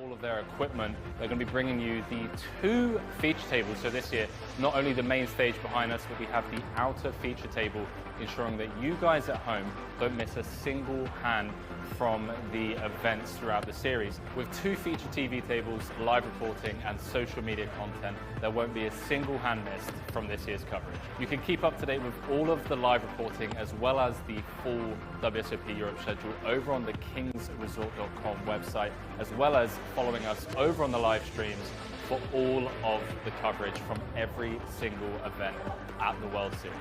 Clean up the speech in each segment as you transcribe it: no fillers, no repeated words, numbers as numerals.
all of their equipment. They're going to be bringing you the 2 feature tables. So this year, not only the main stage behind us, but we have the outer feature table, ensuring that you guys at home don't miss a single hand from the events throughout the series. With 2 feature TV tables, live reporting and social media content, there won't be a single hand missed from this year's coverage. You can keep up to date with all of the live reporting as well as the full WSOP Europe schedule over on the kingsresort.com website, as well as following us over on the live streams for all of the coverage from every single event at the World Series.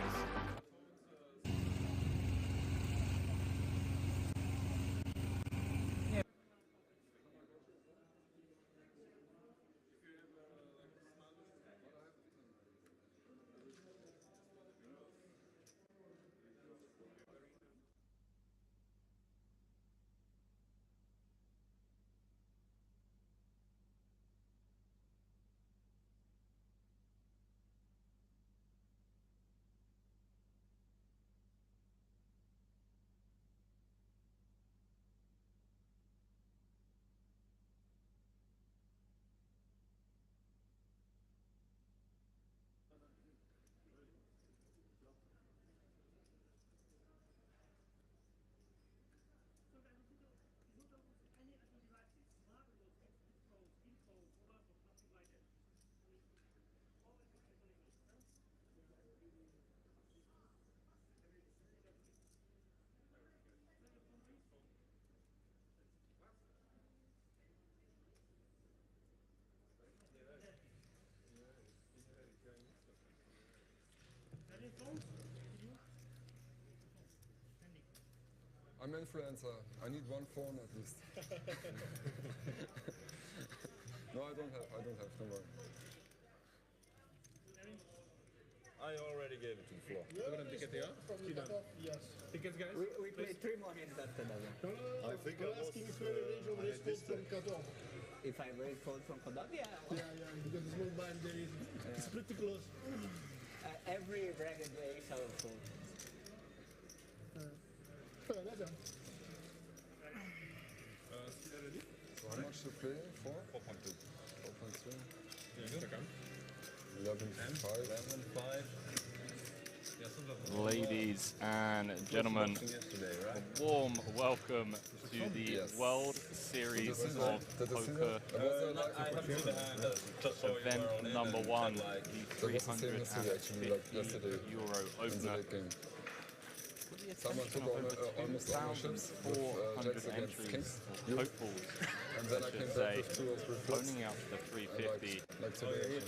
I'm an influencer. I need one phone at least. No, I don't have. Don't worry. I already gave it to the floor. Yes. Tickets, guys? We played 3 more hands after that one. I think I was asking if you raise code from Kadon. If I raise code from Kadon? Yeah. Because it's not bad, there is. It's pretty close. Every ragged ace I will fold. So how much to play for? 4.2. 4.3. Yeah, 11.5. 11.5. Ladies and gentlemen, a warm welcome to the World Series of Poker event number 1, the 350 Euro Opener. Someone took almost all my ships with 1,400 jacks against entries, kings. or hopefuls, And then I came back with 2 or 3 flips. owning out the 350. Like today. These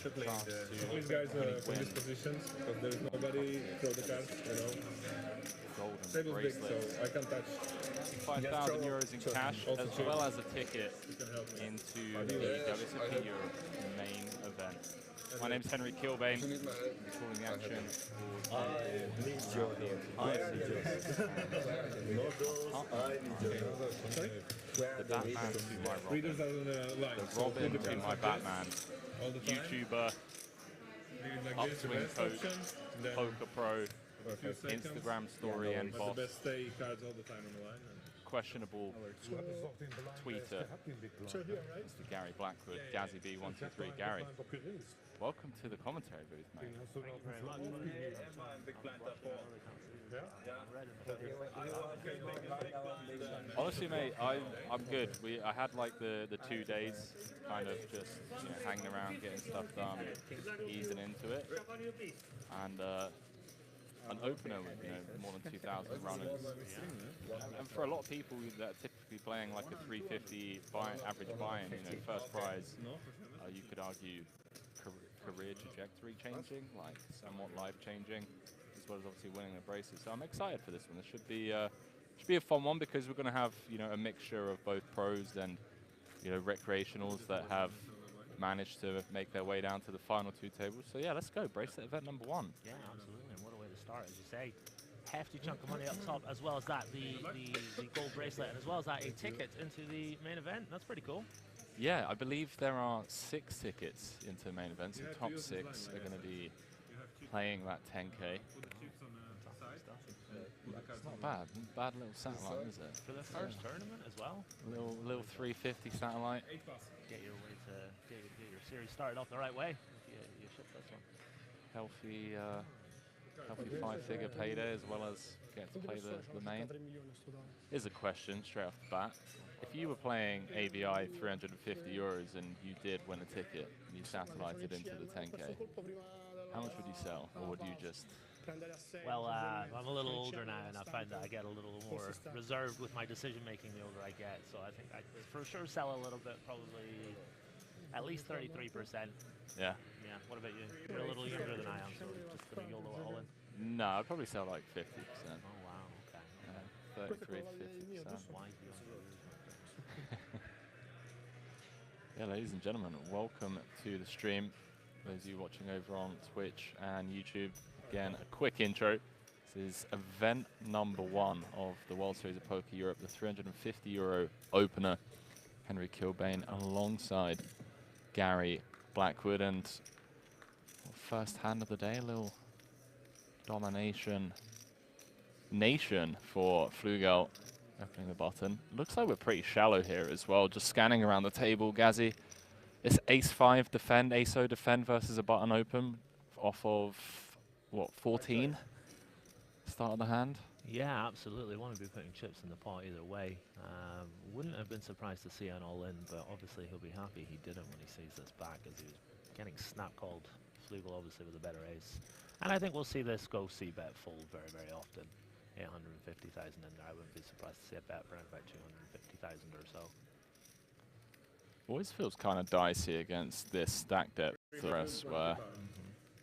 guys from these positions, because there is nobody throw the cards, Golden Table's big, bracelet. so I can touch. 5,000 euros in cash, Also as cheap. well as a ticket You can help me. into the WSOP Europe main event. My name's Henry Kilbane. You need my help. I'm calling the action for the Batman to my Robin. Readers doesn't lie. The Robin to my Batman. All the time. YouTuber, Leave it like this, the upswing best coach, option. Then Poker Pro, a few seconds. Instagram story and But boss, the best stay cards all the time on the line. questionable tweeter, So here, right? Mr. Gary Blackwood, Gazzy B123. Gary, welcome to the commentary booth, mate. Honestly, mate, I'm good. I had like the 2 days, kind of just hanging around, getting stuff done, easing into it, and an opener with more than 2,000 runners. And for a lot of people that are typically playing like a 350 average buy-in, first prize, you could argue career trajectory changing, like somewhat life changing, as well as obviously winning the braces. So I'm excited for this one. This should be a fun one because we're going to have a mixture of both pros and recreationals that have managed to make their way down to the final 2 tables. So yeah, let's go. Bracelet event number 1. Yeah, absolutely. And what a way to start, as you say. Hefty chunk of money up top, as well as that, the gold bracelet, and as well as that, a ticket into the main event. That's pretty cool. Yeah, I believe there are 6 tickets into the main event. So the top 6 are going to be playing that 10K. It's not bad. Bad little satellite, is it? For the first tournament as well. Little 350 satellite. 8 pass. Get your way to get your series started off the right way. If you ship this one. Healthy 5-figure payday as well as get to play the main. Here's a question straight off the bat. If you were playing ABI 350 euros and you did win a ticket, you satellited into the 10K, how much would you sell, or would you just... Well, I'm a little older now, and I find that I get a little more reserved with my decision making the older I get. So I think I for sure sell a little bit, probably at least 33%. Yeah. Yeah. What about you? You're a little younger than I am, so just gonna YOLO it all in. No, I'd probably sell like 50%. Oh wow. Okay. Yeah, 33 to 50%. Wise beyond Yeah, ladies and gentlemen, welcome to the stream. Those of you watching over on Twitch and YouTube, again, a quick intro. This is event number 1 of the World Series of Poker Europe, the 350 euro opener. Henry Kilbane alongside Gary Blackwood, and first hand of the day, a little domination nation for Flugel. Opening the button. Looks like we're pretty shallow here as well. Just scanning around the table, Gazzy. It's ace-5 defend, ace-0 defend versus a button open off of, what, 14? Start of the hand? Yeah, absolutely. Want to be putting chips in the pot either way. Wouldn't have been surprised to see an all-in, but obviously he'll be happy he didn't when he sees this back, as he was getting snap-called. Flugel obviously with a better ace. And I think we'll see this go c-bet fold very, very often. 850,000 in there. I wouldn't be surprised to see a bet for around about 250,000 or so. Always feels kind of dicey against this stack depth for us, where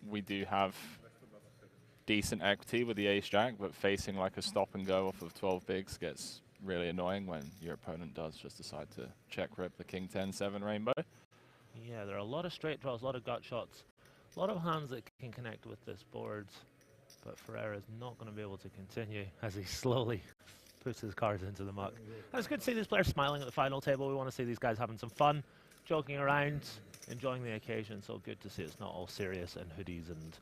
we do have decent equity with the ace-jack, but facing like a stop and go off of 12 bigs gets really annoying when your opponent does just decide to check rip the king 10-7 rainbow. Yeah, there are a lot of straight draws, a lot of gut shots, a lot of hands that can connect with this board. But Ferreira's not going to be able to continue as he slowly puts his cards into the muck. And it's good to see these players smiling at the final table. We want to see these guys having some fun, joking around, enjoying the occasion. So good to see it's not all serious and hoodies and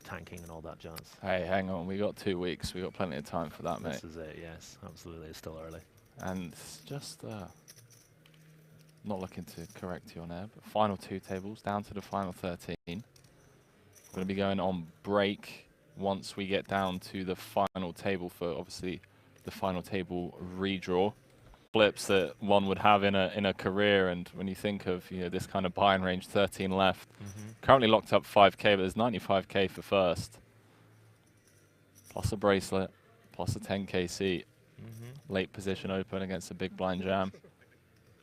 tanking and all that jazz. Hey, hang on. We got 2 weeks. We got plenty of time for that, mate. This is it, yes. Absolutely. It's still early. And just not looking to correct you on air, but final 2 tables down to the final 13. We're going to be going on break once we get down to the final table for obviously the final table redraw. Flips that one would have in a career, and when you think of this kind of buy-in range, 13 left, currently locked up 5k, but there's 95k for first, plus a bracelet, plus a 10k seat, late position open against a big blind jam.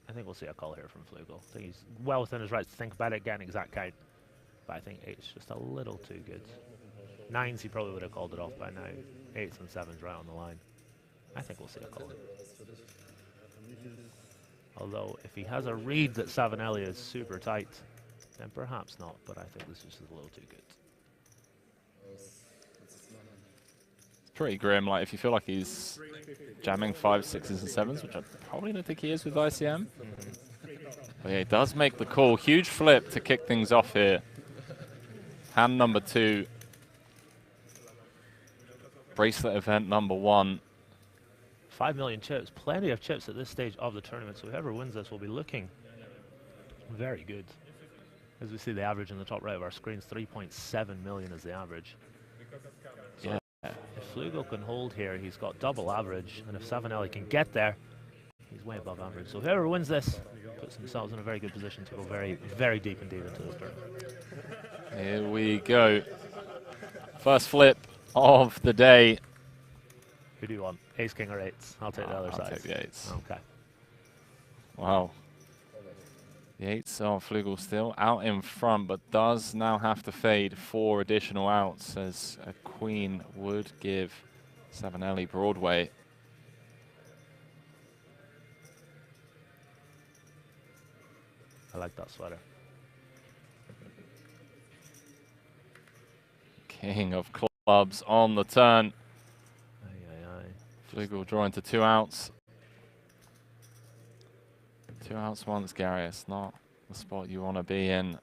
I think we'll see a call here from Flugel. I think he's well within his rights to think about it, get an exact count, but I think 8's just a little too good. 9s, he probably would have called it off by now. 8s and 7s right on the line. I think we'll see a call. Although, if he has a read that Savinelli is super tight, then perhaps not, but I think this is just a little too good. It's pretty grim. Like, if you feel like he's jamming 5s, 6s, and 7s, which I probably don't think he is with ICM. But yeah, he does make the call. Huge flip to kick things off here. Hand number 2. Bracelet event number 1. 5 million chips, plenty of chips at this stage of the tournament, so whoever wins this will be looking very good. As we see the average in the top right of our screens, 3.7 million is the average. So yeah. If Flugel can hold here, he's got double average, and if Savinelli can get there, he's way above average. So whoever wins this puts themselves in a very good position to go very, very deep indeed into this tournament. Here we go. First flip of the day. Who do you want? Ace, king, or 8s? I'll take the other side. I'll take the 8s. Okay. Wow. The 8s are Flugel still out in front, but does now have to fade 4 additional outs, as a queen would give Savinelli Broadway. I like that sweater. King of clubs on the turn. Aye. Flugel drawing to 2 outs. 2 outs once, Gary. It's not the spot you want to be in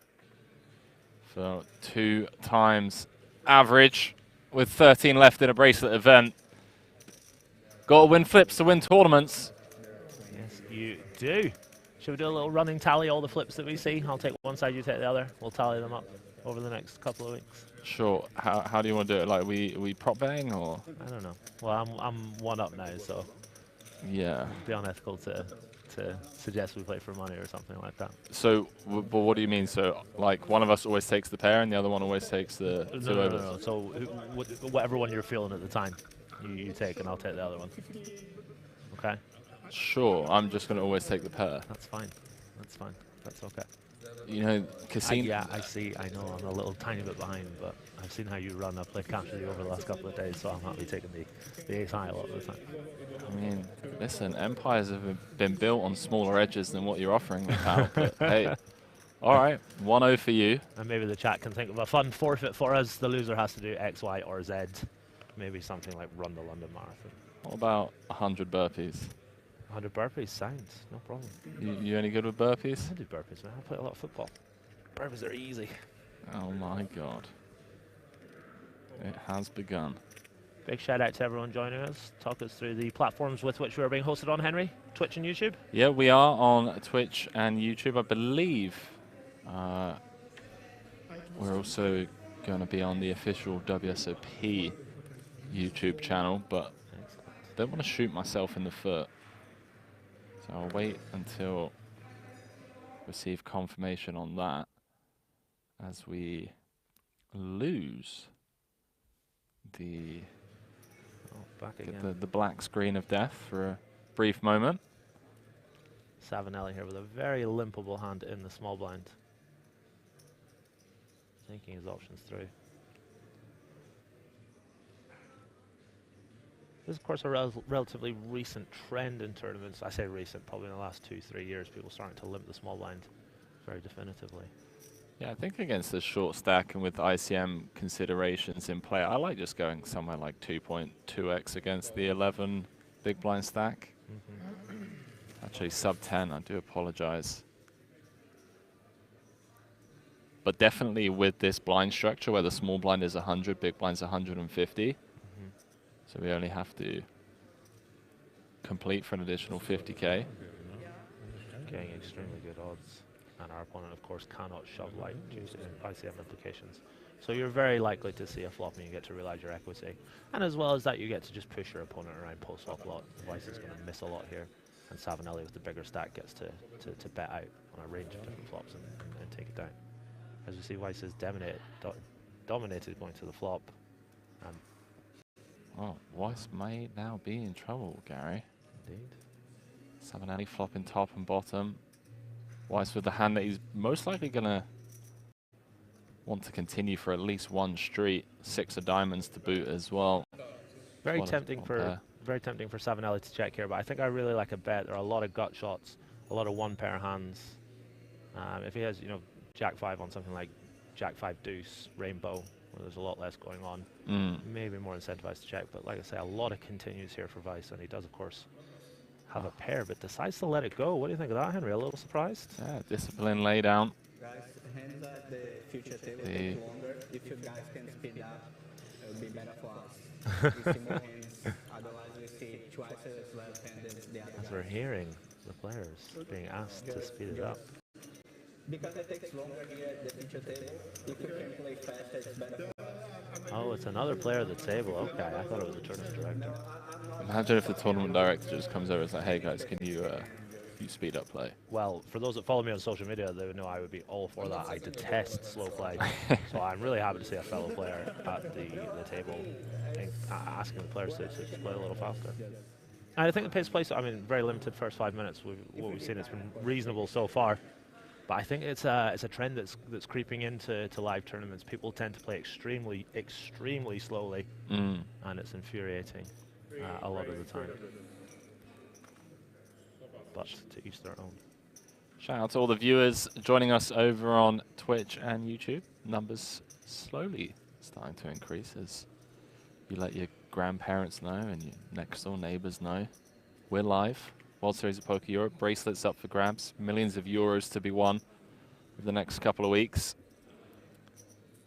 for 2 times average with 13 left in a bracelet event. Got to win flips to win tournaments. Yes, you do. Should we do a little running tally, all the flips that we see? I'll take one side, you take the other. We'll tally them up over the next couple of weeks. Sure. How do you want to do it? Like we prop betting or? I don't know. Well, I'm one up now, so Yeah. it'd be unethical to suggest we play for money or something like that. So, but what do you mean? So, like one of us always takes the pair and the other one always takes the two overs? No. So whatever one you're feeling at the time, you take, and I'll take the other one. Okay. Sure. I'm just going to always take the pair. That's fine. That's fine. That's okay. You know, casino. Yeah, I see. I know I'm a little tiny bit behind, but I've seen how you run. I've played capture you over the last couple of days, so I'm happy taking the ace high a lot of the time. I mean, listen, empires have been built on smaller edges than what you're offering me, pal. But hey, all right, 1-0 for you. And maybe the chat can think of a fun forfeit for us. The loser has to do X, Y, or Z. Maybe something like run the London Marathon. What about 100 burpees? 100 burpees, sounds, no problem. You any good with burpees? I do burpees, man. I play a lot of football. Burpees are easy. Oh my God. It has begun. Big shout out to everyone joining us. Talk us through the platforms with which we are being hosted on, Henry. Twitch and YouTube? Yeah, we are on Twitch and YouTube. I believe we're also going to be on the official WSOP YouTube channel, but I don't want to shoot myself in the foot. So I'll wait until receive confirmation on that as we lose the Back again. the black screen of death for a brief moment. Savinelli here with a very limpable hand in the small blind. Thinking his options through. This is, of course, a relatively recent trend in tournaments. I say recent, probably in the last 2-3 years, people starting to limp the small blind very definitively. Yeah, I think against the short stack and with ICM considerations in play, I like just going somewhere like 2.2x against the 11 big blind stack. Actually, sub 10, I do apologize. But definitely with this blind structure where the small blind is 100, big blind's 150. So we only have to complete for an additional 50k. Getting extremely good odds. And our opponent, of course, cannot shove light due to ICM implications. So you're very likely to see a flop and you get to realize your equity. And as well as that, you get to just push your opponent around post-flop a lot. Vice is going to miss a lot here. And Savinelli with the bigger stack gets to bet out on a range of different flops and take it down. As we see, Weiss is dominated going to the flop. Oh, Weiss may now be in trouble, Gary. Indeed. Savinelli flopping top and bottom. Weiss with the hand that he's most likely going to want to continue for at least one street. 6 of diamonds to boot as well. Very tempting for Savinelli to check here, but I think I really like a bet. There are a lot of gut shots, a lot of one pair hands. If he has, you know, Jack 5 on something like Jack 5 deuce, rainbow, where there's a lot less going on, maybe more incentivized to check. But like I say, a lot of continues here for Weiss, and he does, of course, have a pair, but decides to let it go. What do you think of that, Henry? A little surprised? Yeah, discipline lay down. Guys, hands at the future table take longer. If you guys can speed up, it would be better for us. We see more hands, otherwise we see twice as left-handed the other As we're hearing the players being asked to speed it up. Because it takes longer here at the future table. If you can play fast, it's better for us. Oh, it's another player at the table. Okay, I thought it was the tournament director. Imagine if the tournament director just comes over and says, hey guys, can you speed up play? Well, for those that follow me on social media, they would know I would be all for that. I detest slow play. So I'm really happy to see a fellow player at the table asking the players to just play a little faster. And I think the pace of play, I mean, very limited first 5 minutes. What we've seen, it's been reasonable so far. But I think it's a trend that's creeping into live tournaments. People tend to play extremely slowly, and it's infuriating a lot of the time. But to each their own. Shout out to all the viewers joining us over on Twitch and YouTube. Numbers slowly starting to increase as you let your grandparents know and your next door neighbors know. We're live. World Series of Poker Europe, bracelets up for grabs, millions of euros to be won over the next couple of weeks.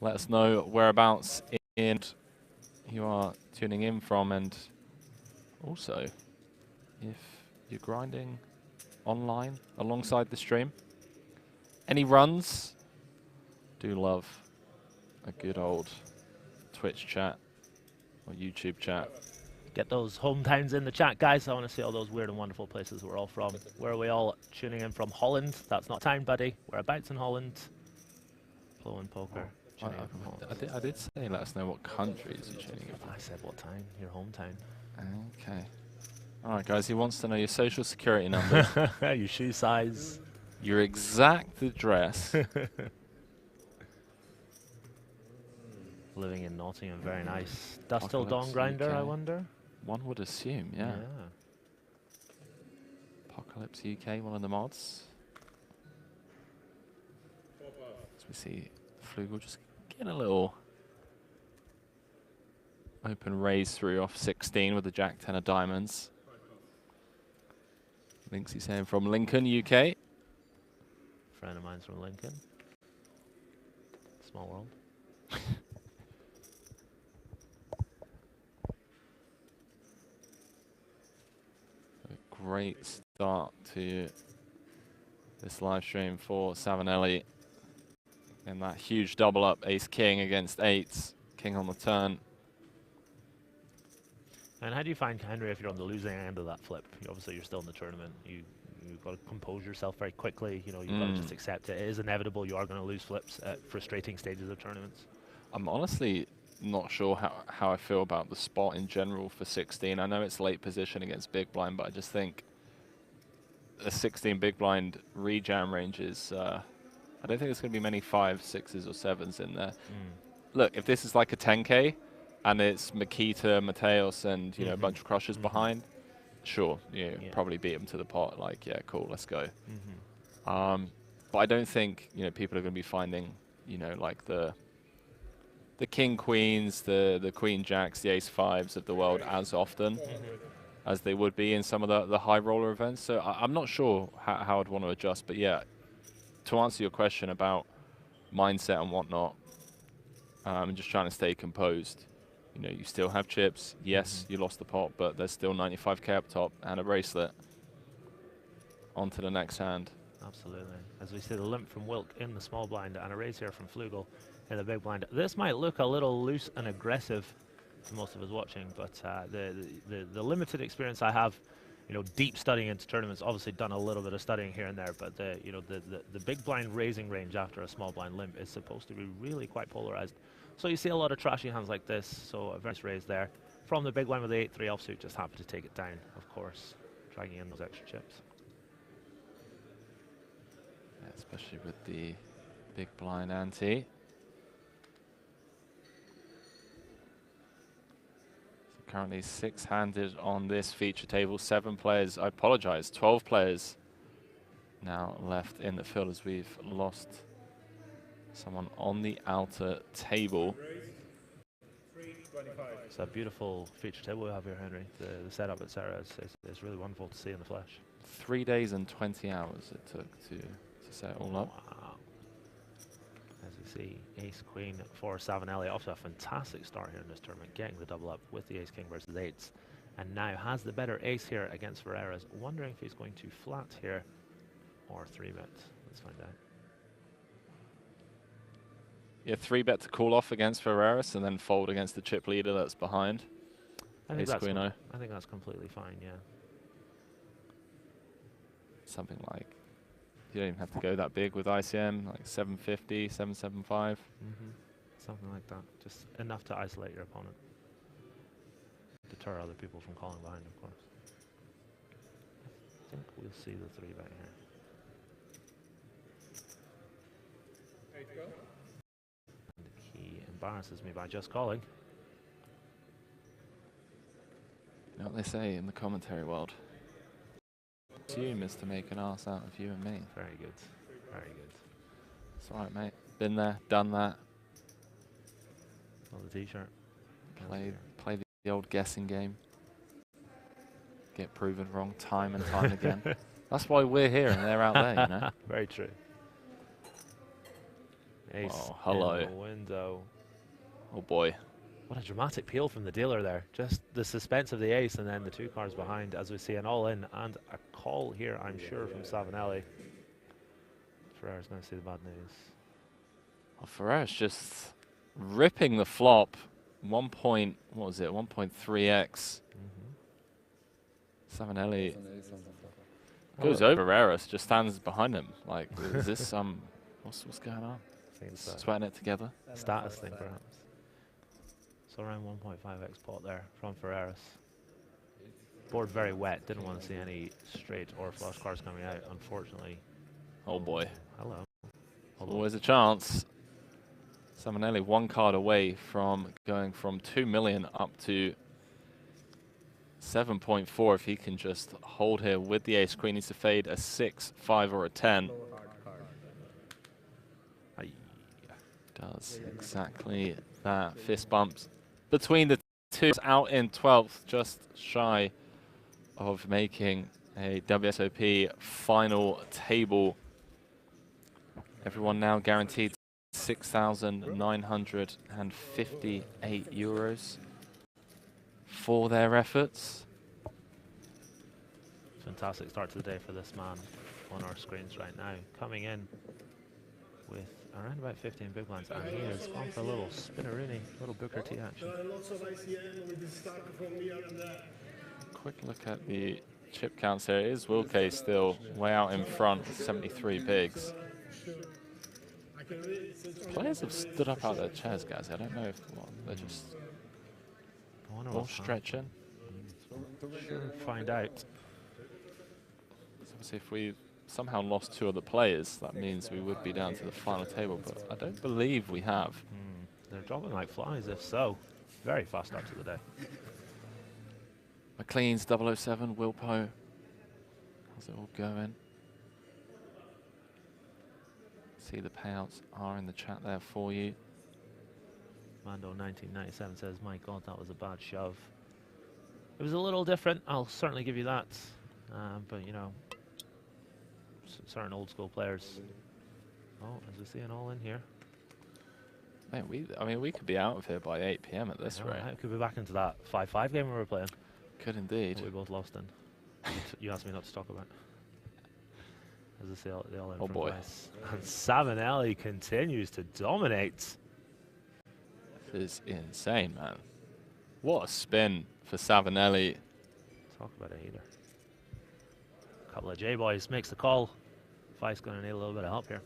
Let us know whereabouts in you are tuning in from, and Also, if you're grinding online alongside the stream, any runs, do love a good old Twitch chat or YouTube chat. Get those hometowns in the chat, guys. I want to see all those weird and wonderful places we're all from. Where are we all tuning in from? Holland. That's not town, buddy. Whereabouts in Holland? Flow and Poker. I did say let us know what countries you're tuning in from. I said what town? Your hometown. Okay. All right, guys. He wants to know your social security number, Your shoe size. your exact address. Living in Nottingham, very nice. Dust Till Dawn Apocalypse Grinder, I UK. wonder? One would assume, yeah. Apocalypse UK, one of the mods. As we see Flugel just getting a little open raise through off 16 with the Jack 10 of diamonds. Links he's saying from Lincoln, UK. Friend of mine's from Lincoln. Small world. Great start to this live stream for Savinelli. And that huge double up, ace king against eights, king on the turn. And how do you find, Henry, if you're on the losing end of that flip? Obviously, you're still in the tournament. You've got to compose yourself very quickly. You know, you've got to just accept it. It is inevitable. You are going to lose flips at frustrating stages of tournaments. I'm honestly not sure how I feel about the spot in general for 16. I know it's late position against big blind, but I just think a 16 big blind rejam range is, I don't think there's going to be many 5s, 6s or 7s in there. Look, if this is like a 10K and it's Makita, Mateos and, you know, a bunch of crushers behind, sure, probably beat them to the pot, like, yeah, cool, let's go. But I don't think, you know, people are going to be finding, you know, like the king queens, the queen jacks, the ace fives of the world as often as they would be in some of the high roller events. So I'm not sure how I'd want to adjust. But yeah, to answer your question about mindset and whatnot, I'm just trying to stay composed. You know, you still have chips. Yes, you lost the pot, but there's still 95K up top and a bracelet. On to the next hand. Absolutely. As we see the limp from Wilk in the small blind and a raise here from Flugel in the big blind. This might look a little loose and aggressive to most of us watching, but the limited experience I have, you know, deep studying into tournaments, obviously done a little bit of studying here and there, but the big blind raising range after a small blind limp is supposed to be really quite polarized. So you see a lot of trashy hands like this, so a very nice raise there. From the big blind with the 8-3 offsuit, just happy to take it down, of course, dragging in those extra chips. Yeah, especially with the big blind ante. So currently 6-handed on this feature table, 7 players, I apologize, 12 players now left in the field as we've lost someone on the outer table. It's a beautiful feature table we have here, Henry. The setup, etc. It's really wonderful to see in the flesh. 3 days and 20 hours it took to set it all up. Wow. As you see, ace queen for Savinelli, off to a fantastic start here in this tournament, getting the double up with the ace king versus eights, and now has the better ace here against Ferreira's. Wondering if he's going to flat here or 3-bet. Let's find out. Yeah, 3-bet to call off against Ferreras and then fold against the chip leader that's behind. I think I think that's completely fine, yeah. Something like, you don't even have to go that big with ICM, like 750, 775. Something like that. Just enough to isolate your opponent. Deter other people from calling behind, of course. I think we'll see the 3-bet here. He embarrasses me by just calling. You know what they say in the commentary world? Assume is to make an ass out of you and me. Very good. Very good. It's alright, mate. Been there, done that. On the t-shirt. Play the old guessing game. Get proven wrong time and time again. That's why we're here and they're out there, you know? Very true. Ace hello. in the window. Oh boy. What a dramatic peel from the dealer there. Just the suspense of the ace and then the 2 cards behind as we see an all-in and a call here, I'm sure, from Savinelli. Ferrera's going to see the bad news. Well, Ferrera's just ripping the flop. 1.3x. Savinelli goes over Ferrera, just stands behind him. Like, is this what's going on? Sweating it together. Status thing, perhaps. So around 1.5x pot there from Ferreras. Board very wet. Didn't want to see any straight or flush cards coming out, unfortunately. Oh boy. Hello. Always a chance. Savinelli 1 card away from going from 2 million up to 7.4 if he can just hold here with the ace queen. Needs to fade a 6, 5, or a 10. Does exactly that. Fist bumps between the two. Out in 12th, just shy of making a WSOP final table. Everyone now guaranteed €6,958 for their efforts. Fantastic start to the day for this man on our screens right now. Coming in with around about 15 big blinds, and he has gone for a little spinneroony, little Booker T action. Quick look at the chip counts here. It is Wilke still way out in front with 73 bigs. Players have stood up out of their chairs, guys. I don't know if they're just all stretching. Sure, find out. So obviously, if we somehow lost 2 of the players, that means we would be down to the final table, but I don't believe we have. They're dropping like flies, if so. Very fast start to the day. McLean's 007, Wilpo. How's it all going? See the payouts are in the chat there for you. Mando1997 says, my God, that was a bad shove. It was a little different, I'll certainly give you that. But, you know, certain old school players. Oh, as we see an all in here. Man, I mean, we could be out of here by 8 PM at this rate. I could be back into that 5-5 game we were playing. Could indeed. We both lost in. You asked me not to talk about. As I say, the all in. Oh boy. Nice. And Savinelli continues to dominate. This is insane, man. What a spin for Savinelli. Talk about a heater. A couple of J-boys makes the call. Vice going to need a little bit of help here.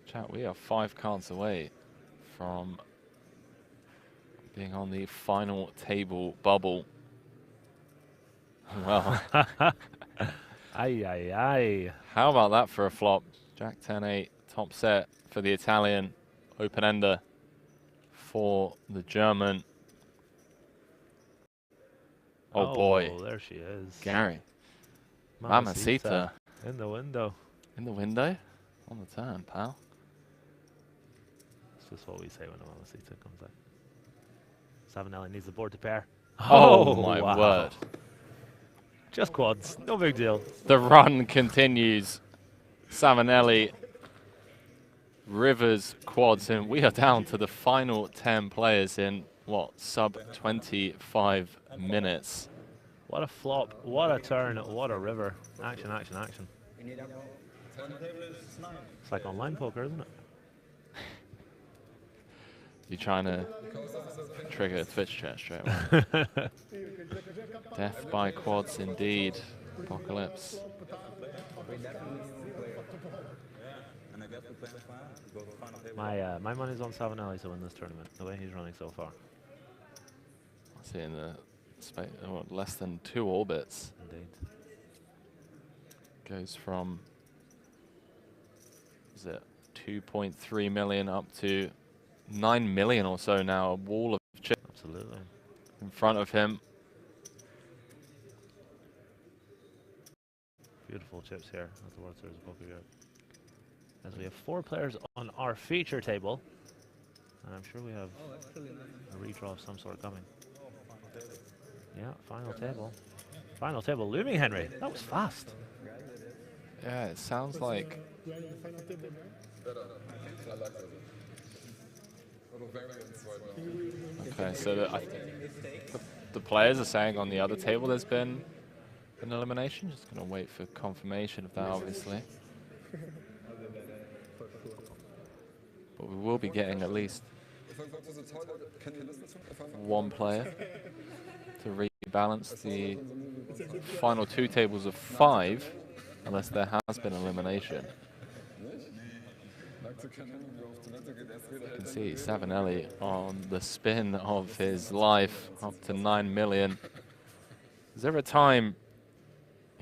Chat, we are 5 cards away from being on the final table bubble. Well, Aye. how about that for a flop? Jack 10-8, top set for the Italian, open-ender for the German. Oh boy. There she is. Gary. Mamacita. In the window. In the window? On the turn, pal. That's just what we say when the Mamacita comes out. Savinelli needs the board to pair. Oh my word. Just quads. No big deal. The run continues. Savinelli, Rivers, quads, and we are down to the final 10 players in, what, sub 25 minutes. What a flop. What a turn. What a river. Action. It's like online poker, isn't it? You're trying to trigger a Twitch chat straight away. Death by quads indeed. Apocalypse. My money's on Savinelli to win this tournament, the way he's running so far. I see in the space, less than 2 orbits. Indeed. Goes from, is it 2.3 million up to 9 million or so now. A wall of chips. Absolutely. In front of him. Beautiful chips here at the World Series of Poker Europe. As we have 4 players on our feature table. And I'm sure we have a redraw of some sort coming. Yeah, final table. Final table looming, Henry. That was fast. Yeah, it sounds like You are in the final table now? Better. I like that. Little variance right now. Okay, so the players are saying on the other table there's been an elimination. Just going to wait for confirmation of that, obviously. But we will be getting at least If I go to the toilet, can you listen to me? If I'm one player to rebalance the final 2 tables of 5, unless there has been elimination. You can see Savinelli on the spin of his life, up to 9 million. Is there a time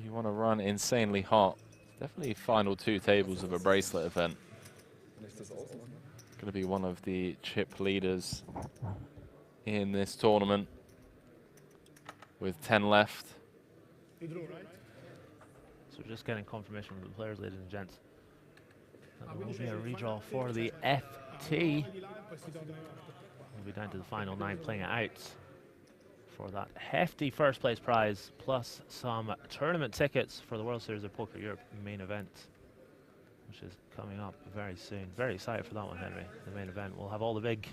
you want to run insanely hot? Definitely final 2 tables of a bracelet event. Going to be one of the chip leaders in this tournament with 10 left. You drew, right? So we're just getting confirmation from the players, ladies and gents. That there will be a redraw for the FT. We'll be down to the final 9 playing it out for that hefty first place prize, plus some tournament tickets for the World Series of Poker Europe main event, which is coming up very soon. Very excited for that one, Henry. The main event. We'll have all the big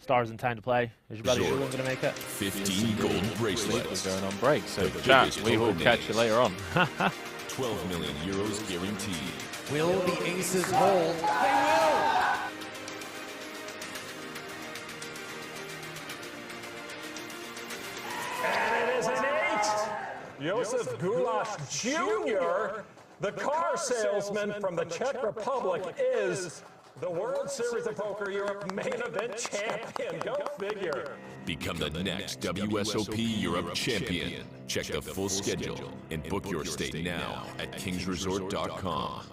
stars in town to play. Is your brother going to make it? 15 gold bracelets. We're going on break, so chat, we will catch you later on. 12 million euros guaranteed. Will the aces hold? They will! And it is an 8! Josef Gulash Jr., the car salesman from the Czech Republic, is the World Series of Poker Europe main event champion. Go figure. Become the next WSOP Europe champion. Check the full schedule and book your stay now at kingsresort.com.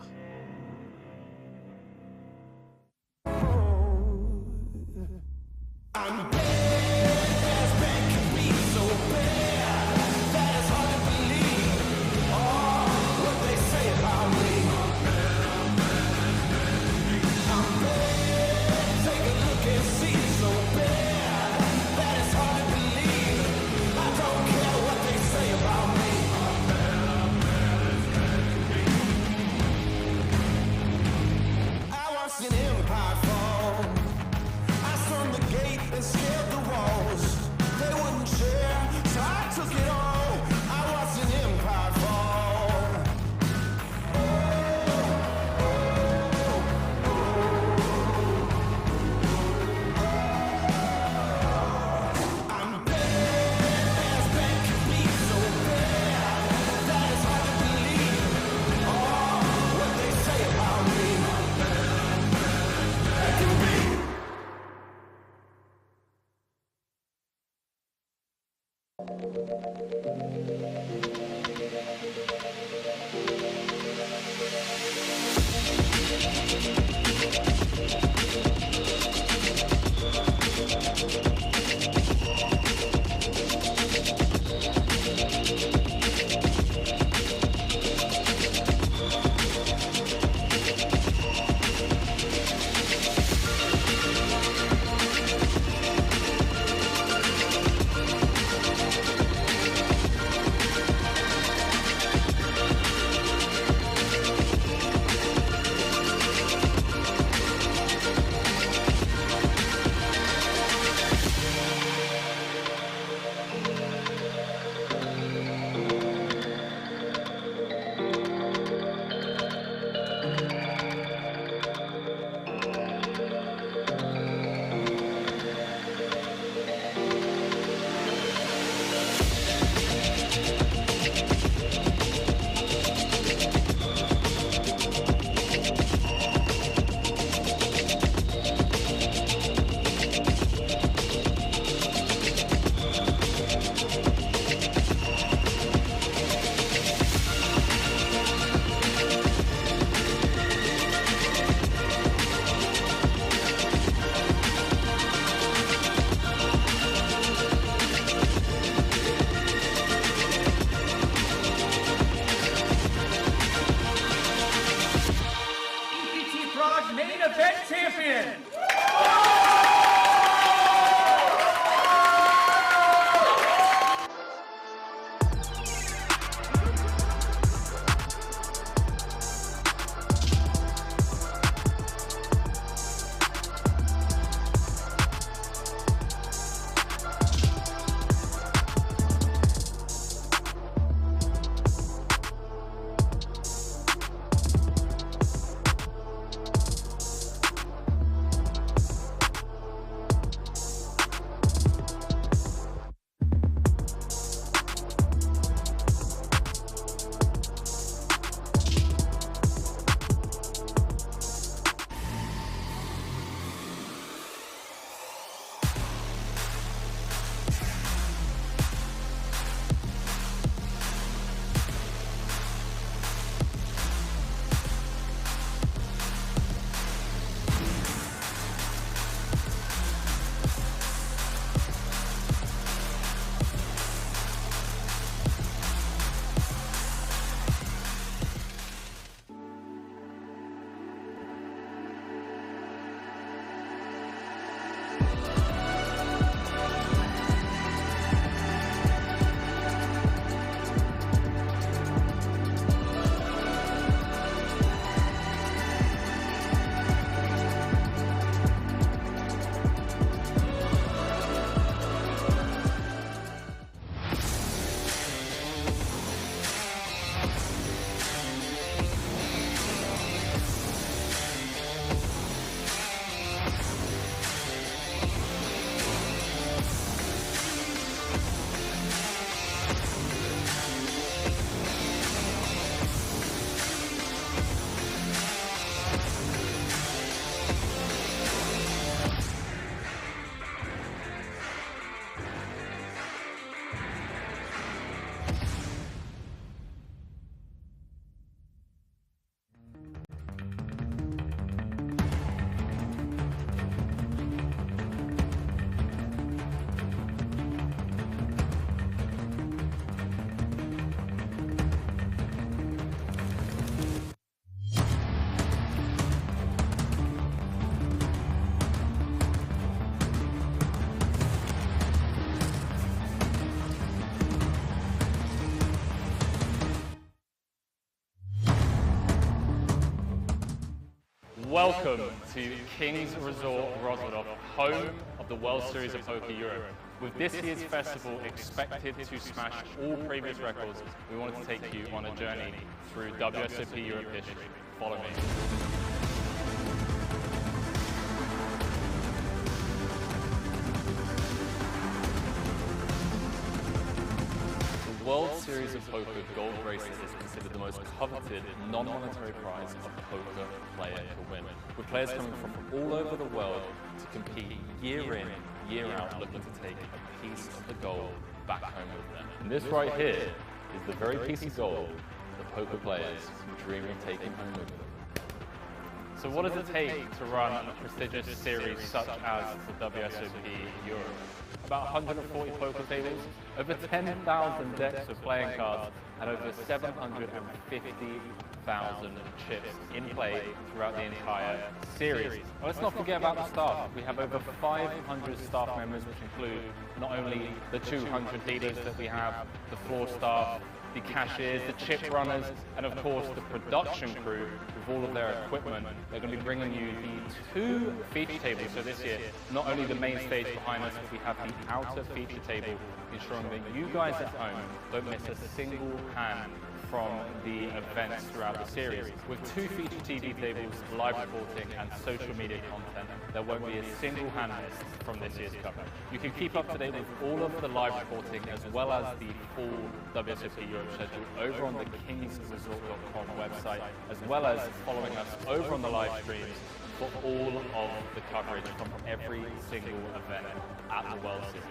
Welcome to King's Resort Rotterdam, home of the World Series of Poker Europe. With this year's festival expected to smash all previous records, we wanted to take you on a journey through WSOP Europe history. Follow me. The World Series of Poker Gold Bracelet is considered the most coveted non-monetary prize a poker player can win, with players coming from all over the world to compete year in, year out, looking to take a piece of the gold back home with them. And this right here is the very piece of gold that poker players dream of taking home with them. So what does it take to run a prestigious series such as the WSOP Europe? About 140 poker tables, over 10,000 decks of playing cards, and over 750,000 chips in play throughout the entire series. Well, let's not forget about the staff. We have over 500 staff members, which include not only the 200 dealers that we have, the floor staff, the cashiers, the chip runners, and of course the production crew with all of their equipment. They're going to be bringing you the 2 feature tables. So this year, not only the main stage behind us, but we have the outer feature table, ensuring that you guys at home don't miss a single hand from the events throughout the series. With 2 feature TV tables, live reporting, and social media content, there won't be a single hand missed from this year's coverage. You can keep up to date with all of the live reporting as well as the full WSOP Europe schedule over on the kingsresort.com website, as well as following us over on the live streams for all of the coverage from every single event at the World Series.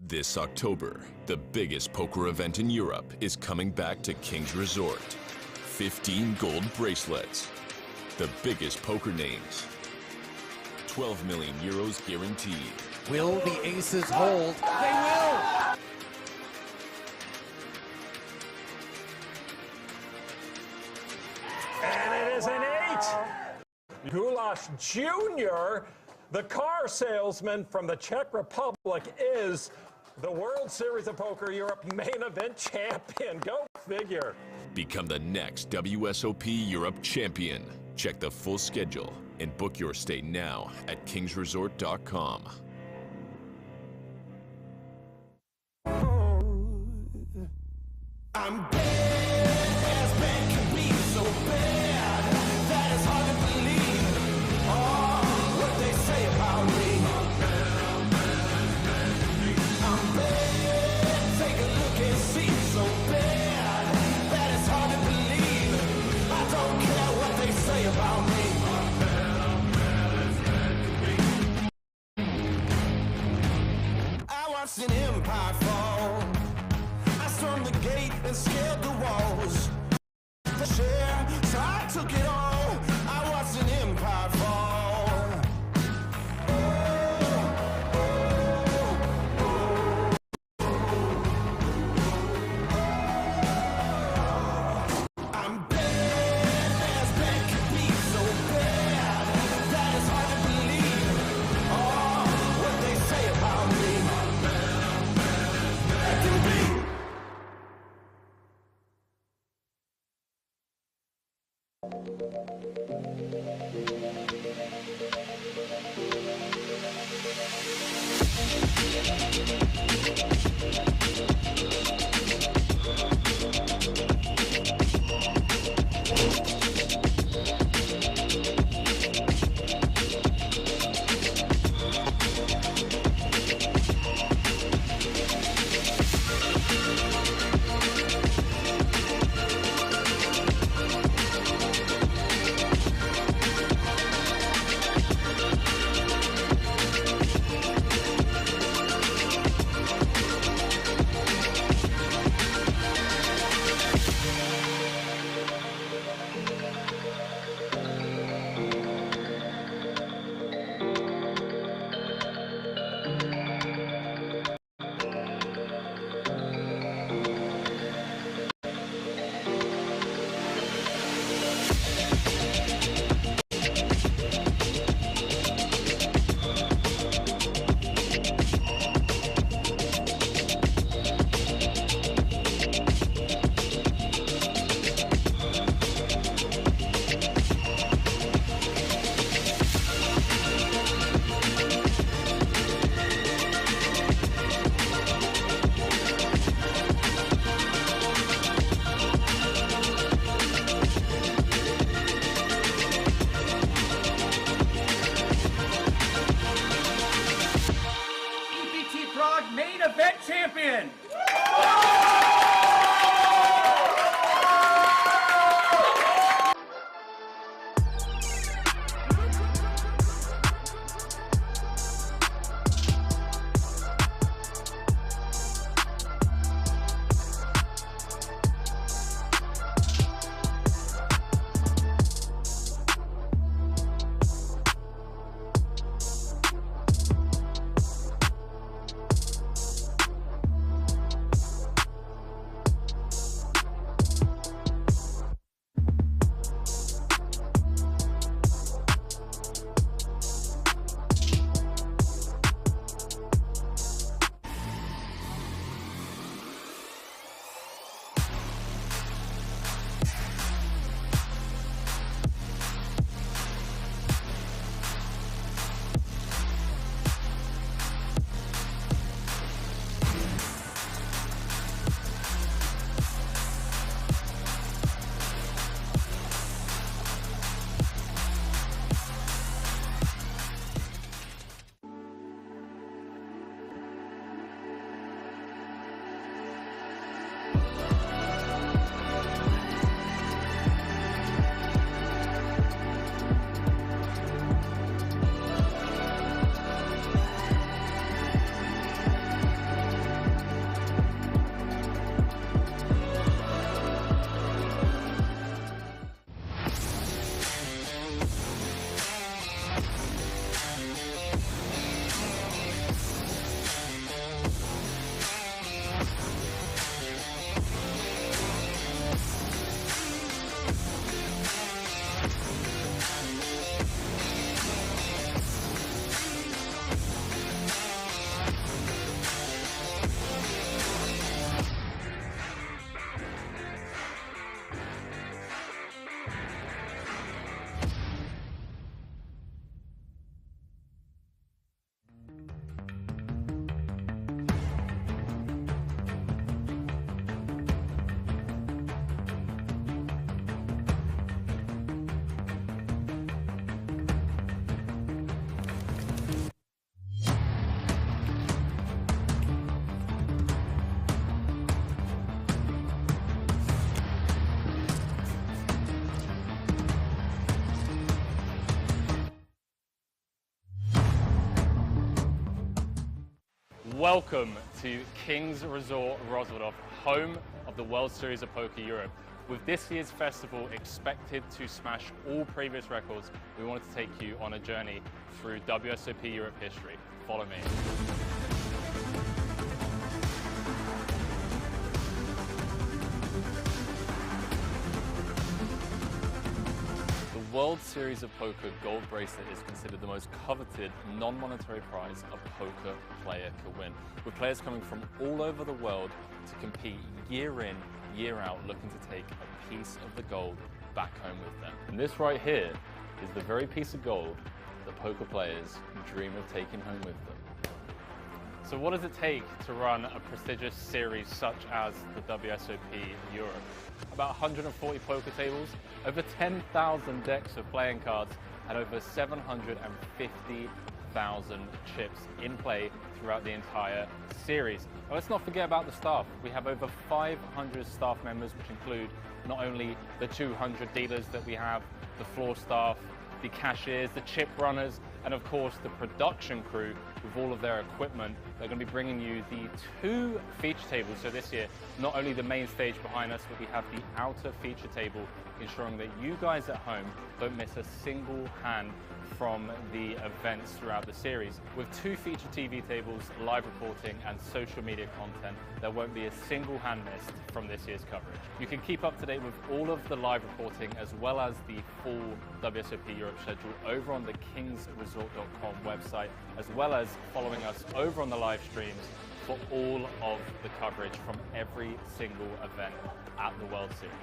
This October, the biggest poker event in Europe is coming back to King's Resort. 15 gold bracelets, the biggest poker names, 12 million euros guaranteed. Will the aces hold? They will! And it is an 8! Goulash Jr., the car salesman from the Czech Republic, is the World Series of Poker Europe main event champion. Go figure. Become the next WSOP Europe champion. Check the full schedule and book your stay now at kingsresort.com. I'm bad, as bad can be, so bad that it's hard to believe what they say about me. I'm bad, take a look and see, so bad that it's hard to believe. I don't care what they say about me. I watched an empire fall. I stormed the gate and scared Main event champion. Welcome to Kings Resort Rotterdam, home of the World Series of Poker Europe. With this year's festival expected to smash all previous records, we wanted to take you on a journey through WSOP Europe history. Follow me. The World Series of Poker gold bracelet is considered the most coveted non-monetary prize a poker player could win, with players coming from all over the world to compete year in, year out, looking to take a piece of the gold back home with them. And this right here is the very piece of gold that poker players dream of taking home with them. So what does it take to run a prestigious series such as the WSOP Europe? About 140 poker tables, over 10,000 decks of playing cards, and over 750,000 chips in play throughout the entire series. Now, let's not forget about the staff. We have over 500 staff members, which include not only the 200 dealers that we have, the floor staff, the cashiers, the chip runners, and of course the production crew with all of their equipment. They're going to be bringing you the 2 feature tables. So this year, not only the main stage behind us, but we have the outer feature table, ensuring that you guys at home don't miss a single hand from the events throughout the series. With 2 feature TV tables, live reporting, and social media content, there won't be a single hand missed from this year's coverage. You can keep up to date with all of the live reporting as well as the full WSOP Europe schedule over on the kingsresort.com website, as well as following us over on the live streams for all of the coverage from every single event at the World Series.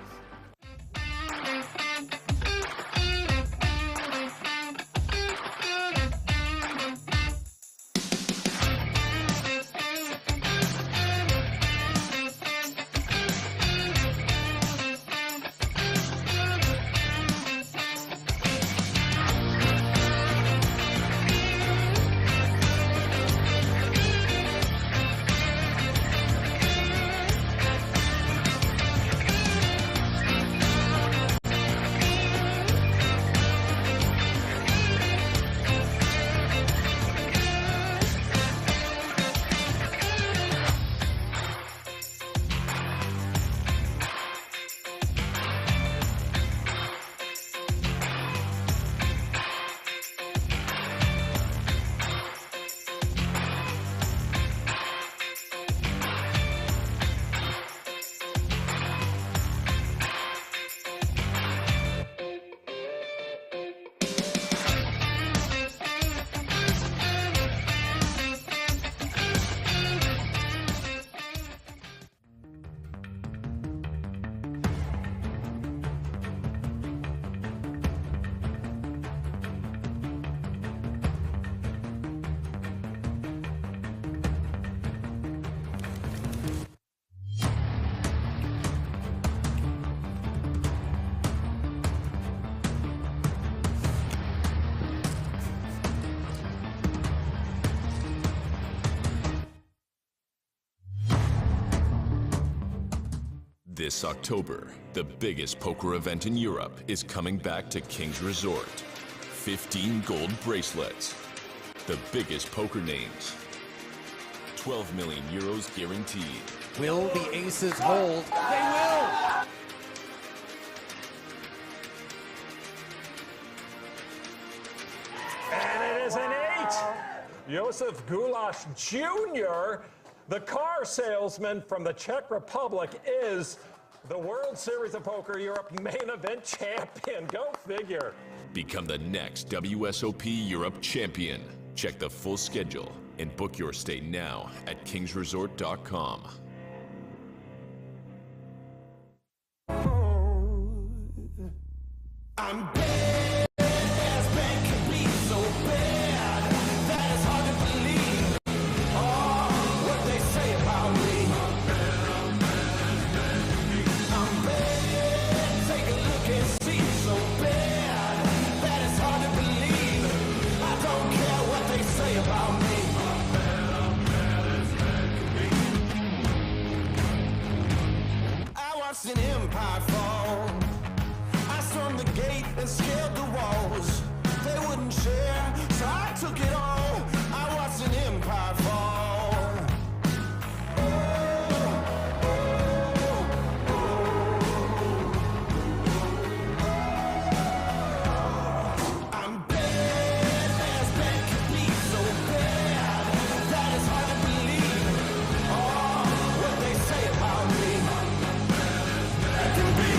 This October, the biggest poker event in Europe is coming back to Kings Resort. 15 gold bracelets, the biggest poker names, 12 million euros guaranteed. Will the aces hold? They will! And it is an 8! Josef Gulash Jr., the car salesman from the Czech Republic, is the World Series of Poker Europe main event champion. Go figure. Become the next WSOP Europe champion. Check the full schedule and book your stay now at kingsresort.com. I'm bad as bad can be, so bad that it's hard to believe. Oh, what they say about me. I'm bad, take a look and see, so bad that it's hard to believe. I don't care what they say about me. I watched an empire fall. I stormed the gate and scaled the walls. They wouldn't share, so I took it all. I watched an empire fall. I'm bad as bad can be, so bad that it's hard to believe. Oh, what they say about me. It can be.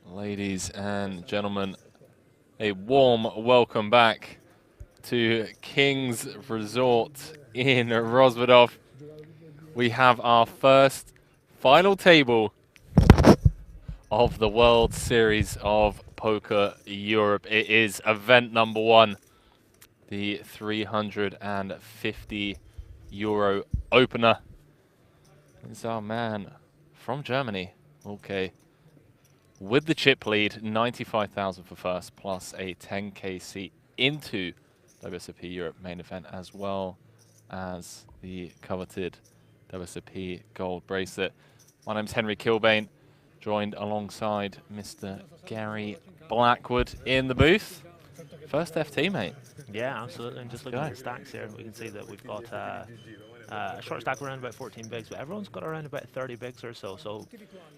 Ladies and gentlemen, a warm welcome back to King's Resort in Rozvadov. We have our first final table of the World Series of Poker Europe. It is event number 1, the €350 opener. It's our man from Germany. Okay. With the chip lead, 95,000 for first, plus a 10K seat into WSOP Europe main event, as well as the coveted WSOP gold bracelet. My name's Henry Kilbane, joined alongside Mr. Gary Blackwood in the booth. First FT, mate. Yeah, absolutely. And just looking at the stacks here, we can see that we've got a short stack around about 14 bigs, but everyone's got around about 30 bigs or so. So,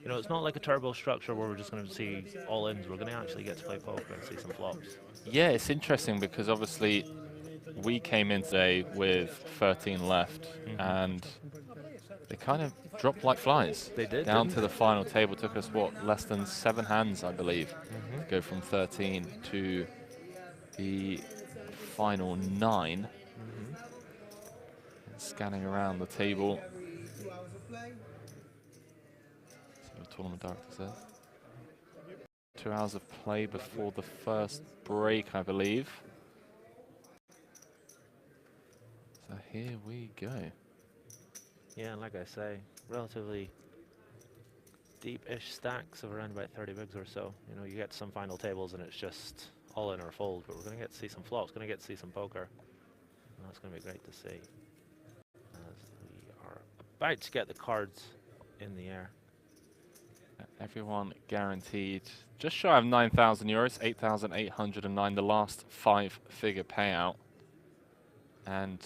you know, it's not like a turbo structure where we're just going to see all ins. We're going to actually get to play poker and see some flops. Yeah, it's interesting because obviously we came in today with 13 left, and they kind of dropped like flies. They did. Down to the final table. Took us, what, less than 7 hands, I believe, to go from 13 to the final 9. Scanning around the table. See what tournament director says. 2 hours of play before the first break, I believe. So here we go. Yeah, and like I say, relatively deep-ish stacks of around about 30 bigs or so. You know, you get to some final tables and it's just all in or fold, but we're going to get to see some flops, going to get to see some poker. And that's going to be great to see. About to get the cards in the air. Everyone guaranteed just shy of €9,000, 8,809, the last 5-figure payout. And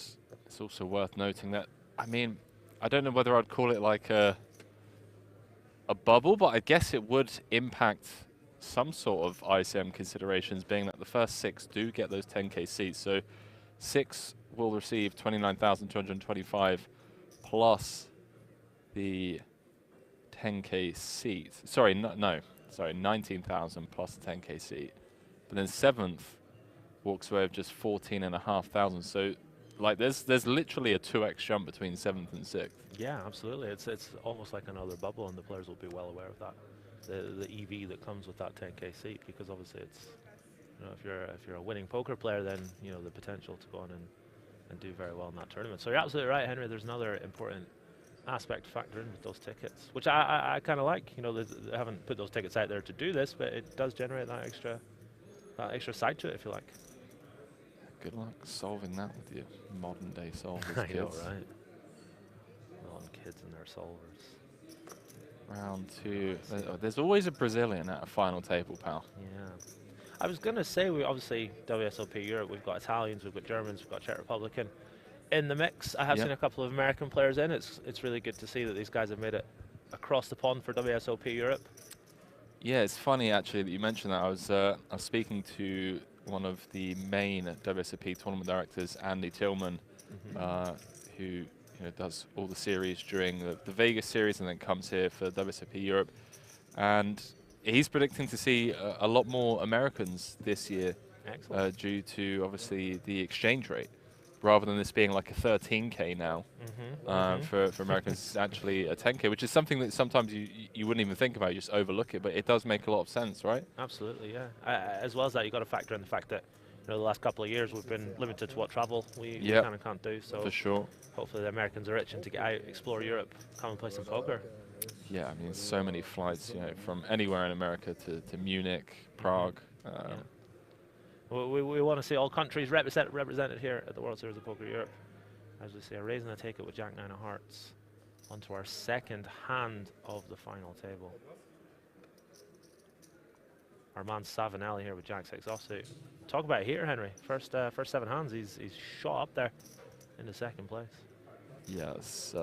it's also worth noting that, I mean, I don't know whether I'd call it like a bubble, but I guess it would impact some sort of ICM considerations, being that the first 6 do get those 10K seats. So 6 will receive 29,225 plus the 10K seat. Sorry, sorry, 19,000 plus the 10K seat. But then 7th walks away with just 14,500. So, like, there's literally a 2x jump between 7th and 6th. Yeah, absolutely. It's almost like another bubble, and the players will be well aware of that. The EV that comes with that 10K seat, because obviously it's, you know, if you're a winning poker player, then you know the potential to go on and do very well in that tournament. So you're absolutely right, Henry. There's another important aspect to factor in with those tickets, which I kind of like. You know, they haven't put those tickets out there to do this, but it does generate that extra side to it, if you like. Good luck solving that with your modern day solvers. I know, right? Modern kids and their solvers. Round 2. There's always a Brazilian at a final table, pal. Yeah. I was going to say, we obviously, WSOP Europe, we've got Italians, we've got Germans, we've got Czech Republican in the mix. I have seen a couple of American players in. It's really good to see that these guys have made it across the pond for WSOP Europe. Yeah, it's funny actually that you mentioned that. I was speaking to one of the main WSOP tournament directors, Andy Tillman, who does all the series during the Vegas series and then comes here for WSOP Europe. And he's predicting to see a lot more Americans this year due to, obviously, the exchange rate. Rather than this being like a 13K now for Americans, it's actually a 10K, which is something that sometimes you wouldn't even think about, you just overlook it, but it does make a lot of sense, right? Absolutely, yeah. As well as that, you've got to factor in the fact that the last couple of years we've been limited to what travel we kind of can't do. So for sure. Hopefully the Americans are itching to get out, explore Europe, come and play some poker. Yeah, I mean, so many flights, from anywhere in America to Munich, Prague. We want to see all countries represented here at the World Series of Poker Europe. As we say, a raise and a take it with Jack 9 of Hearts onto our second hand of the final table. Our man Savinelli here with Jack 6 offsuit. Talk about it here, Henry. First 7 hands, he's shot up there into second place. Yes.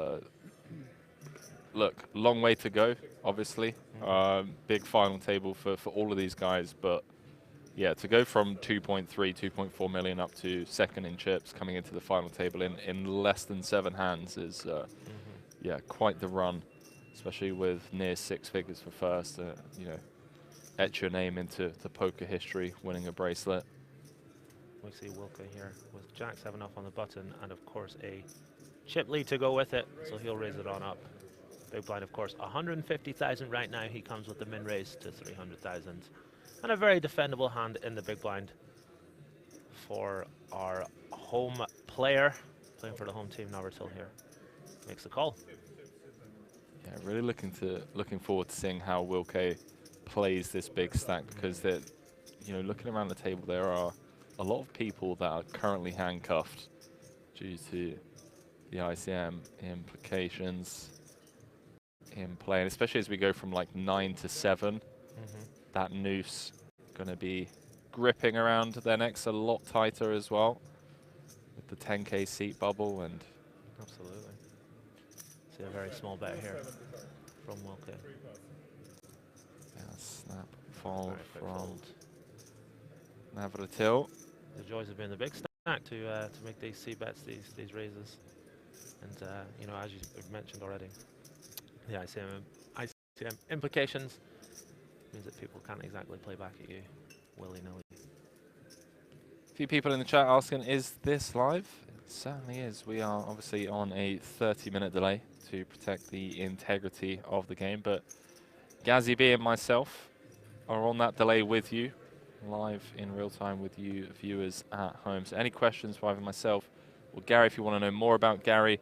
Look, long way to go, obviously. Big final table for all of these guys, but yeah, to go from 2.3, 2.4 million up to second in chips, coming into the final table in less than 7 hands is, yeah, quite the run. especially with near 6 figures for first. You know, etch your name into the poker history, winning a bracelet. We see Wilke here with Jack 7 off on the button, and of course a chip lead to go with it, so he'll raise it on up. Big blind, of course, 150,000 right now. He comes with the min raise to 300,000, and a very defendable hand in the big blind for our home player, playing for the home team. Novertil here makes the call. Yeah, really looking forward to seeing how Wilke plays this big stack, because they're, you know, looking around the table, there are a lot of people that are currently handcuffed due to the ICM implications in play, and especially as we go from like 9 to 7, that noose going to be gripping around their necks a lot tighter as well, with the 10K seat bubble. And absolutely, see a very small bet here from Wilke. Yeah, snap fold from Novertil. The joys of being the big stack to make these C bets, these raises, and you know, as you've mentioned already, the ICM implications means that people can't exactly play back at you willy-nilly. A few people in the chat asking, is this live? It certainly is. We are obviously on a 30-minute delay to protect the integrity of the game, but Gazzy B and myself are on that delay with you, live in real time with you viewers at home. So any questions for either myself or Gary, if you want to know more about Gary,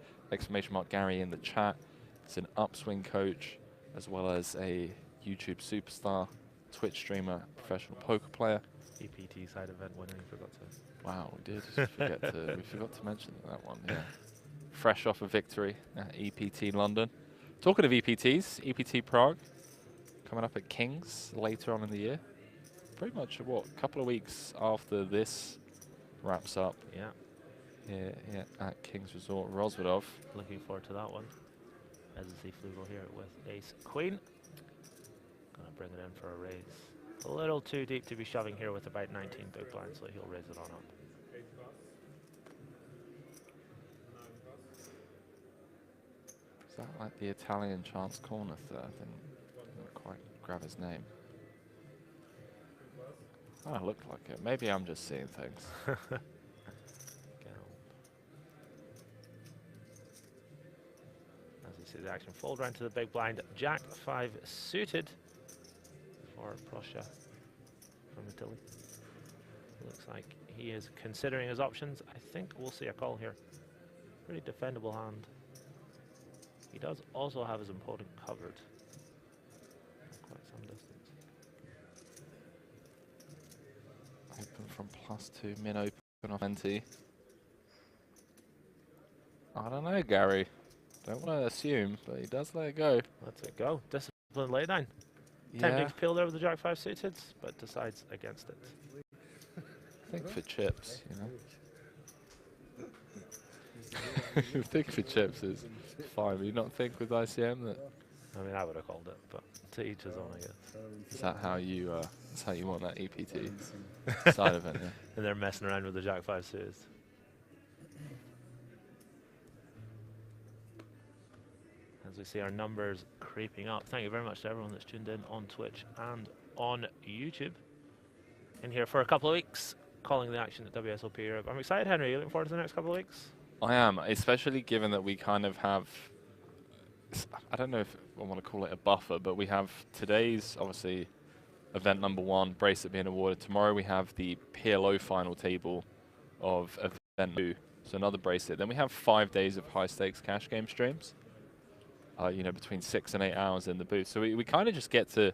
!Gary in the chat. It's an upswing coach, as well as a YouTube superstar, Twitch streamer, professional poker player. EPT side event winner, you forgot to. Wow, we did we forgot to mention that one. Yeah, fresh off a victory at EPT London. Talking of EPTs, EPT Prague coming up at King's later on in the year. Pretty much what, a couple of weeks after this wraps up. Yeah. Yeah, at King's Resort Rozvadov. Looking forward to that one. As we see Flugel here with Ace Queen. Gonna bring it in for a raise. A little too deep to be shoving here with about 19 big blinds, so he'll raise it on up. Is that like the Italian Chance Corner third? I didn't quite grab his name. Oh, it looked like it. Maybe I'm just seeing things. As you see the action fold round to the big blind. Jack 5 suited for Prussia from Italy. Looks like he is considering his options. I think we'll see a call here. Pretty defendable hand. He does also have his opponent covered. Quite some distance. Open from +2, min open off NT. I don't know, Gary. Don't want to assume, but he does let it go. Lets it go. Disciplined laydown. Yeah. Tempting to peel there with the Jack 5 suited, but decides against it. Think for chips, you know. Think for chips is fine. You not think with ICM that? I mean, I would have called it, but to each his own, I guess. Is that how you? That's how you want that EPT side of it? Yeah. And they're messing around with the Jack 5 suited. As we see our numbers creeping up. Thank you very much to everyone that's tuned in on Twitch and on YouTube. In here for a couple of weeks, calling the action at WSOP Europe. I'm excited, Henry. You looking forward to the next couple of weeks? I am, especially given that we kind of have, I don't know if I want to call it a buffer, but we have today's, obviously, event number 1, bracelet being awarded. Tomorrow we have the PLO final table of event 2, so another bracelet. Then we have 5 days of high-stakes cash game streams, you know, between 6 and 8 hours in the booth. So we kind of just get to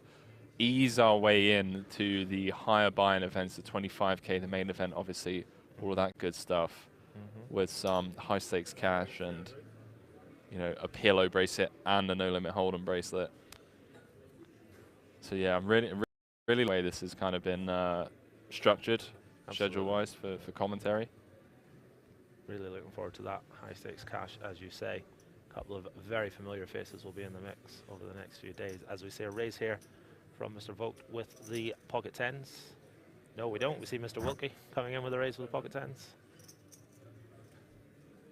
ease our way in to the higher buy-in events, the 25K, the main event, obviously, all of that good stuff. With some high stakes cash and, you know, a PLO bracelet and a no limit hold'em bracelet. So yeah, I'm really the way this has kind of been structured, schedule wise for commentary. Really looking forward to that high stakes cash, as you say. A couple of very familiar faces will be in the mix over the next few days. As we see a raise here from Mr. Vogt with the pocket 10s. No, we don't. We see Mr. Wilke coming in with a raise with the pocket 10s.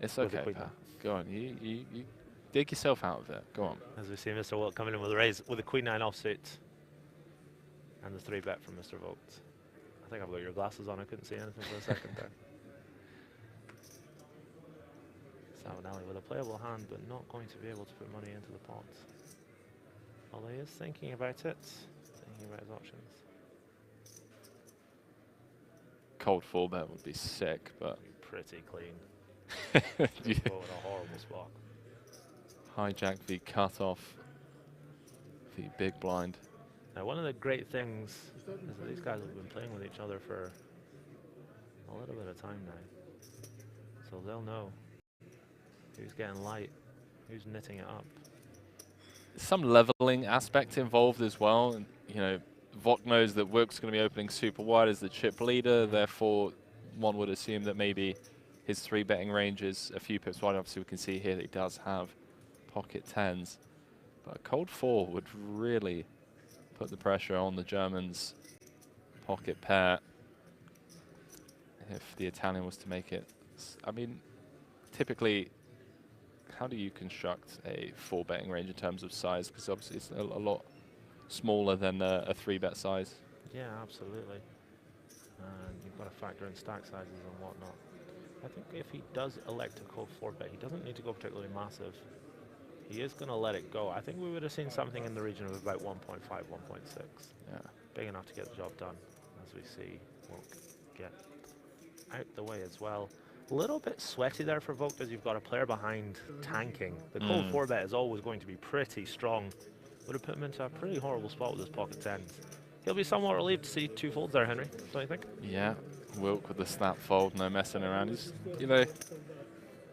It's okay, Pat. Go on. You dig yourself out of it. Go on. As we see Mr. Wilt coming in with a raise with a Queen-9 offsuit. And the 3-bet from Mr. Vogt. I think I've got your glasses on. I couldn't see anything for a second there. Savinelli with a playable hand, but not going to be able to put money into the pot. Although he is thinking about it, thinking about his options. Cold 4-bet would be sick, but pretty clean. Yeah. In a horrible spot. Hijack v cutoff v big blind. Now, one of the great things is that these guys have been playing with each other for a little bit of time now, so they'll know who's getting light, who's knitting it up. Some leveling aspect involved as well, and you know, Vok knows that Wilk's going to be opening super wide as the chip leader, therefore one would assume that maybe his 3-betting range is a few pips wide. Obviously we can see here that he does have pocket 10s, but a cold 4 would really put the pressure on the Germans' pocket pair if the Italian was to make it. I mean, typically, how do you construct a 4-betting range in terms of size? Because obviously it's a lot smaller than a 3-bet size. Yeah, absolutely. And you've got to factor in stack sizes and whatnot. I think if he does elect to call 4-bet, he doesn't need to go particularly massive. He is going to let it go. I think we would have seen something in the region of about 1.5, 1.6. Yeah. Big enough to get the job done, as we see Volk get out the way as well. A little bit sweaty there for Volk, as you've got a player behind tanking. The cold 4-bet is always going to be pretty strong. Would have put him into a pretty horrible spot with his pocket 10s. He'll be somewhat relieved to see 2 folds there, Henry, don't you think? Yeah, Wilk with the snap fold, no messing around. He's, you know,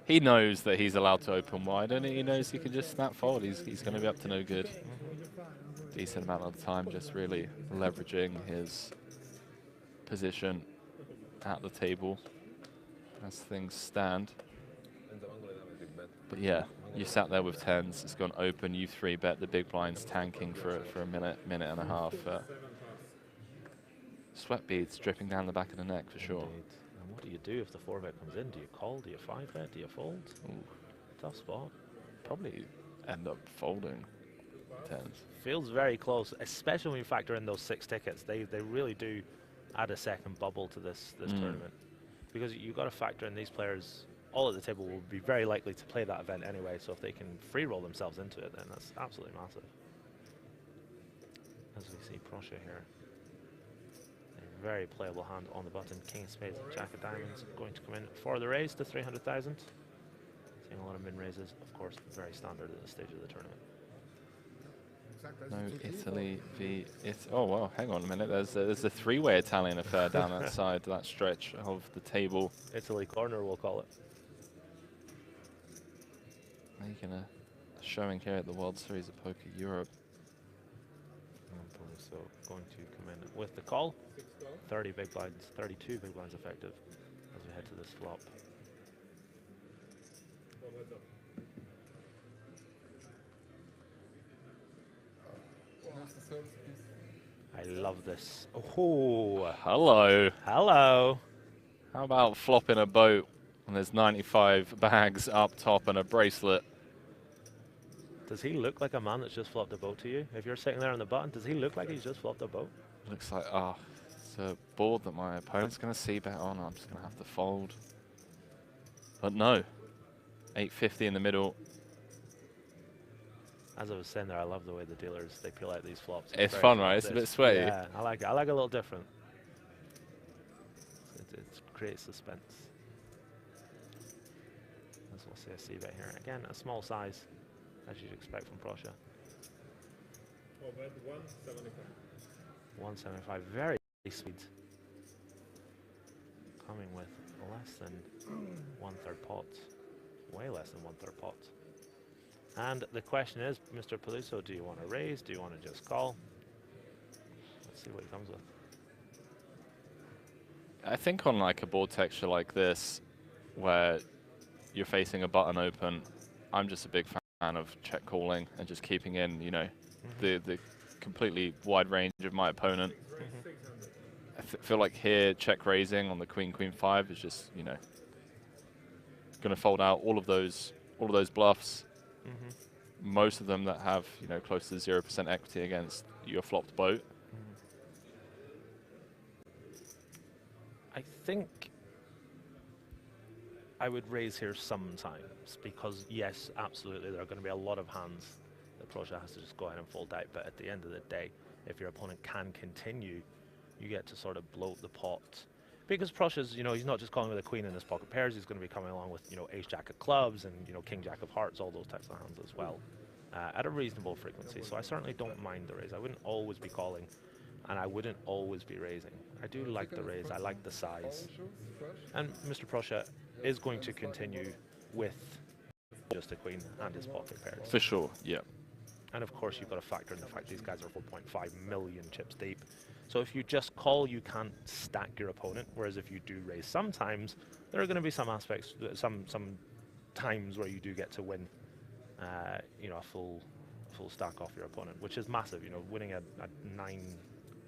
he knows that he's allowed to open wide, and he knows he can just snap fold. He's going to be up to no good. Decent amount of time, just really leveraging his position at the table as things stand. But yeah, you sat there with 10s, it's gone open, you 3-bet, the big blind's tanking for a minute and a half. Sweat beads dripping down the back of the neck for sure. Indeed. And what do you do if the 4-bet comes in? Do you call? Do you 5-bet? Do you fold? Ooh. Tough spot. Probably end up folding 10s. Feels very close, especially when you factor in those 6 tickets. They really do add a second bubble to this tournament. Because you've got to factor in these players all at the table will be very likely to play that event anyway, so if they can free roll themselves into it, then that's absolutely massive. As we see Prussia here. A very playable hand on the button. King of Spades and Jack of Diamonds going to come in for the raise to 300,000. Seeing a lot of min raises, of course, very standard at this stage of the tournament. No Italy v oh well, hang on a minute. There's a 3-way Italian affair down that side, that stretch of the table. Italy corner, we'll call it. Making a showing here at the World Series of Poker Europe. So going to come in with the call. 30 big blinds, 32 big blinds effective as we head to this flop. I love this. Oh, hello. Hello. How about flopping a boat when there's 95 bags up top and a bracelet? Does he look like a man that's just flopped a boat to you? If you're sitting there on the button, does he look like he's just flopped a boat? Looks like, it's a board that my opponent's going to see bet on. I'm just going to have to fold. But no. 850 in the middle. As I was saying there, I love the way the dealers, they peel out these flops. It's fun, right? It's a bit sweaty. Yeah, I like it. I like a little different. It creates suspense. As we'll see a C-bet here. Again, a small size, as you'd expect from Prussia. 175, very sweet. Coming with less than 1/3 pot. Way less than 1/3 pot. And the question is, Mr. Peluso, do you want to raise? Do you want to just call? Let's see what he comes with. I think on like a board texture like this, where you're facing a button open, I'm just a big fan of check calling and just keeping in, you know, the completely wide range of my opponent. I feel like here, check raising on the Queen 5 is just, you know, going to fold out all of those bluffs. Most of them that have, you know, close to 0% equity against your flopped boat. I think I would raise here sometimes because, yes, absolutely, there are going to be a lot of hands that Procha has to just go ahead and fold out. But at the end of the day, if your opponent can continue, you get to sort of bloat the pot. Because Procha's, you know, he's not just calling with a queen in his pocket pairs, he's going to be coming along with, you know, ace-jack of clubs and, you know, king-jack of hearts, all those types of hands as well, at a reasonable frequency. So I certainly don't mind the raise. I wouldn't always be calling, and I wouldn't always be raising. I do like the raise, I like the size. And Mr. Procha is going to continue with just a queen and his pocket pairs. For sure, yeah. And of course, you've got to factor in the fact these guys are 4.5 million chips deep. So if you just call, you can't stack your opponent. Whereas if you do raise sometimes, there are going to be some aspects, some times where you do get to win, you know, a full stack off your opponent, which is massive. You know, winning a 9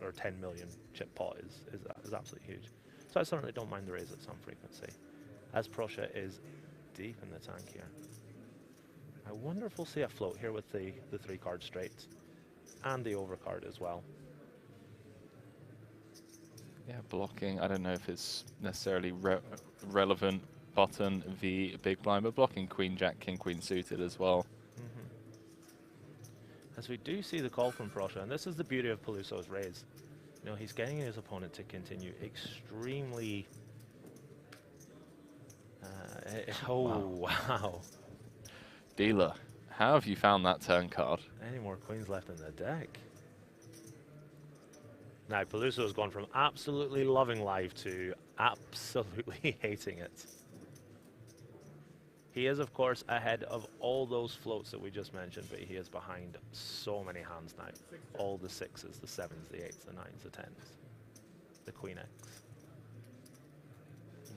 or 10 million chip pot is absolutely huge. So I certainly don't mind the raise at some frequency, as Procha is deep in the tank here. I wonder if we'll see a float here with the 3-card straight and the overcard as well. Yeah, blocking, I don't know if it's necessarily relevant button v big blind, but blocking queen, jack, king, queen suited as well. As we do see the call from Procha, and this is the beauty of Peluso's raise. You know, he's getting his opponent to continue extremely... wow. Dealer, how have you found that turn card? Any more queens left in the deck? Now, Peluso has gone from absolutely loving live to absolutely hating it. He is, of course, ahead of all those floats that we just mentioned, but he is behind so many hands now. All the 6s, the 7s, the 8s, the 9s, the 10s, the Queen X.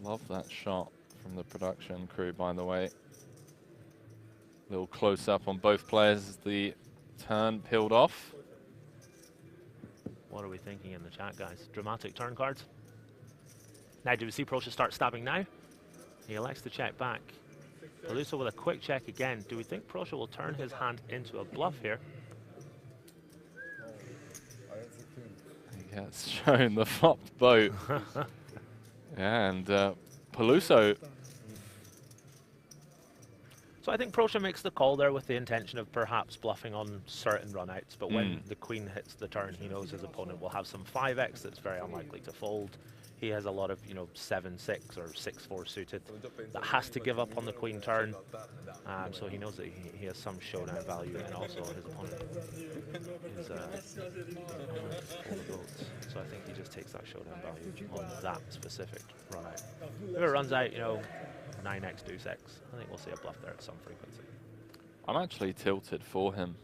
Love that shot from the production crew, by the way. Little close up on both players as the turn peeled off. What are we thinking in the chat, guys? Dramatic turn cards. Now, do we see Procha start stabbing now? He elects to check back. Peluso with a quick check again. Do we think Procha will turn his hand into a bluff here? He gets shown the flopped boat. Yeah, and Peluso. So I think Procha makes the call there with the intention of perhaps bluffing on certain runouts, but when the queen hits the turn, he knows his opponent will have some 5x that's very unlikely to fold. He has a lot of, you know, 7-6 or 6-4 suited that has to give up on the queen turn. So he knows that he has some showdown value, and also his opponent is all the votes. So I think he just takes that showdown value on that specific runout. If it runs out, you know, 9x, deuce x, I think we'll see a bluff there at some frequency. I'm actually tilted for him.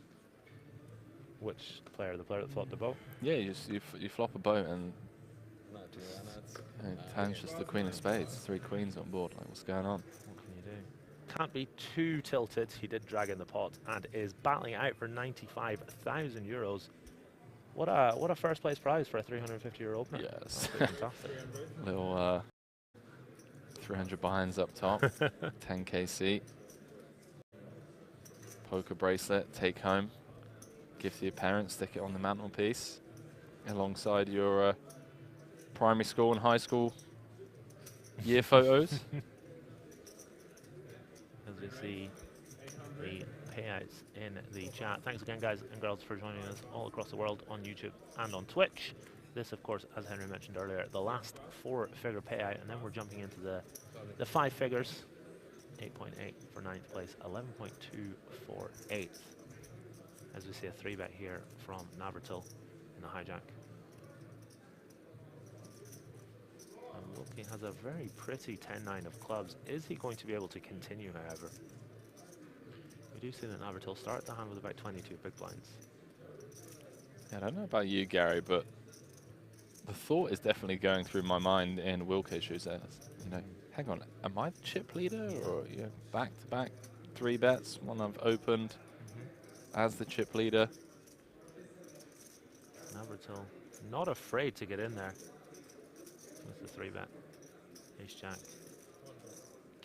Which player? The player that flopped the boat? Yeah, you flop a boat and turns just the queen of spades. 3 queens on board. Like, what's going on? What can you do? Can't be too tilted. He did drag in the pot and is battling out for 95,000 euros. What a first place prize for a 350 euro opener. Yes. Fantastic. Little 300 behinds up top. 10k seat. Poker bracelet. Take home. Give to your parents. Stick it on the mantelpiece alongside your primary school and high school year photos. As we see the payouts in the chat. Thanks again, guys and girls, for joining us all across the world on YouTube and on Twitch. This, of course, as Henry mentioned earlier, the last 4-figure payout, and then we're jumping into the 5 figures. 8.8 for 9th place, 11.2 for 8th. As we see a 3-bet here from Navratil in the hijack. And Wilkie has a very pretty 10-9 of clubs. Is he going to be able to continue, however? We do see that Navratil start the hand with about 22 big blinds. Yeah, I don't know about you, Gary, but the thought is definitely going through my mind in Wilke's shoes. You know, hang on, am I the chip leader, or back-to-back 3 bets, one I've opened as the chip leader? Navratil not afraid to get in there with the 3-bet. Ace-jack.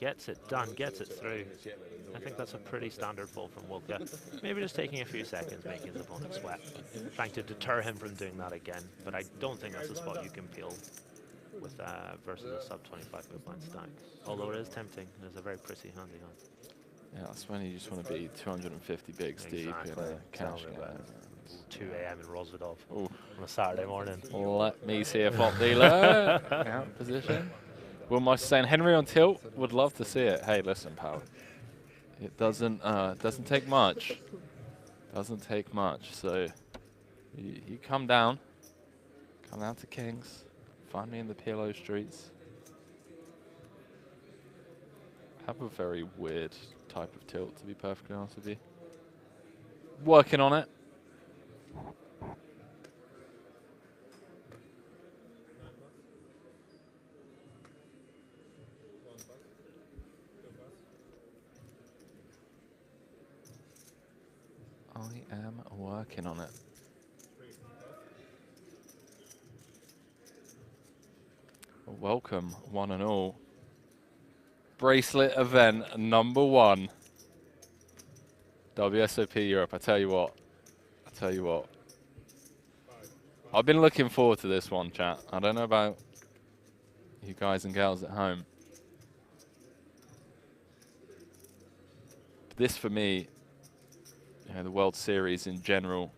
gets it done, gets it through. I think that's a pretty standard fault from Wilke. Maybe just taking a few seconds, making his opponent sweat, trying to deter him from doing that again. But I don't think that's a spot you can peel with versus a sub 25 big blind stack. Although it is tempting, and it's a very pretty hand he has. Yeah, that's when you just want to be 250 bigs deep in a cash game. 2 a.m. in Rosvedov on a Saturday morning. Let me see a flop dealer. Out position. Wilmar saying Henry on tilt, would love to see it. Hey, listen, pal. It doesn't take much. Doesn't take much. So you come down to Kings. Find me in the PLO streets. Have a very weird type of tilt, to be perfectly honest with you. Working on it. I am working on it. Welcome, one and all. Bracelet event #1. WSOP Europe. I tell you what. I've been looking forward to this one, chat. I don't know about you guys and gals at home. But this, for me, you know, the World Series in general.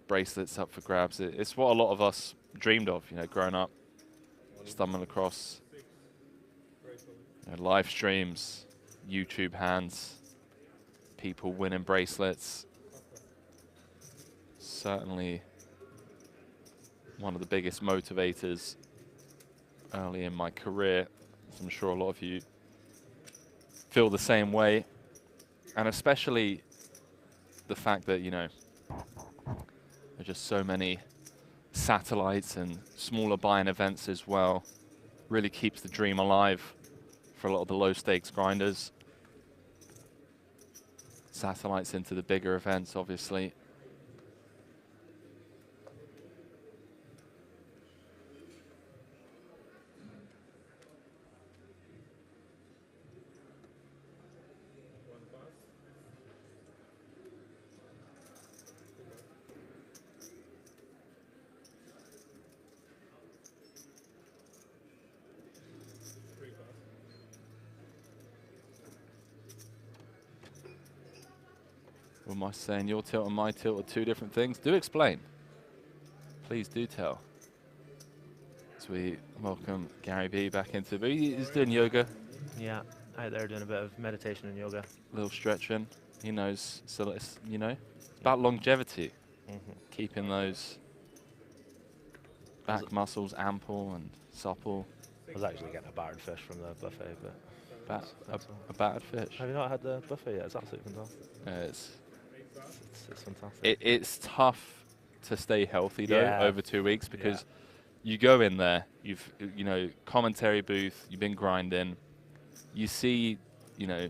Bracelets up for grabs. It's what a lot of us dreamed of, you know, growing up. Stumbling across live streams, YouTube hands, people winning bracelets. Certainly one of the biggest motivators early in my career. So I'm sure a lot of you feel the same way. And especially the fact that, you know, there are just so many satellites and smaller buy-in events as well. Really keeps the dream alive for a lot of the low stakes grinders. Satellites into the bigger events, obviously. What am I saying? Your tilt and my tilt are two different things? Do explain. Please do tell. So we welcome Gary B back into, but he's doing yoga. Yeah, out there doing a bit of meditation and yoga. A little stretching. He knows, so it's, you know, it's about longevity. Keeping those back muscles ample and supple. I was actually getting a battered fish from the buffet, but a battered fish. Have you not had the buffet yet? It's absolutely fantastic. It's fantastic. It's tough to stay healthy though over 2 weeks because you go in there, you know, commentary booth, you've been grinding, you see, you know,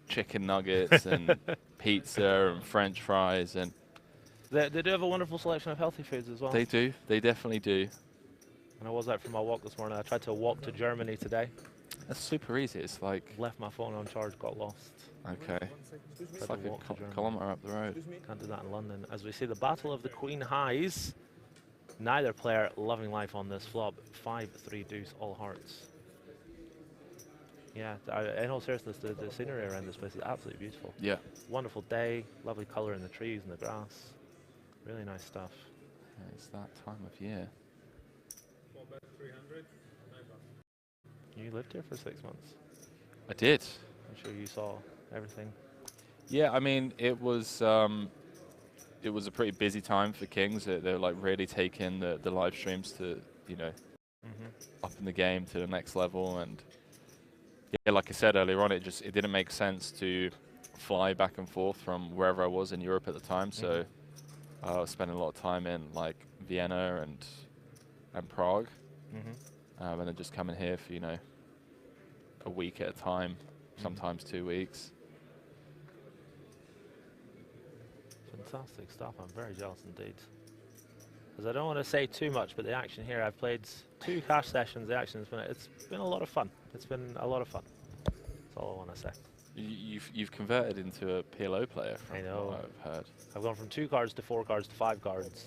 chicken nuggets and pizza and French fries, and they do have a wonderful selection of healthy foods as well. They do. They definitely do. And I was out for my walk this morning. I tried to walk to Germany today. That's super easy. It's like left my phone on charge, got lost. Okay. It's like a kilometre up the road. Can't do that in London. As we see the battle of the Queen Highs. Neither player loving life on this flop. 5-3 deuce, all hearts. Yeah, in all seriousness, the scenery around this place is absolutely beautiful. Yeah. Wonderful day, lovely colour in the trees and the grass. Really nice stuff. Yeah, it's that time of year. You lived here for 6 months. I did. I'm sure you saw everything. Yeah, I mean, it was a pretty busy time for Kings. They're like really taking the live streams to, you know, up in the game to the next level. And yeah, like I said earlier on, it didn't make sense to fly back and forth from wherever I was in Europe at the time. So I was spending a lot of time in like Vienna and Prague. And then just coming here for, you know, a week at a time, sometimes 2 weeks. Fantastic stuff. I'm very jealous indeed. Because I don't want to say too much, but the action here, I've played 2 cash sessions. The action it's been a lot of fun. It's been a lot of fun. That's all I want to say. You've converted into a PLO player. From I know. What I've heard. I've gone from 2 cards to 4 cards to 5 cards.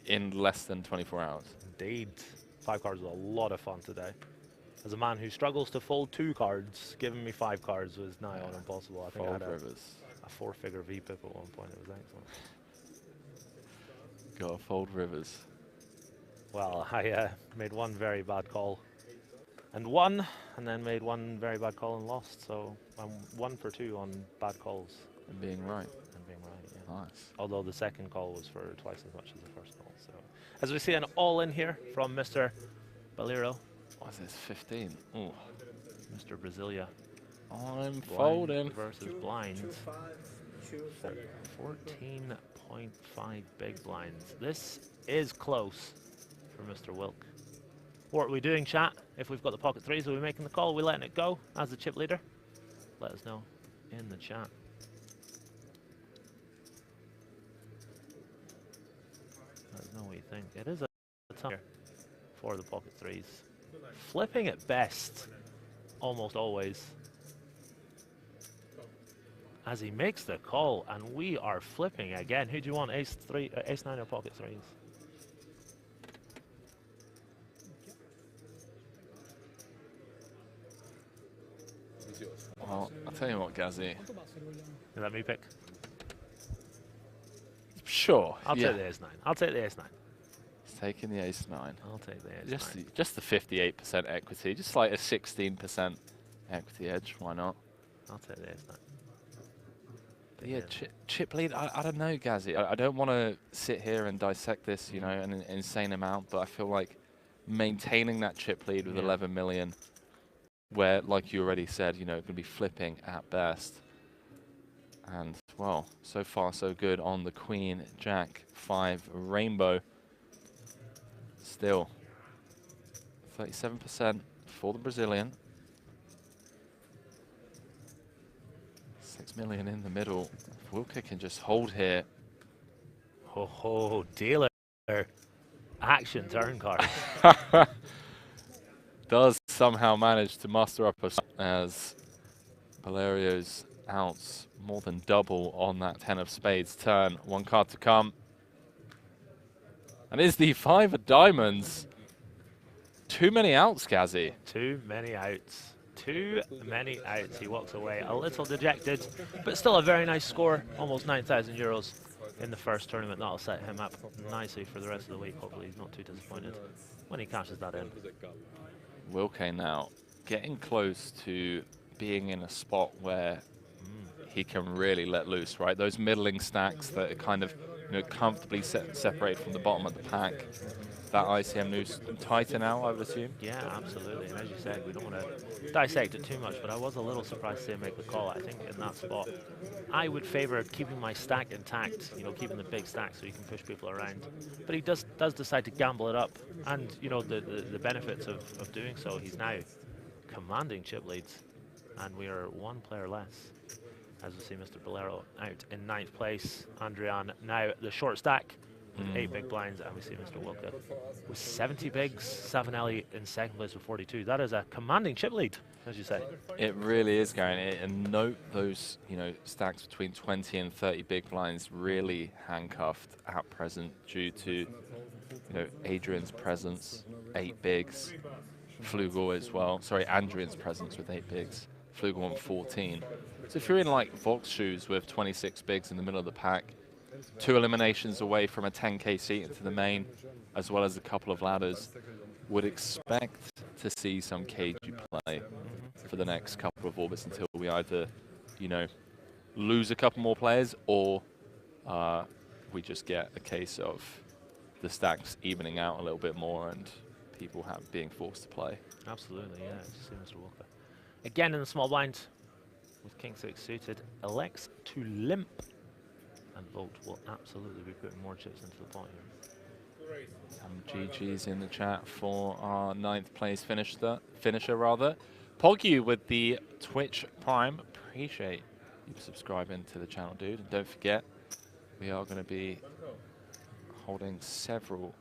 In less than 24 hours. Indeed. 5 cards was a lot of fun today. As a man who struggles to fold 2 cards, giving me 5 cards was nigh on impossible. I think I had a 4-figure VPIP at one point. It was excellent. Gotta fold rivers. Well, I made 1 very bad call and won, and then made 1 very bad call and lost. So I'm 1 for 2 on bad calls. And being right. Yeah. Nice. Although the second call was for twice as much as the first call. So as we see an all-in here from Mr. Bolero. What is this, 15? Ooh. Mr. Brasilia. I'm folding. Versus blinds. 14.5 big blinds. This is close for Mr. Wilk. What are we doing, chat? If we've got the pocket threes, are we making the call? Are we letting it go as the chip leader? Let us know in the chat. Let us know what you think. It is a ton for the pocket threes. Flipping at best, almost always. As he makes the call, and we are flipping again. Who do you want, ace 9 or pocket threes? Well, I'll tell you what, Gazzy. You let me pick? Sure. I'll take the ace 9. I'll take the ace 9. He's taking the ace 9. I'll take the ace 9. Just the 58% equity, just like a 16% equity edge. Why not? I'll take the ace 9. But yeah, chip lead. I don't know, Gazzy. I don't want to sit here and dissect this, you know, an insane amount. But I feel like maintaining that chip lead with 11 million, where, like you already said, you know, going to be flipping at best. And well, so far so good on the Queen Jack 5 Rainbow. Still 37% for the Brazilian. 6 million in the middle. If Wilke can just hold here. Ho, dealer. Action turn card. Does somehow manage to muster up as Valerio's outs more than double on that 10 of spades turn. 1 card to come. And is the 5 of diamonds. Too many outs, Gazzy. Too many outs. Too many outs. He walks away a little dejected, but still a very nice score. Almost 9,000 euros in the first tournament. That'll set him up nicely for the rest of the week. Hopefully he's not too disappointed when he cashes that in. Wilke now getting close to being in a spot where he can really let loose, right? Those middling stacks that are kind of, you know, comfortably separated from the bottom of the pack. That ICM noose tighten out, I would assume. Yeah, absolutely. And as you said, we don't want to dissect it too much, but I was a little surprised to see him make the call. I think in that spot, I would favor keeping my stack intact, you know, keeping the big stack so you can push people around. But he does decide to gamble it up. And, you know, the benefits of doing so, he's now commanding chip leads. And we are 1 player less. As we see Mr. Bolero out in 9th place. Andrian now the short stack with 8 big blinds, and we see Mr. Wilke with 70 bigs. Savinelli in 2nd place with 42. That is a commanding chip lead, as you say. It really is, Gary. And note those, you know, stacks between 20 and 30 big blinds really handcuffed at present due to, you know, Adrian's presence, 8 bigs, Flugel as well. Sorry, Andrian's presence with 8 bigs, Flugel on 14. So if you're in like Vox shoes with 26 bigs in the middle of the pack, 2 eliminations away from a 10k seat into the main, as well as a couple of ladders, would expect to see some cagey play for the next couple of orbits until we either, you know, lose a couple more players or we just get a case of the stacks evening out a little bit more and people being forced to play. Absolutely, yeah. See Mr. Walker. Again in the small blind with King 6 suited, elects to limp. And Volt will absolutely be putting more chips into the pot here. Some GG's in the chat for our 9th place finisher rather. Poggy with the Twitch Prime. Appreciate you subscribing to the channel, dude. And don't forget, we are going to be holding several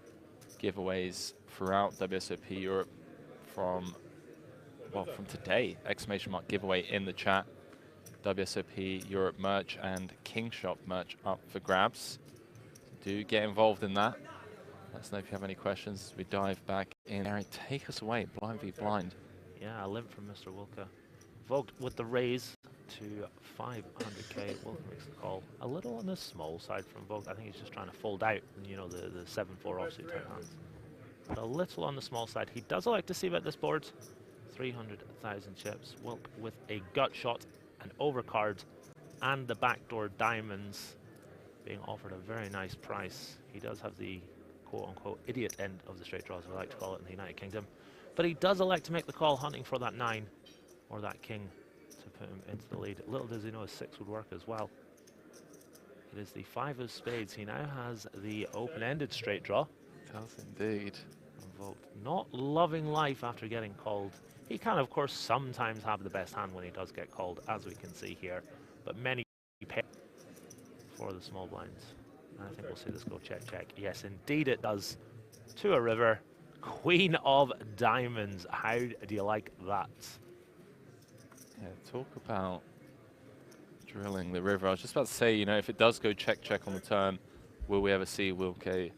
giveaways throughout WSOP Europe from today. Exclamation mark giveaway in the chat. WSOP Europe merch and King Shop merch up for grabs. Do get involved in that. Let us know if you have any questions as we dive back in. Gary, take us away, blind v blind. Yeah, a limp from Mr. Wilke. Vogt with the raise to 500k. Wilke makes the call. A little on the small side from Vogt. I think he's just trying to fold out, you know, the 7-4 offsuit type hands. But a little on the small side. He does like to see bet this board. 300,000 chips. Wilke with a gut shot, an overcard, and the backdoor diamonds being offered a very nice price. He does have the quote-unquote idiot end of the straight draw, as we like to call it in the United Kingdom. But he does elect to make the call, hunting for that 9 or that king to put him into the lead. Little does he know a 6 would work as well. It is the 5 of spades. He now has the open-ended straight draw. Does indeed. Vogt not loving life after getting called. He can, of course, sometimes have the best hand when he does get called, as we can see here. But many pay for the small blinds. I think we'll see this go check, check. Yes, indeed it does. To a river. Queen of diamonds. How do you like that? Yeah, talk about drilling the river. I was just about to say, you know, if it does go check, check on the turn, will we ever see Wilke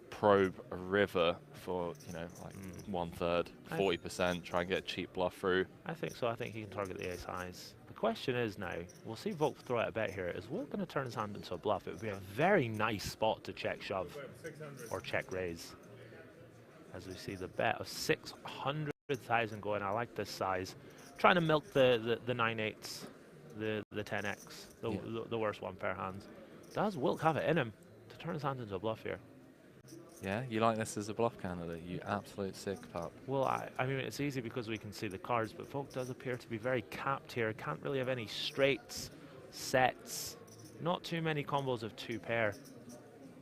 probe a river for, you know, like 1/3, 40%, try and get a cheap bluff through? I think so. I think he can target the ace highs. The question is now, we'll see Vogt throw out a bet here. Is Wilke going to turn his hand into a bluff? It would be a very nice spot to check shove or check raise. As we see the bet of 600,000 going. I like this size. Trying to milk the 9/8s, the 10x, the worst one pair hands. Does Wilke have it in him to turn his hand into a bluff here? Yeah, you like this as a bluff candidate, you absolute sick pup. Well, I mean, it's easy because we can see the cards, but Vogt does appear to be very capped here. Can't really have any straights, sets, not too many combos of 2 pair.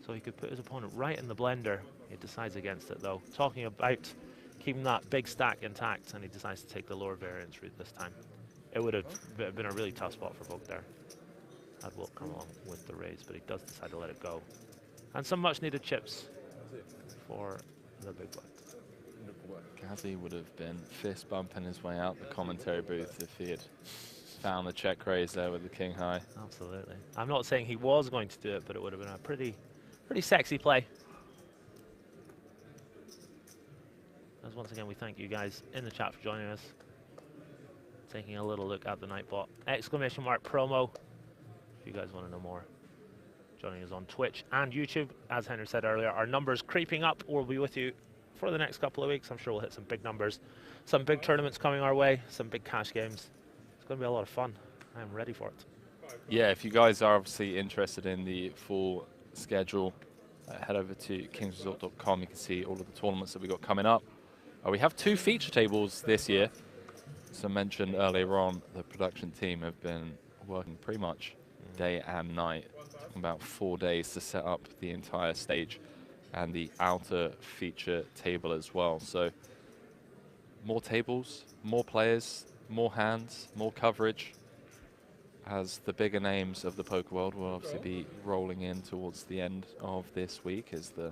So he could put his opponent right in the blender. He decides against it, though. Talking about keeping that big stack intact, and he decides to take the lower variance route this time. It would have been a really tough spot for Vogt there. Had Wilke come along with the raise, but he does decide to let it go. And some much-needed chips for the big blind. Gazzy would have been fist bumping his way out the commentary booth if he had found the check raise there with the king high. Absolutely. I'm not saying he was going to do it, but it would have been a pretty sexy play. As once again, we thank you guys in the chat for joining us. Taking a little look at the Nightbot exclamation mark promo. If you guys want to know more. Joining us on Twitch and YouTube. As Henry said earlier, our numbers creeping up. We'll be with you for the next couple of weeks. I'm sure we'll hit some big numbers. Some big tournaments coming our way. Some big cash games. It's going to be a lot of fun. I'm ready for it. Yeah, if you guys are obviously interested in the full schedule, head over to kingsresort.com. You can see all of the tournaments that we got coming up. We have 2 feature tables this year. As I mentioned earlier on, the production team have been working pretty much day and night. About 4 days to set up the entire stage and the outer feature table as well. So more tables, more players, more hands, more coverage, as the bigger names of the poker world will obviously be rolling in towards the end of this week as the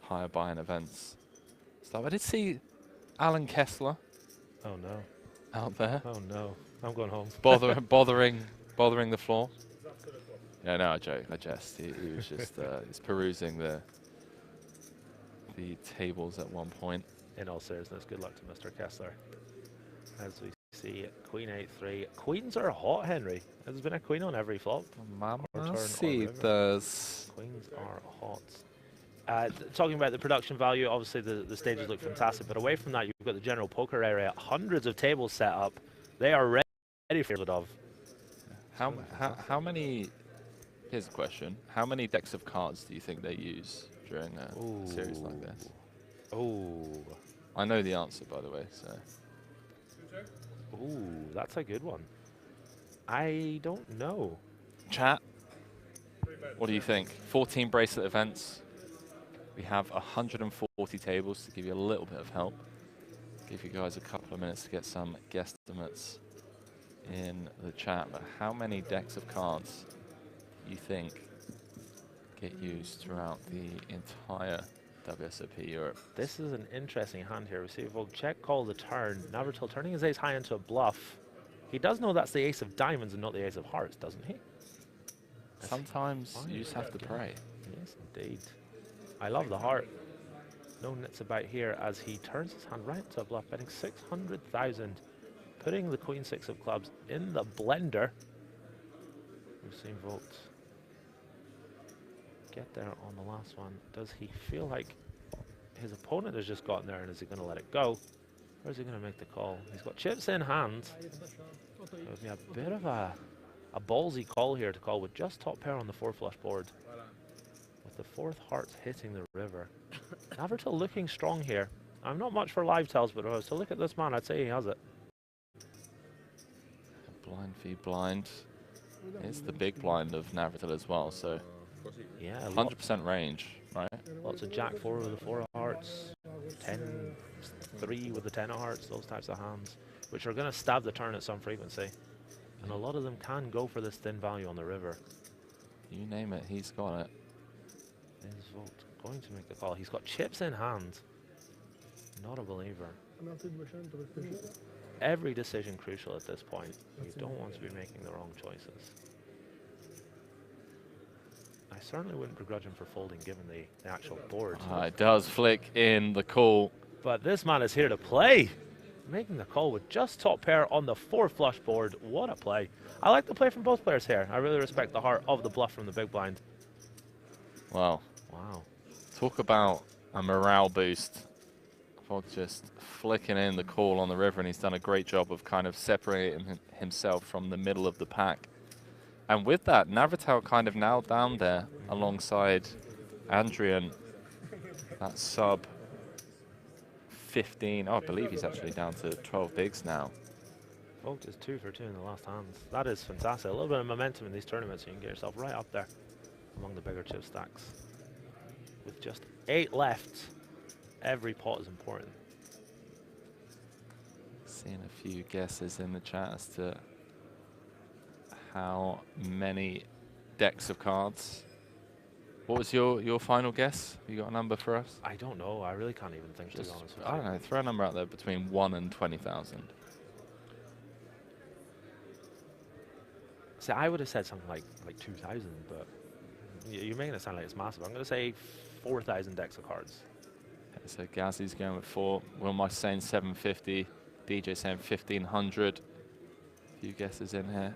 higher buy-in events start. I did see Alan Kessler. Oh no. Out there. Oh no. I'm going home. bothering the floor. Yeah, no, I joke. I jest. He was just he's perusing the tables at one point. In all seriousness, good luck to Mr. Kessler. As we see Queen 8-3. Queens are hot, Henry. There's been a queen on every flop. Mama, see those. Queens are hot. Talking about the production value, obviously the stages look fantastic, but away from that, you've got the general poker area. Hundreds of tables set up. They are ready for it of. How many? Here's a question. How many decks of cards do you think they use during a series like this? Oh. I know the answer, by the way. So. Ooh, that's a good one. I don't know. Chat, what do you think? 14 bracelet events. We have 140 tables to give you a little bit of help. Give you guys a couple of minutes to get some guesstimates in the chat. But how many decks of cards you think get used throughout the entire WSOP Europe. This is an interesting hand here. We see Volk check call the turn. Navratil turning his ace high into a bluff. He does know that's the ace of diamonds and not the ace of hearts, doesn't he? Sometimes you just have to pray. Yes, indeed. I love the heart. No nits about here as he turns his hand right to a bluff, betting 600,000, putting the queen six of clubs in the blender. We've seen Volt get there on the last one. Does he feel like his opponent has just gotten there, and is he going to let it go? Or is he going to make the call? He's got chips in hand. It would be a bit of a ballsy call here to call with just top pair on the 4 flush board. With the 4th hearts hitting the river. Navratil looking strong here. I'm not much for live tells, but if I was to look at this man, I'd say he has it. Blind v blind. It's the big blind of Navratil as well, so yeah, 100% range, right? Lots of jack 4 with the 4 of hearts, 10-3 with the 10 of hearts, those types of hands, which are going to stab the turn at some frequency. And a lot of them can go for this thin value on the river. You name it, he's got it. Is Volt going to make the call? He's got chips in hand. Not a believer. Every decision crucial at this point. You don't want to be making the wrong choices. I certainly wouldn't begrudge him for folding given the actual board. It does flick in the call. But this man is here to play. Making the call with just top pair on the 4 flush board. What a play. I like the play from both players here. I really respect the heart of the bluff from the big blind. Wow. Wow. Talk about a morale boost. Fog just flicking in the call on the river, and he's done a great job of kind of separating himself from the middle of the pack. And with that, Navratil kind of now down there alongside Andrian. That sub 15. Oh, I believe he's actually down to 12 bigs now. Vogt is 2 for 2 in the last hands. That is fantastic. A little bit of momentum in these tournaments, so you can get yourself right up there among the bigger chip stacks. With just 8 left, every pot is important. Seeing a few guesses in the chat as to how many decks of cards. What was your final guess? You got a number for us? I don't know. I really can't even think, to be honest with you. I don't know. Throw a number out there between 1 and 20,000. See, I would have said something like 2,000, but you're making it sound like it's massive. I'm going to say 4,000 decks of cards. Okay, so Gazzy's going with 4. Wilmar saying 750. DJ saying 1,500. A few guesses in here.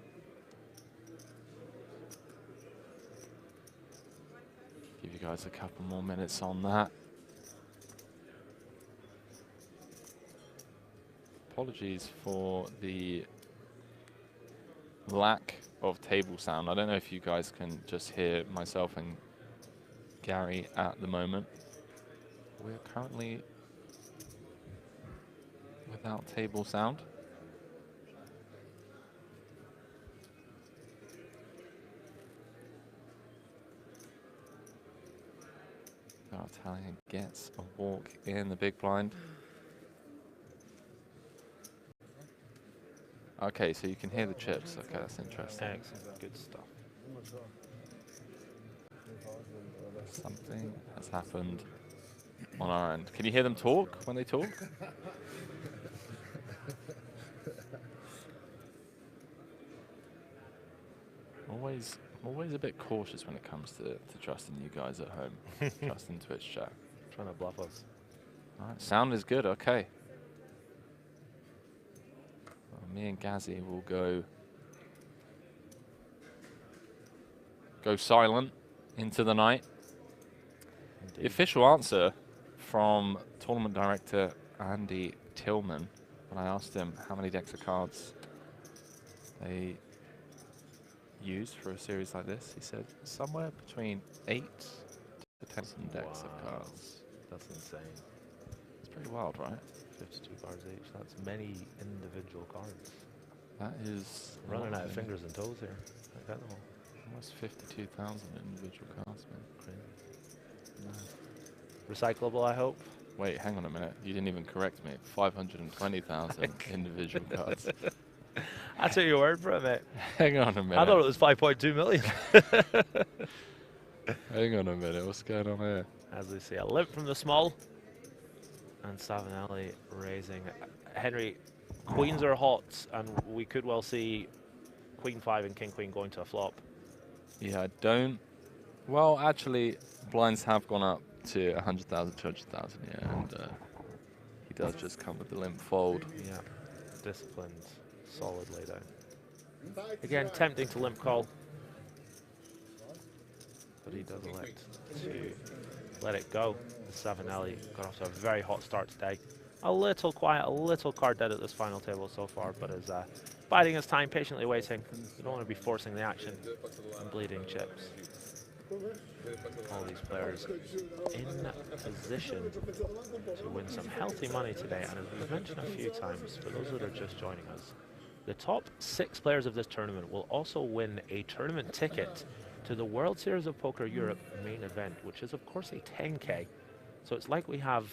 Give you guys a couple more minutes on that. Apologies for the lack of table sound. I don't know if you guys can just hear myself and Gary at the moment. We're currently without table sound. Italian gets a walk in the big blind. Okay, so you can hear the chips. Okay, that's interesting. Excellent, good stuff. Something has happened on our end. Can you hear them talk when they talk? Always a bit cautious when it comes to trusting you guys at home. Trusting Twitch chat. Trying to bluff us. All right, sound is good. Okay. Well, me and Gazzy will go silent into the night. Indeed. The official answer from tournament director Andy Tillman, when I asked him how many decks of cards they used for a series like this, he said somewhere between 8 to 10 decks of cards. That's insane. It's pretty wild, right? 52 cards each. That's many individual cards. That is running out of fingers and toes here. I got them all. Almost 52,000 individual cards, man. No. Recyclable, I hope. Wait, hang on a minute. You didn't even correct me. 520,000 individual cards. I took your word for it, mate. Hang on a minute. I thought it was 5.2 million. Hang on a minute, what's going on here? As we see a limp from the small. And Savinelli raising. Henry, queens are hot, and we could well see Queen 5 and King Queen going to a flop. Yeah, I don't. Well, actually, blinds have gone up to 100,000, 200,000, yeah, and he does just come with the limp fold. Yeah, disciplined, solid laydown. Again, tempting to limp call, but he does elect to let it go. Savinelli got off to a very hot start today. A little quiet, a little card dead at this final table so far, but is biding his time, patiently waiting. You don't want to be forcing the action and bleeding chips. All these players in position to win some healthy money today, and as we've mentioned a few times, for those that are just joining us, the top 6 players of this tournament will also win a tournament ticket to the World Series of Poker Europe main event, which is of course a 10K. So it's like we have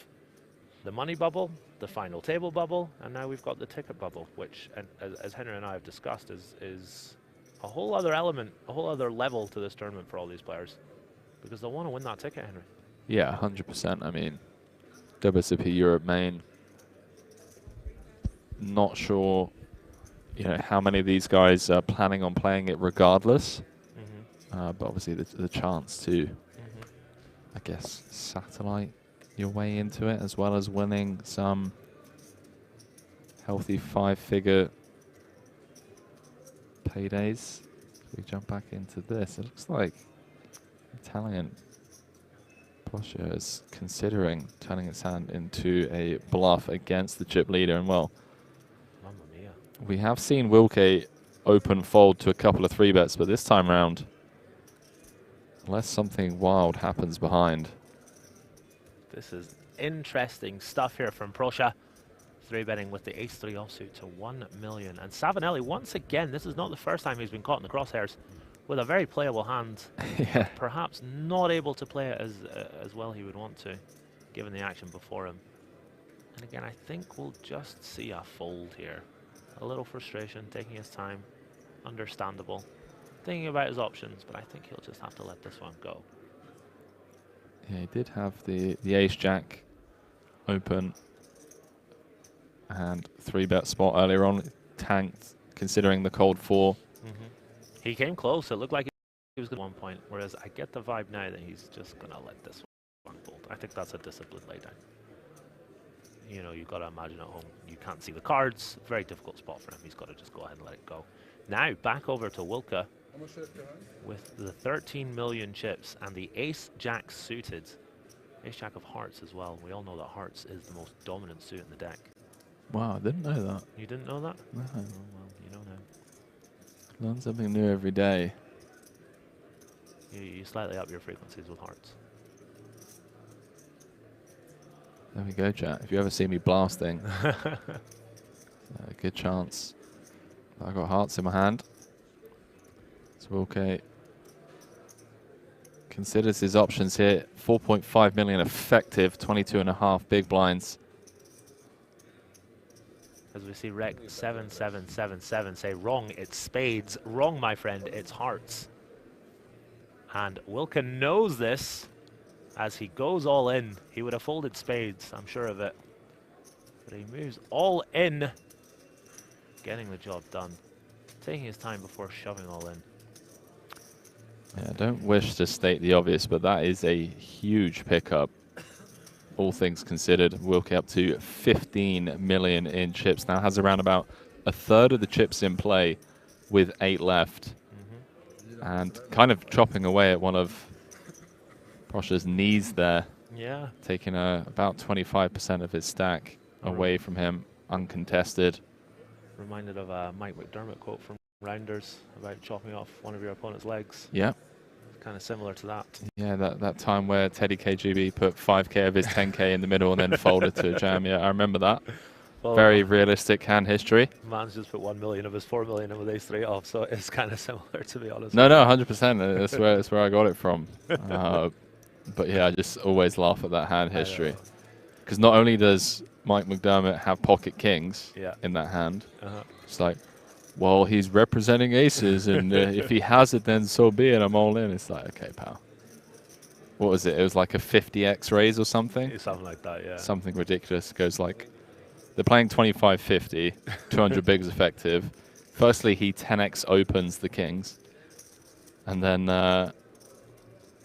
the money bubble, the final table bubble, and now we've got the ticket bubble, which, and as Henry and I have discussed, is a whole other element, a whole other level to this tournament for all these players, because they'll want to win that ticket, Henry. Yeah, 100%. I mean, WSOP Europe main. Not sure, how many of these guys are planning on playing it regardless. But obviously the chance to, I guess, satellite your way into it, as well as winning some healthy 5-figure paydays. We jump back into this. It looks like Italian Posher is considering turning its hand into a bluff against the chip leader. And well, Mamma mia. We have seen Wilke open fold to a couple of 3-bets, but this time round, unless something wild happens behind. This is interesting stuff here from Proscia. 3-betting with the ace-3 offsuit to 1 million. And Savinelli, once again, this is not the first time he's been caught in the crosshairs, with a very playable hand. Yeah. Perhaps not able to play it as well he would want to, given the action before him. And again, I think we'll just see a fold here. A little frustration, taking his time. Understandable. Thinking about his options, but I think he'll just have to let this one go. Yeah, he did have the ace-jack open and 3-bet spot earlier on. Tanked, considering the cold 4. He came close. It looked like he was good at one point, whereas I get the vibe now that he's just going to let this one fold. I think that's a disciplined laydown. You've got to imagine at home, you can't see the cards. Very difficult spot for him. He's got to just go ahead and let it go. Now, back over to Wilke with the 13 million chips and the ace-jack suited. Ace-jack of hearts as well. We all know that hearts is the most dominant suit in the deck. Wow, I didn't know that. You didn't know that? No. Oh, well, you know now. Learn something new every day. You slightly up your frequencies with hearts. There we go, chat. If you ever see me blasting, a good chance. I got hearts in my hand. So okay. Considers his options here. 4.5 million effective, 22.5 big blinds. As we see Rec 7777 say, wrong, it's spades. Wrong, my friend, it's hearts. And Wilke knows this. As he goes all in, he would have folded spades, I'm sure of it. But he moves all in, getting the job done. Taking his time before shoving all in. Yeah, I don't wish to state the obvious, but that is a huge pickup. All things considered, Wilke up to 15 million in chips. Now has around about a third of the chips in play with 8 left. And kind of chopping away at one of Proscia's knees there. Yeah. Taking about 25% of his stack away from him, uncontested. Reminded of a Mike McDermott quote from Rounders about chopping off one of your opponent's legs. Yeah. Kind of similar to that. Yeah, that time where Teddy KGB put 5K of his 10K in the middle and then folded to a jam. Yeah, I remember that. Well, very realistic hand history. Man's just put 1 million of his 4 million in with ace-3 off, so it's kind of similar, to be honest. No, 100%. That's where I got it from. But yeah, I just always laugh at that hand history. Because not only does Mike McDermott have pocket kings in that hand, it's like, well, he's representing aces, and if he has it, then so be it. I'm all in. It's like, okay, pal. what was it? It was like a 50x raise or something. Something like that, yeah. Something ridiculous. Goes like, they're playing 25-50, 200 bigs effective. Firstly, he 10x opens the kings, and then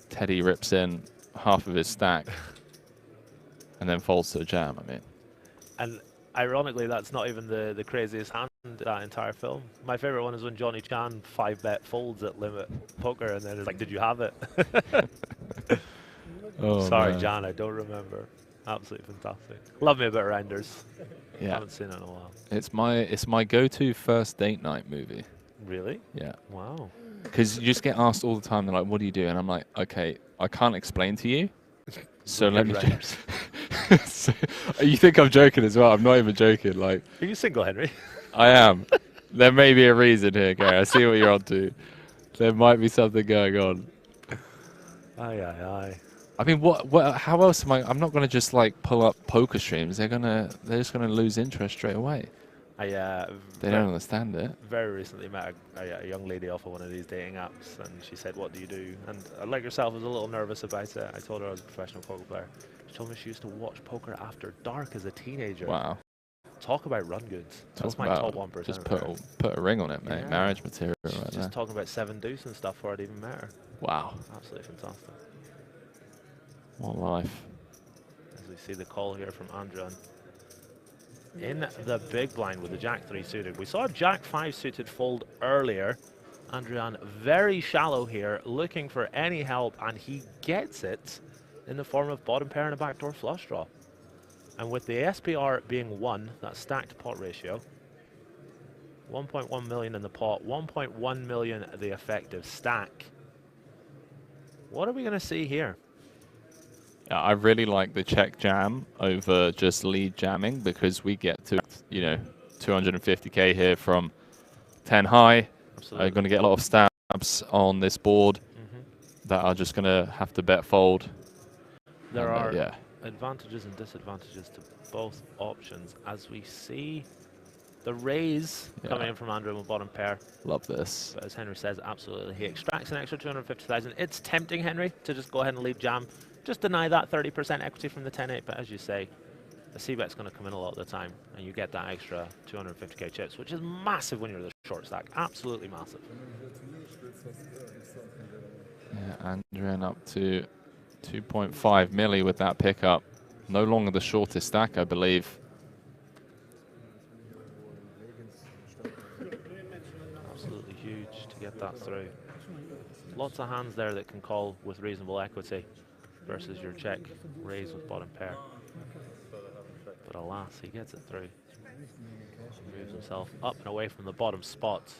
Teddy rips in half of his stack, and then folds to a jam. I mean, and ironically, that's not even the craziest hand in that entire film. My favorite one is when Johnny Chan 5-bet folds at limit poker, and then it's like, "Did you have it?" Oh, sorry, man. Jan, I don't remember. Absolutely fantastic. Love me a bit of Renders. Yeah. Haven't seen it in a while. It's my go-to first date night movie. Really? Yeah. Wow. Because you just get asked all the time. They're like, "What do you do?" And I'm like, "Okay, I can't explain to you. So let me just." So, you think I'm joking as well? I'm not even joking. Like, are you single, Henry? I am. There may be a reason here, Gary. I see what you're onto. There might be something going on. Aye, aye, aye. I mean, what? How else am I? I'm not going to just like pull up poker streams. They're just gonna lose interest straight away. They don't understand it. Very recently met a young lady off of one of these dating apps, and she said, "What do you do?" And like yourself, I was a little nervous about it. I told her I was a professional poker player. She told me she used to watch poker after dark as a teenager. Wow. Talk about run goods. That's my top 1%. Just put a ring on it, mate. Yeah. Marriage material right there. Just talking about 7 deuce and stuff before it even met her. Wow. Absolutely fantastic. What life. As we see the call here from Andran. In the big blind with the Jack 3 suited. We saw Jack 5 suited fold earlier. Andrian very shallow here, looking for any help, and he gets it in the form of bottom pair and a backdoor flush draw. And with the SPR being 1, that stacked pot ratio, 1.1 million in the pot, 1.1 million the effective stack. What are we going to see here? Yeah, I really like the check jam over just lead jamming, because we get to, 250k here from 10 high. Absolutely. I'm going to get a lot of stabs on this board that are just going to have to bet fold. There are advantages and disadvantages to both options, as we see the raise coming in from Andrew with bottom pair. Love this. But as Henry says, absolutely. He extracts an extra 250,000. It's tempting, Henry, to just go ahead and lead jam. Just deny that 30% equity from the 10-8, but as you say, the C-bet's going to come in a lot of the time, and you get that extra 250k chips, which is massive when you're the short stack. Absolutely massive. Yeah, Andrian up to 2.5 milli with that pickup. No longer the shortest stack, I believe. Absolutely huge to get that through. Lots of hands there that can call with reasonable equity versus your check raise with bottom pair. But alas, he gets it through. Moves himself up and away from the bottom spot.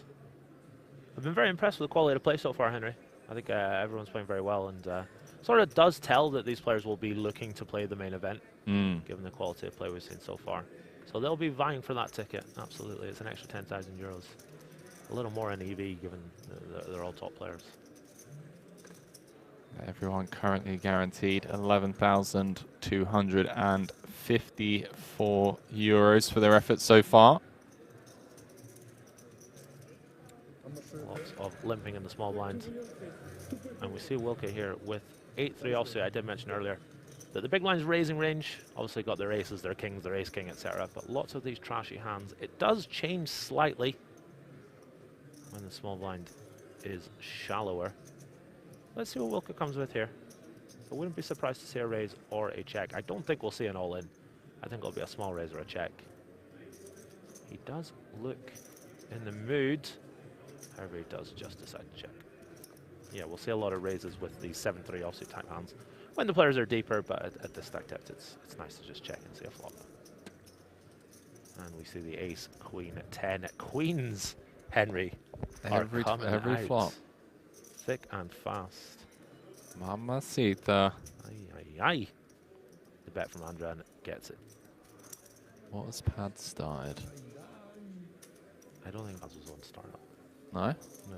I've been very impressed with the quality of play so far, Henry. I think everyone's playing very well, and sort of does tell that these players will be looking to play the main event, given the quality of play we've seen so far. So they'll be vying for that ticket, absolutely. It's an extra 10,000 euros. A little more in EV, given they're all top players. Everyone currently guaranteed 11,254 euros for their efforts so far. Lots of limping in the small blind. And we see Wilke here with 8-3 offsuit. I did mention earlier that the big blind's raising range obviously got their aces, their kings, their ace-king, etc. But lots of these trashy hands. It does change slightly when the small blind is shallower. Let's see what Wilke comes with here. I wouldn't be surprised to see a raise or a check. I don't think we'll see an all-in. I think it'll be a small raise or a check. He does look in the mood. However, he does just decide to check. Yeah, we'll see a lot of raises with the 7-3 offsuit type hands when the players are deeper, but at this stack depth, it's nice to just check and see a flop. And we see the ace, queen, 10. Queens, Henry, Every flop. Thick and fast. Mamacita. Aye, aye, aye. The bet from Andran gets it. What has Pad started? I don't think Pad was on start up. No? No.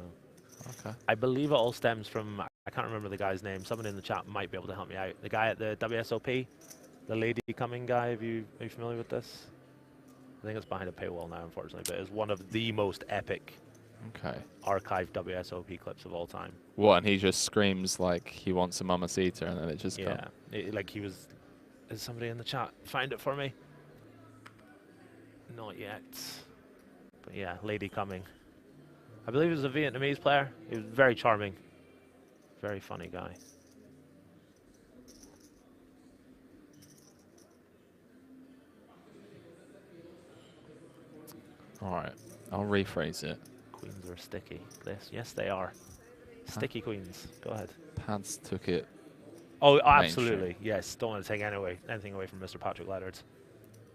Okay. I believe it all stems from, I can't remember the guy's name. Someone in the chat might be able to help me out. The guy at the WSOP, the lady coming guy, are you familiar with this? I think it's behind a paywall now, unfortunately, but it's one of the most epic Okay. archived WSOP clips of all time. What? And he just screams like he wants a mamacita, and then it just comes. Like he was. Is somebody in the chat? Find it for me. Not yet. But yeah, lady coming. I believe he was a Vietnamese player. He was very charming. Very funny guy. All right, I'll rephrase it. Queens are sticky. Yes, they are. Sticky queens. Go ahead. Pads took it. Oh, absolutely. Yes. Don't want to take anything away from Mr. Patrick Leonard.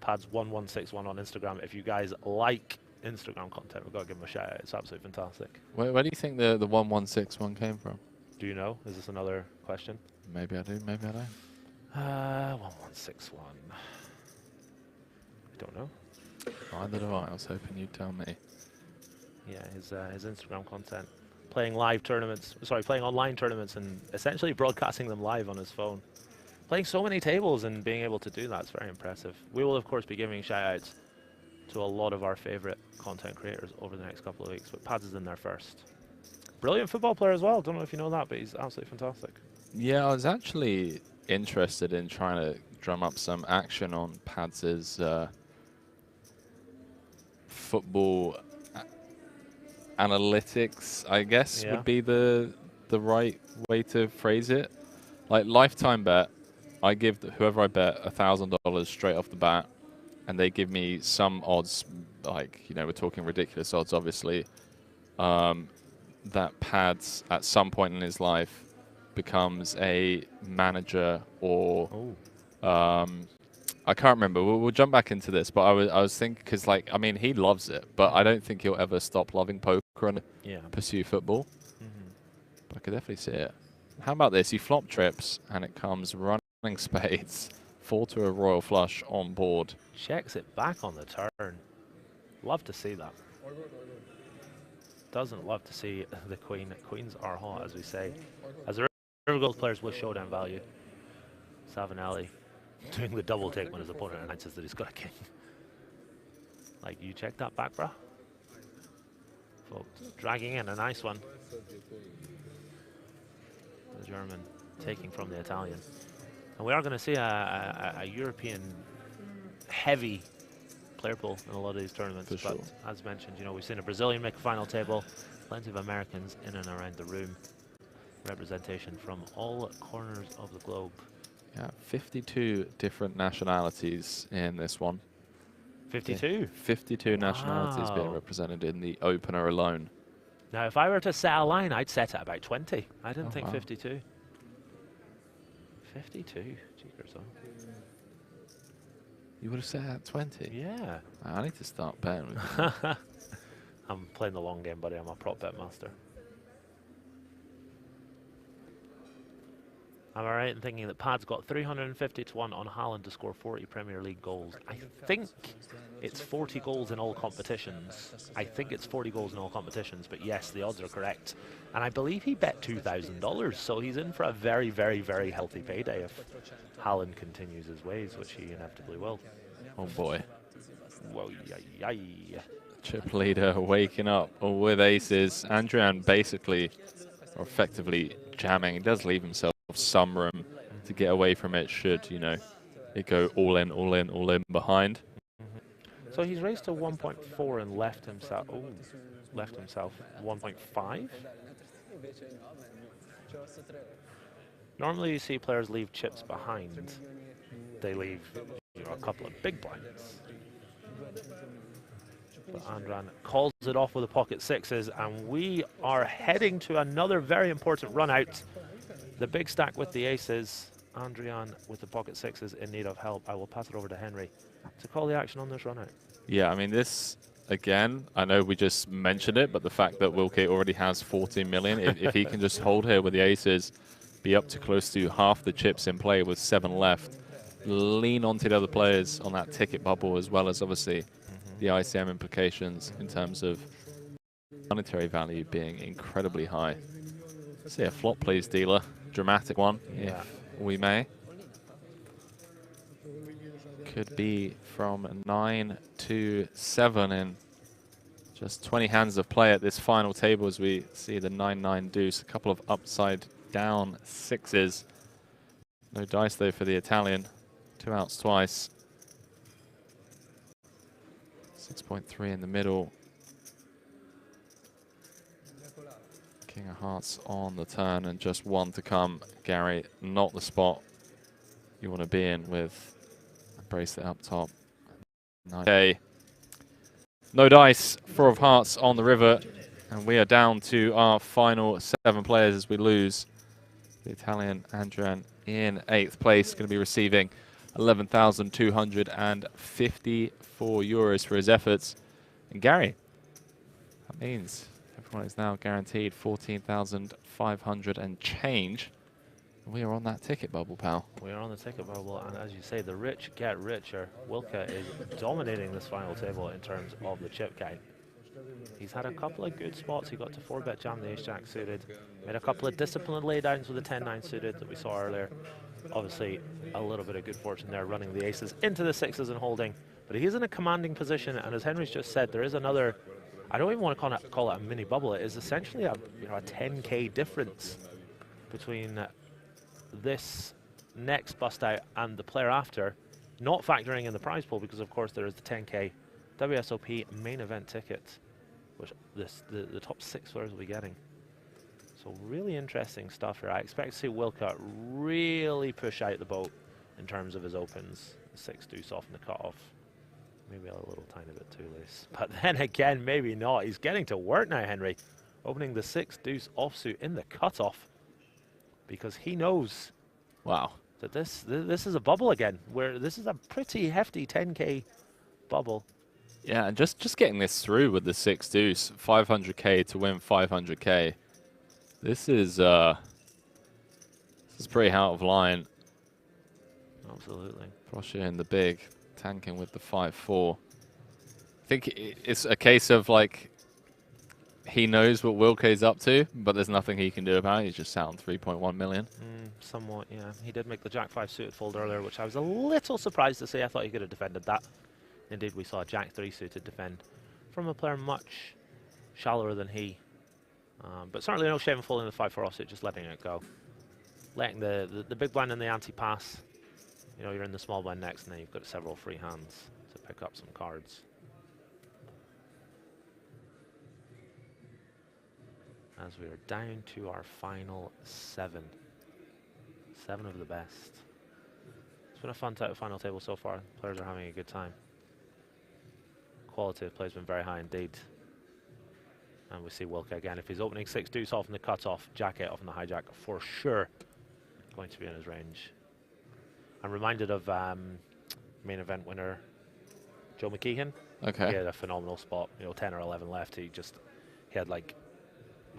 Pads1161 on Instagram. If you guys like Instagram content, we've got to give him a shout out. It's absolutely fantastic. Where do you think the 1161 came from? Do you know? Is this another question? Maybe I do. Maybe I don't. 1161. I don't know. Neither do I was hoping you'd tell me. Yeah, his Instagram content. Playing online tournaments and essentially broadcasting them live on his phone. Playing so many tables and being able to do that's very impressive. We will, of course, be giving shout-outs to a lot of our favorite content creators over the next couple of weeks, but Pads is in there first. Brilliant football player as well. Don't know if you know that, but he's absolutely fantastic. Yeah, I was actually interested in trying to drum up some action on Pads' football analytics, I guess, would be the right way to phrase it. Like lifetime bet, I give whoever I bet $1,000 straight off the bat, and they give me some odds, like, you know, we're talking ridiculous odds, obviously, that Pads at some point in his life becomes a manager or I can't remember. We'll jump back into this, but I was thinking, because, like, I mean, he loves it, but I don't think he'll ever stop loving poker and pursue football. But I could definitely see it. How about this? He flop trips, and it comes running spades, fall to a royal flush on board. Checks it back on the turn. Love to see that. Doesn't love to see the queen. Queens are hot, as we say. As the river gold players with showdown value. Savinelli doing the double take when his opponent announces that he's got a king. Like, you check that back, bruh. Folks, dragging in a nice one. The German taking from the Italian. And we are going to see a European heavy player pool in a lot of these tournaments. For but as mentioned, you know, we've seen a Brazilian make a final table, plenty of Americans in and around the room. Representation from all corners of the globe. Yeah, 52 different nationalities in this one. 52? Yeah, 52 nationalities being represented in the opener alone. Now, if I were to set a line, I'd set it about 20. I didn't think 52. 52? Cheekers on. You would have set at 20? Yeah. I need to start betting with you. I'm playing the long game, buddy. I'm a prop bet master. Am I right in thinking that Pad's got 350 to 1 on Haaland to score 40 Premier League goals? I think it's 40 goals in all competitions. I think it's 40 goals in all competitions, but yes, the odds are correct. And I believe he bet $2,000, so he's in for a very, very, very healthy payday if Haaland continues his ways, which he inevitably will. Oh boy. Whoa, yay. Chip leader waking up with aces. Andrian basically, or effectively jamming. He does leave himself some room to get away from it should, you know, it go all in, all in, all in behind. So he's raised to 1.4 and left himself 1.5. Normally you see players leave chips behind. They leave, you know, a couple of big blinds. But Andran calls it off with the pocket sixes, and we are heading to another very important run out. The big stack with the aces, Andrian with the pocket sixes in need of help. I will pass it over to Henry to call the action on this run out. Yeah, I mean, this, again, I know we just mentioned it, but the fact that Wilkie already has 14 million, if he can just hold here with the aces, be up to close to half the chips in play with 7 left, lean onto the other players on that ticket bubble, as well as obviously the ICM implications in terms of monetary value being incredibly high. See a flop, please, dealer. Dramatic one, if we may. Could be from 9 to 7 in Just 20 hands of play at this final table as we see the 9-9 deuce. A couple of upside down sixes. No dice though for the Italian. 2 outs twice. 6.3 in the middle. King of Hearts on the turn and just 1 to come. Gary, not the spot you want to be in with a bracelet up top. Okay. No dice, 4 of hearts on the river, and we are down to our final 7 players as we lose. The Italian Andrian in 8th place, going to be receiving 11,254 euros for his efforts. And Gary, that means everyone is now guaranteed 14,500 and change. We are on that ticket bubble, pal. We are on the ticket bubble, and as you say, the rich get richer. Wilke is dominating this final table in terms of the chip count. He's had a couple of good spots. He got to 4-bet jam the ace-jack suited, made a couple of disciplined laydowns with the 10-9 suited that we saw earlier. Obviously, a little bit of good fortune there, running the aces into the 6s and holding. But he's in a commanding position, and as Henry's just said, there is another, I don't even want to call it a mini bubble. It is essentially a 10K difference between this next bust out and the player after, not factoring in the prize pool, because of course there is the 10K WSOP main event ticket, which the top 6 players will be getting. So really interesting stuff here. I expect to see Wilke really push out the boat in terms of his opens. 6 deuce off in the cutoff. Maybe a little tiny bit too loose. But then again, maybe not. He's getting to work now, Henry. Opening the 6 deuce offsuit in the cutoff, because he knows, wow, that this is a bubble again, where this is a pretty hefty 10K bubble. Yeah, and just getting this through with the 6 deuce, 500K to win 500K. This is pretty out of line. Absolutely. Proscia in the big, tanking with the 5-4. I think it's a case of like, he knows what Wilke's up to, but there's nothing he can do about it. He's just sat on 3.1 million. Somewhat, yeah. He did make the Jack 5 suited fold earlier, which I was a little surprised to see. I thought he could have defended that. Indeed, we saw Jack 3 suited defend from a player much shallower than he. But certainly no shame in folding the 5-4 offsuit, just letting it go. Letting the big blind and the anti-pass. You know, you're in the small blind next, and then you've got several free hands to pick up some cards. As we are down to our final 7. 7 of the best. It's been a fun final table so far. Players are having a good time. Quality of play has been very high indeed. And we see Wilke again. If he's opening 6 deuce off in the cutoff, Jack 8 off in the hijack, for sure going to be in his range. I'm reminded of main event winner Joe McKeehan. Okay. He had a phenomenal spot. 10 or 11 left. He had like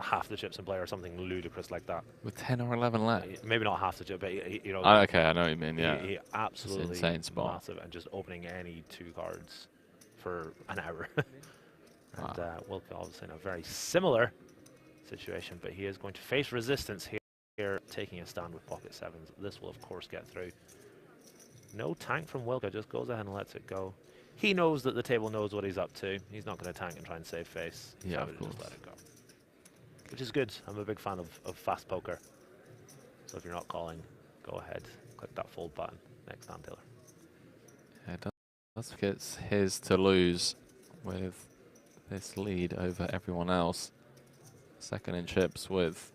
half the chips in play or something ludicrous like that. With 10 or 11 left? Maybe not half the chip, but okay, I know what you mean, yeah. He absolutely insane spot. Massive, and just opening any 2 cards for an hour. And Wilke obviously in a very similar situation, but he is going to face resistance here, taking a stand with pocket 7s. This will of course get through. No tank from Wilke, just goes ahead and lets it go. He knows that the table knows what he's up to. He's not going to tank and try and save face. Yeah, of course. Just let it go. Which is good. I'm a big fan of fast poker. So if you're not calling, go ahead, click that fold button. Next hand dealer. Yeah, that's gets his to lose with this lead over everyone else. Second in chips with,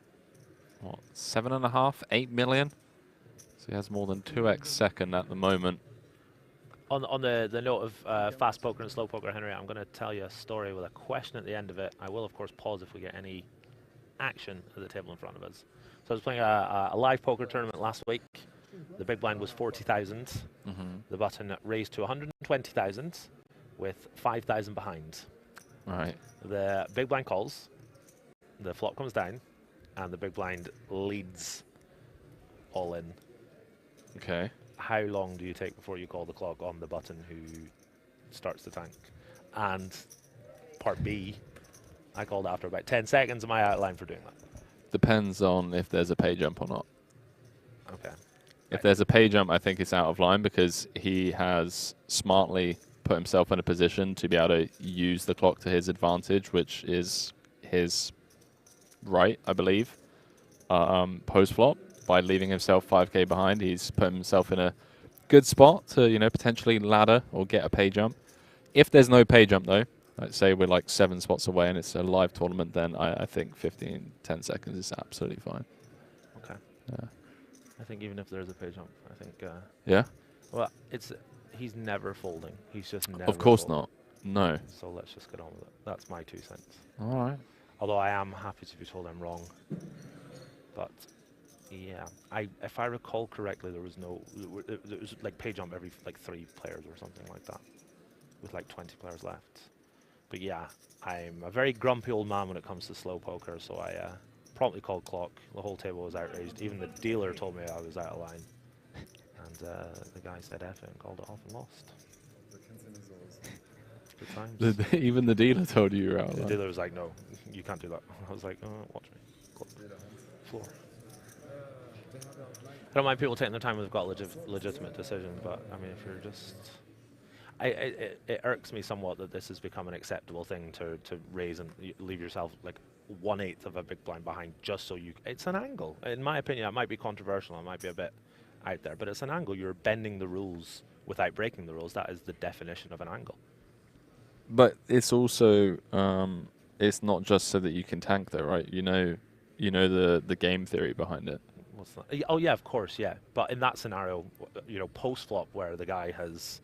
what, 7.5, 8 million? So he has more than 2x second at the moment. On the note of fast poker and slow poker, Henry, I'm going to tell you a story with a question at the end of it. I will, of course, pause if we get any action at the table in front of us. So I was playing a live poker tournament last week. The big blind was 40,000. The button raised to 120,000 with 5,000 behind. Right. The big blind calls, the flop comes down, and the big blind leads all in. Okay. How long do you take before you call the clock on the button who starts the tank? And part B, I called after about 10 seconds of my outline for doing that. Depends on if there's a pay jump or not. Okay. If there's a pay jump, I think it's out of line because he has smartly put himself in a position to be able to use the clock to his advantage, which is his right, I believe, post-flop. By leaving himself 5k behind, he's put himself in a good spot to, you know, potentially ladder or get a pay jump. If there's no pay jump, though, let's say we're like 7 spots away and it's a live tournament, then I think 10 seconds is absolutely fine. Okay. Yeah. I think even if there's a pay jump, I think... yeah? Well, he's never folding. He's just never Of course folding. not. No. So let's just get on with it. That's my 2 cents. All right. Although I am happy to be told I'm wrong. But... yeah, if I recall correctly, there was like pay jump every like 3 players or something like that, with like 20 players left. But yeah, I'm a very grumpy old man when it comes to slow poker, so I promptly called clock. The whole table was outraged. Even the dealer told me I was out of line, and the guy said F it and called it off and lost. Good times. Even the dealer told you you were out of line. The dealer was like, no, you can't do that. I was like, oh, watch me. Clock. Floor. I don't mind people taking their time when they've got legitimate decisions, but I mean, if you're just... it irks me somewhat that this has become an acceptable thing to raise and leave yourself like 1/8 of a big blind behind just so you... It's an angle. In my opinion, it might be controversial, it might be a bit out there, but it's an angle. You're bending the rules without breaking the rules. That is the definition of an angle. But it's also... it's not just so that you can tank though, right? You know the game theory behind it. Oh yeah, of course, yeah. But in that scenario, you know, post-flop where the guy has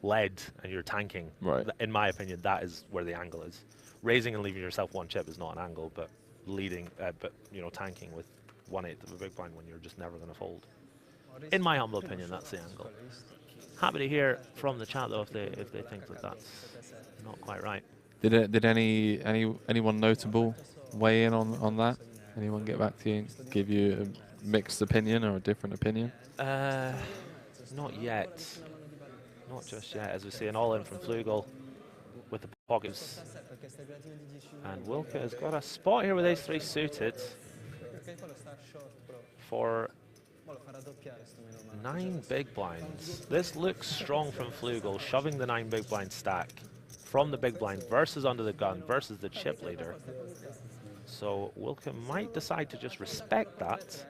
led and you're tanking, right? In my opinion, that is where the angle is. Raising and leaving yourself 1 chip is not an angle, but leading, but you know, tanking with 1/8 of a big blind when you're just never going to fold. In my humble opinion, that's the angle. Happy to hear from the chat though if they think that that's not quite right. Did anyone notable weigh in on that? Anyone get back to you and give you a mixed opinion or a different opinion? Not yet. Not just yet. As we see, an all-in from Flugel with the pockets. And Wilke has got a spot here with ace-3 suited for 9 big blinds. This looks strong from Flugel, shoving the 9 big blind stack from the big blind versus under the gun versus the chip leader. So Wilke might decide to just respect that,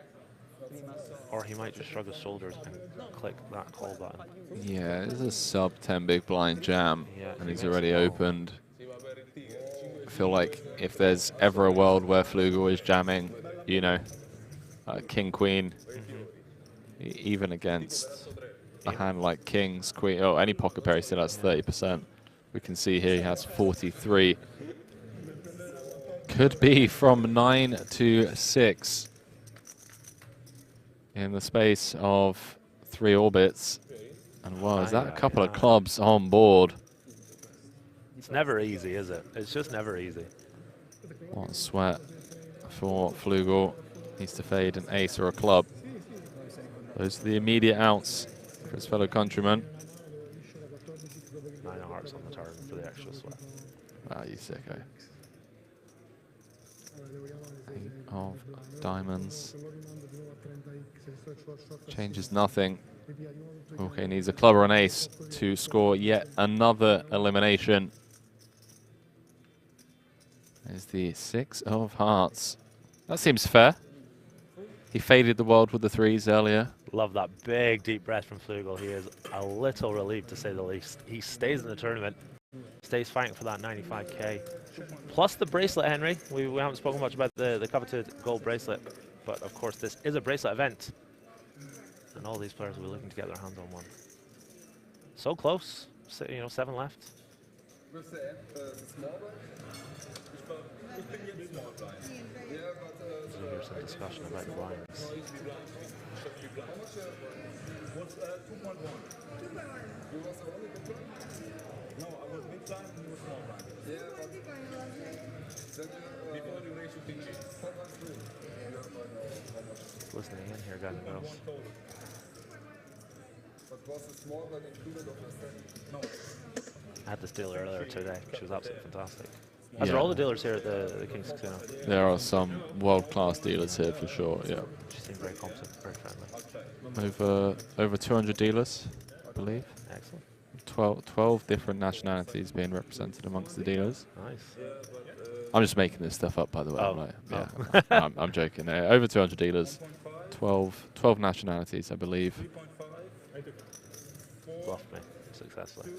or he might just shrug his shoulders and click that call button. Yeah, it's a sub 10 big blind jam, yeah, and he's already opened. I feel like if there's ever a world where Flugel is jamming, you know, King Queen, even against a hand like Kings Queen, oh, any pocket pair, he still has 30%. We can see here he has 43. Could be from 9 to 6 in the space of 3 orbits. And wow, is that a couple of clubs on board? It's never easy, is it? It's just never easy. What a sweat for Flugel. Needs to fade an ace or a club. Those are the immediate outs for his fellow countrymen. 9 of hearts on the turn for the extra sweat. Wow, you sicko. 8 of diamonds. Changes nothing. Okay, needs a club or an ace to score yet another elimination. There's the 6 of hearts. That seems fair. He faded the world with the 3s earlier. Love that big deep breath from Flugel. He is a little relieved to say the least. He stays in the tournament, stays fighting for that 95k. Plus the bracelet, Henry. We haven't spoken much about the coveted gold bracelet, but of course this is a bracelet event. And all these players will be looking to get their hands on one. So close, so, you know, 7 left. With the small one? Yeah, but There's some discussion about the blinds. What's 2.1? You was the only big blind? No, I was big blind and you were small blind. Yeah, but before you raise your big cheese. Listening in here, guys and girls. But was the small blind included of the set? No. I had this deal earlier today, which was absolutely fantastic. As are all the dealers here at the King's Casino. There are some world-class dealers here for sure, yeah. She seemed very competent, very friendly. Over 200 dealers, I believe. Excellent. 12 different nationalities being represented amongst the dealers. Nice. I'm just making this stuff up, by the way. Oh. I'm like, yeah, I'm joking. Over 200 dealers, 12 nationalities, I believe. Bluffed me successfully.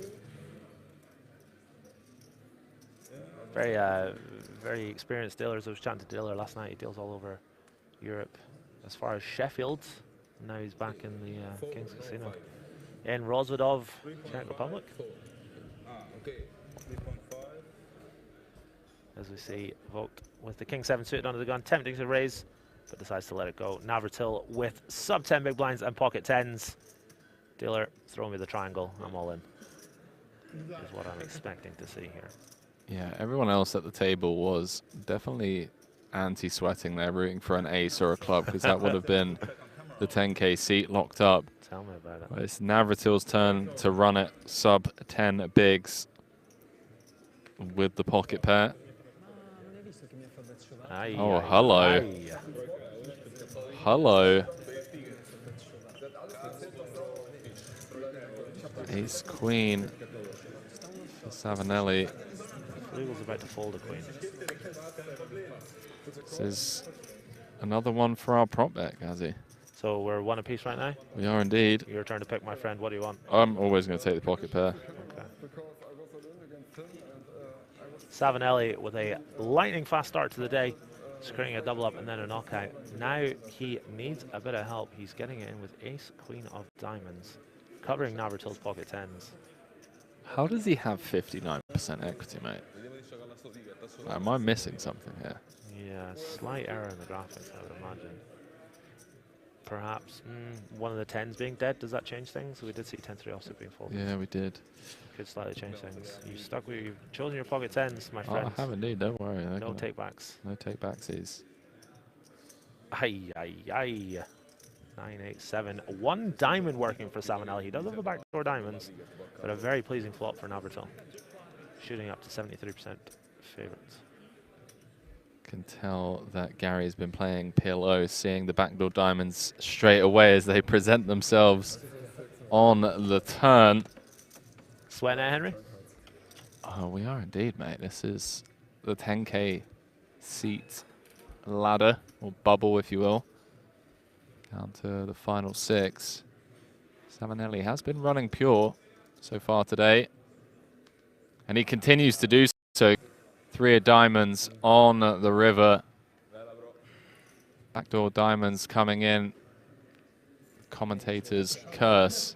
Very experienced dealers. I was chatting to a dealer last night. He deals all over Europe, as far as Sheffield. Now he's back in the King's Casino in Rozvadov, Czech Republic. As we see, Vogt with the King 7 suited under the gun, tempting to raise, but decides to let it go. Navratil with sub 10 big blinds and pocket 10s. Dealer, throw me the triangle. I'm all in. Is what I'm expecting to see here. Yeah, everyone else at the table was definitely anti-sweating there, rooting for an ace or a club, because that would have been the 10K seat locked up. Tell me about it. Well, it's Navratil's turn to run it sub 10 bigs with the pocket pair. Oh, hello. Hello. Ace queen for Savinelli. Flugel's about to fold a queen. This is another one for our prop bet, Gazzy. So we're one apiece right now? We are indeed. Your turn to pick, my friend. What do you want? I'm always going to take the pocket pair. Okay. Savinelli with a lightning fast start to the day, screwing a double up and then a knockout. Now he needs a bit of help. He's getting it in with ace, queen of diamonds, covering Navratil's pocket 10s. How does he have 59% equity, mate? Am I missing something here? Yeah, slight error in the graphics, I would imagine. Perhaps one of the 10s being dead. Does that change things? We did see 10-3 offsuit being folded. Yeah, we did. Could slightly change things. You've chosen your pocket 10s, my friend. I have indeed, don't worry. No takebacks. No takebacksies. Aye, aye, aye. 9-8-7. One diamond working for Savinelli. He does have a backdoor diamonds, but a very pleasing flop for Navratil. Shooting up to 73% favorites. Can tell that Gary's been playing PLO, seeing the backdoor diamonds straight away as they present themselves on the turn. Sweating it, Henry? Oh, we are indeed, mate. This is the 10K seat ladder, or bubble, if you will. Down to the final 6. Savinelli has been running pure so far today, and he continues to do so. 3 of diamonds on the river. Backdoor diamonds coming in. Commentators curse.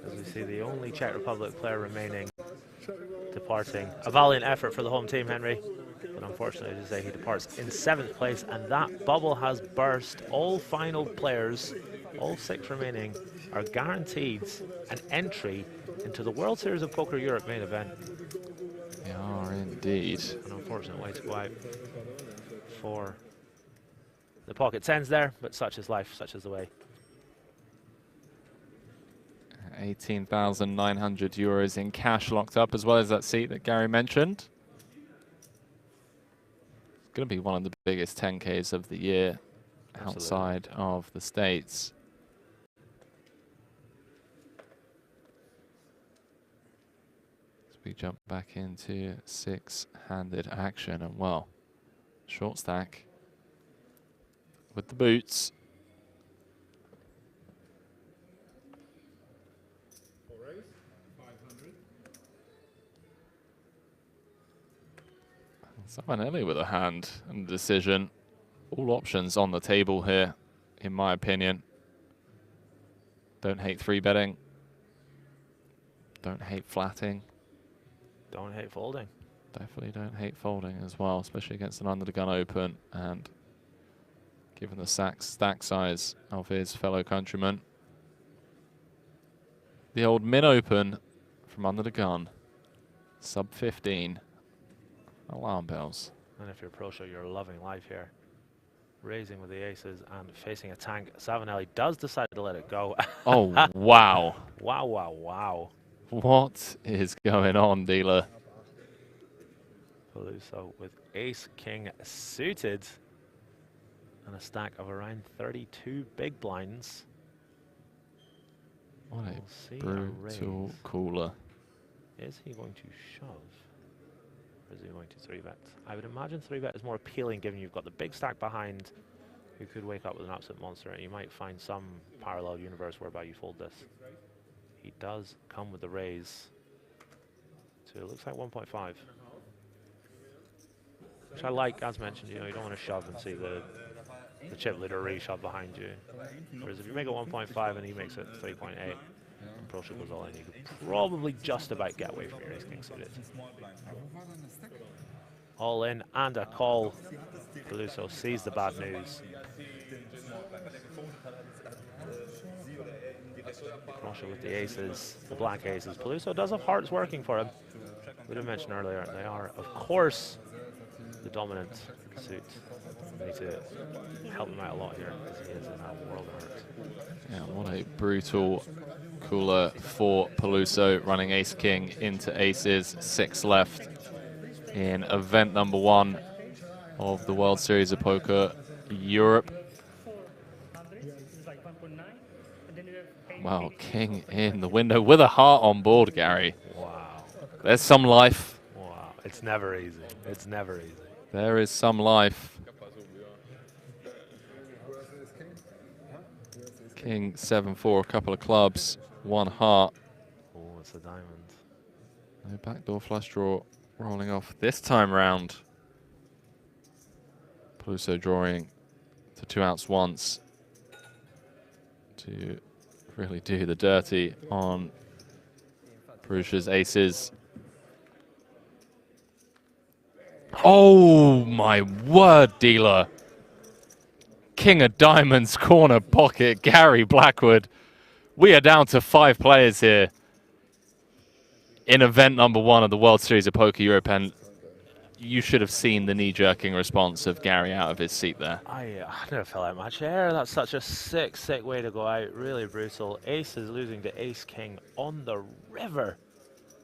As we see the only Czech Republic player remaining departing. A valiant effort for the home team, Henry. But unfortunately, to say, he departs in 7th place, and that bubble has burst. All final players, all 6 remaining, are guaranteed an entry into the World Series of Poker Europe main event. They are indeed. An unfortunate way to go out for the pocket 10s there, but such is life, such is the way. 18,900 euros in cash locked up, as well as that seat that Gary mentioned. It's going to be one of the biggest 10Ks of the year. Absolutely. Outside of the States. We jump back into 6-handed action, and well, short stack with the boots. Savinelli with a hand and a decision. All options on the table here, in my opinion. Don't hate 3-betting. Don't hate flatting. Don't hate folding. Definitely don't hate folding as well, especially against an under the gun open, and given the stack size of his fellow countryman. The old min open from under the gun, sub 15. Alarm bells. And if you're pro show, you're loving life here. Raising with the aces and facing a tank. Savinelli does decide to let it go. Oh, wow. Wow, wow, wow. What is going on, dealer? Peluso with ace king suited and a stack of around 32 big blinds. What We'll a see brutal raise. cooler. Is he going to shove? Or is he going to 3-bet? I would imagine 3-bet is more appealing given you've got the big stack behind. You could wake up with an absolute monster and you might find some parallel universe whereby you fold this. He does come with the raise. So it looks like 1.5. Which I like, as mentioned, you know, you don't want to shove and see the chip leader really shove behind you. Whereas if you make it 1.5 and he makes it 3.8, and Proscia goes all in, you could probably just about get away from your ace king suited. All in and a call. Peluso sees the bad news. Proscia with the aces, the black aces. Peluso does have hearts working for him. We did mention earlier, they are, of course, the dominant suit. We need to help him out a lot here because he is in that world of hurt. Yeah, what a brutal cooler for Peluso, running ace-king into aces. 6 left in event number 1 of the World Series of Poker Europe. Wow, king in the window with a heart on board, Gary. Wow. There's some life. Wow, it's never easy. It's never easy. There is some life. King 7-4, a couple of clubs, 1 heart. Oh, it's a diamond. No backdoor flush draw rolling off this time round. Peluso drawing to 2 outs once to really do the dirty on Perugia's aces. Oh my word, dealer. King of diamonds, corner pocket, Gary Blackwood. We are down to 5 players here in event number 1 of the World Series of Poker Europe, and you should have seen the knee-jerking response of Gary out of his seat there. I never fell out of my chair. That's such a sick way to go out. Really brutal. Ace is losing to ace-king on the river.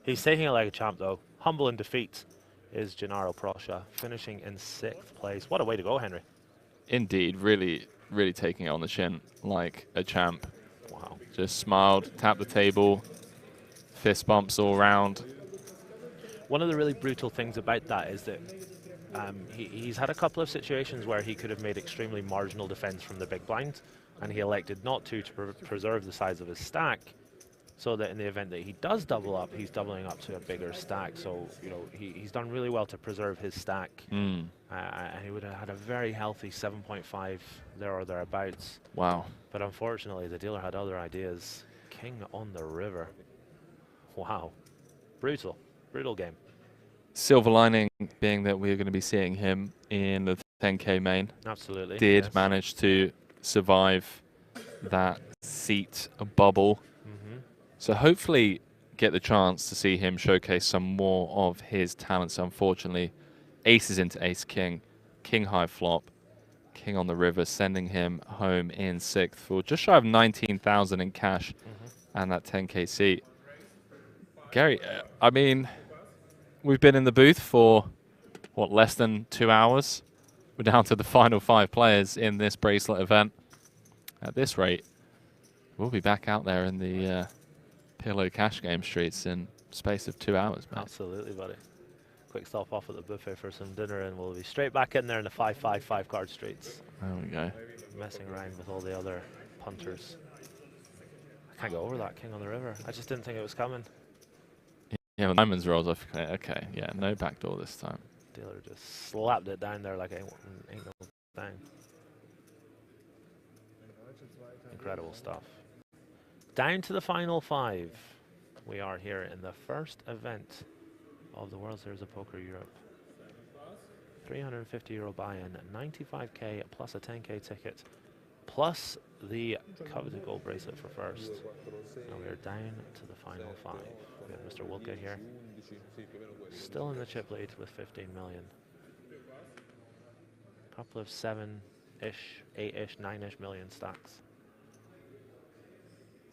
He's taking it like a champ, though. Humble in defeat is Gennaro Proscia, finishing in 6th place. What a way to go, Henry. Indeed, really taking it on the chin like a champ. Wow. Just smiled, tapped the table, fist bumps all around. One of the really brutal things about that is that he's had a couple of situations where he could have made extremely marginal defense from the big blind, and he elected not to preserve the size of his stack, so that in the event that he does double up, he's doubling up to a bigger stack. So, you know, he's done really well to preserve his stack. And he would have had a very healthy 7.5 there or thereabouts. Wow. But unfortunately, the dealer had other ideas. King on the river. Wow. Brutal. Brutal game. Silver lining being that we're going to be seeing him in the 10K main. Absolutely. Did manage to survive that seat bubble. So hopefully get the chance to see him showcase some more of his talents. Unfortunately, aces into ace-king, king high flop, king on the river, sending him home in 6th for just shy of 19,000 in cash and that 10K seat. Gary, I mean, we've been in the booth for, what, less than 2 hours? We're down to the final 5 players in this bracelet event. At this rate, we'll be back out there in the Pillow Cash Game streets in space of 2 hours, man. Absolutely, buddy. Quick stop off at the buffet for some dinner, and we'll be straight back in there in the 5-5-5 card streets. There we go. Messing around with all the other punters. I can't go over that king on the river. I just didn't think it was coming. Yeah, when diamonds rolls off, okay, yeah, no backdoor this time. Dealer just slapped it down there like ain't no thing. Incredible stuff. Down to the final 5. We are here in the first event of the World Series of Poker Europe. €350 buy-in, 95K plus a 10K ticket, plus the coveted gold bracelet for first. And we are down to the final 5. We have Mr. Wilke here, still in the chip lead with 15 million. A couple of 7-ish, 8-ish, 9-ish million stacks.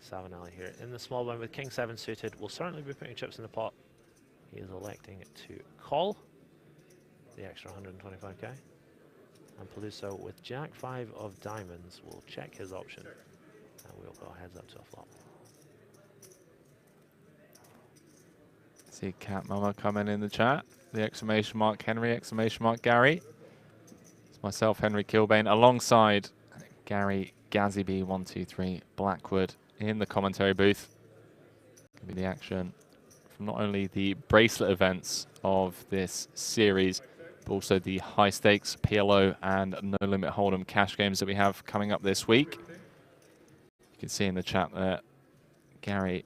Savinelli here in the small blind with King 7 suited. Will certainly be putting chips in the pot. He is electing to call the extra 125k. And Peluso with Jack 5 of diamonds will check his option. And we'll go heads up to a flop. See Cat Mama coming in the chat. The exclamation mark Henry, exclamation mark Gary. It's myself, Henry Kilbane, alongside Gary Gazzy123 Blackwood in the commentary booth. Gonna be the action from not only the bracelet events of this series, but also the high stakes PLO and no limit hold'em cash games that we have coming up this week. You can see in the chat there, Gary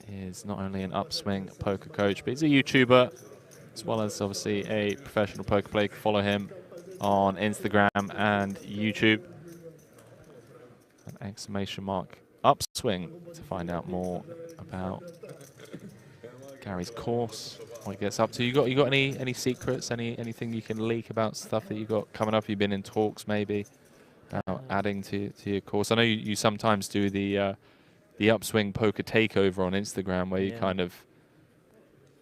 is not only an upswing poker coach, but he's a YouTuber, as well as obviously a professional poker player. You can follow him on Instagram and YouTube. An exclamation mark upswing to find out more about Gary's course, what he gets up to. You got any secrets, anything you can leak about stuff that you got coming up? You've been in talks maybe about adding to your course. I know you sometimes do the upswing poker takeover on Instagram, where you kind of,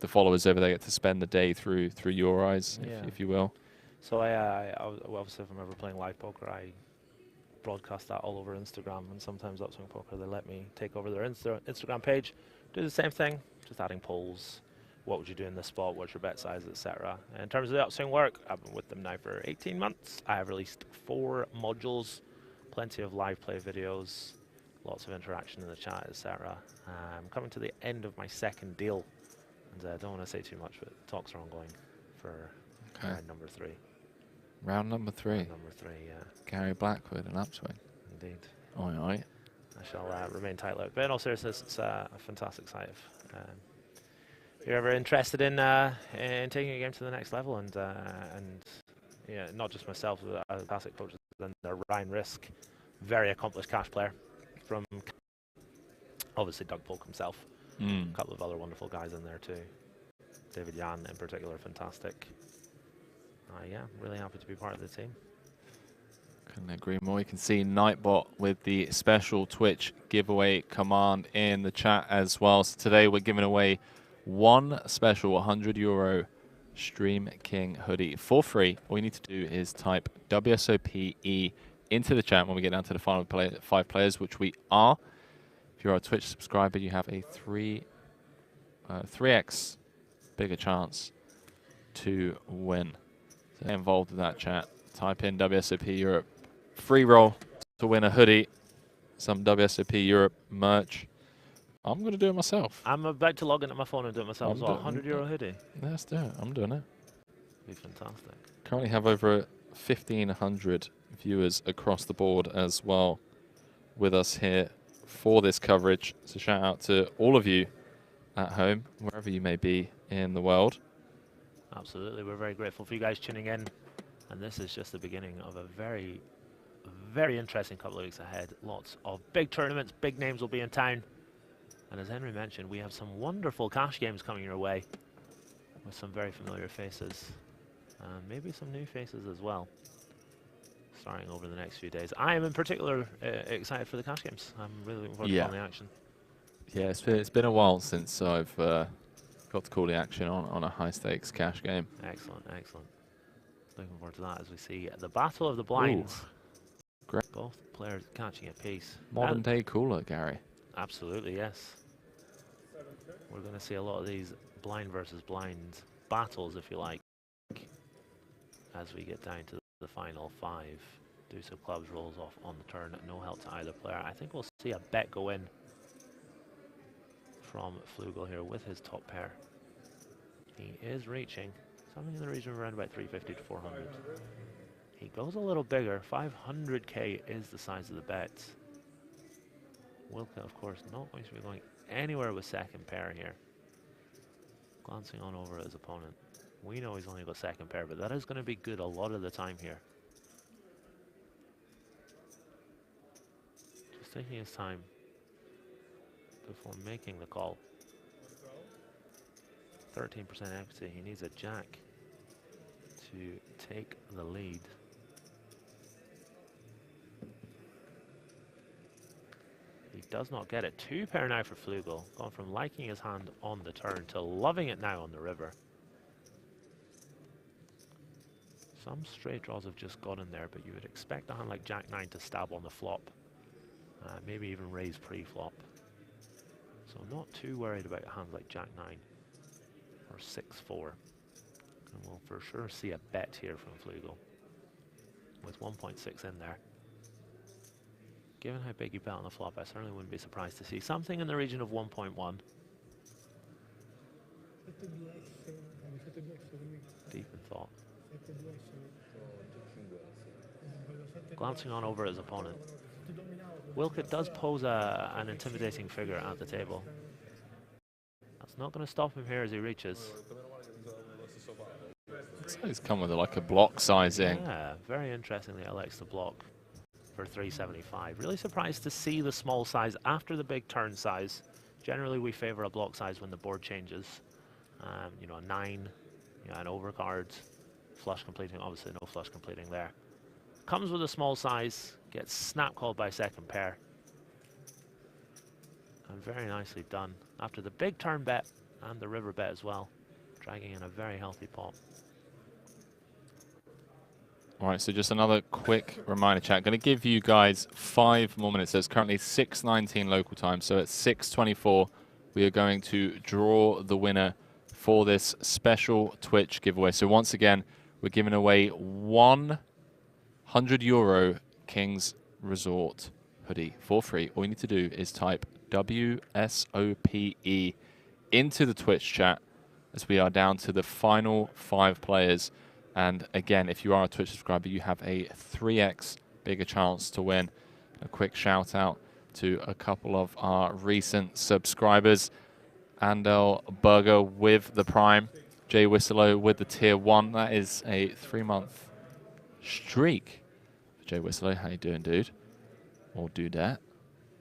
the followers over there get to spend the day through your eyes, if you will. So obviously if I'm ever playing live poker, I broadcast that all over Instagram, and sometimes Upswing Poker, they let me take over their Instagram page, do the same thing, just adding polls. What would you do in this spot? What's your bet size, etc. In terms of the Upswing work, I've been with them now for 18 months. I have released 4 modules, plenty of live play videos, lots of interaction in the chat, etc. I'm coming to the end of my second deal, and I don't want to say too much, but talks are ongoing for round number 3. Round number 3. Round number 3, yeah. Gary Blackwood, an upswing. Indeed. Oi, oi. I shall remain tight-lipped. But in all seriousness, it's a fantastic site. If you're ever interested in taking a game to the next level, and yeah, not just myself, but other classic coaches, and Ryan Risk, very accomplished cash player, from obviously Doug Polk himself, a couple of other wonderful guys in there too. David Yan in particular, fantastic. Yeah, really happy to be part of the team. Couldn't agree more. You can see Nightbot with the special Twitch giveaway command in the chat as well. So today we're giving away one special €100 Stream King hoodie for free. All you need to do is type WSOPE into the chat when we get down to the final 5 players, which we are. If you're a Twitch subscriber, you have a 3x bigger chance to win. So get involved in that chat. Type in WSOP Europe. Free roll to win a hoodie, some WSOP Europe merch. I'm going to do it myself. I'm about to log into my phone and do it myself as well. €100 hoodie. Let's do it. I'm doing it. Be fantastic. Currently have over 1,500 viewers across the board as well with us here for this coverage. So shout out to all of you at home, wherever you may be in the world. Absolutely. We're very grateful for you guys tuning in. And this is just the beginning of a very, very interesting couple of weeks ahead. Lots of big tournaments, big names will be in town. And as Henry mentioned, we have some wonderful cash games coming your way with some very familiar faces. And maybe some new faces as well, starting over the next few days. I am in particular excited for the cash games. I'm really looking forward to calling the action. Yeah, it's been a while since I've got to call the action on a high-stakes cash game. Excellent, excellent. Looking forward to that as we see the battle of the blinds. Great. Both players catching a piece. Modern day cooler, Gary. Absolutely, yes. We're going to see a lot of these blind versus blind battles, if you like, as we get down to the final 5. Deuce of clubs rolls off on the turn. No help to either player. I think we'll see a bet go in from Flugel here with his top pair. He is reaching something in the region of around about 350 to 400. He goes a little bigger. 500k is the size of the bet. Wilke, of course, not going to be going anywhere with second pair here. Glancing on over at his opponent. We know he's only got second pair, but that is going to be good a lot of the time here. Just taking his time before making the call. 13% equity. He needs a jack to take the lead. He does not get it. 2 pair now for Flugel. Gone from liking his hand on the turn to loving it now on the river. Some straight draws have just got in there, but you would expect a hand like Jack 9 to stab on the flop. Maybe even raise pre-flop. So I'm not too worried about a hand like Jack 9. or 6-4. And we'll for sure see a bet here from Flugel with 1.6 in there. Given how big you bet on the flop, I certainly wouldn't be surprised to see something in the region of 1.1. Deep in thought. Glancing on over his opponent, Wilkett does pose an intimidating figure at the table. That's not going to stop him here as he reaches. So he's come with like a block sizing. Yeah, very interestingly, elects to block for 375. Really surprised to see the small size after the big turn size. Generally, we favor a block size when the board changes. You know, a 9, you know, an overcard, flush completing. Obviously, no flush completing there. Comes with a small size, gets snap called by second pair. And very nicely done. After the big turn bet and the river bet as well, dragging in a very healthy pot. All right, so just another quick reminder, chat. Going to give you guys 5 more minutes. So it's currently 6:19 local time. So at 6:24, we are going to draw the winner for this special Twitch giveaway. So once again, we're giving away €100 Kings Resort hoodie for free. All you need to do is type WSOPE into the Twitch chat as we are down to the final 5 players. And again, if you are a Twitch subscriber, you have a 3x bigger chance to win. A quick shout out to a couple of our recent subscribers. Andel Burger with the Prime, Jay Whistlow with the Tier 1. That is a 3-month streak for Jay Whistlow. How you doing, dude? Or dudette?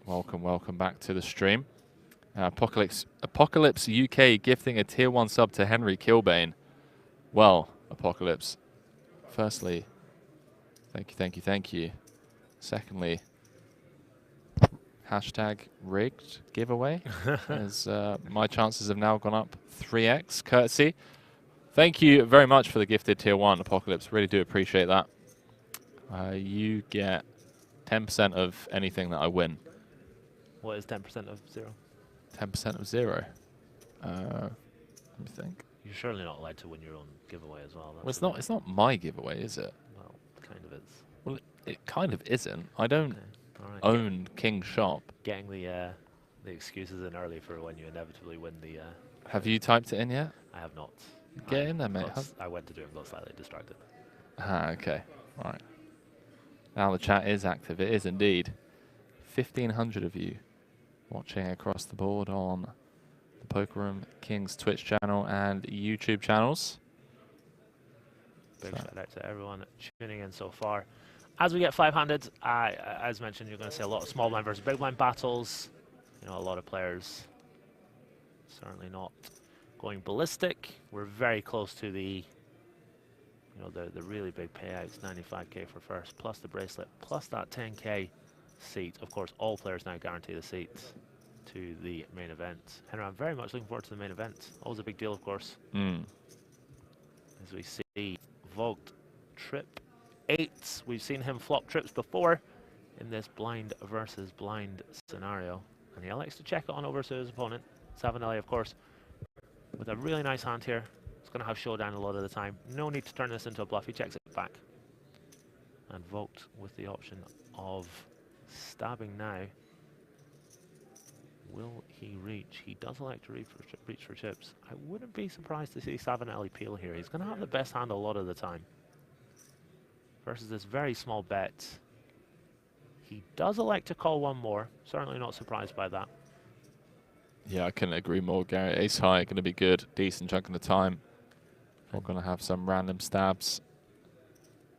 Welcome back to the stream. Apocalypse UK gifting a Tier 1 sub to Henry Kilbane. Well, Apocalypse, firstly, thank you. Secondly, hashtag rigged giveaway, as my chances have now gone up 3x, courtesy. Thank you very much for the gifted Tier 1, Apocalypse. Really do appreciate that. You get 10% of anything that I win. What is 10% of 0? 10% of 0. Let me think. You're surely not allowed to win your own giveaway as well. Well, it's not my giveaway, is it? Well, it kind of is. Well, it kind of isn't. I don't own King's Shop. Getting the excuses in early for when you inevitably win the... Have you typed it in yet? I have not. Get in there, mate. I went to do it and got slightly distracted. Ah, okay. All right. Now the chat is active. It is indeed. 1,500 of you watching across the board on the Poker Room Kings Twitch channel and YouTube channels. Big shout out to everyone tuning in so far. As we get 5-handed, as mentioned, you're going to see a lot of small blind versus big blind battles. You know, a lot of players certainly not going ballistic. We're very close to the, you know, the really big payouts, 95k for first, plus the bracelet, plus that 10k seat. Of course, all players now guarantee the seats to the main event. Henry, I'm very much looking forward to the main event. Always a big deal, of course. As we see Vogt trip 8. We've seen him flop trips before in this blind versus blind scenario. And he elects to check it on over to his opponent. Savinelli, of course, with a really nice hand here. It's going to have showdown a lot of the time. No need to turn this into a bluff. He checks it back. And Vogt with the option of stabbing now. Will he reach? He does elect to reach for chips. I wouldn't be surprised to see Savinelli peel here. He's going to have the best hand a lot of the time. Versus this very small bet. He does elect to call one more. Certainly not surprised by that. Yeah, I couldn't agree more, Gary. Ace high, going to be good. Decent chunk of the time. We're going to have some random stabs.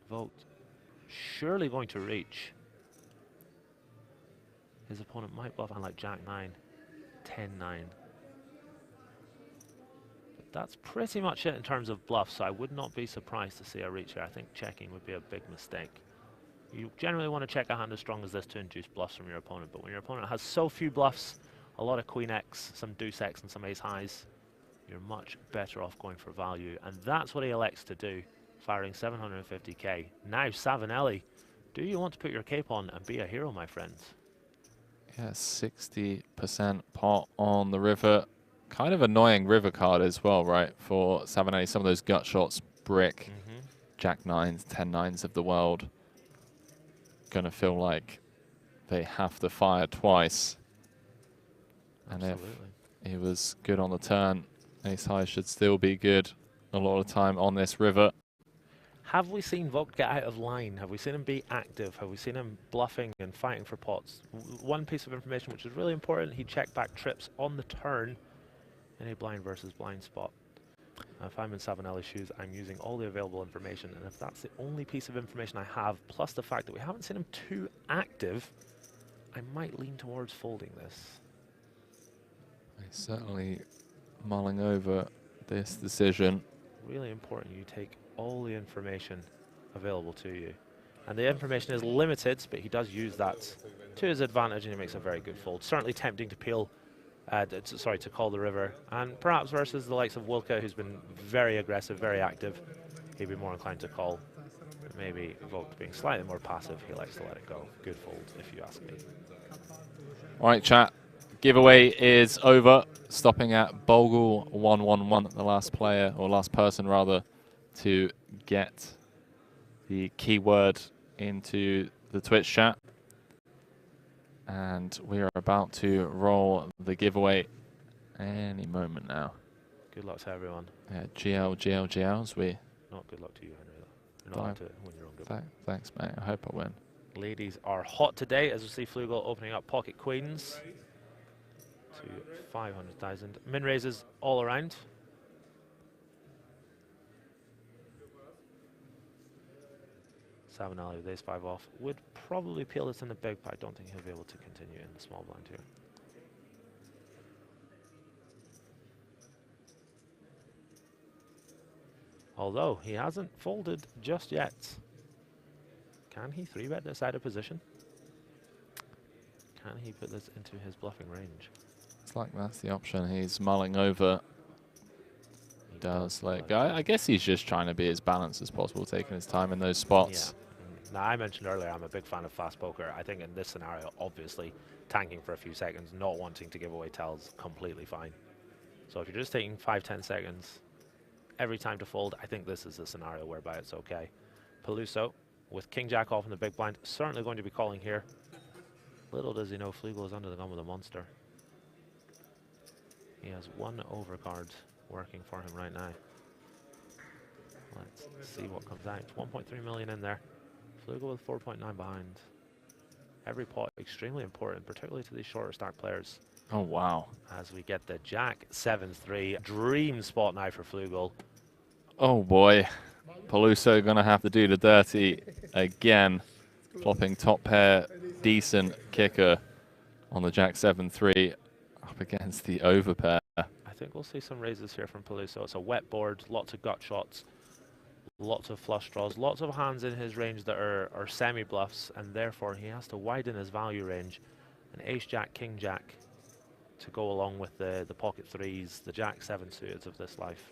Vogt surely going to reach. His opponent might bluff on like Jack-9, 10-9. But that's pretty much it in terms of bluffs, so I would not be surprised to see a reach here. I think checking would be a big mistake. You generally want to check a hand as strong as this to induce bluffs from your opponent, but when your opponent has so few bluffs, a lot of Queen X, some Deuce X, and some Ace Highs, you're much better off going for value, and that's what he elects to do, firing 750k. Now, Savinelli, do you want to put your cape on and be a hero, my friends? Yeah, 60% pot on the river. kind of annoying river card as well, right? For Savanelli, some of those gut shots, brick, jack 9s, 10-9s of the world. Gonna feel like they have to fire twice. Absolutely. And if he was good on the turn, ace high should still be good a lot of time on this river. Have we seen Vogt get out of line? Have we seen him be active? Have we seen him bluffing and fighting for pots? One piece of information which is really important, he checked back trips on the turn in a blind versus blind spot. If I'm in Savanelli's shoes, I'm using all the available information, and if that's the only piece of information I have, plus the fact that we haven't seen him too active, I might lean towards folding this. He's certainly mulling over this decision. Really important you take all the information available to you. And the information is limited, but he does use that to his advantage, and he makes a very good fold. Certainly tempting to peel, to call the river. And perhaps versus the likes of Wilke, who's been very aggressive, very active, he'd be more inclined to call. But maybe Vogt being slightly more passive, he likes to let it go. Good fold, if you ask me. All right, chat. Giveaway is over. Stopping at Bogle 111, the last player, or last person rather, to get the keyword into the Twitch chat. And we are about to roll the giveaway any moment now. Good luck to everyone. Yeah, GLs. We. Not good luck to you, Henry, though. You're not allowed to win your own giveaway. Thanks, mate. I hope I win. Ladies are hot today, as we see Flugel opening up pocket queens to 500,000. Min raises all around. Savanelli with ace-5 off would probably peel this in the big, but I don't think he'll be able to continue in the small blind here. Although he hasn't folded just yet. Can he 3-bet this out of position? Can he put this into his bluffing range? It's like that's the option. He's mulling over. He does let go. I guess he's just trying to be as balanced as possible, taking his time in those spots. Yeah. Now, I mentioned earlier I'm a big fan of fast poker. I think in this scenario, obviously, tanking for a few seconds, not wanting to give away tells, completely fine. So if you're just taking 5-10 seconds every time to fold, I think this is a scenario whereby it's okay. Peluso, with king-jack off in the big blind, certainly going to be calling here. Little does he know Flugel is under the gun with a monster. He has one overcard working for him right now. Let's see what comes out. 1.3 million in there. Flugel with 4.9 behind. Every pot extremely important, particularly to these shorter stack players. Oh, wow. As we get the Jack 7-3. Dream spot now for Flugel. Oh, boy. Peluso going to have to do the dirty again. Flopping top pair, decent kicker on the Jack 7-3 up against the overpair. I think we'll see some raises here from Peluso. It's a wet board, lots of gut shots, lots of flush draws, lots of hands in his range that are semi-bluffs, and therefore he has to widen his value range. An ace-jack, king-jack to go along with the pocket threes, the Jack 7 suited of this life.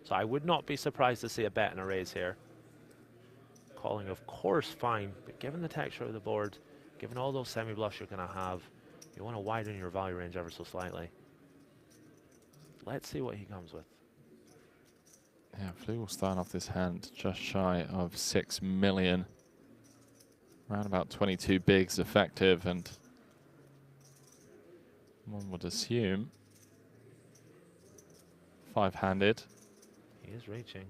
So I would not be surprised to see a bet and a raise here. Calling, of course, fine, but given the texture of the board, given all those semi-bluffs you're going to have, you want to widen your value range ever so slightly. Let's see what he comes with. Yeah, Flugel starting off this hand just shy of 6 million. Around about 22 bigs effective, and one would assume 5-handed. He is reaching.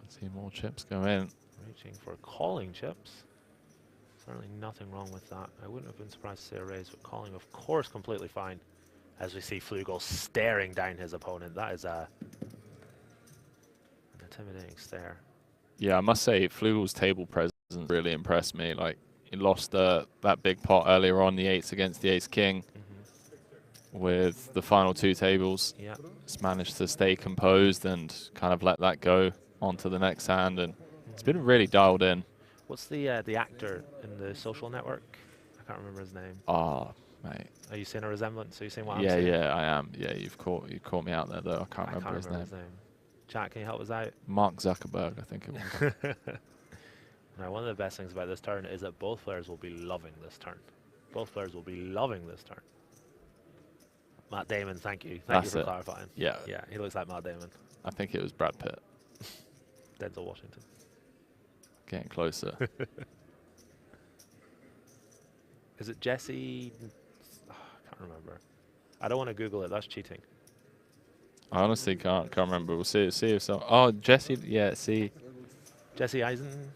Let's see more chips go in. Reaching for calling chips. Certainly nothing wrong with that. I wouldn't have been surprised to see a raise, but calling, of course, completely fine. As we see Flugel staring down his opponent. That is an intimidating stare. Yeah, I must say, Flugel's table presence really impressed me. Like, he lost that big pot earlier on, the 8s against the ace-king. With the final 2 tables. Yeah. Just managed to stay composed and kind of let that go onto the next hand. And it's been really dialed in. What's the actor in the social network? I can't remember his name. Oh, mate. Are you seeing a resemblance? Are you seeing what I'm seeing? Yeah, I am. Yeah, you caught me out there, though. I can't remember his name. Jack, can you help us out? Mark Zuckerberg, I think it was. Now, one of the best things about this turn is that both players will be loving this turn. Both players will be loving this turn. Matt Damon, thank you. Thank you That's for it. clarifying. Yeah. Yeah, he looks like Matt Damon. I think it was Brad Pitt. Denzel Washington. Getting closer. Is it Jesse? Oh, I can't remember. I don't want to Google it. That's cheating. I honestly can't remember. We'll see if so. Oh, Jesse. Yeah, see. Jesse Eisen.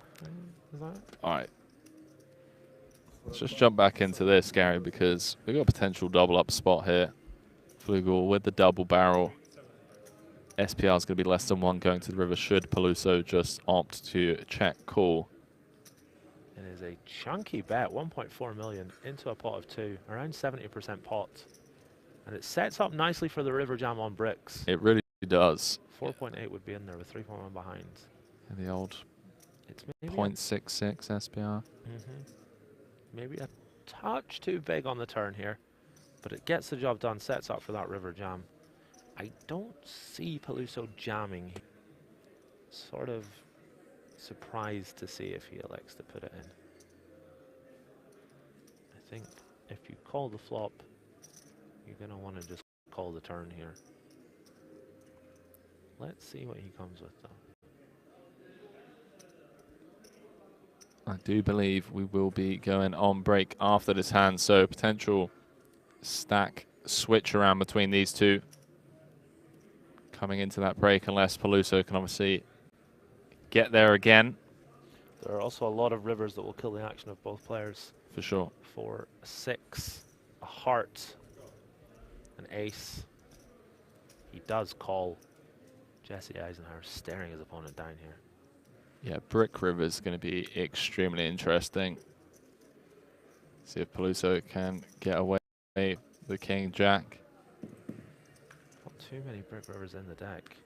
Is that it? All right. Let's just jump back into this, Gary, because we've got a potential double up spot here. Flugel with the double barrel. SPR is going to be less than one going to the river should Peluso just opt to check call. It is a chunky bet, 1.4 million into a pot of 2, around 70% pot. And it sets up nicely for the river jam on bricks. It really does. 4.8 would be in there with 3.1 behind. And the old It's maybe 0.66 SPR. Maybe a touch too big on the turn here, but it gets the job done, sets up for that river jam. I don't see Peluso jamming. Sort of surprised to see if he elects to put it in. I think if you call the flop, you're going to want to just call the turn here. Let's see what he comes with, though. I do believe we will be going on break after this hand, so potential stack switch around between these two coming into that break, unless Peluso can obviously get there again. There are also a lot of rivers that will kill the action of both players. For sure. 4, 6, a heart, an ace. He does call. Jesse Eisenhower staring his opponent down here. Yeah, Brick River is going to be extremely interesting. See if Peluso can get away with the King Jack. Not too many Brick Rivers in the deck.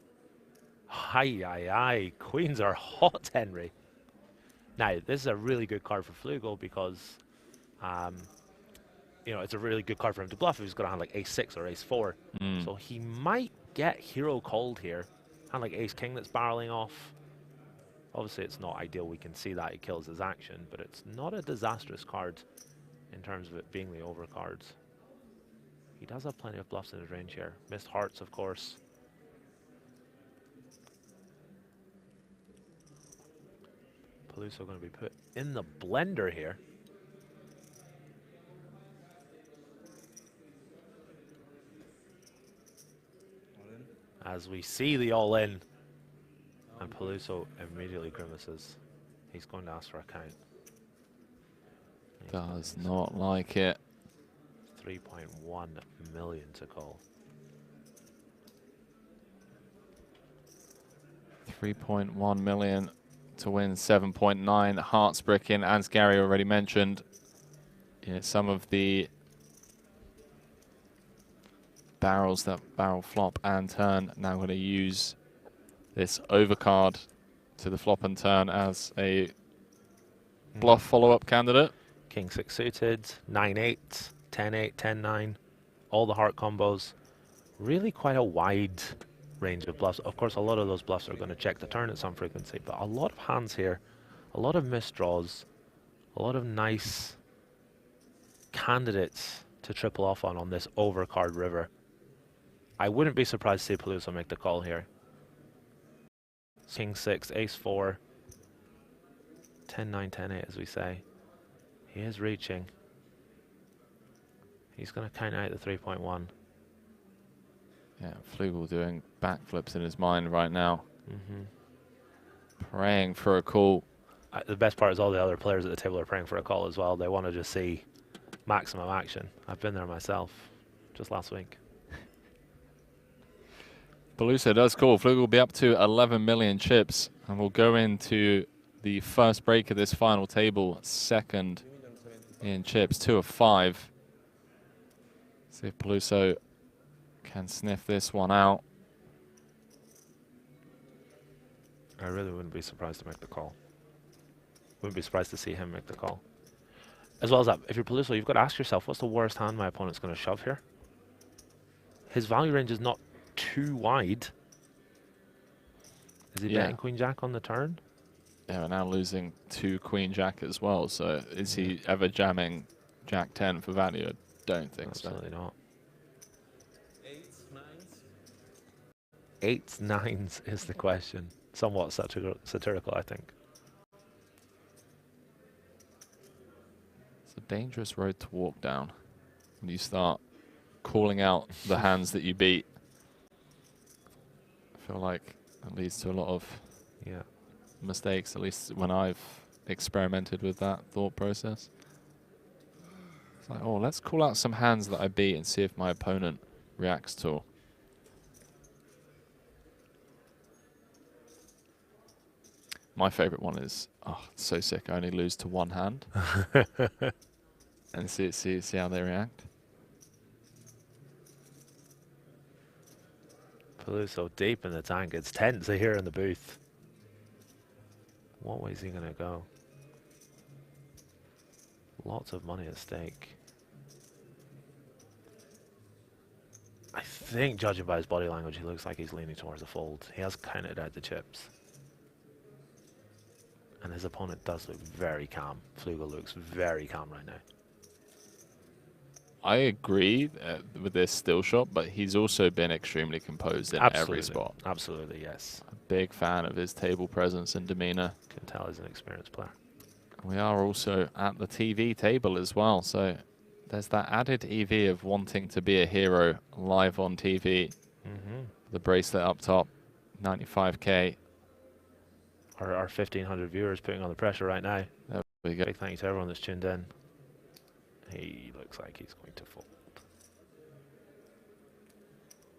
Hi. Queens are hot, Henry. Now, this is a really good card for Flugel because, you know, it's a really good card for him to bluff if he's got a hand like ace-6 or ace-4. So he might get hero called here. Hand like ace-king that's barreling off. Obviously, it's not ideal. We can see that it kills his action, but it's not a disastrous card in terms of it being the overcard. He does have plenty of bluffs in his range here. Missed hearts, of course. Peluso going to be put in the blender here. As we see the all-in. And Peluso immediately grimaces. He's going to ask for a count. Does not like it. 3.1 million to call. 3.1 million to win 7.9. Hearts bricking, as Gary already mentioned. Yeah, some of the barrels that barrel flop and turn now going to use this overcard to the flop and turn as a bluff follow-up candidate. King 6 suited, 9-8, 10-8, 10-9, all the heart combos. Really quite a wide range of bluffs. Of course, a lot of those bluffs are going to check the turn at some frequency, but a lot of hands here, a lot of missed draws, a lot of nice candidates to triple off on this overcard river. I wouldn't be surprised to see Peluso make the call here. King 6, ace 4, 10-9, 10-8 as we say. He is reaching. He's going to count out the 3.1. Yeah, Flugel doing backflips in his mind right now. Praying for a call. The best part is all the other players at the table are praying for a call as well. They want to just see maximum action. I've been there myself just last week. Peluso does call. Flugel will be up to 11 million chips, and we'll go into the first break of this final table, second in chips, 2 of 5. See if Peluso can sniff this one out. I really wouldn't be surprised to make the call. Wouldn't be surprised to see him make the call. As well as that, if you're Peluso, you've got to ask yourself, what's the worst hand my opponent's going to shove here? His value range is not too wide. Is he betting Queen Jack on the turn? Yeah, we're now losing to Queen Jack as well. So is he ever jamming Jack 10 for value? I don't think so. Absolutely not. 8s, 9s is the question. Somewhat satirical, I think. It's a dangerous road to walk down when you start calling out the hands that you beat. I feel like it leads to a lot of mistakes, at least when I've experimented with that thought process. It's like, oh, let's call out some hands that I beat and see if my opponent reacts to. My favorite one is, oh, it's so sick. I only lose to one hand. And see how they react. Peluso deep in the tank. It's tense here in the booth. What way is he going to go? Lots of money at stake. I think, judging by his body language, he looks like he's leaning towards a fold. He has counted out the chips. And his opponent does look very calm. Flugel looks very calm right now. I agree with this still shot, but he's also been extremely composed in every spot. Absolutely, yes. A big fan of his table presence and demeanor. Can tell he's an experienced player. We are also at the TV table as well, so there's that added EV of wanting to be a hero live on TV. The bracelet up top, 95K. Our 1,500 viewers putting on the pressure right now. There we go. Big thank you to everyone that's tuned in. He looks like he's going to fold.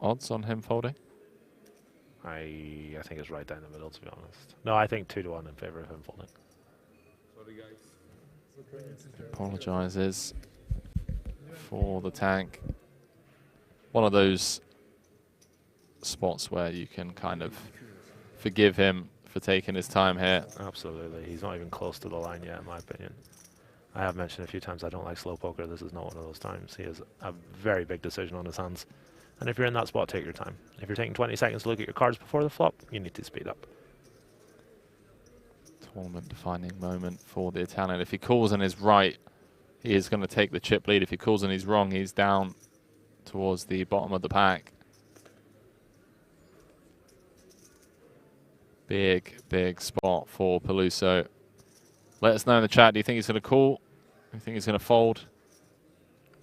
Odds on him folding? I think it's right down the middle, to be honest. No, I think 2-1 in favor of him folding. Sorry, guys. Apologizes for the tank. One of those spots where you can kind of forgive him for taking his time here. Absolutely. He's not even close to the line yet, in my opinion. I have mentioned a few times I don't like slow poker. This is not one of those times. He has a very big decision on his hands. And if you're in that spot, take your time. If you're taking 20 seconds to look at your cards before the flop, you need to speed up. Tournament defining moment for the Italian. If he calls and is right, he is going to take the chip lead. If he calls and he's wrong, he's down towards the bottom of the pack. Big, big spot for Peluso. Let us know in the chat. Do you think he's going to call? Do you think he's going to fold?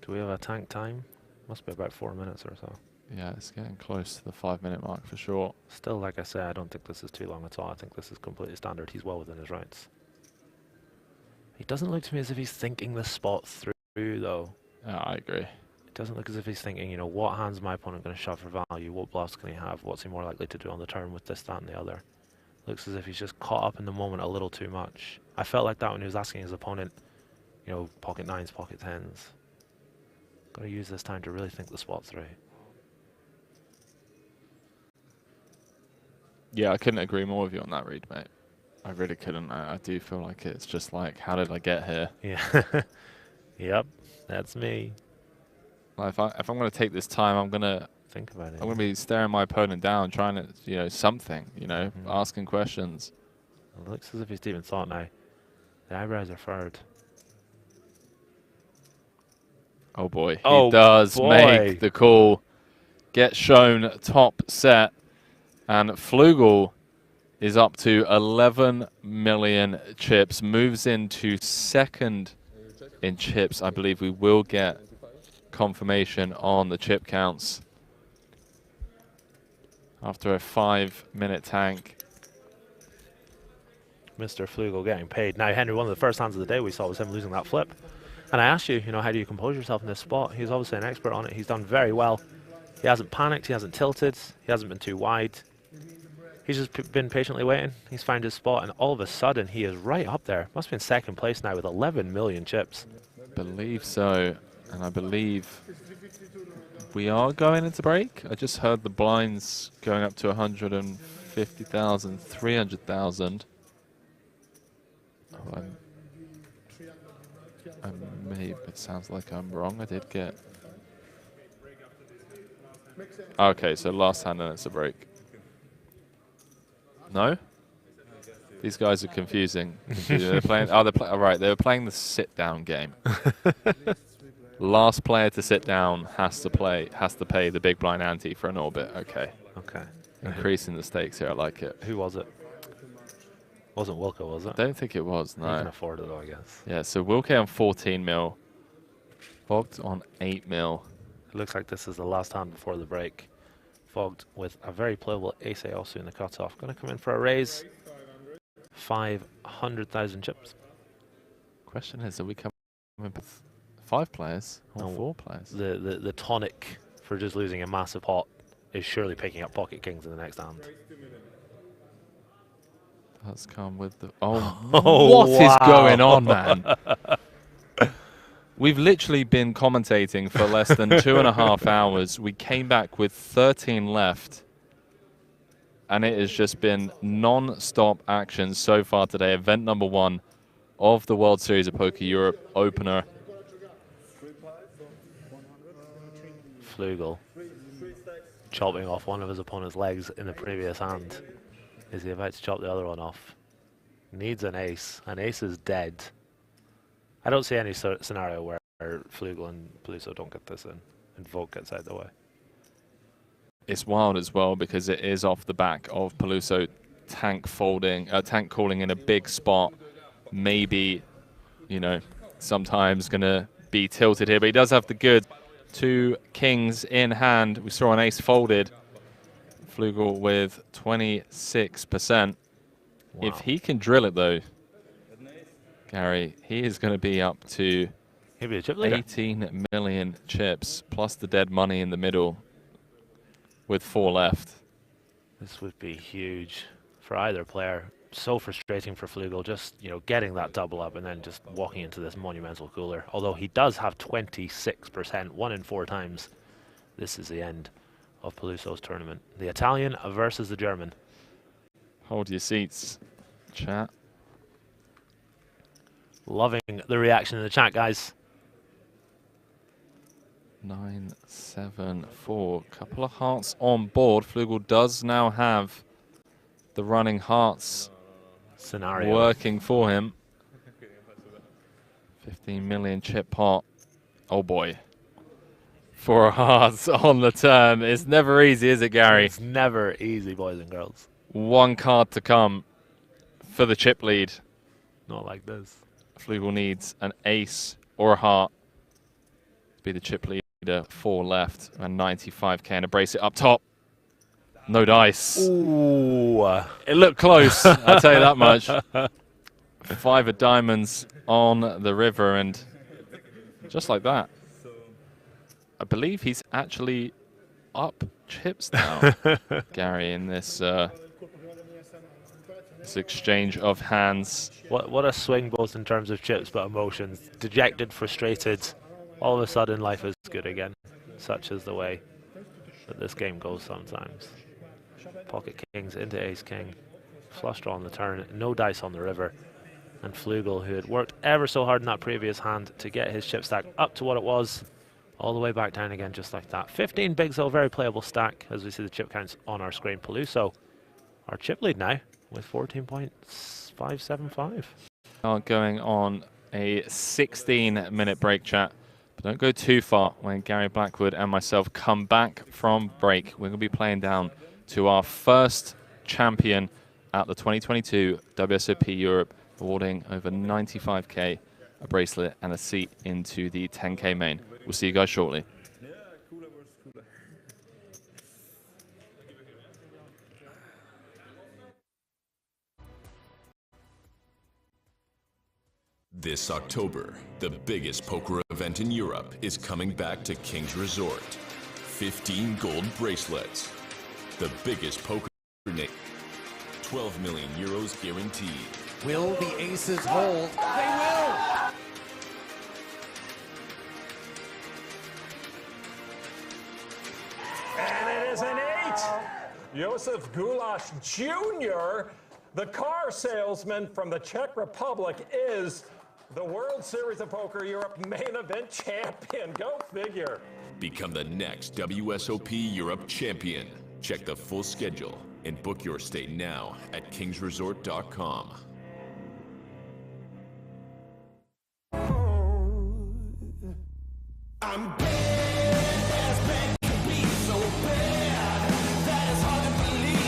Do we have a tank time? Must be about 4 minutes or so. Yeah, it's getting close to the 5-minute mark for sure. Still, like I say, I don't think this is too long at all. I think this is completely standard. He's well within his rights. He doesn't look to me as if he's thinking the spot through, though. Yeah, I agree. It doesn't look as if he's thinking, you know, what hand's my opponent going to shove for value? What bluffs can he have? What's he more likely to do on the turn with this, that, and the other? Looks as if he's just caught up in the moment a little too much. I felt like that when he was asking his opponent, you know, pocket 9s, pocket 10s. Got to use this time to really think the spot through. Yeah, I couldn't agree more with you on that read, mate. I really couldn't. I do feel like it's just like, how did I get here? Yeah. Yep, that's me. Like if I'm going to take this time, I'm going to think about it. I'm going to be staring my opponent down, trying to, you know, something, you know, asking questions. It looks as if he's deep in thought now. The eyebrows are furrowed. Oh boy, he does make the call. Get shown top set. And Flugel is up to 11 million chips. Moves into second in chips. I believe we will get confirmation on the chip counts after a 5-minute tank. Mr. Flugel getting paid. Now, Henry, one of the first hands of the day we saw was him losing that flip. And I asked you, you know, how do you compose yourself in this spot? He's obviously an expert on it. He's done very well. He hasn't panicked. He hasn't tilted. He hasn't been too wide. He's just been patiently waiting. He's found his spot, and all of a sudden, he is right up there. Must be in second place now with 11 million chips. Believe so, and I believe we are going into break. I just heard the blinds going up to 150,000, 300,000. Oh, it sounds like I'm wrong. I did get... Okay, so last hand and it's a break. No? These guys are confusing. They're playing. Oh, right. They were playing the sit-down game. Last player to sit down has to pay the big blind ante for an orbit. Okay. Okay. increasing the stakes here. I like it. Who was it? Wasn't Wilco, was it? I don't think it was, no. You can afford it, though, I guess. Yeah, so Wilco on 14 mil. Fogged on 8 mil. It looks like this is the last hand before the break. Fogged with a very playable ace also in the cutoff. Going to come in for a raise. 500,000 chips. Question is, are we coming with 5 players or 4 players? The tonic for just losing a massive pot is surely picking up pocket kings in the next hand. Let's come with the... what is going on, man? We've literally been commentating for less than 2.5 hours. We came back with 13 left. And it has just been non-stop action so far today. Event number 1 of the World Series of Poker Europe Opener. Flugel chopping off one of his opponent's legs in the previous hand. Is he about to chop the other one off? Needs an ace. An ace is dead. I don't see any scenario where Flugel and Peluso don't get this in and Vogt gets out of the way. It's wild as well because it is off the back of Peluso tank calling in a big spot. Maybe, you know, sometimes going to be tilted here, but he does have the good 2 kings in hand. We saw an ace folded. Flugel with 26%. Wow. If he can drill it, though, Gary, he is going to be up to 18 million chips, plus the dead money in the middle with 4 left. This would be huge for either player. So frustrating for Flugel, just, you know, getting that double up and then just walking into this monumental cooler. Although he does have 26%, 1 in 4 times. This is the end of Peluso's tournament. The Italian versus the German. Hold your seats, chat. Loving the reaction in the chat, guys. 9-7-4. Couple of hearts on board. Flugel does now have the running hearts scenario working for him. 15 million chip pot. Oh boy. 4 hearts on the turn. It's never easy, is it, Gary? It's never easy, boys and girls. 1 card to come for the chip lead. Not like this. Flugel needs an ace or a heart to be the chip leader. 4 left and 95k and a brace it up top. No dice. Ooh. It looked close, I'll tell you that much. 5 of diamonds on the river, and just like that, I believe he's actually up chips now, Gary, in this this exchange of hands. What a swing, both in terms of chips but emotions. Dejected, frustrated. All of a sudden, life is good again. Such is the way that this game goes sometimes. Pocket kings into ace king. Flush draw on the turn. No dice on the river. And Flugel, who had worked ever so hard in that previous hand to get his chip stack up to what it was, all the way back down again just like that. 15 bigs, though, very playable stack as we see the chip counts on our screen. Peluso, our chip lead now with 14.575. Going on a 16-minute break, chat. But don't go too far when Gary Blackwood and myself come back from break. We're going to be playing down to our first champion at the 2022 WSOP Europe, awarding over 95k, a bracelet, and a seat into the 10k main. We'll see you guys shortly. This October, the biggest poker event in Europe is coming back to King's Resort. 15 gold bracelets. The biggest poker name. 12 million euros guaranteed. Will the aces hold? They will! And it is an 8! Josef Gulash Jr., the car salesman from the Czech Republic, is the World Series of Poker Europe main event champion. Go figure. Become the next WSOP Europe champion. Check the full schedule and book your stay now at kingsresort.com. I'm bad, as bad can be, so bad that it's hard to believe.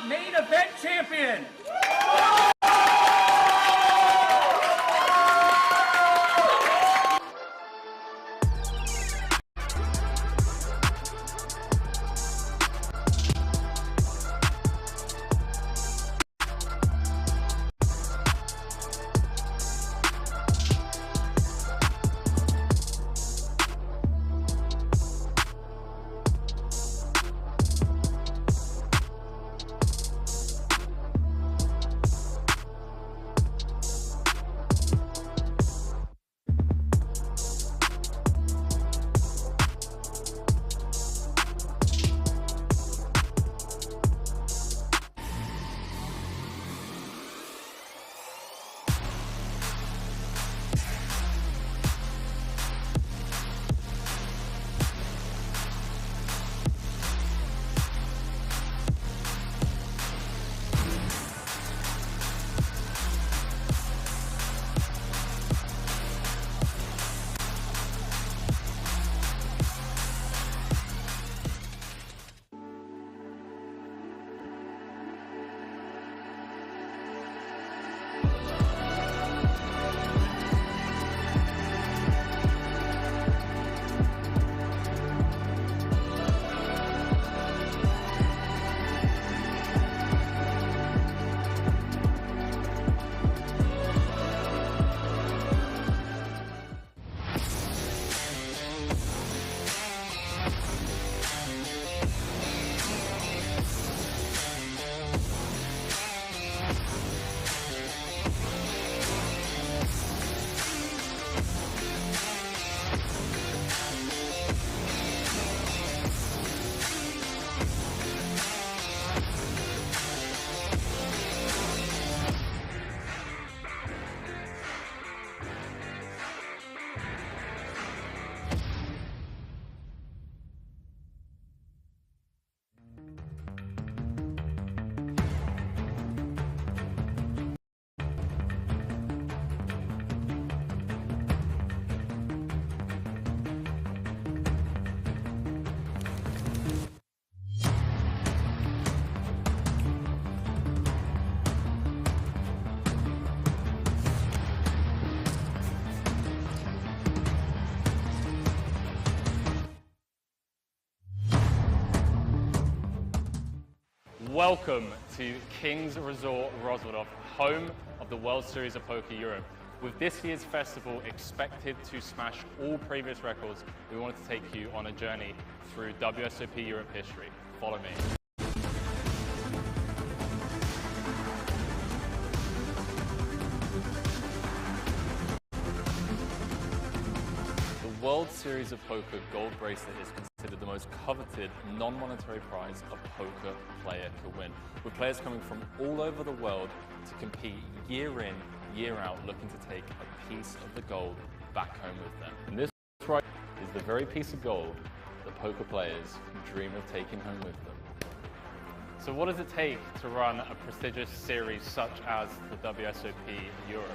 Main event champion. Welcome to King's Resort Roswell, home of the World Series of Poker Europe. With this year's festival expected to smash all previous records, we wanted to take you on a journey through WSOP Europe history. Follow me. The World Series of Poker Gold Bracelet is considered the most coveted non-monetary prize a poker player could win, with players coming from all over the world to compete year in, year out, looking to take a piece of the gold back home with them. And this right is the very piece of gold that poker players dream of taking home with them. So what does it take to run a prestigious series such as the WSOP Europe?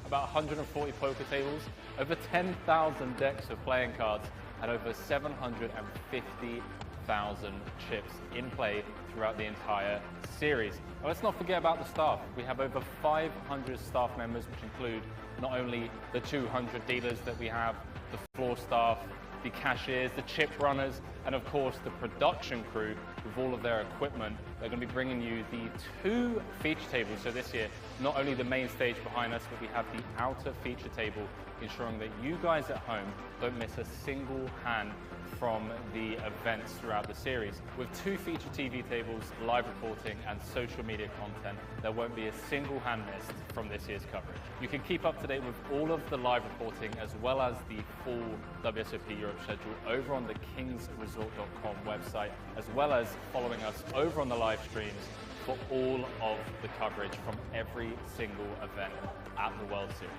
About 140 poker tables, over 10,000 decks of playing cards, and over 750,000 chips in play throughout the entire series. Now, let's not forget about the staff. We have over 500 staff members, which include not only the 200 dealers that we have, the floor staff, the cashiers, the chip runners, and of course the production crew with all of their equipment. They're going to be bringing you the 2 feature tables. So this year, not only the main stage behind us, but we have the outer feature table, ensuring that you guys at home don't miss a single hand from the events throughout the series. With 2 feature TV tables, live reporting, and social media content, there won't be a single hand missed from this year's coverage. You can keep up to date with all of the live reporting as well as the full WSOP Europe schedule over on the kingsresort.com website, as well as following us over on the live streams for all of the coverage from every single event at the World Series.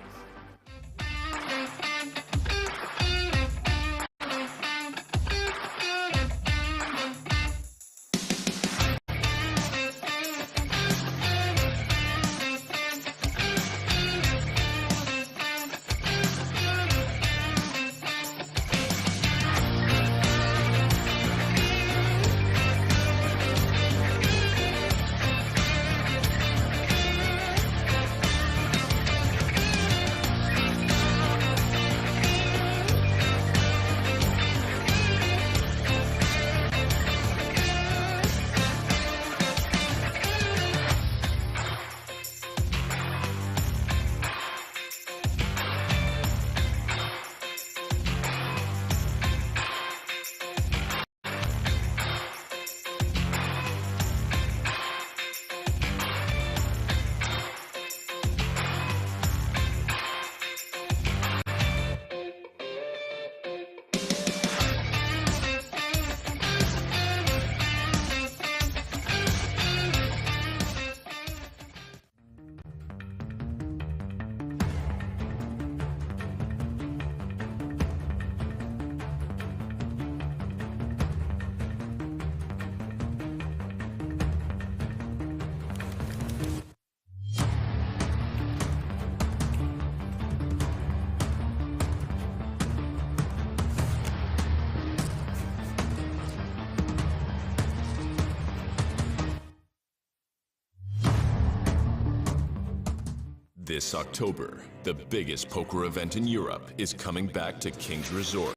This October, the biggest poker event in Europe is coming back to Kings Resort.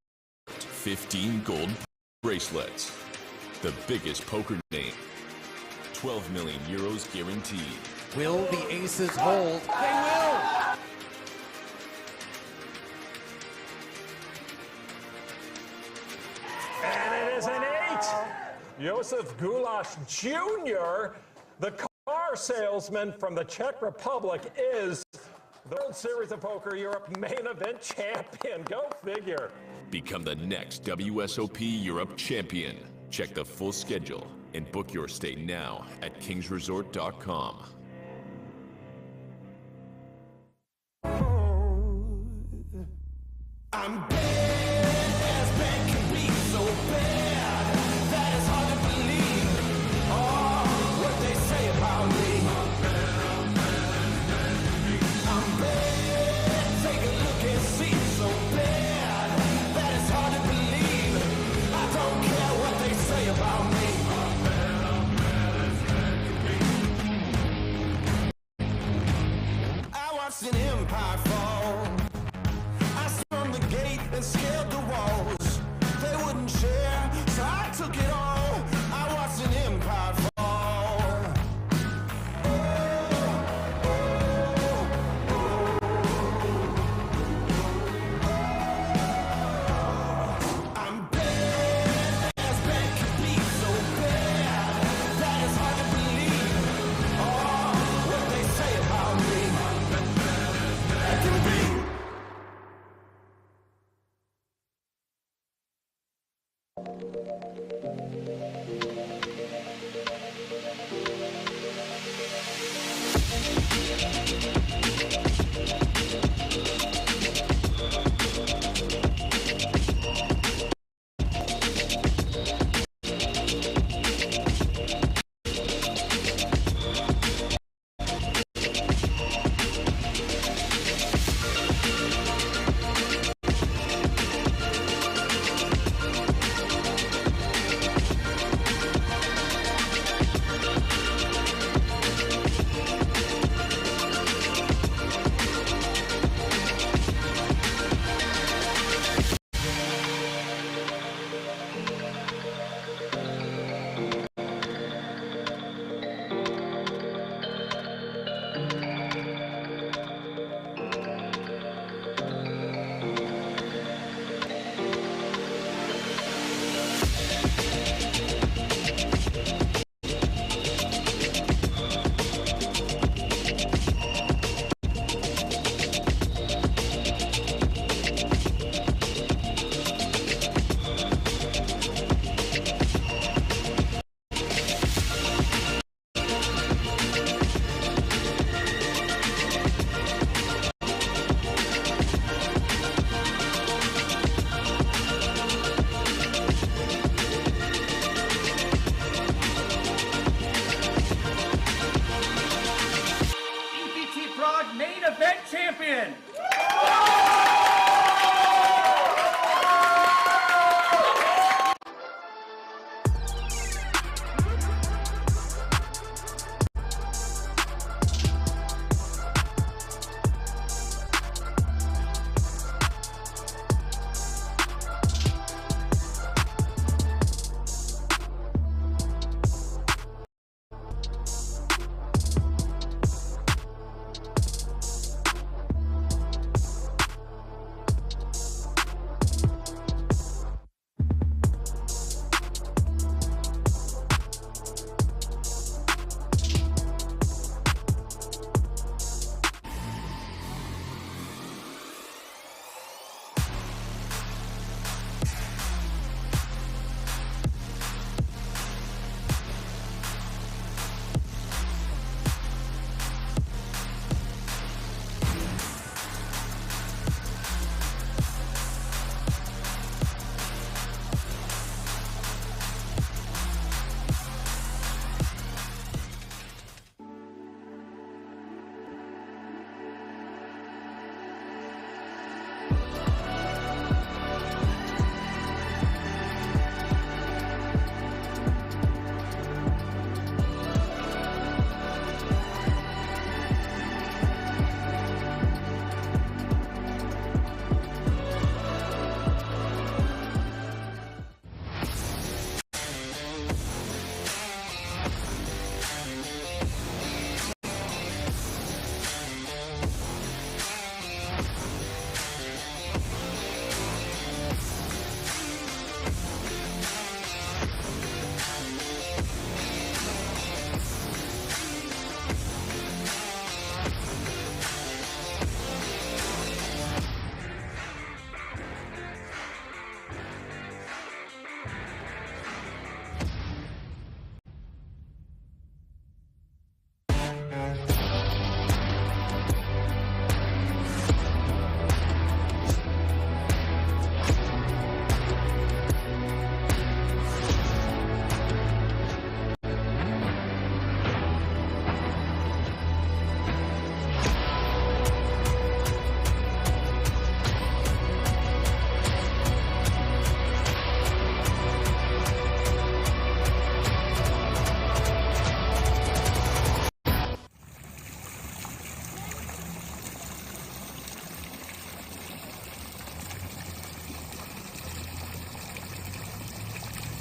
15 gold bracelets. The biggest poker name. 12 million euros guaranteed. Will the aces hold? They will! And it is an 8. Josef Gulash Jr., the car salesman from the Czech Republic, is the World Series of Poker Europe main event champion. Go figure. Become the next WSOP Europe champion. Check the full schedule and book your stay now at kingsresort.com. I'm bad as bad can be, so bad that it's hard to believe. Oh, what they say about me. I'm bad, take a look and see. So bad that it's hard to believe. I don't care what they say about me. I watched an empire fall. From the gate and scaled the walls. They wouldn't share, so I took it all. I watched an empire fall. I'm bad as bad can be, so bad that it's hard to believe. Oh, what they say about me. I can be.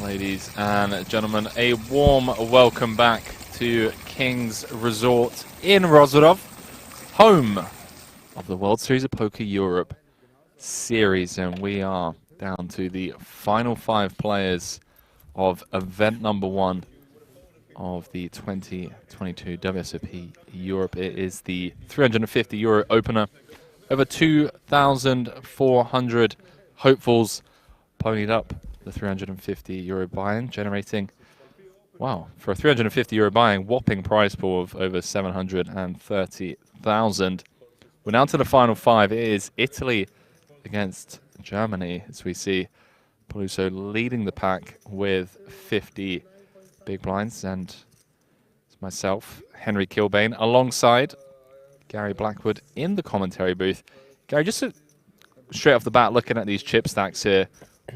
Ladies and gentlemen, a warm welcome back to King's Resort in Rozhadov, home of the World Series of Poker Europe Series, and we are down to the final 5 players of event number 1 of the 2022 WSOP Europe. It is the €350 opener. Over 2,400 hopefuls ponied up the €350 buy-in, generating, wow, for a €350 buy-in, whopping prize pool of over 730,000. We're now to the final 5. It is Italy against Germany, as we see Peluso leading the pack with 50 big blinds, and it's myself, Henry Kilbane, alongside Gary Blackwood in the commentary booth. Gary, just straight off the bat, looking at these chip stacks here,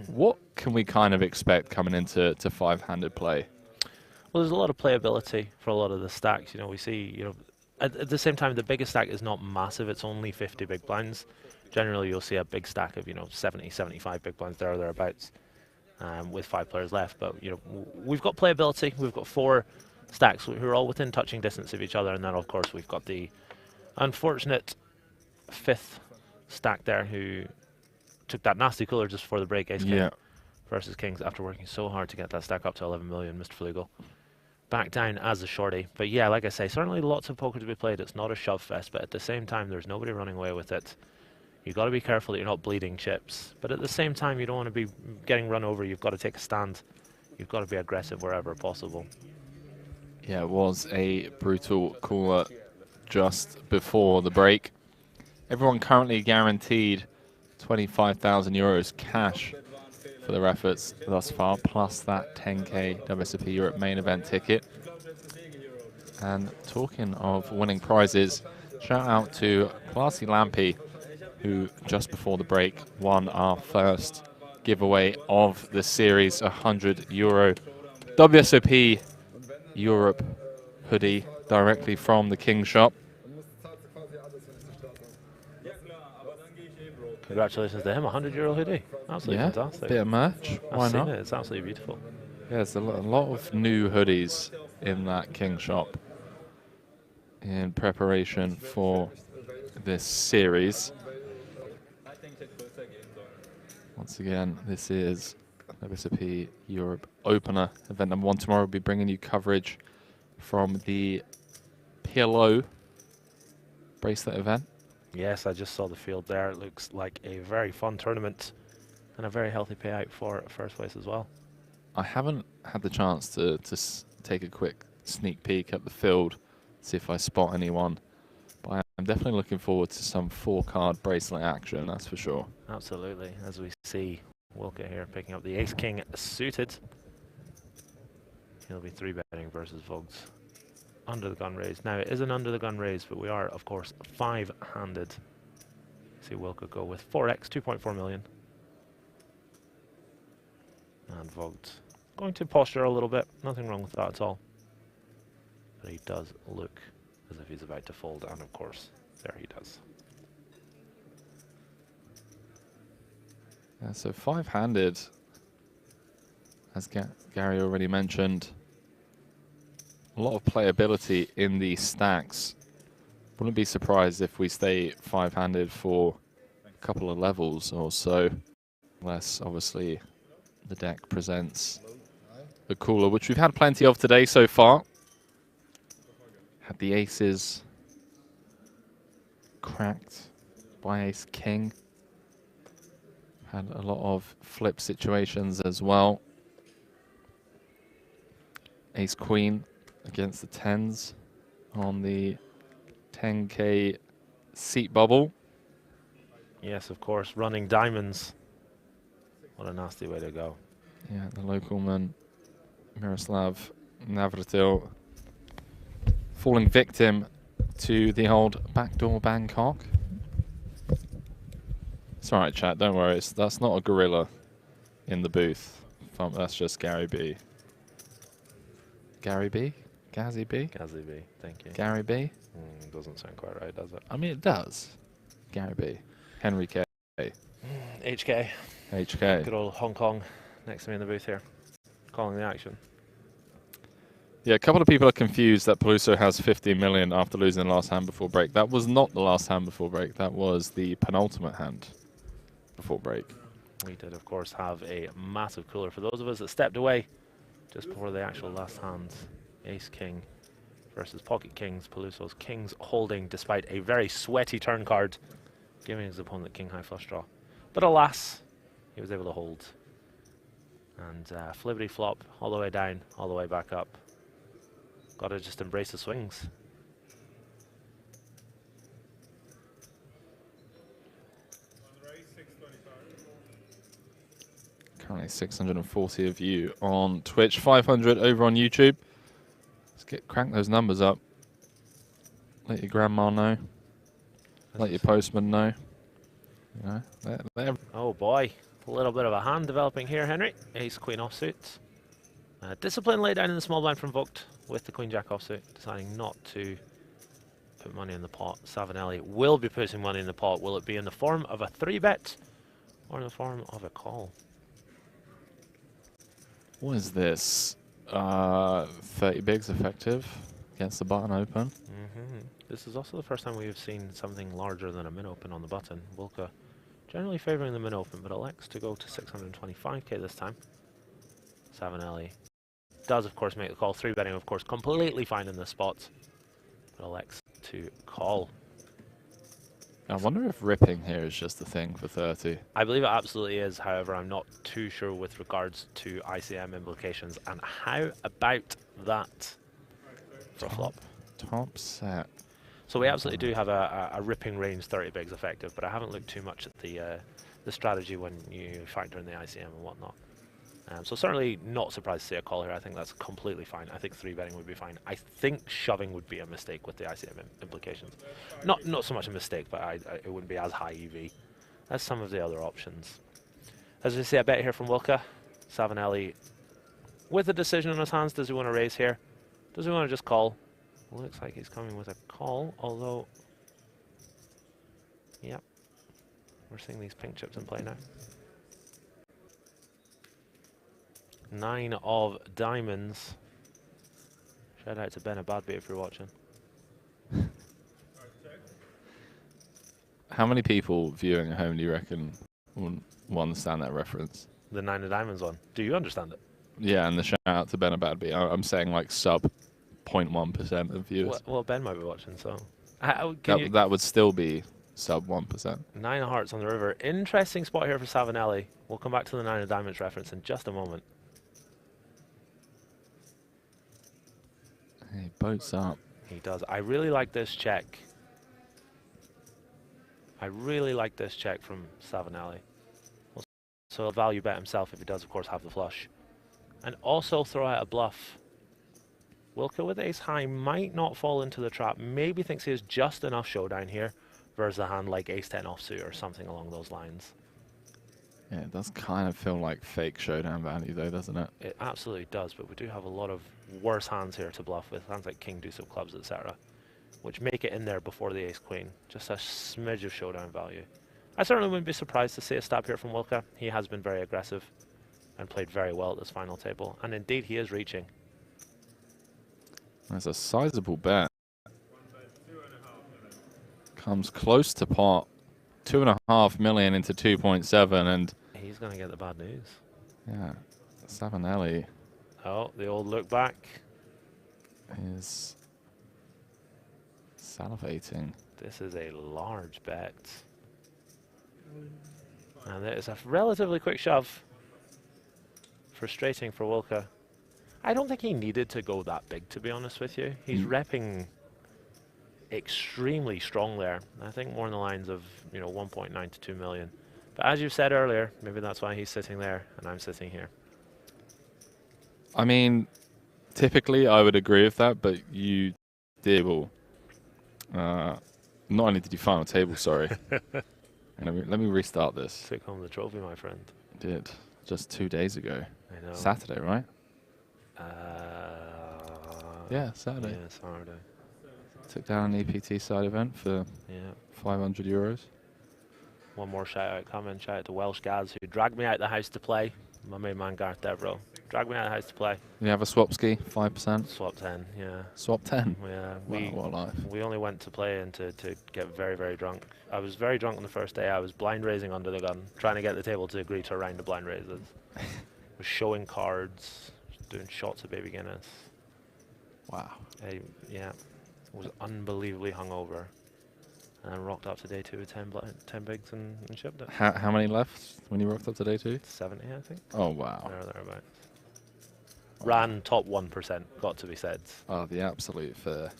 what can we kind of expect coming into 5-handed play? Well, there's a lot of playability for a lot of the stacks. You know, we see, you know, at the same time, the biggest stack is not massive. It's only 50 big blinds. Generally, you'll see a big stack of, you know, 70, 75 big blinds there or thereabouts, with 5 players left. But, you know, we've got playability. We've got 4 stacks who are all within touching distance of each other. And then, of course, we've got the unfortunate 5th stack there who took that nasty cooler just before the break, Ace King versus Kings, after working so hard to get that stack up to 11 million. Mr. Flugel back down as a shorty. But yeah, like I say, certainly lots of poker to be played. It's not a shove fest, but at the same time, there's nobody running away with it. You've got to be careful that you're not bleeding chips, but at the same time, you don't want to be getting run over. You've got to take a stand. You've got to be aggressive wherever possible. Yeah, it was a brutal cooler just before the break. Everyone currently guaranteed €25,000 cash for their efforts thus far, plus that 10K WSOP Europe main event ticket. And talking of winning prizes, shout out to Classy Lampy, who just before the break won our first giveaway of the series, €100 WSOP Europe hoodie directly from the King shop. Congratulations to him, €100 hoodie. Absolutely fantastic. Bit of merch. Why not? It's absolutely beautiful. Yeah, there's a lot of new hoodies in that King shop in preparation for this series. Once again, this is WSOP Europe Opener, event number 1. Tomorrow we'll be bringing you coverage from the PLO bracelet event. Yes, I just saw the field there. It looks like a very fun tournament and a very healthy payout for first place as well. I haven't had the chance to take a quick sneak peek at the field, see if I spot anyone. But I'm definitely looking forward to some 4-card bracelet action, that's for sure. Absolutely. As we see Wilke here picking up the Ace King suited. He'll be 3-betting versus Vogt. Under the gun raise. Now, it is an under the gun raise, but we are, of course, 5-handed. See Wilke go with 4x, 2.4 million. And Vogt going to posture a little bit. Nothing wrong with that at all. But he does look as if he's about to fold, and of course, there he does. Yeah, so 5-handed, as Gary already mentioned. A lot of playability in these stacks. Wouldn't be surprised if we stay 5-handed for a couple of levels or so. Unless, obviously, the deck presents a cooler, which we've had plenty of today so far. Had the aces cracked by Ace King. Had a lot of flip situations as well. Ace Queen against the 10s on the 10K seat bubble. Yes, of course, running diamonds. What a nasty way to go. Yeah, the local man, Miroslav Navratil, falling victim to the old backdoor Bangkok. It's all right, chat, don't worry. That's not a gorilla in the booth. That's just Gary B. Gary B? Gazzy B? Gazzy B, thank you. Gary B? Doesn't sound quite right, does it? I mean, it does. Gary B. Henry K. HK. HK. Good old Hong Kong next to me in the booth here. calling the action. Yeah, a couple of people are confused that Peluso has 15 million after losing the last hand before break. That was not the last hand before break. That was the penultimate hand before break. We did, of course, have a massive cooler for those of us that stepped away just before the actual last hand. Ace King versus Pocket Kings. Peluso's Kings holding despite a very sweaty turn card, giving his opponent King High flush draw. But alas, he was able to hold. And flippity flop, all the way down, all the way back up. Gotta just embrace the swings. Currently 640 of you on Twitch, 500 over on YouTube. Let's crank those numbers up. Let your grandma know. Let your postman know. You know, they're oh boy, a little bit of a hand developing here, Henry. Ace Queen offsuit. Discipline laid down in the small blind from Vogt with the Queen Jack offsuit, deciding not to put money in the pot. Savinelli will be putting money in the pot. Will it be in the form of a 3-bet or in the form of a call? What is this? 30 bigs effective against the button open. This is also the first time we've seen something larger than a min open on the button. Wilka generally favoring the min open, but elects to go to 625k this time. Savinelli does, of course, make the call. 3-betting, of course, completely fine in this spot, but elects to call. I wonder if ripping here is just a thing for 30. I believe it absolutely is. However, I'm not too sure with regards to ICM implications. And how about that for flop? Top set. So we absolutely do have a ripping range 30 bigs effective, but I haven't looked too much at the strategy when you factor in the ICM and whatnot. So certainly not surprised to see a call here. I think that's completely fine. I think 3-betting would be fine. I think shoving would be a mistake with the ICM implications. Not so much a mistake, but it wouldn't be as high EV as some of the other options. As we see a bet here from Wilka. Savinelli with a decision on his hands. Does he want to raise here? Does he want to just call? Looks like he's coming with a call, although... Yep. We're seeing these pink chips in play now. 9 of diamonds. Shout out to Ben Abadby if you're watching. How many people viewing at home do you reckon will understand that reference? The 9 of diamonds one. Do you understand it? Yeah, and the shout out to Ben Abadby. I'm saying like sub 0.1% of viewers. Well, Ben might be watching, so... That would still be sub 1%. 9 of hearts on the river. Interesting spot here for Savinelli. We'll come back to the 9 of diamonds reference in just a moment. He boats up. He does. I really like this check. I really like this check from Savinelli. So he'll value bet himself if he does, of course, have the flush. And also throw out a bluff. Wilka with ace high might not fall into the trap. Maybe thinks he has just enough showdown here versus a hand like ace 10 offsuit or something along those lines. Yeah, it does kind of feel like fake showdown value though, doesn't it? It absolutely does, but we do have a lot of worse hands here to bluff with. Hands like king, deuce of clubs, etc. Which make it in there before the ace queen. Just a smidge of showdown value. I certainly wouldn't be surprised to see a stab here from Wilka. He has been very aggressive and played very well at this final table. And indeed, he is reaching. There's a sizable bet. Comes close to pot. 2.5 million into 2.7, and he's going to get the bad news. Yeah, Savinelli. Oh, the old look back is salivating. This is a large bet. And it's a relatively quick shove. Frustrating for Wilka. I don't think he needed to go that big, to be honest with you. He's repping extremely strong there. I think more in the lines of 1.9 to 2 million. But as you said earlier, maybe that's why he's sitting there and I'm sitting here. I mean, typically I would agree with that, but you did well. Not only did you final table, sorry. Let me restart this. Took home the trophy, my friend. Did just 2 days ago. I know. Saturday, right? Yeah, Saturday. Yeah, Saturday. Took down an EPT side event for 500 euros. One more shout out coming. Shout out to Welsh Gaz who dragged me out the house to play. My main man Gareth Devereux Drag me out of the house to play. You have a swap ski, 5%? Swap 10, yeah. Swap 10? Yeah. Wow, what a life. We only went to play and to get very, very drunk. I was very drunk on the first day. I was blind raising under the gun, trying to get the table to agree to a round of blind raises. Was showing cards, doing shots of Baby Guinness. Wow. Yeah, was unbelievably hungover. And I rocked up to day 2 with 10 bigs and shipped it. How many left when you rocked up to day 2? 70, I think. Oh, wow. Thereabouts. Ran top 1%, got to be said. Oh, the absolute fair.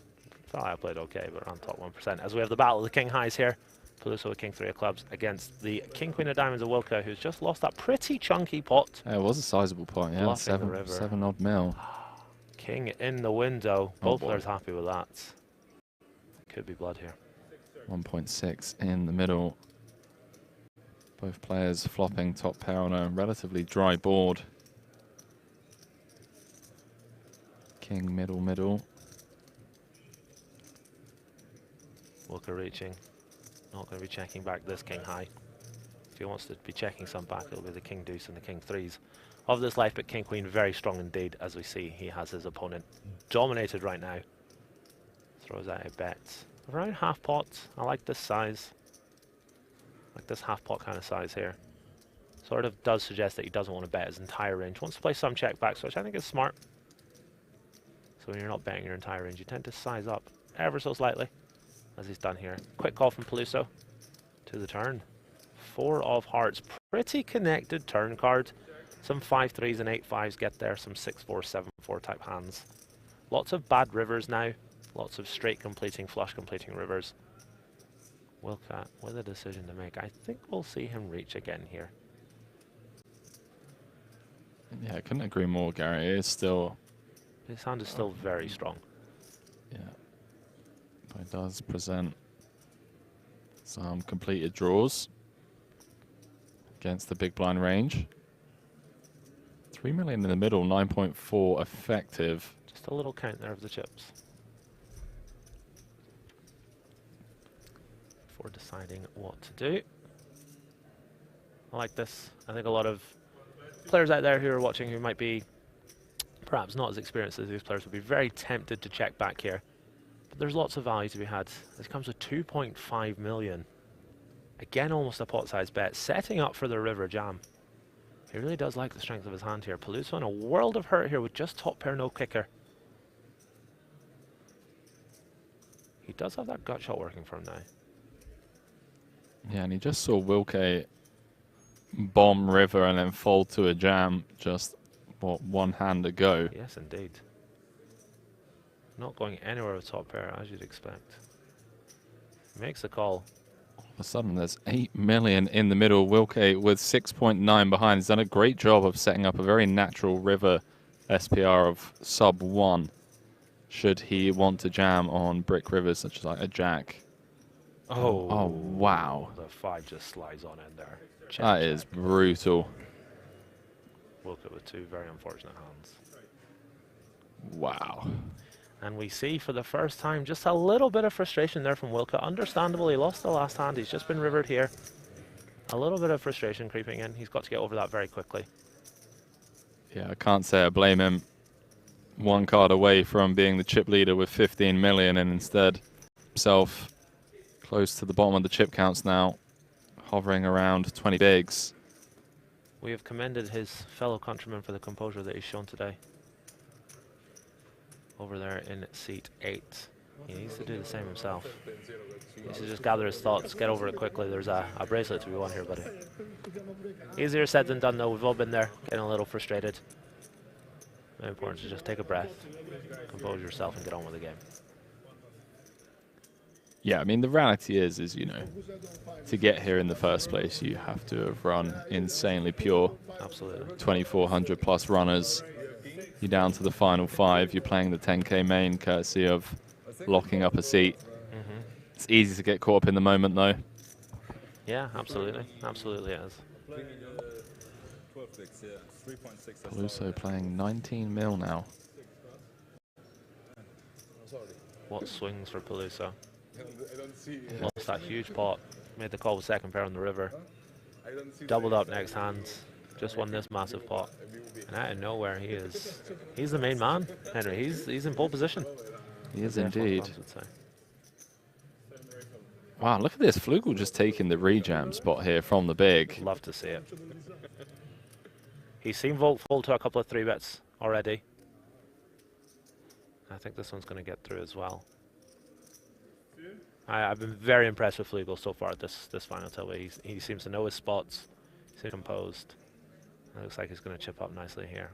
Thought I played okay, but ran top 1%. As we have the battle of the King Highs here. Peluso with King 3 of clubs against the King Queen of Diamonds of Wilka, who's just lost that pretty chunky pot. Yeah, it was a sizable pot, yeah. Seven odd mil. King in the window. Both players happy with that. Could be blood here. 1.6 in the middle. Both players flopping top pair on a relatively dry board. King middle. Wilka reaching. Not going to be checking back this King High. If he wants to be checking some back, it'll be the King Deuce and the King Threes of this life, but King Queen very strong indeed, as we see. He has his opponent dominated right now. Throws out a bet. Around half pot. I like this size. Like this half pot kind of size here. Sort of does suggest that he doesn't want to bet his entire range. Wants to play some check backs, which I think is smart. So when you're not betting your entire range, you tend to size up ever so slightly, as he's done here. Quick call from Peluso to the turn. 4 of hearts. Pretty connected turn card. Some 5-3s and 8-5s get there. Some 6-4, 7-4 type hands. Lots of bad rivers now. Lots of straight completing, flush completing rivers. Wilka with a decision to make. I think we'll see him reach again here. Yeah, I couldn't agree more, Gary. It is still... His hand is still very strong. Yeah. But it does present some completed draws against the big blind range. 3 million in the middle, 9.4 effective. Just a little count there of the chips. Before deciding what to do. I like this. I think a lot of players out there who are watching who might be perhaps not as experienced as these players would be very tempted to check back here. But there's lots of value to be had. This comes with 2.5 million. Again, almost a pot-sized bet. Setting up for the river jam. He really does like the strength of his hand here. Peluso in a world of hurt here with just top pair, no kicker. He does have that gut shot working for him now. Yeah, and he just saw Wilke bomb river and then fold to a jam just, what, 1 hand ago. Yes, indeed. Not going anywhere with top pair, as you'd expect. Makes the call. All of a sudden, there's 8 million in the middle. Wilke with 6.9 behind. He's done a great job of setting up a very natural river SPR of sub 1. Should he want to jam on brick rivers, such as like a jack. Oh, wow. The 5 just slides on in there. That is brutal. Wilke with 2 very unfortunate hands. Wow. And we see for the first time just a little bit of frustration there from Wilke. Understandable, he lost the last hand. He's just been rivered here. A little bit of frustration creeping in. He's got to get over that very quickly. Yeah, I can't say I blame him. 1 card away from being the chip leader with 15 million, and instead himself close to the bottom of the chip counts now, hovering around 20 bigs. We have commended his fellow countryman for the composure that he's shown today. Over there in seat 8. He needs to do the same himself. He needs to just gather his thoughts, get over it quickly. There's a bracelet to be won here, buddy. Easier said than done, though. We've all been there, getting a little frustrated. Very important to just take a breath, compose yourself, and get on with the game. Yeah, I mean, the reality is, you know, to get here in the first place, you have to have run insanely pure. Absolutely. 2,400 plus runners. You're down to the final 5. You're playing the 10K main, courtesy of locking up a seat. It's easy to get caught up in the moment, though. Yeah, absolutely. Absolutely is. Peluso playing 19 mil now. What swings for Peluso? Lost that huge pot. Made the call with second pair on the river. Doubled up next hand. just won this massive pot. And out of nowhere, he's the main man, Henry. He's in pole position. He is indeed. Wow, look at this. Flugel just taking the rejam spot here from the big. Love to see it. He's seen Volt fall to a couple of 3-bets already. I think this one's going to get through as well. I've been very impressed with Flugel so far at this final table. He seems to know his spots. He's composed. It looks like he's going to chip up nicely here.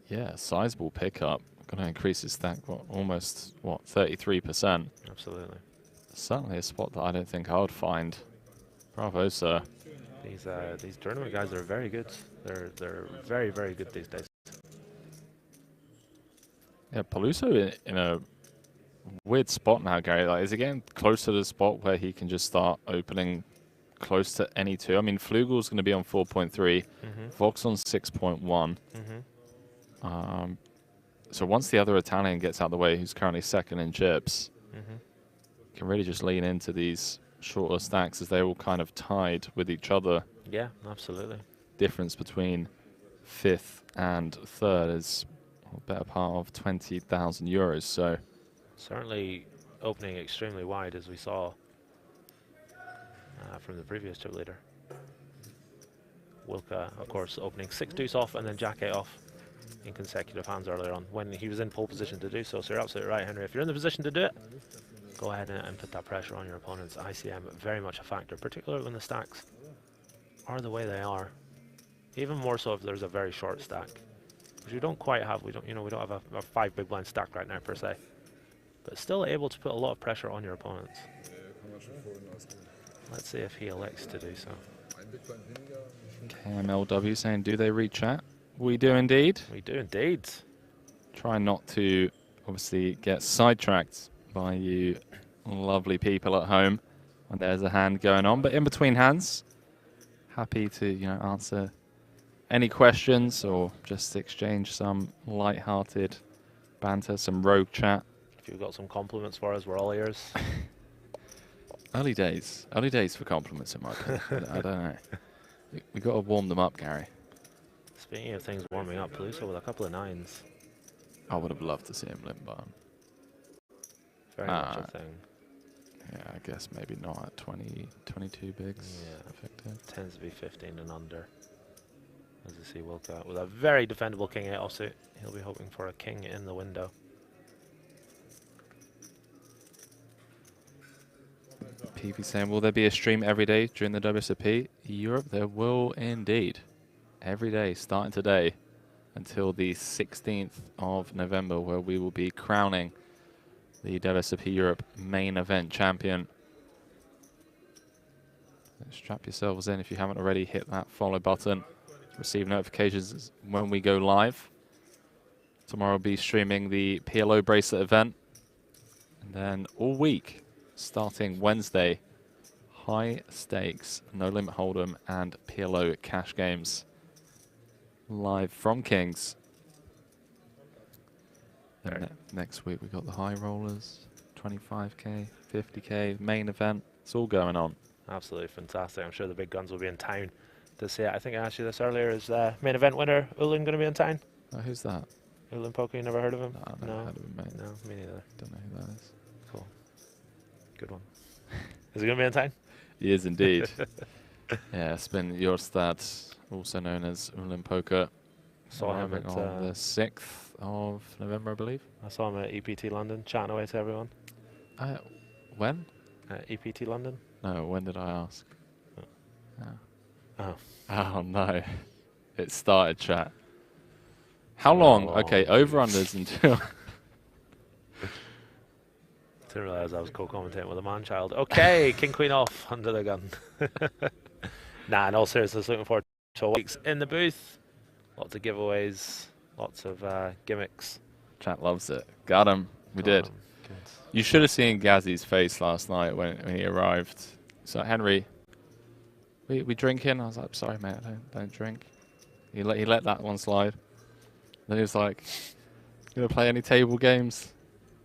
Yeah, sizable pickup. Going to increase his stack, almost, 33%. Absolutely. Certainly a spot that I don't think I would find. Bravo, sir. These tournament guys are very good. They're very, very good these days. Yeah, Peluso in a weird spot now, Gary. Like, is he getting close to the spot where he can just start opening close to any two? I mean, Flugel's going to be on 4.3, Vox on 6.1. So once the other Italian gets out of the way, who's currently second in chips, can really just lean into these shorter stacks as they're all kind of tied with each other. Yeah, absolutely. Difference between 5th and 3rd is a better part of 20,000 euros. So certainly opening extremely wide, as we saw from the previous chip leader. Wilka, of course, opening 6 deuce off and then jack 8 off in consecutive hands earlier on when he was in pole position to do so. So you're absolutely right, Henry. If you're in the position to do it, go ahead and put that pressure on your opponents. ICM very much a factor, particularly when the stacks are the way they are. Even more so if there's a very short stack, which we don't quite have. We don't have a 5 big blind stack right now per se, but still able to put a lot of pressure on your opponents. Let's see if he elects to do so. KMLW saying, do they read chat? We do indeed. We do indeed. Try not to obviously get sidetracked by you lovely people at home when there's a hand going on, but in between hands, happy to answer any questions or just exchange some light-hearted banter, some rogue chat. If you've got some compliments for us, we're all ears. Early days for compliments in my opinion. I don't know. We got to warm them up, Gary. Speaking of things warming up, Peluso with a couple of 9s. I would have loved to see him limp barn. Very much a thing. Yeah, I guess maybe not at 20, 22 bigs. Yeah, effective. Tends to be 15 and under. As you see, Wilka with a very defendable king 8 offsuit. He'll be hoping for a king in the window. PV saying, will there be a stream every day during the WSOP Europe? There will indeed. Every day, starting today until the 16th of November, where we will be crowning the WSOP Europe main event champion. Strap yourselves in if you haven't already. Hit that follow button. Receive notifications when we go live. Tomorrow we'll be streaming the PLO bracelet event. And then all week, starting Wednesday, high stakes, no limit hold'em and PLO cash games live from Kings. Then next week we got the high rollers, 25k, 50k, main event. It's all going on. Absolutely fantastic. I'm sure the big guns will be in town to see it. I think I asked you this earlier. Is main event winner Ulin going to be in town? Oh, who's that? Ulin Poker, you never heard of him? No, I've never heard of him, mate. No, me neither. Don't know who that is. Cool. Good one. Is he going to be in town? He is indeed. Yeah, Spin Jorstad, also known as Ulin Poker. Saw him at on the 6th of November, I believe. I saw him at EPT London, chatting away to everyone. When? At EPT London. No, when did I ask? Oh. Oh no. It started, chat. How long? Okay, over-unders until... Didn't realize I was co-commentating with a man-child. Okay, King Queen off, under the gun. Nah, in all seriousness, looking forward to 12 weeks in the booth. Lots of giveaways, lots of gimmicks. Chat loves it. Got him. We did. You should have seen Gazzy's face last night when he arrived. So, Henry, we drinking? I was like, sorry, mate, I don't drink. He let that one slide. Then he was like, you gonna play any table games?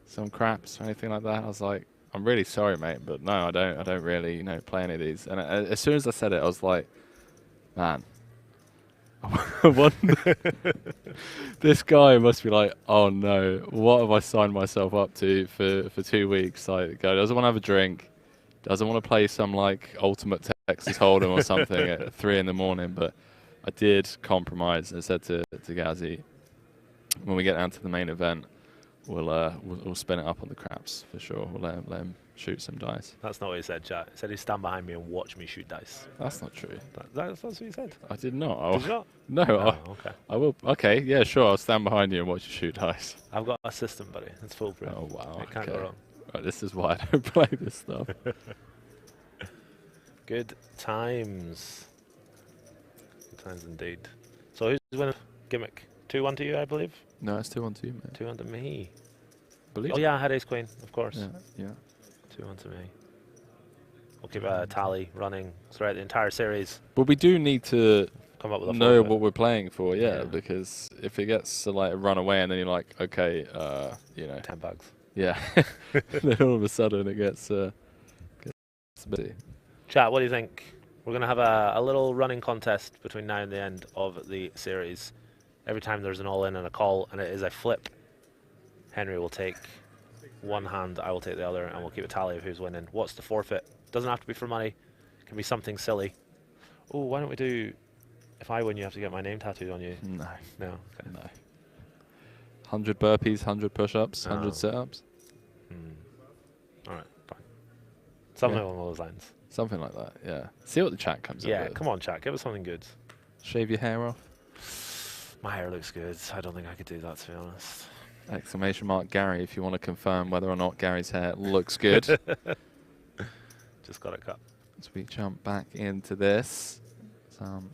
Some craps or anything like that? I was like, I'm really sorry, mate, but no, I don't really, play any of these. And as soon as I said it, I was like, man, This guy must be like, oh no, what have I signed myself up to for 2 weeks? Like, guy doesn't want to have a drink, doesn't want to play some like ultimate Texas Hold'em or something at 3 in the morning. But I did compromise. I said to Gazzy, when we get down to the main event, we'll spin it up on the craps for sure. We'll let him shoot some dice. That's not what he said, chat. He said he'd stand behind me and watch me shoot dice. That's not true. That's what he said. I did not. Did you not? No. Oh, okay. I will. Okay, yeah, sure. I'll stand behind you and watch you shoot dice. I've got a system, buddy. It's foolproof. Oh wow. It can't go wrong. Right, this is why I don't play this stuff. Good times. Good times indeed. So who's winning? Gimmick. 2-1 to you, I believe. No, it's 2-1 to you, mate. 2-1 to me. Believe. Oh yeah, I had ace queen, of course. Yeah. 2-1 to me. We'll keep a tally running throughout the entire series. But we do need to come up with a know forfeit. what we're playing for, yeah, because if it gets to like run away and then you're like, okay, 10 bucks. Yeah. Then all of a sudden it gets busy. Chat, what do you think? We're going to have a little running contest between now and the end of the series. Every time there's an all-in and a call, and it is a flip, Henry will take one hand, I will take the other, and we'll keep a tally of who's winning. What's the forfeit? Doesn't have to be for money. It can be something silly. Oh, why don't we do, if I win, you have to get my name tattooed on you. No. No? Okay. No. 100 burpees, 100 push-ups, 100 sit-ups. All right, fine. Something along those lines. Something like that, yeah. See what the chat comes up with. Yeah, come on, chat. Give us something good. Shave your hair off. My hair looks good. I don't think I could do that, to be honest. Exclamation mark Gary if you want to confirm whether or not Gary's hair looks good. Just got it cut. As we jump back into this, some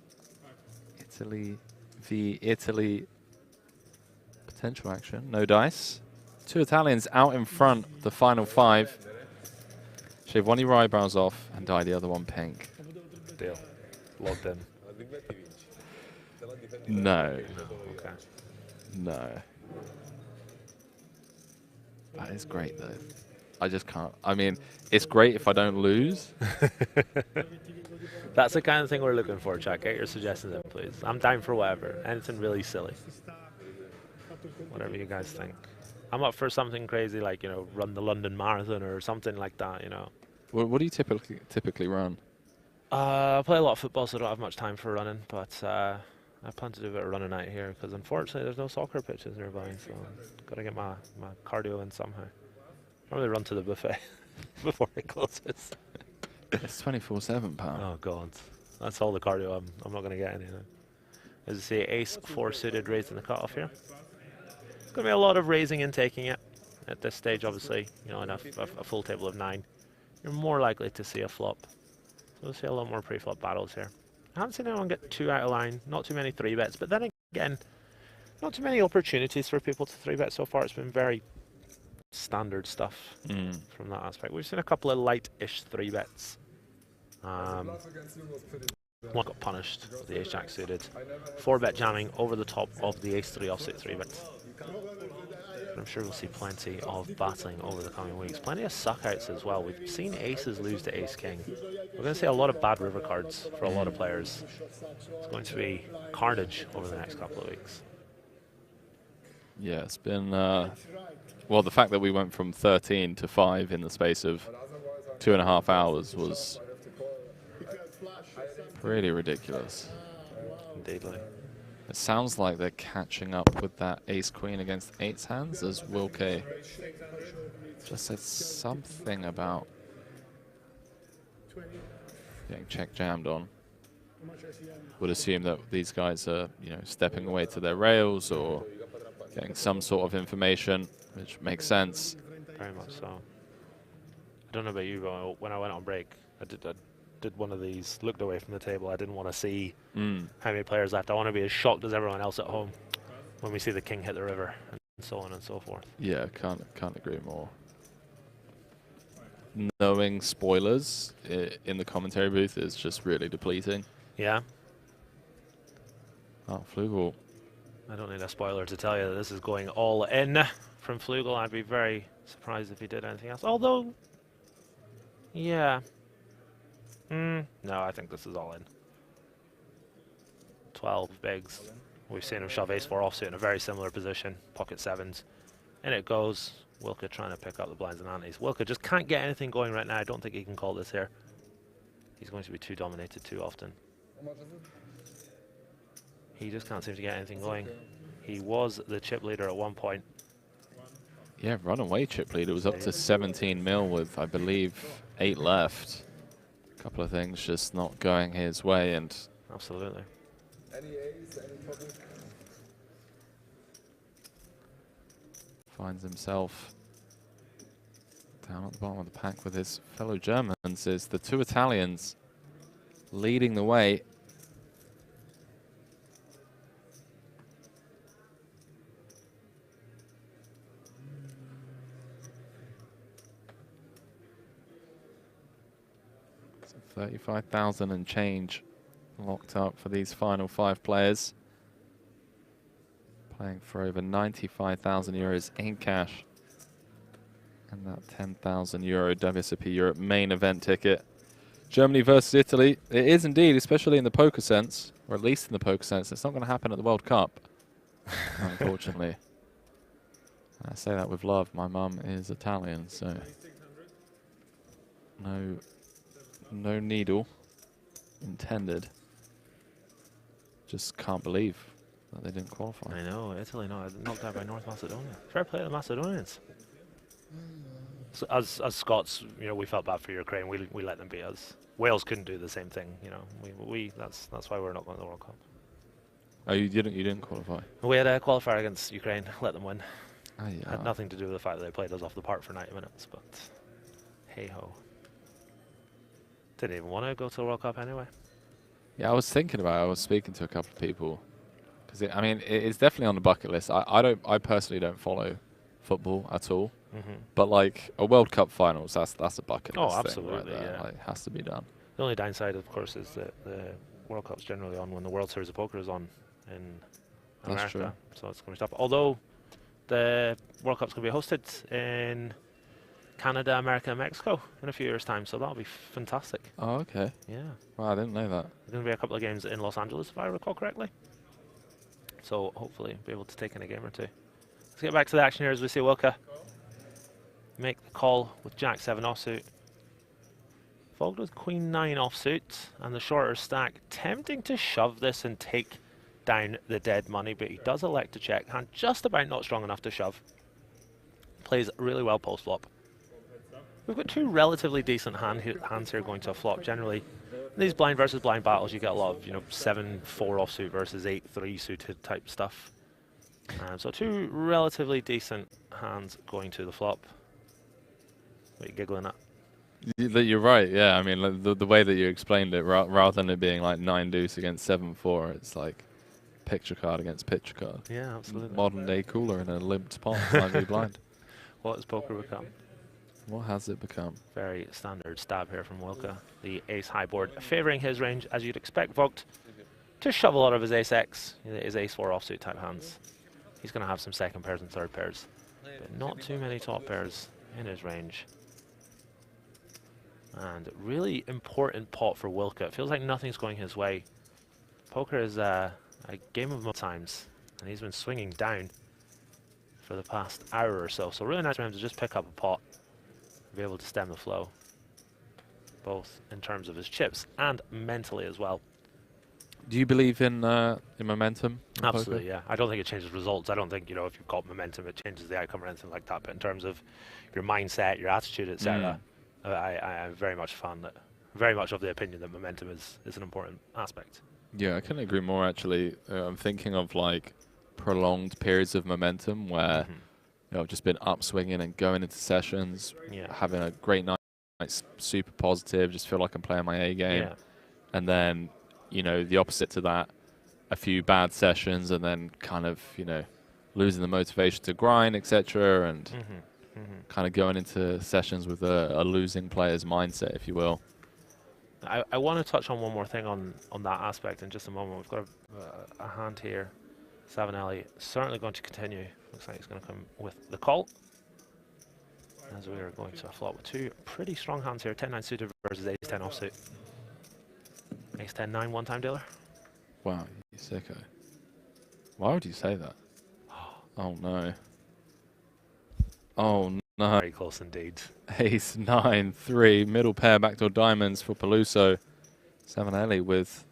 Italy v Italy potential action. No dice. 2 Italians out in front, the final 5. Shave one of your eyebrows off and dye the other one pink. Deal. Logged in. No. Okay. No. That is great, though. I just can't. I mean, it's great if I don't lose. That's the kind of thing we're looking for, chat. Get your suggestions in, please. I'm down for whatever. Anything really silly. Whatever you guys think. I'm up for something crazy like, run the London Marathon or something like that, What do you typically run? I play a lot of football, so I don't have much time for running, but I plan to do a bit of running out here because unfortunately there's no soccer pitches nearby, so got to get my cardio in somehow. Probably run to the buffet before it closes. It's 24/7, pal. Oh god, that's all the cardio I'm not going to get any. As you see, ace 4 suited raised in the cutoff here. It's going to be a lot of raising and taking it at this stage. Obviously, in a full table of 9, you're more likely to see a flop. So we'll see a lot more pre-flop battles here. I haven't seen anyone get too out of line. Not too many 3-bets, but then again, not too many opportunities for people to 3-bet so far. It's been very standard stuff from that aspect. We've seen a couple of light-ish 3-bets. One got punished with the ace-jack suited. 4-bet jamming over the top of the ace-3 offsuit 3-bets. I'm sure we'll see plenty of battling over the coming weeks. Plenty of suckouts as well. We've seen aces lose to ace-king. We're going to see a lot of bad river cards for a lot of players. It's going to be carnage over the next couple of weeks. Yeah, it's been... well, the fact that we went from 13 to 5 in the space of 2.5 hours was really ridiculous. Indeedly. It sounds like they're catching up with that ace-queen against 8's hands, as Will K just said something about getting check jammed on. Would assume that these guys are, stepping away to their rails or getting some sort of information, which makes sense. Very much so. I don't know about you, but when I went on break, I did one of these, looked away from the table. I didn't want to see how many players left. I want to be as shocked as everyone else at home when we see the king hit the river and so on and so forth. Yeah, can't agree more. Knowing spoilers in the commentary booth is just really depleting. Yeah. Oh, Flugel. I don't need a spoiler to tell you that this is going all in from Flugel. I'd be very surprised if he did anything else. Although, yeah. No, I think this is all in. 12 bigs. We've seen him shove ace-4 offsuit in a very similar position, pocket sevens. In it goes. Wilke trying to pick up the blinds and antes. Wilke just can't get anything going right now. I don't think he can call this here. He's going to be too dominated too often. He just can't seem to get anything going. He was the chip leader at one point. Yeah, runaway chip leader. It was up to 17 mil with, I believe, 8 left. A couple of things just not going his way, and absolutely. Any A's, any problem? Finds himself down at the bottom of the pack with his fellow Germans. Is the two Italians leading the way. So 35,000 and change locked up for these final 5 players. Playing for over 95,000 euros in cash. And that 10,000 euro WSOP Europe main event ticket. Germany versus Italy. It is indeed, especially in the poker sense, or at least in the poker sense. It's not going to happen at the World Cup, unfortunately. And I say that with love. My mum is Italian, so no needle intended. Just can't believe that they didn't qualify. I know, Italy knocked out by North Macedonia. Fair play to the Macedonians. So as Scots, you know, we felt bad for Ukraine. We let them beat us. Wales couldn't do the same thing. You know, that's why we're not going to the World Cup. Oh, you didn't qualify. We had a qualifier against Ukraine. Let them win. Oh, yeah. Had nothing to do with the fact that they played us off the park for 90 minutes. But hey ho. Didn't even want to go to the World Cup anyway. Yeah, I was thinking about it. I was speaking to a couple of people because I mean, it's definitely on the bucket list. I personally don't follow football at all. But like a World Cup finals, that's a bucket list. Oh, absolutely, thing right there. yeah. Like, it has to be done. The only downside, of course, is that the World Cup's generally on when the World Series of Poker is on in America. That's true. So it's going to be tough. Although the World Cup's going to be hosted in Canada, America, and Mexico in a few years' time, so that'll be fantastic. Oh, okay. Yeah. Well, I didn't know that. There's going to be a couple of games in Los Angeles, if I recall correctly. So hopefully be able to take in a game or two. Let's get back to the action here as we see Wilke make the call with Jack-7 offsuit. Fogged with Queen-9 offsuit and the shorter stack. Tempting to shove this and take down the dead money, but he does elect to check. Hand just about not strong enough to shove. Plays really well post-flop. We've got two relatively decent hands here going to a flop. Generally, in these blind versus blind battles, you get a lot of 7-4 offsuit versus 8-3 suited type stuff. So two relatively decent hands going to the flop. What are you giggling at? You're right, yeah. I mean, like, the way that you explained it, rather than it being like 9 deuce against 7-4, it's like picture card against picture card. Yeah, absolutely. Modern day cooler in a limped pot, 5 blind. What has poker become? What has it become? Very standard stab here from Wilke. The ace high board favouring his range, as you'd expect Vogt to shove a lot of his ace-X, his ace-4 offsuit type hands. He's going to have some second pairs and third pairs, but not too many top pairs in his range. And really important pot for Wilke. It feels like nothing's going his way. Poker is a game of times, and he's been swinging down for the past hour or so. So really nice for him to just pick up a pot, be able to stem the flow, both in terms of his chips and mentally as well. Do you believe in momentum? In Absolutely, poker? yeah. I don't think it changes results. I don't think, if you've got momentum, it changes the outcome or anything like that. But in terms of your mindset, your attitude, etc., I am very much of the opinion that momentum is an important aspect. Yeah, I couldn't agree more, actually. I'm thinking of like prolonged periods of momentum where I've just been upswinging and going into sessions, having a great night, super positive, just feel like I'm playing my A game. Yeah. And then, the opposite to that, a few bad sessions and then kind of, losing the motivation to grind, etc. And kind of going into sessions with a losing player's mindset, if you will. I want to touch on one more thing on that aspect in just a moment. We've got a hand here. Savinelli certainly going to continue. Looks like he's going to come with the call. As we are going to a flop with two pretty strong hands here. 10-9 suited versus ace-10 offsuit. Ace-10-9 one-time dealer. Wow, you sicko. Why would you say that? Oh no. Oh no. Very close indeed. Ace 9-3, middle pair backdoor diamonds for Peluso. Savinelli with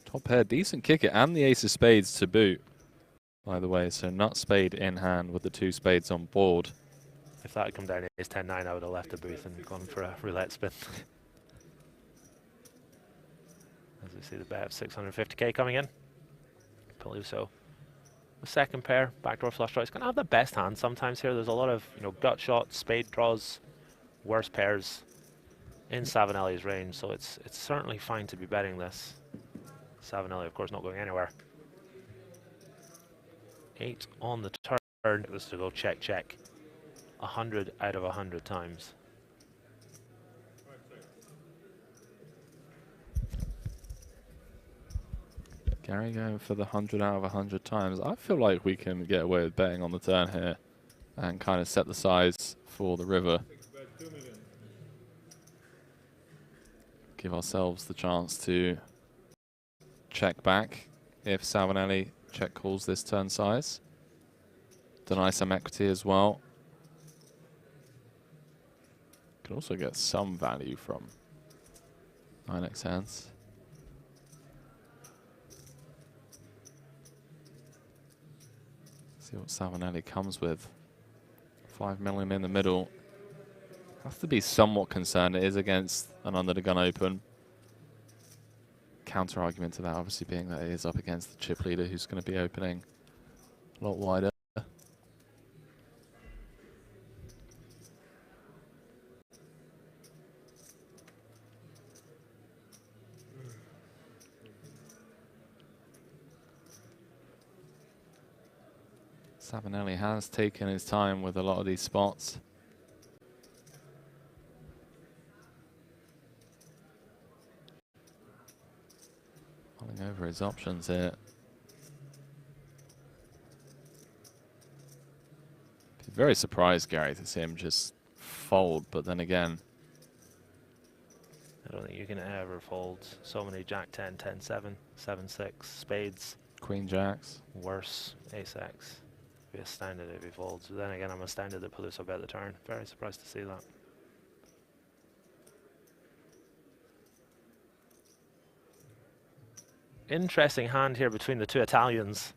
top pair, decent kicker, and the ace of spades to boot. By the way, so nut spade in hand with the 2 spades on board. If that had come down ace 10-9, I would have left the booth and gone for a roulette spin. As we see the bet of 650k coming in. Peluso. The second pair, backdoor flush draw. He's going to have the best hand sometimes here. There's a lot of, you know, gut shots, spade draws, worse pairs in Savinelli's range, so it's certainly fine to be betting this. Savinelli, of course, not going anywhere. 8 on the turn. It was to go check, check. 100 out of 100 times. Gary going for the 100 out of 100 times. I feel like we can get away with betting on the turn here and kind of set the size for the river. Give ourselves the chance to check back if Savinelli check calls this turn size. Deny some equity as well. Can also get some value from 9x hands. See what Savinelli comes with. 5 million in the middle. Has to be somewhat concerned. It is against an under the gun open. Counter argument to that obviously being that it is up against the chip leader who's going to be opening a lot wider. Savinelli has taken his time with a lot of these spots. Mulling over his options here. Be very surprised, Gary, to see him just fold, but then again, I don't think you can ever fold so many Jack 10, 10-7, 7-6, spades. Queen Jacks. Worse, Ace-X. Be astounded if he folds. But then again, I'm astounded that Peluso bet the turn. Very surprised to see that. Interesting hand here between the two Italians.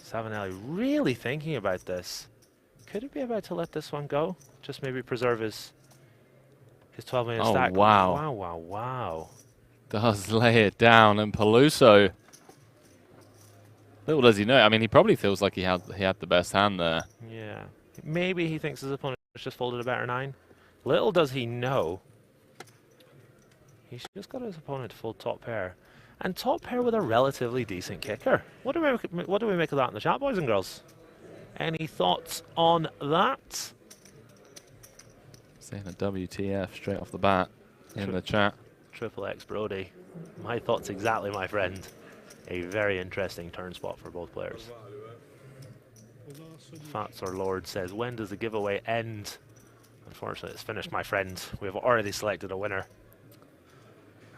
Savinelli really thinking about this. Could he be about to let this one go? Just maybe preserve his 12 million stack. Wow. Wow, wow, wow. Does lay it down, and Peluso, little does he know, I mean, he probably feels like he had the best hand there. Yeah. Maybe he thinks his opponent just folded a better 9. Little does he know, he's just got his opponent to fold top pair. And top pair with a relatively decent kicker. What do we make of that in the chat, boys and girls? Any thoughts on that? Saying a WTF straight off the bat in the chat. Triple X Brody. My thoughts exactly, my friend. A very interesting turn spot for both players. Fats or Lord says, when does the giveaway end? Unfortunately, it's finished, my friend. We have already selected a winner.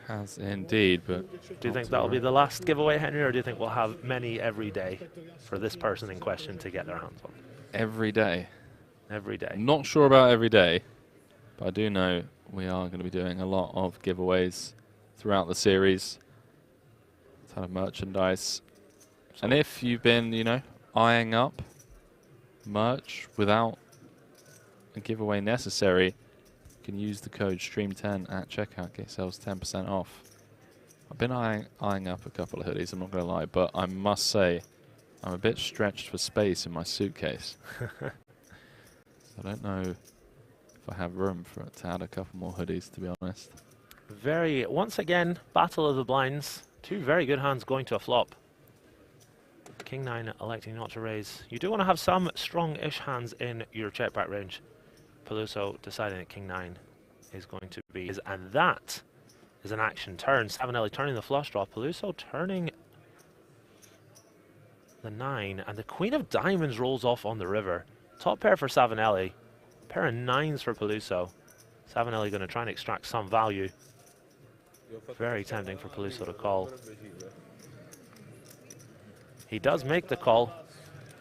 Has indeed, but do you think that'll be the last giveaway, Henry, or do you think we'll have many every day for this person in question to get their hands on? Every day. Every day. Not sure about every day, but I do know we are going to be doing a lot of giveaways throughout the series. A ton of merchandise. And if you've been, you know, eyeing up merch without a giveaway necessary, you can use the code STREAM10 at checkout, get yourselves 10% off. I've been eyeing up a couple of hoodies, I'm not going to lie, but I must say I'm a bit stretched for space in my suitcase. So I don't know if I have room to add a couple more hoodies, to be honest. Once again, battle of the blinds. Two very good hands going to a flop. King 9 electing not to raise. You do want to have some strong-ish hands in your check-back range. Peluso deciding that King 9 is going to be his, and that is an action turn. Savinelli turning the flush draw. Peluso turning the 9, and the Queen of Diamonds rolls off on the river. Top pair for Savinelli. Pair of 9s for Peluso. Savinelli going to try and extract some value. Very tempting for Peluso to call. He does make the call.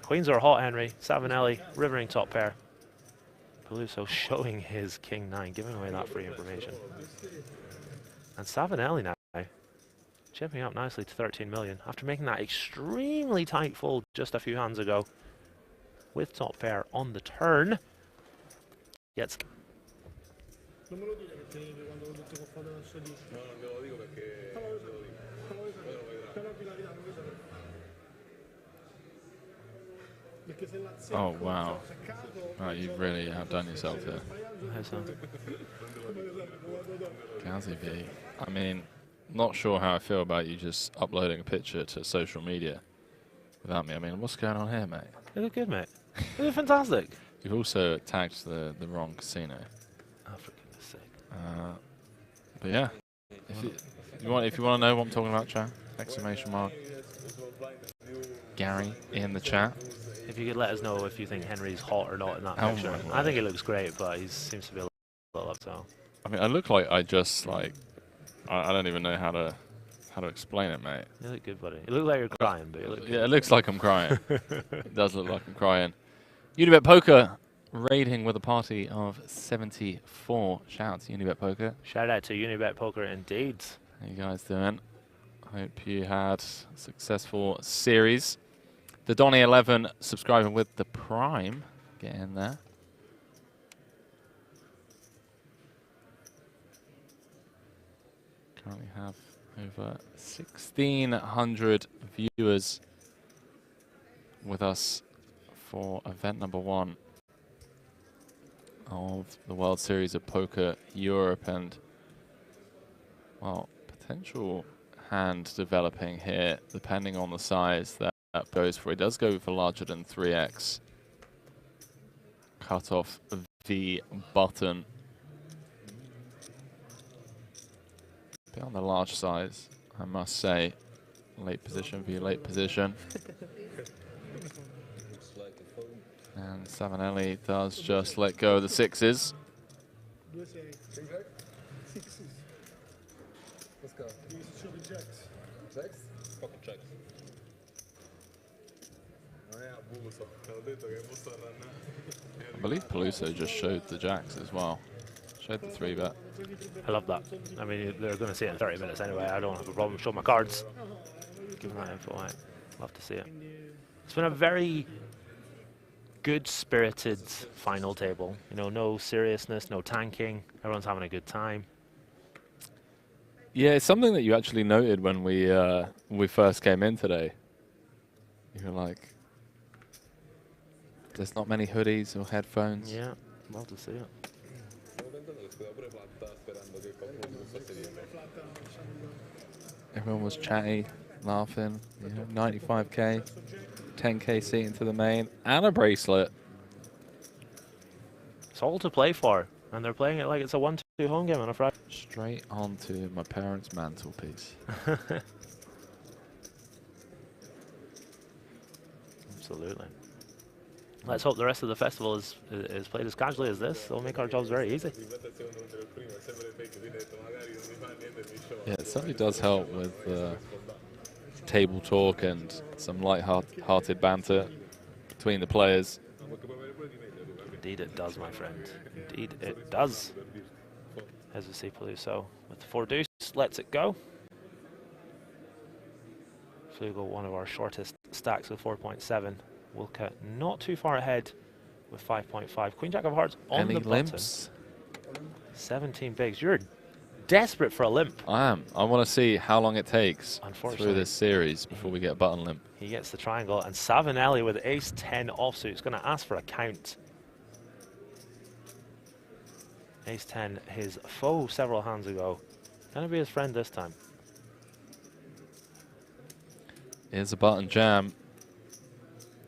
Queens are hot, Henry. Savinelli, rivering top pair. Peluso showing his king 9, giving away that free information. And Savinelli now chipping up nicely to 13 million after making that extremely tight fold just a few hands ago. With top pair on the turn. Gets Oh, wow. Right, you really outdone yourself here. Gazi V. I mean, not sure how I feel about you just uploading a picture to social media without me. I mean, what's going on here, mate? You look good, mate. You look fantastic. You've also tagged the wrong casino. Oh, for goodness sake. But yeah, if you want to know what I'm talking about, chat, exclamation mark. Gary in the chat. If you could let us know if you think Henry's hot or not in that picture. I think he looks great, but he seems to be a little up so. I mean, I look like I just like I don't even know how to explain it, mate. You look good, buddy. You look like you're crying, but you look good. Yeah, it looks like I'm crying. It does look like I'm crying. Unibet Poker raiding with a party of 74. Shout out to Unibet Poker. Shout out to Unibet Poker indeed. How you guys doing? Hope you had a successful series. The Donny 11 subscribing with the Prime. Get in there. Currently have over 1,600 viewers with us for event number 1 of the World Series of Poker Europe, and well, potential hand developing here depending on the size that goes for. It does go for larger than 3x. Cut off the button. Bit on the large size, I must say. Late position via late position. And Savinelli does just let go of the 6s. Let's go. Jacks? Fucking jacks. I believe Peluso just showed the jacks as well. Showed the 3-bet. I love that. I mean, they're going to see it in 30 minutes anyway. I don't have a problem showing my cards. Giving that info out. Love to see it. It's been a very good-spirited final table. You know, no seriousness, no tanking. Everyone's having a good time. Yeah, it's something that you actually noted when we first came in today. You were like, there's not many hoodies or headphones. Yeah, love to see it. Everyone was chatty, laughing. You know, 95k, 10k seat into the main, and a bracelet. It's all to play for, and they're playing it like it's a 1-2 home game on a Friday. Straight onto my parents' mantelpiece. Absolutely. Let's hope the rest of the festival is played as casually as this. It'll make our jobs very easy. Yeah, it certainly does help with table talk and some light-hearted banter between the players. Indeed it does, my friend. Indeed it does. As we see Peluso with the 4 deuce, lets it go. Flugel, one of our shortest stacks with 4.7. Wilka not too far ahead with 5.5. Queen Jack of Hearts on the button. Limps? 17 bigs. You're desperate for a limp. I am. I want to see how long it takes Unfortunately, through this series before we get a button limp. He gets the triangle, and Savinelli with ace-10 offsuit is going to ask for a count. Ace-10, his foe several hands ago. Going to be his friend this time. Here's a button jam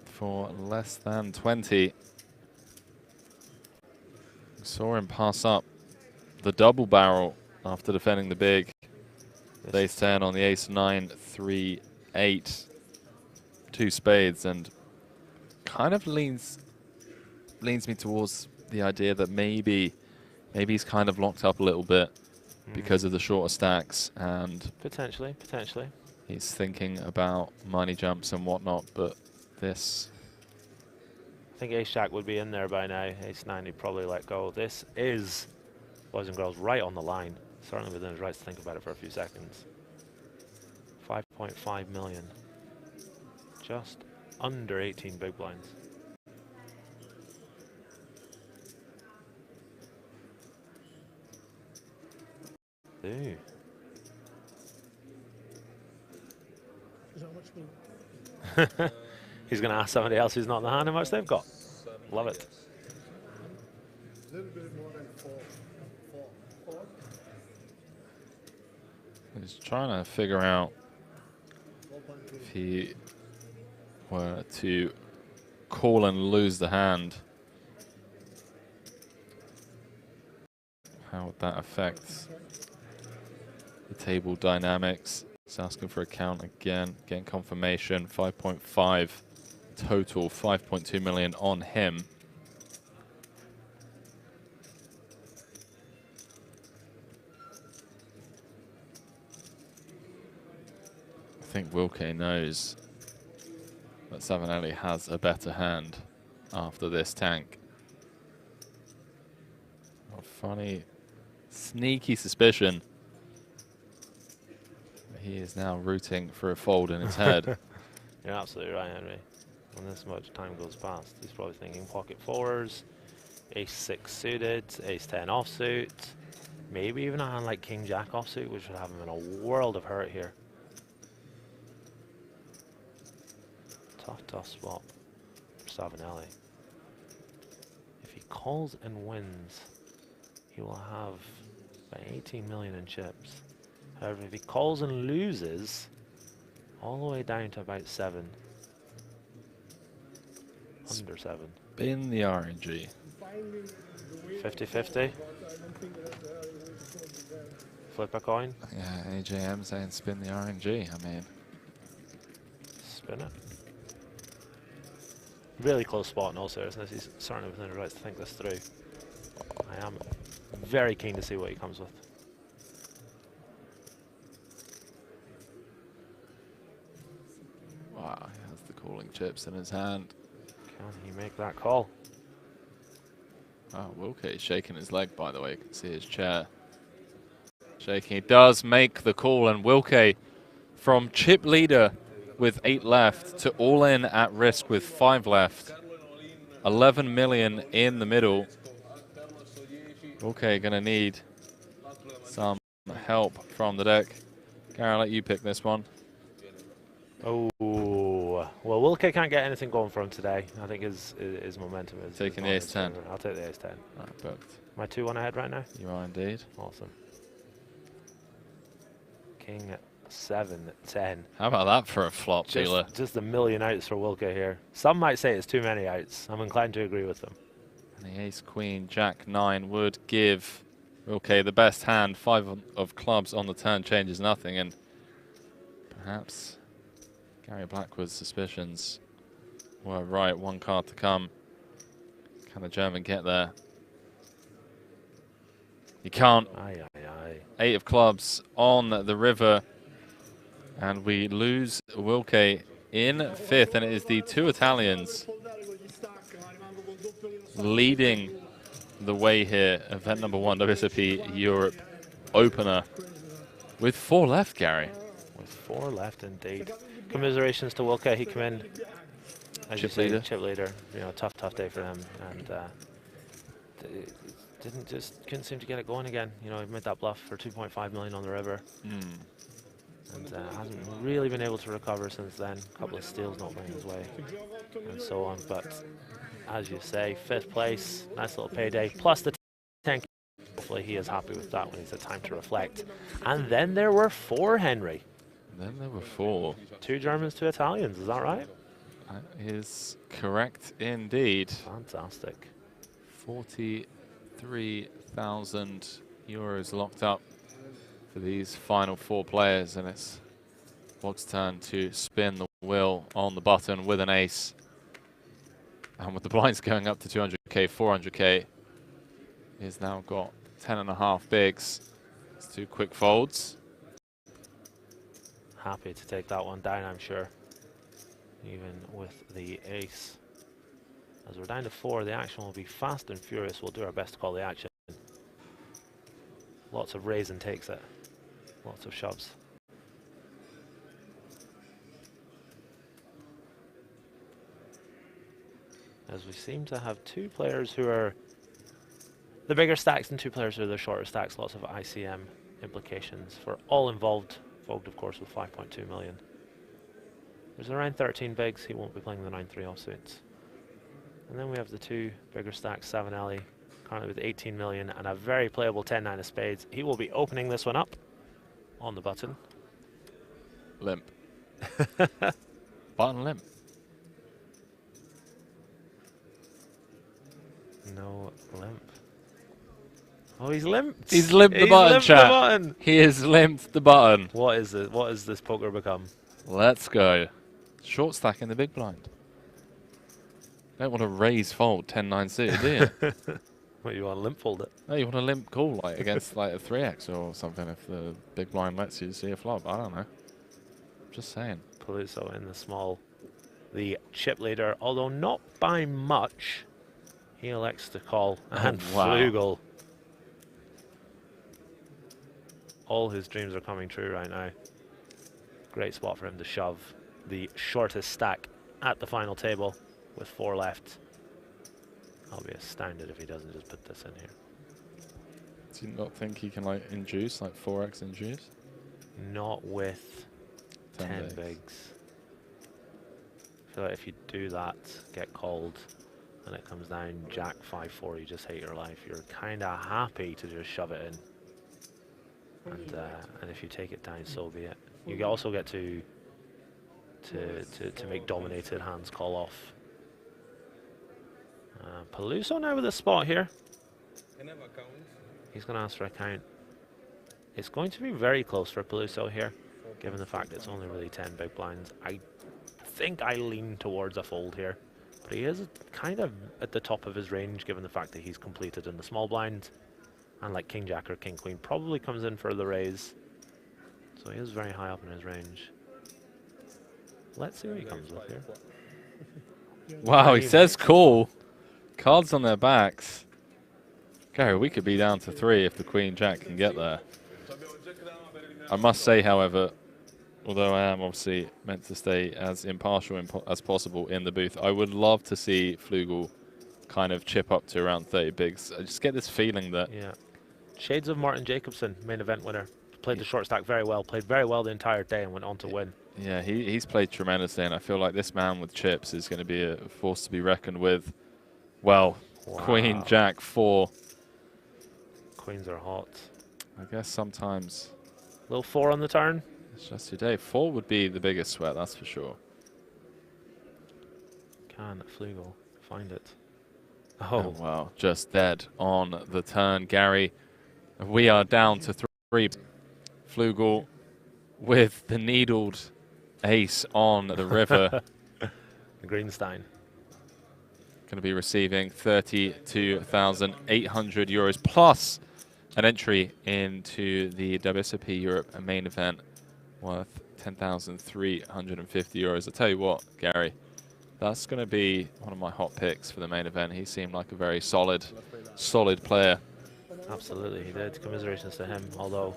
for less than 20. Saw him pass up the double barrel after defending the big. Ace 10 on the ace 9, 3, 8, 2 spades, and kind of leans me towards the idea that maybe he's kind of locked up a little bit because of the shorter stacks, and potentially he's thinking about money jumps and whatnot, but this... I think Ace-Jack would be in there by now. Ace-9 he'd probably let go. This is, boys and girls, right on the line. Certainly within his rights to think about it for a few seconds. 5.5 million. Just under 18 big blinds. Ooh. He's going to ask somebody else who's not in the hand how much they've got. Love it. He's trying to figure out if he were to call and lose the hand, how would that affect the table dynamics? He's asking for a count again, getting confirmation. 5.5 total, 5.2 million on him. I think Wilke knows that Savinelli has a better hand after this tank. A funny, sneaky suspicion that he is now rooting for a fold in his head. You're absolutely right, Henry. When this much time goes past, he's probably thinking pocket fours, ace-6 suited, ace-10 offsuit, maybe even a hand like king-jack offsuit, which would have him in a world of hurt here. Tough swap for Savinelli. If he calls and wins, he will have about 18 million in chips. However, if he calls and loses, all the way down to about 7. Under 7. In the RNG. 50-50. Flip a coin. Yeah, AJM saying spin the RNG. I mean, spin it. Really close spot in all seriousness. He's certainly within his rights to think this through. I am very keen to see what he comes with. wow, he has the calling chips in his hand. Can he make that call? Oh, Wilke is shaking his leg, by the way. You can see his chair shaking. He does make the call, and Wilke from chip leader with 8 left to all in at risk with 5 left. 11 million in the middle. Wilke gonna need some help from the deck. Gary, I'll let you pick this one. Oh, well, Wilke can't get anything going for him today. I think his momentum is... Taking the ace-10. I'll take the ace-10. Right, booked. Am I 2-1 ahead right now? You are indeed. Awesome. King 7-10. How about that for a flop, dealer? Just a million outs for Wilke here. Some might say it's too many outs. I'm inclined to agree with them. And the ace, queen, jack 9 would give Wilke the best hand. 5 of clubs on the turn changes nothing, and perhaps Gary Blackwood's suspicions were right. 1 card to come. Can the German get there? You can't. Aye, aye, aye. 8 of clubs on the river. And we lose Wilke in 5th. And it is the 2 Italians leading the way here. Event number 1, WSOP Europe Opener. With 4 left, Gary. With 4 left, indeed. Commiserations to Wilke. He came in, as you say, chip leader. You know, tough day for him. And couldn't seem to get it going again. You know, he made that bluff for 2.5 million on the river. And hasn't really been able to recover since then. A couple of steals not going his way, and so on. But as you say, 5th place, nice little payday, plus the 10. Hopefully he is happy with that when he's had time to reflect. And then there were 4, Henry. Then there were 4. 2 Germans, 2 Italians, is that right? That is correct indeed. Fantastic. 43,000 euros locked up for these final 4 players, and it's Bog's turn to spin the wheel on the button with an ace. And with the blinds going up to 200k, 400k, He's now got 10.5 bigs. It's 2 quick folds. Happy to take that one down, I'm sure. Even with the ace. As we're down to 4, the action will be fast and furious. We'll do our best to call the action. Lots of raise and takes it. Lots of shoves. As we seem to have 2 players who are the bigger stacks and 2 players who are the shorter stacks. Lots of ICM implications for all involved. Vogt, of course, with 5.2 million. There's around 13 bigs. He won't be playing the 9-3 offsuits. And then we have the 2 bigger stacks, Savinelli, currently with 18 million, and a very playable 10-9 of spades. He will be opening this one up on the button. Limp. Button limp. No limp. Oh, he's limped. He's limped the button, chat. He has limped the button. What is it? What has this poker become? Let's go. Short stack in the big blind. Don't want to raise fold 10-9 suited, do you? What, you want to limp fold it? No, you want to limp call like against like a 3x or something if the big blind lets you see a flop. I don't know. Just saying. Peluso in the small. The chip leader, although not by much, he elects to call. And wow. Flugel. All his dreams are coming true right now. Great spot for him to shove the shortest stack at the final table with 4 left. I'll be astounded if he doesn't just put this in here. Do you not think he can like induce, like 4x induce? Not with 10 bigs. I feel like if you do that, get called, and it comes down Jack 5-4, you just hate your life. You're kind of happy to just shove it in. And if you take it down, so be it. You also get to make dominated hands call off. Peluso now with a spot here. He's going to ask for a count. It's going to be very close for Peluso here, given the fact it's only really 10 big blinds. I think I lean towards a fold here, but he is kind of at the top of his range, given the fact that he's completed in the small blind. And like King Jack or King Queen probably comes in for the raise. So he is very high up in his range. Let's see what he comes with here. Wow, he says call. Cards on their backs. Gary, we could be down to 3 if the Queen Jack can get there. I must say, however, although I am obviously meant to stay as impartial as possible in the booth, I would love to see Flugel kind of chip up to around 30 bigs. I just get this feeling that... Yeah. Shades of Martin Jacobson, main event winner. Played the short stack very well, played very well the entire day and went on to win. Yeah, he's played tremendously, and I feel like this man with chips is going to be a force to be reckoned with. Well, wow. Queen, Jack, 4. Queens are hot. I guess sometimes... Little 4 on the turn. It's just your day. 4 would be the biggest sweat, that's for sure. Can Flugel find it? Oh, well, just dead on the turn. Gary, we are down to 3. Flugel with the needled ace on the river. Greenstein. Going to be receiving 32,800 euros plus an entry into the WSOP Europe main event worth 10,350 euros. I tell you what, Gary, that's going to be one of my hot picks for the main event. He seemed like a very solid player. Absolutely, he did. Commiserations to him, although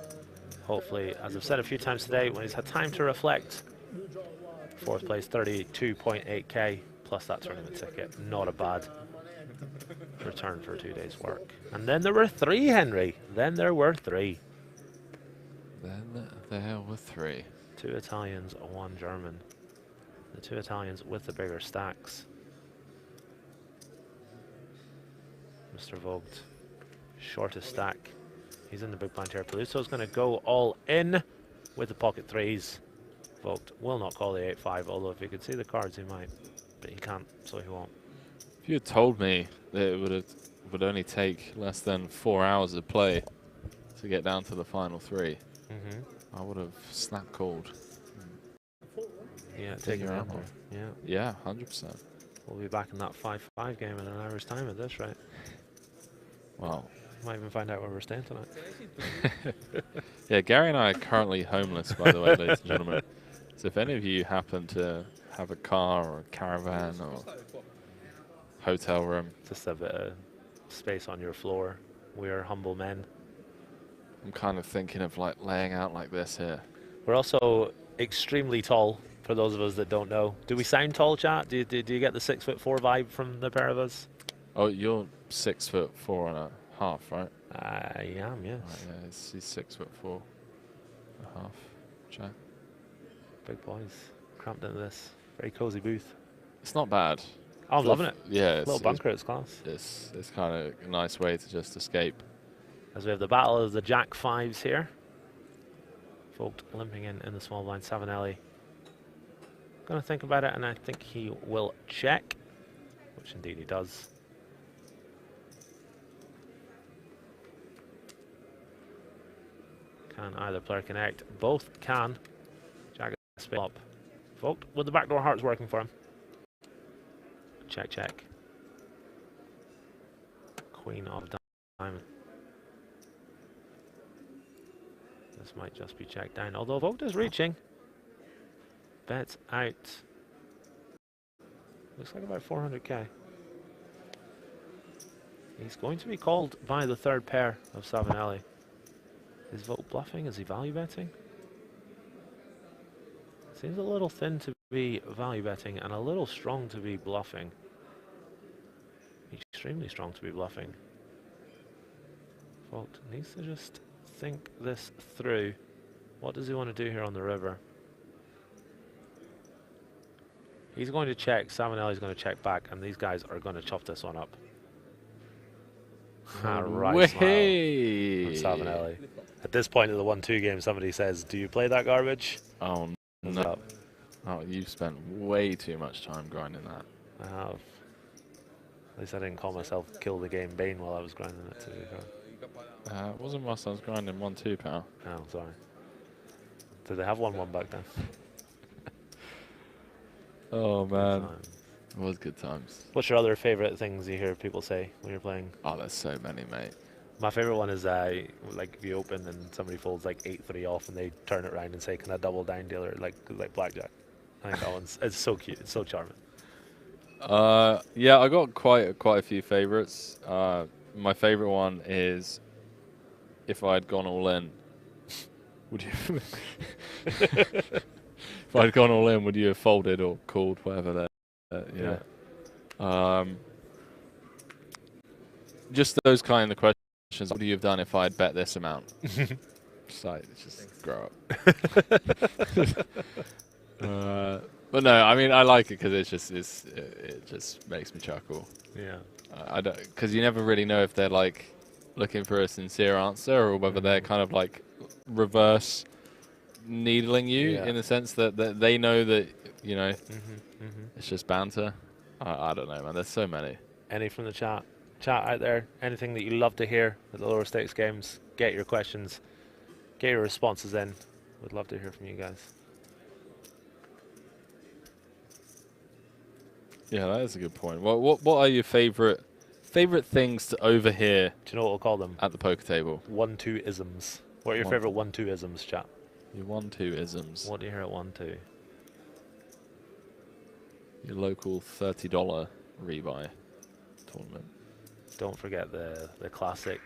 hopefully, as I've said a few times today, when he's had time to reflect, 4th place, 32.8k, plus that tournament ticket. Not a bad return for 2 days' work. And then there were 3, Henry. Then there were 3. Then there were 3. 2 Italians, 1 German. The 2 Italians with the bigger stacks. Mr. Vogt, shortest stack. He's in the big blind here. Peluso's going to go all in with the pocket 3s. Vogt will not call the 8-5, although if he could see the cards, he might. But he can't, so he won't. If you had told me that it would only take less than 4 hours of play to get down to the final 3, I would have snap called. Yeah, take your ammo. Yeah, 100%. We'll be back in that 5-5 game in an hour's time at this rate. Well, Might even find out where we're staying tonight. Yeah, Gary and I are currently homeless, by the way, ladies and gentlemen. So if any of you happen to have a car or a caravan or hotel room, just a bit of space on your floor. We are humble men. I'm kind of thinking of like laying out like this here. We're also extremely tall, for those of us that don't know. Do we sound tall, chat? Do you get the 6'4" vibe from the pair of us? Oh, you're 6'4.5", right? I am, yes. Right, yeah, he's 6'4.5". Chat. Big boys, cramped into this very cozy booth. It's not bad. I'm loving it. Yeah, little bunker, it's class. It's kind of a nice way to just escape. As we have the battle of the Jack 5s here. Vogt limping in the small blind. Savinelli going to think about it, and I think he will check, which indeed he does. Can either player connect? Both can. Jack is split up. Vogt with the backdoor hearts working for him. Check, check. Queen of diamond. This might just be checked down, although Vogt is reaching. Bets out. Looks like about 400k. He's going to be called by the third pair of Savinelli. Is Vogt bluffing? Is he value betting? Seems a little thin to be value betting and a little strong to be bluffing. Extremely strong to be bluffing. Vogt needs to just think this through. What does he want to do here on the river? He's going to check. Savinelli's going to check back, and these guys are going to chop this one up. Right smile from Savinelli. At this point of the 1-2 game, somebody says, "Do you play that garbage?" Oh no! Oh, you've spent way too much time grinding that. I have. At least I didn't call myself Kill the Game Bane while I was grinding it too. It wasn't whilst I was grinding 1-2, pal. Oh, sorry. Did they have 1-1 back then? Oh man, it was good times. What's your other favorite things you hear people say when you're playing? Oh, there's so many, mate. My favorite one is like if you open and somebody folds like 8-3 off and they turn it around and say, "Can I double down dealer?" Like blackjack. I think that one's it's so cute. It's so charming. Yeah, I got quite a few favorites. My favorite one is, if I had gone all in, would you? If I'd gone all in, would you have folded or called, whatever that? Yeah. Just those kind of questions. What would you have done if I'd bet this amount? Just grow up. But no, I mean I like it because it just makes me chuckle. Yeah. I don't, because you never really know if they're like looking for a sincere answer or whether they're kind of like reverse needling you in the sense that they know that, you know, it's just banter. I don't know, man. There's so many. Any from the chat out there? Anything that you love to hear at the lower stakes games? Get your questions, get your responses in. Would love to hear from you guys. Yeah, that is a good point. What are your favorite things to overhear? Do you know what we'll call them at the poker table? 1-2 isms. What are your favorite 1-2 isms, chat? Your 1-2 isms. What do you hear at 1-2? Your local $30 rebuy tournament. Don't forget the classic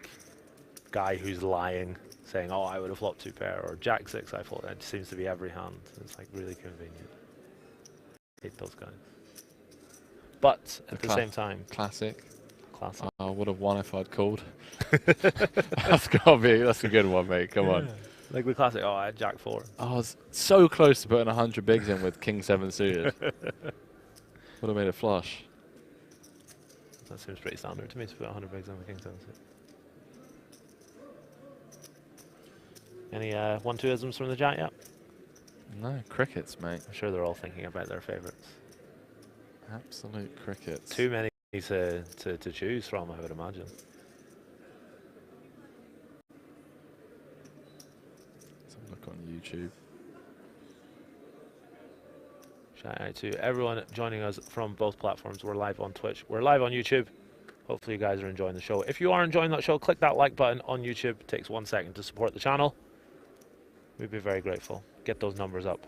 guy who's lying, saying, "Oh, I would have flopped 2 pair," or Jack 6. I thought it seems to be every hand. It's like really convenient. Hate those guys. But at the same time, classic. I would have won if I'd called. That's a good one, mate. Come on. Like the classic. Oh, I had Jack 4. I was so close to putting 100 bigs in with King 7 suited. Would have made it flush. That seems pretty standard to me to put 100 bigs in with King 7 suited. Any 1-2 isms from the chat yet? No, crickets, mate. I'm sure they're all thinking about their favourites. Absolute crickets. Too many to choose from, I would imagine. Let's have a look on YouTube. Shout out to everyone joining us from both platforms. We're live on Twitch. We're live on YouTube. Hopefully you guys are enjoying the show. If you are enjoying that show, click that like button on YouTube. It takes 1 second to support the channel. We'd be very grateful. Get those numbers up.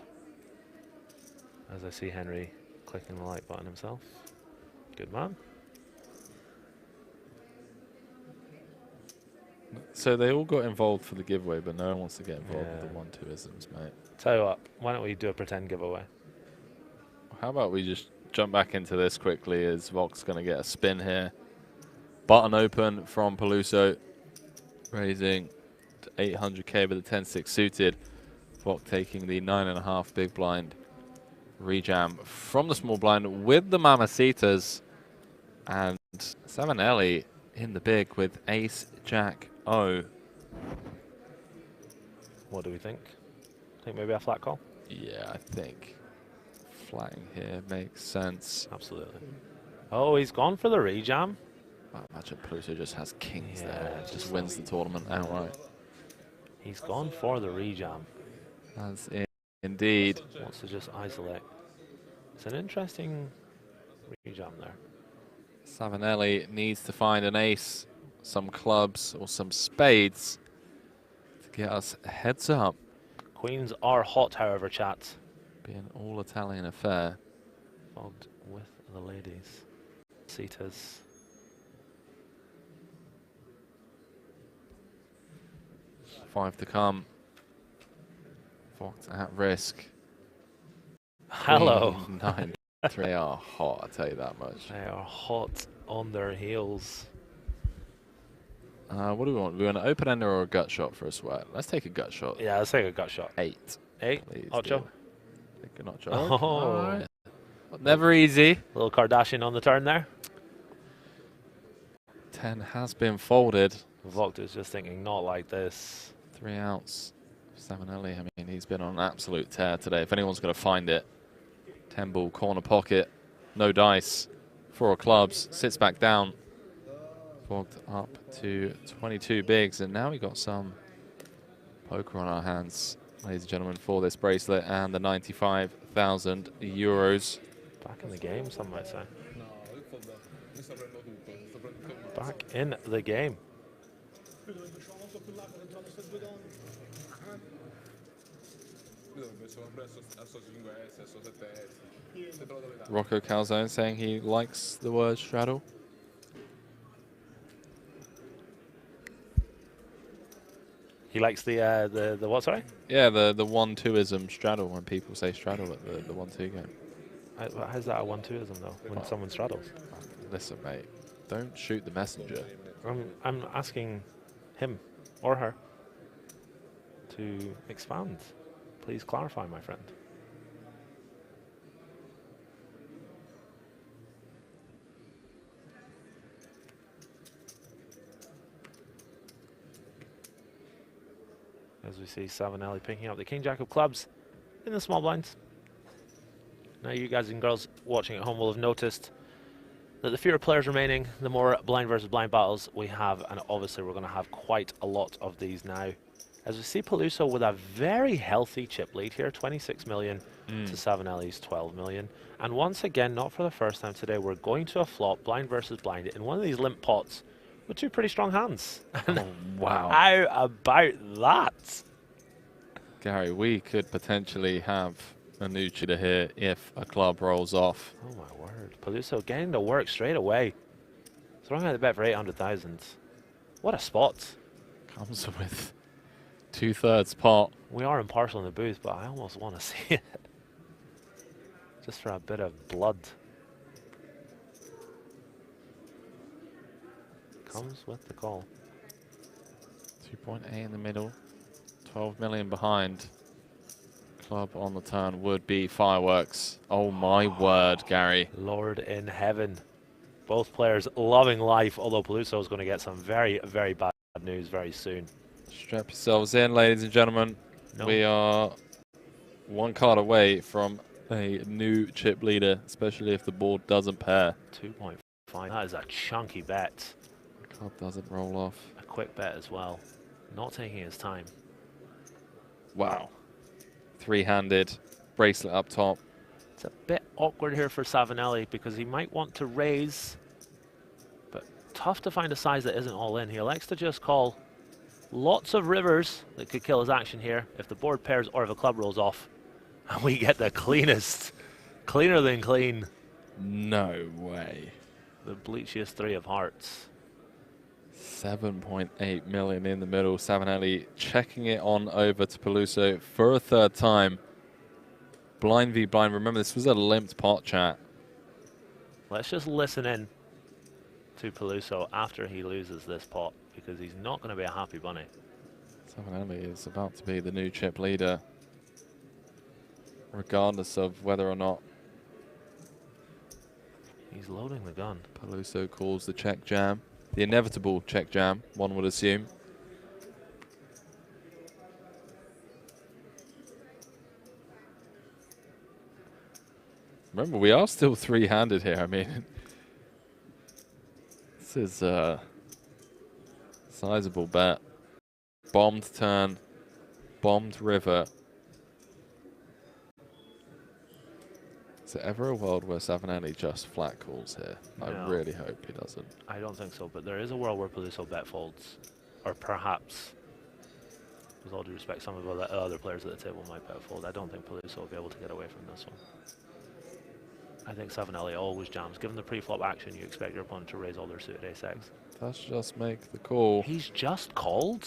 As I see Henry clicking the like button himself. Good man. So they all got involved for the giveaway, but no one wants to get involved with the 1-2-isms, mate. Tell you what, why don't we do a pretend giveaway? How about we just jump back into this quickly, as Vox going to get a spin here. Button open from Peluso, raising to 800k with the 10-6 suited. Vox taking the 9.5 big blind. Rejam from the small blind with the Mamacitas. And Savinelli in the big with ace, jack, O. What do we think? Think maybe a flat call? Yeah, I think flatting here makes sense. Absolutely. Oh, he's gone for the rejam. I imagine Peluso just has kings there. Just wins the tournament outright. He's gone for the rejam. That's indeed. Wants to just isolate. It's an interesting rejam there. Savinelli needs to find an ace, some clubs or some spades to get us heads up. Queens are hot, however, chat. Be an all-Italian affair. Fogged with the ladies. Cetas. Five to come. Fox at risk. Hello. 9. They are hot, I'll tell you that much. They are hot on their heels. What do we want? Do we want an open ender or a gut shot for a sweat? Let's take a gut shot. Yeah, let's take a gut shot. 8. 8? Please Ocho? Take an ocho. Oh. All right. Never easy. Little Kardashian on the turn there. 10 has been folded. Vogt is just thinking, not like this. 3 outs. Savinelli, I mean, he's been on an absolute tear today. If anyone's going to find it. 10 ball corner pocket. No dice. 4 clubs. Sits back down. Fogged up to 22 bigs. And now we got some poker on our hands, ladies and gentlemen, for this bracelet and the 95,000 euros. Back in the game, some might say. Back in the game. Rocco Calzone saying he likes the word straddle. He likes the what, sorry? Yeah, the 1-2-ism straddle, when people say straddle at the 1-2 game. How's that a 1-2-ism though, when someone straddles? Listen, mate, don't shoot the messenger. I'm asking him or her to expand. Please clarify, my friend. As we see Savinelli picking up the King Jack of clubs in the small blinds. Now you guys and girls watching at home will have noticed that the fewer players remaining, the more blind versus blind battles we have, and obviously we're going to have quite a lot of these now. As we see Peluso with a very healthy chip lead here, 26 million to Savinelli's 12 million. And once again, not for the first time today, we're going to a flop, blind versus blind, in one of these limp pots with 2 pretty strong hands. Oh, wow. How about that? Gary, we could potentially have a new cheater here if a club rolls off. Oh my word. Peluso getting to work straight away. Throwing out the bet for 800,000. What a spot. Comes with 2/3 pot. We are impartial in the booth, but I almost want to see it. Just for a bit of blood. Comes with the call. 2.8 in the middle. 12 million behind. Club on the turn would be fireworks. Oh my word, Gary. Lord in heaven. Both players loving life, although Peluso is going to get some very, very bad news very soon. Strap yourselves in, ladies and gentlemen. No. We are 1 card away from a new chip leader, especially if the board doesn't pair. 2.5. That is a chunky bet. The club doesn't roll off. A quick bet as well. Not taking his time. Wow. 3-handed. Bracelet up top. It's a bit awkward here for Savinelli because he might want to raise, but tough to find a size that isn't all in. He elects to just call lots of rivers that could kill his action here if the board pairs or if a club rolls off. And we get the cleanest, cleaner than clean. No way. The bleachiest 3 of hearts. 7.8 million in the middle. Savinelli checking it on over to Peluso for a 3rd time. Blind v blind. Remember, this was a limped pot, chat. Let's just listen in to Peluso after he loses this pot, because he's not going to be a happy bunny. Savinelli is about to be the new chip leader, regardless of whether or not he's loading the gun. Peluso calls the check jam. The inevitable check jam, one would assume. Remember, we are still 3-handed here. I mean, this is a sizable bet. Bombed turn, bombed river. Is there ever a world where Savinelli just flat calls here? No. I really hope he doesn't. I don't think so, but there is a world where Peluso bet folds. Or perhaps, with all due respect, some of the other players at the table might bet fold. I don't think Peluso will be able to get away from this one. I think Savinelli always jams. Given the pre-flop action, you expect your opponent to raise all their suited ace-X. Let's just make the call. He's just called?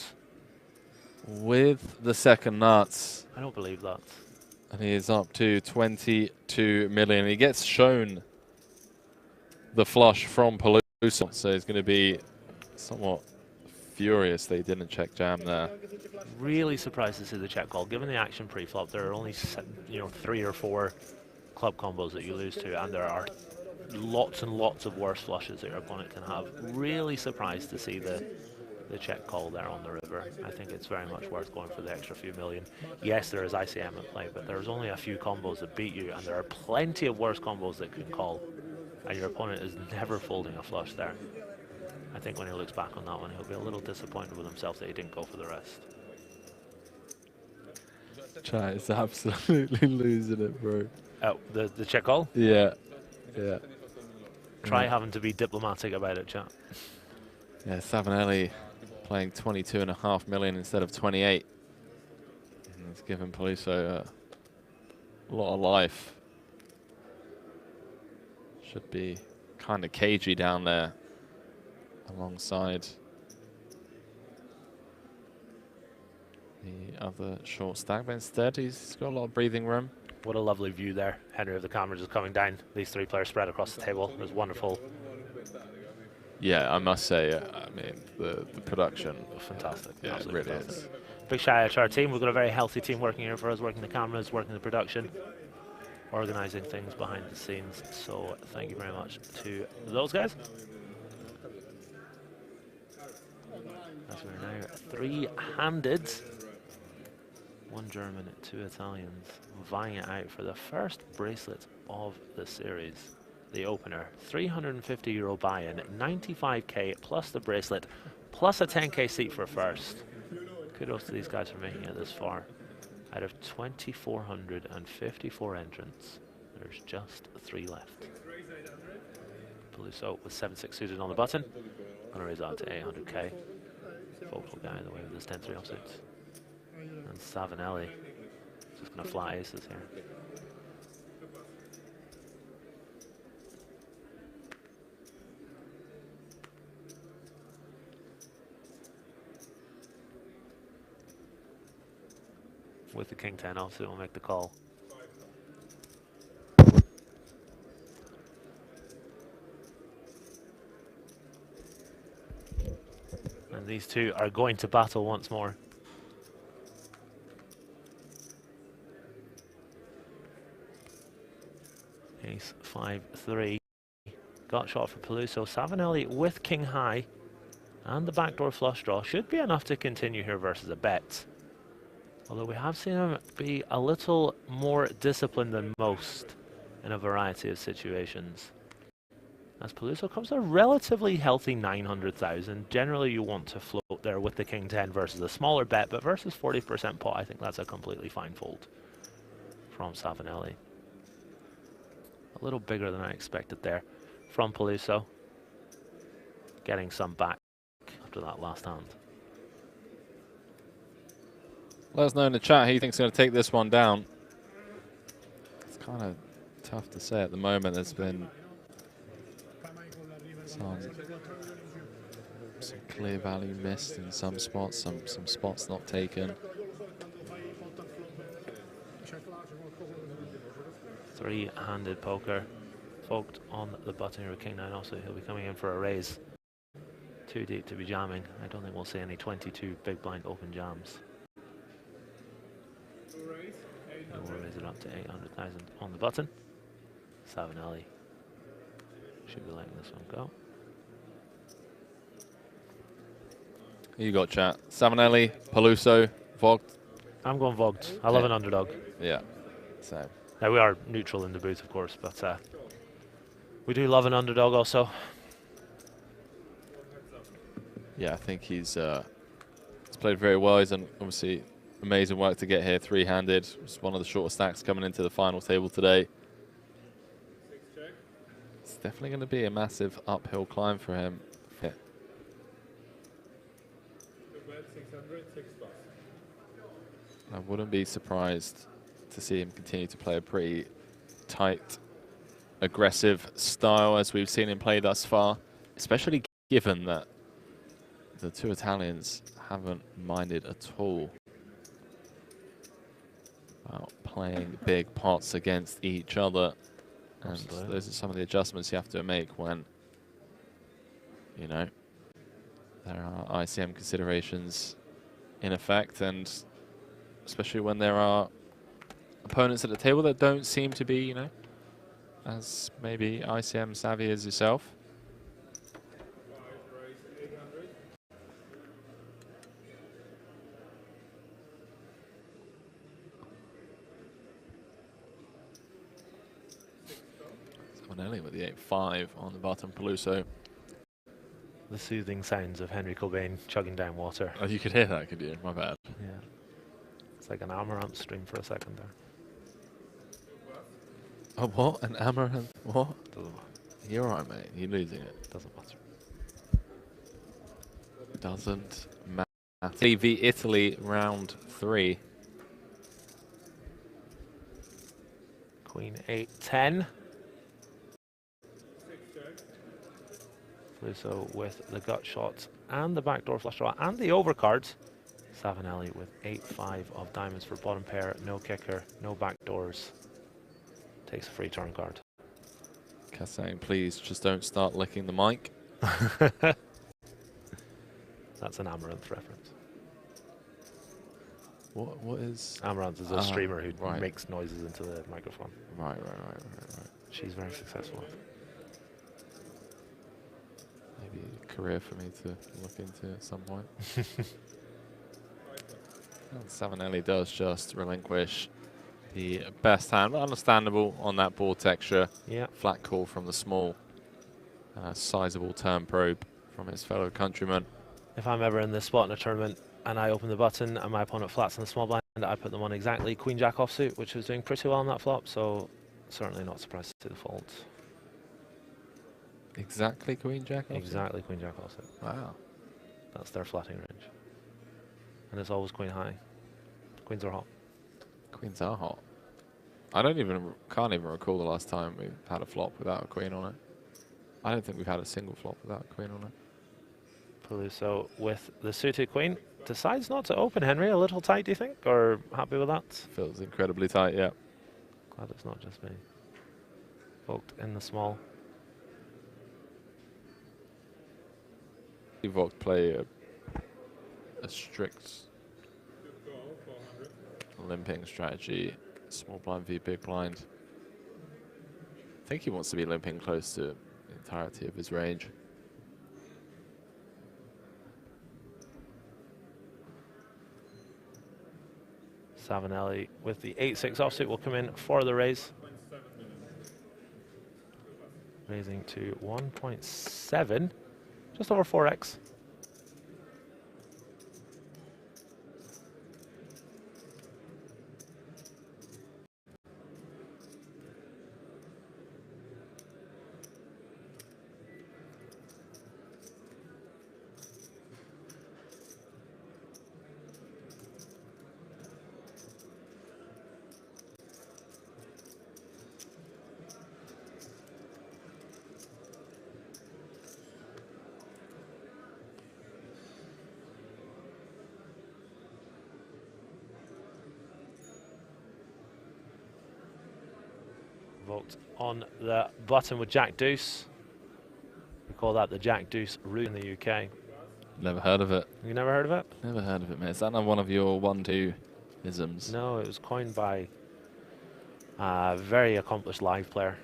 With the second nuts. I don't believe that. And he is up to 22 million. He gets shown the flush from Peluso, so he's going to be somewhat furious that he didn't check jam there. Really surprised to see the check call. Given the action pre-flop, there are only 3 or 4 club combos that you lose to, and there are lots and lots of worse flushes that your opponent can have. Really surprised to see the check call there on the river. I think it's very much worth going for the extra few million. Yes, there is ICM at play, but there's only a few combos that beat you, and there are plenty of worse combos that can call, and your opponent is never folding a flush there. I think when he looks back on that one, he'll be a little disappointed with himself that he didn't go for the rest. Chat is absolutely losing it, bro. Oh, the check call? Yeah. Yeah. Try having to be diplomatic about it, chat. Yeah, Savinelli playing 22.5 million instead of 28. And it's given Peluso a lot of life. Should be kind of cagey down there alongside the other short stack, but instead he's got a lot of breathing room. What a lovely view there. Henry of the camera just coming down. These 3 players spread across the table. It was wonderful. Yeah, I must say, I mean, the production. Fantastic. Yeah, it really is. Big shout out to our team. We've got a very healthy team working here for us, working the cameras, working the production, organizing things behind the scenes. So thank you very much to those guys. As we're now 3-handed. 1 German, 2 Italians, vying it out for the first bracelet of the series. The opener, €350 buy-in, 95k plus the bracelet, plus a 10k seat for first. Kudos to these guys for making it this far. Out of 2,454 entrants, there's just 3 left. Peluso with 7-6 suited on the button. Gonna raise that to 800k. Focal guy the way with his 10-3 offsuits. And Savinelli just gonna fly aces here. With the king 10, obviously we'll make the call. And these two are going to battle once more. Ace 5-3. Got shot for Peluso. Savinelli with king high and the backdoor flush draw should be enough to continue here versus a bet. Although we have seen him be a little more disciplined than most in a variety of situations. As Peluso comes to a relatively healthy 900,000. Generally you want to float there with the king 10 versus a smaller bet, but versus 40% pot, I think that's a completely fine fold from Savinelli. A little bigger than I expected there from Peluso. getting some back after that last hand. Let us know in the chat who you think's going to take this one down. It's kind of tough to say at the moment. There's been some clear value missed in some spots, some spots not taken. Three-handed poker. Folked on the button here with King 9 also. He'll be coming in for a raise. Too deep to be jamming. I don't think we'll see any 22 big blind open jams. We'll raise it up to 800,000 on the button. Savinelli should be letting this one go. Who you got, chat? Savinelli, Peluso, Folked? I'm going Folked. I love an underdog. Yeah, so. Now we are neutral in the booth, of course, but we do love an underdog also. Yeah, I think he's played very well. He's done obviously amazing work to get here three-handed. It's one of the shorter stacks coming into the final table today. It's definitely going to be a massive uphill climb for him. Yeah. I wouldn't be surprised to see him continue to play a pretty tight, aggressive style as we've seen him play thus far, especially given that the two Italians haven't minded at all about playing big pots against each other. And Absolutely. those are some of the adjustments you have to make when, you know, there are ICM considerations in effect, and especially when there are opponents at the table that don't seem to be, you know, as maybe ICM savvy as yourself. Savinelli with the 8-5 on the bottom, Peluso. The soothing sounds of Henry Cobain chugging down water. Oh, you could hear that, could you? My bad. Yeah. It's like an amaranth stream for a second there. Oh, what? An amaranth? What? Doesn't matter. You're alright, mate. You're losing it. Doesn't matter. Doesn't matter. TV Italy round 3. Queen 8-10. Peluso with the gut shot and the backdoor flush draw and the overcard. Savinelli with 8-5 of diamonds for bottom pair. No kicker, no backdoors. Takes a free turn card. Cass saying, please just don't start licking the mic. That's an Amaranth reference. What is... Amaranth is a streamer who right. makes noises into the microphone. Right. She's very successful. Maybe a career for me to look into at some point. And Savinelli does just relinquish the best hand. Understandable on that board texture. Yeah. Flat call from the small. Sizable turn probe from his fellow countryman. If I'm ever in this spot in a tournament and I open the button and my opponent flats in the small blind, I put them on exactly Queen Jack offsuit, which was doing pretty well on that flop, so certainly not surprised to see the fold. Exactly Queen Jack offsuit? Exactly Queen Jack offsuit. Wow. That's their flatting range. And it's always queen high. Queens are hot. Queens are hot. I can't even recall the last time we've had a flop without a queen on it. I don't think we've had a single flop without a queen on it. Peluso with the suited queen. Decides not to open, Henry. A little tight, do you think? Or happy with that? Feels incredibly tight, yeah. Glad it's not just me. Folked in the small. Folked play a strict limping strategy. Small blind v big blind. I think he wants to be limping close to the entirety of his range. Savinelli with the 8-6 offsuit will come in for the raise. Raising to 1.7, just over 4x. Vogt on the button with Jack Deuce. We call that the Jack Deuce route in the UK. Never heard of it. You never heard of it? Never heard of it, mate. Is that not one of your 1-2 isms? No, it was coined by a very accomplished live player.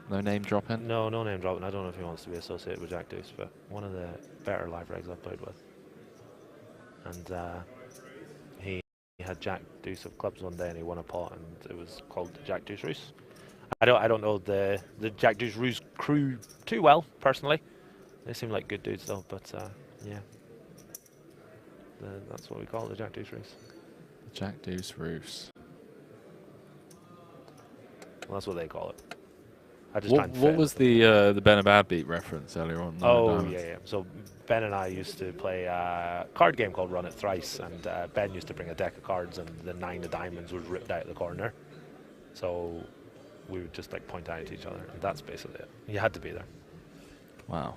No name dropping? No, no name dropping. I don't know if he wants to be associated with Jack Deuce, but one of the better live regs I've played with. And he had Jack Deuce of clubs one day, and he won a pot, and it was called Jack Deuce Ruse. I don't know the Jack Deuce Ruse crew too well personally. They seem like good dudes though, but yeah, that's what we call it, the Jack Deuce Ruse. Jack Deuce Ruse. Well, that's what they call it. I just what was the Ben Abad beat reference earlier on? Oh yeah. So Ben and I used to play a card game called Run It Thrice, and Ben used to bring a deck of cards, and the 9 of diamonds was ripped out of the corner. So we would just like point out at each other, and that's basically it. You had to be there. Wow,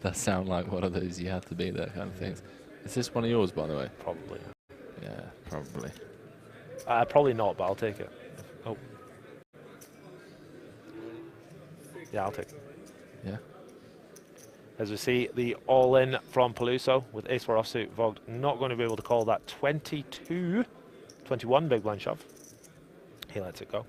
that sound like one of those you had to be there kind of things. Is this one of yours, by the way? Probably. Yeah, probably. Probably not, but I'll take it. Oh. Yeah, I'll take it. Yeah. As we see, the all-in from Peluso with ace-4 offsuit. Vogt not going to be able to call that 21 big blind shove. He lets it go.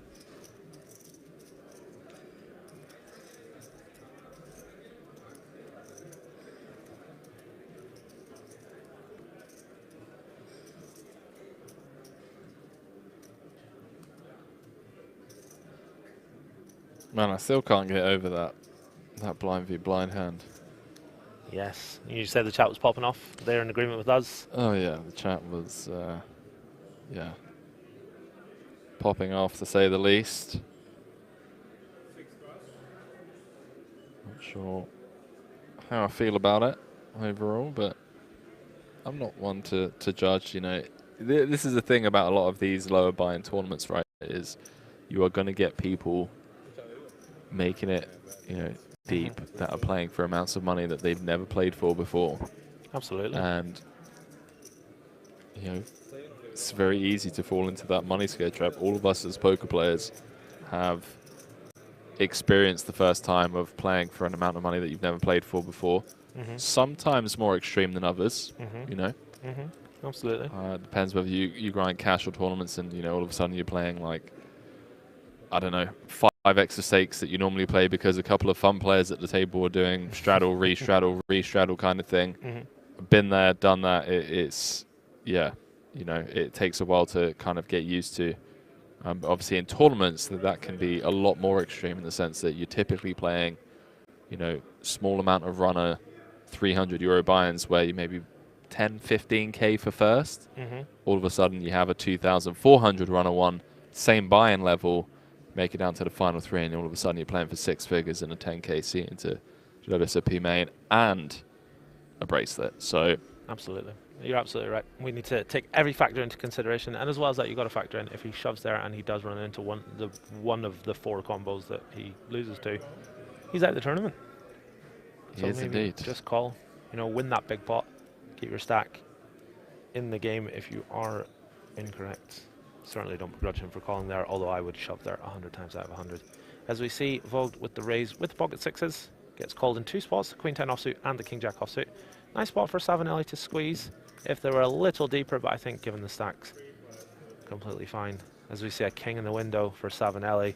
Man, I still can't get over that blind v blind hand. Yes, you said the chat was popping off. They're in agreement with us. Oh yeah, the chat was, yeah, popping off to say the least. Not sure how I feel about it overall, but I'm not one to judge. You know, this is the thing about a lot of these lower buy-in tournaments, right? Is you are going to get people making it, you know, deep, that are playing for amounts of money that they've never played for before. Absolutely. And, you know, it's very easy to fall into that money scared trap. All of us as poker players have experienced the first time of playing for an amount of money that you've never played for before. Sometimes more extreme than others, you know. Absolutely. Depends whether you grind cash or tournaments, and, you know, all of a sudden you're playing like, I don't know, 5 extra stakes that you normally play because a couple of fun players at the table are doing straddle, re-straddle, re-straddle kind of thing. Been there, done that. It's, yeah, you know, it takes a while to kind of get used to. Obviously in tournaments, that can be a lot more extreme in the sense that you're typically playing, you know, small amount of runner, €300 buy-ins where you maybe 10, 15K for first. All of a sudden you have a 2,400 runner one, same buy-in level, make it down to the final 3, and all of a sudden you're playing for 6 figures and a 10K seat into WSOP main and a bracelet. So absolutely, you're absolutely right. We need to take every factor into consideration, and as well as that, you got to factor in if he shoves there and he does run into one of the 4 combos that he loses to, he's out of the tournament. So yes, indeed. Just call, you know, win that big pot, keep your stack in the game. If you are incorrect, certainly don't begrudge him for calling there, although I would shove there 100 times out of 100. As we see, Vogt with the raise with the pocket 6s, gets called in 2 spots, the Queen 10 offsuit and the King Jack offsuit. Nice spot for Savinelli to squeeze if they were a little deeper, but I think given the stacks, completely fine. As we see a king in the window for Savinelli,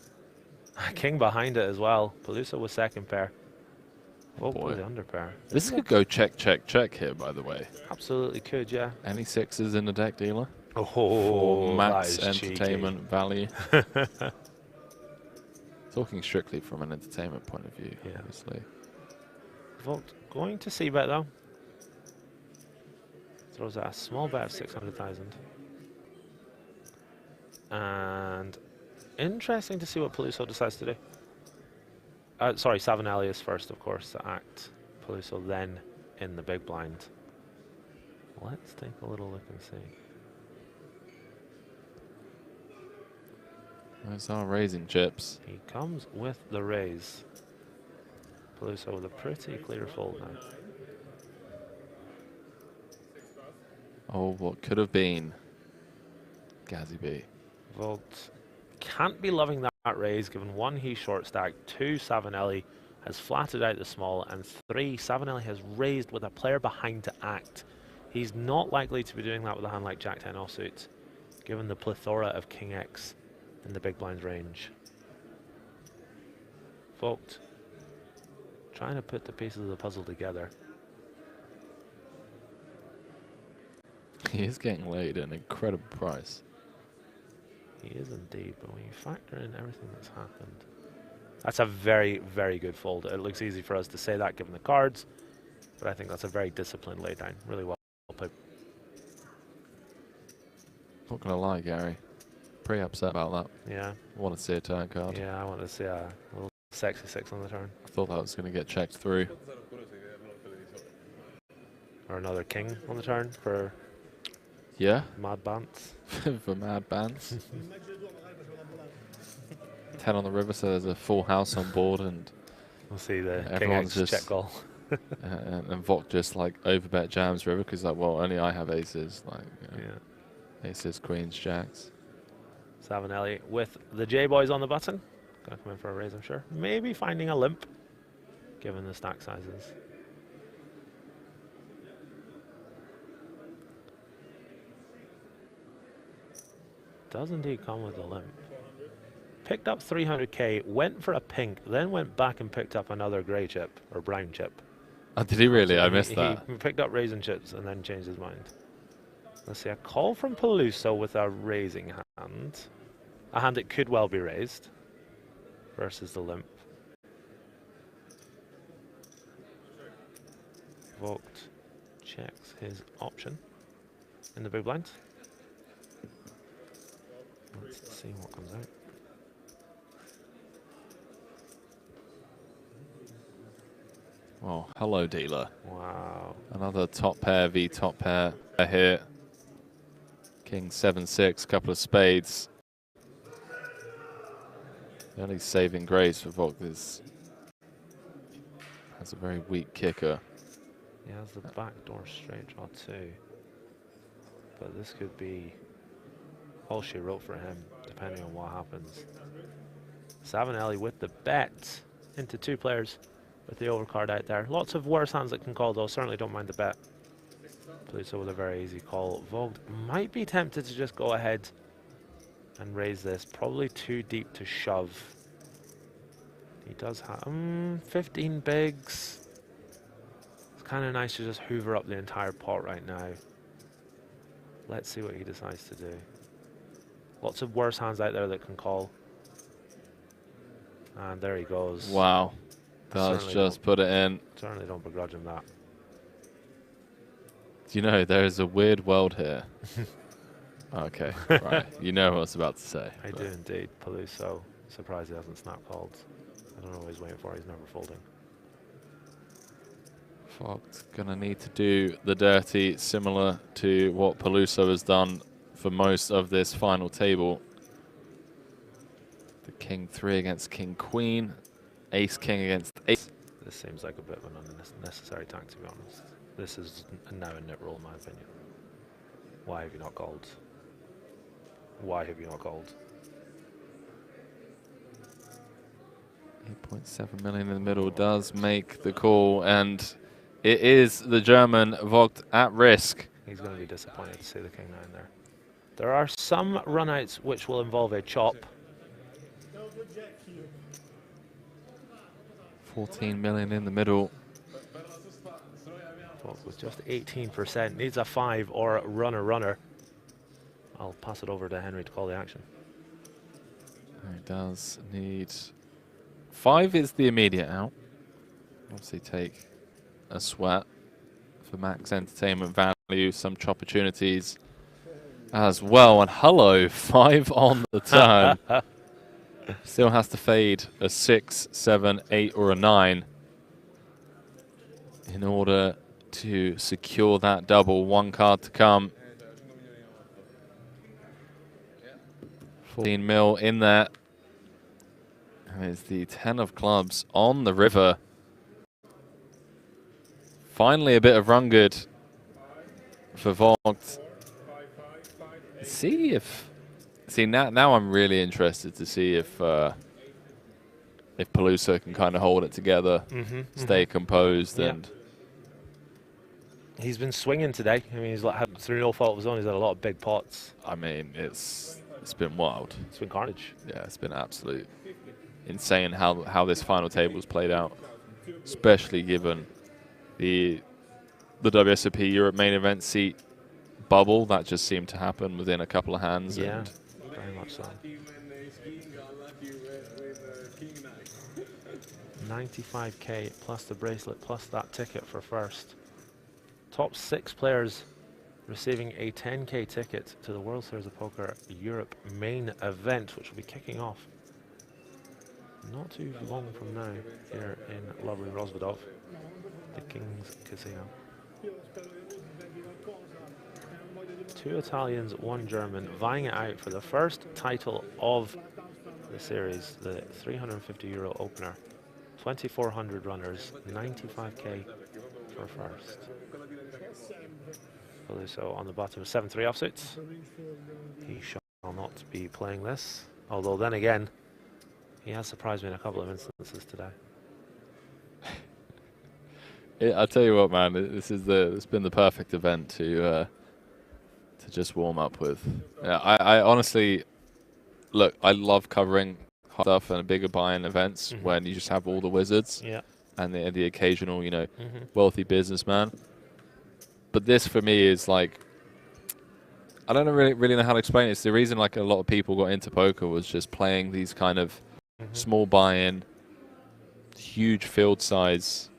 a king behind it as well. Peluso with second pair. Vogt with the under pair. This could go check, check, check here, by the way. Absolutely could, yeah. Any 6s in the deck, dealer? Oh, for max entertainment cheeky value. Talking strictly from an entertainment point of view, obviously. Vogt going to see bet though. Throws out a small bet of 600,000. And interesting to see what Peluso decides to do. Sorry, Savinelli is first, of course, to act. Peluso then in the big blind. Let's take a little look and see. It's our raising chips. He comes with the raise. Peluso with a pretty clear fold now. Oh, what could have been. Gazzy B. Vogt can't be loving that raise, given 1, he's short stacked, 2, Savinelli has flatted out the small, and 3, Savinelli has raised with a player behind to act. He's not likely to be doing that with a hand like Jack-10 offsuit, given the plethora of King X in the big blind range. Vogt trying to put the pieces of the puzzle together. He is getting laid at an incredible price. He is indeed, but when you factor in everything that's happened, that's a very, very good fold. It looks easy for us to say that given the cards, but I think that's a very disciplined laydown. Really well played. Not gonna lie, Gary. Pretty upset about that. Yeah. I want to see a turn card. Yeah, I want to see a little sexy 6 on the turn. I thought that was going to get checked through. Or another king on the turn for Mad Bants. For Mad Bants. 10 on the river, so there's a full house on board, and we'll see the everyone's King X check call. and Vok just like overbet jams river because like, well, only I have aces, like aces, queens, jacks. Savinelli with the J-boys on the button. Gonna come in for a raise, I'm sure. Maybe finding a limp, given the stack sizes. Does indeed come with a limp. Picked up 300k, went for a pink, then went back and picked up another grey chip, or brown chip. Oh, did he really? I missed that. He picked up raisin chips and then changed his mind. Let's see, a call from Peluso with a raising hand. A hand that could well be raised versus the limp. Vogt checks his option in the big blind. Let's see what comes out. Oh, hello, dealer. Wow. Another top pair v top pair here. King 7-6, couple of spades. The only saving grace for Vok is has a very weak kicker. He has the backdoor straight draw too. But this could be all she wrote for him, depending on what happens. Savinelli with the bet into 2 players with the overcard out there. Lots of worse hands that can call, though. Certainly don't mind the bet. Peluso with a very easy call. Vogt might be tempted to just go ahead and raise this. Probably too deep to shove. He does have 15 bigs. It's kind of nice to just hoover up the entire pot right now. Let's see what he decides to do. Lots of worse hands out there that can call. And there he goes. Wow. Does just put it in. Certainly don't begrudge him that. Do you know, there is a weird world here. Okay, right. You know what I was about to say. I do indeed. Peluso, surprised he hasn't snap called. I don't know what he's waiting for. He's never folding. Vogt's going to need to do the dirty, similar to what Peluso has done for most of this final table. The King 3 against King Queen. Ace King against Ace. This seems like a bit of an unnecessary tank, to be honest. This is now a nit roll, in my opinion. Why have you not called? Why have you not called? 8.7 million in the middle does make the call, and it is the German Vogt at risk. He's going to be disappointed to see the King 9 there. There are some runouts which will involve a chop. 14 million in the middle. Vogt with just 18%. Needs a 5 or runner. I'll pass it over to Henry to call the action. He does need 5 is the immediate out. Obviously take a sweat for max entertainment value, some chop opportunities as well. And hello, 5 on the turn. Still has to fade a 6, 7, 8 or a 9 in order to secure that double. 1 card to come. 14 mil in there. And it's the 10 of clubs on the river. Finally a bit of run good for Vogt. See if See, now I'm really interested to see if Peluso can kind of hold it together, stay composed, and he's been swinging today. I mean, he's like had through no fault of his own. He's had a lot of big pots. I mean, it's been wild. It's been carnage. Yeah, it's been absolute insane how this final table's played out, especially given the WSOP Europe main event seat bubble that just seemed to happen within a couple of hands. Yeah, and very much so. 95k plus the bracelet plus that ticket for first. Top 6 players receiving a 10k ticket to the World Series of Poker Europe main event, which will be kicking off not too long from now here in lovely Rozvadov, the King's Casino. 2 Italians, 1 German, vying it out for the first title of the series, the €350 opener. 2,400 runners, 95k for first. So on the bottom, 7-3 offsuits. He shall not be playing this. Although then again, he has surprised me in a couple of instances today. I'll tell you what, man, it's been the perfect event to just warm up with. Yeah, I honestly, look, I love covering stuff and bigger buy-in events when you just have all the wizards and the occasional, you know, wealthy businessman. But this for me is like, I don't really know how to explain it. It's the reason like a lot of people got into poker was just playing these kind of small buy-in, huge field size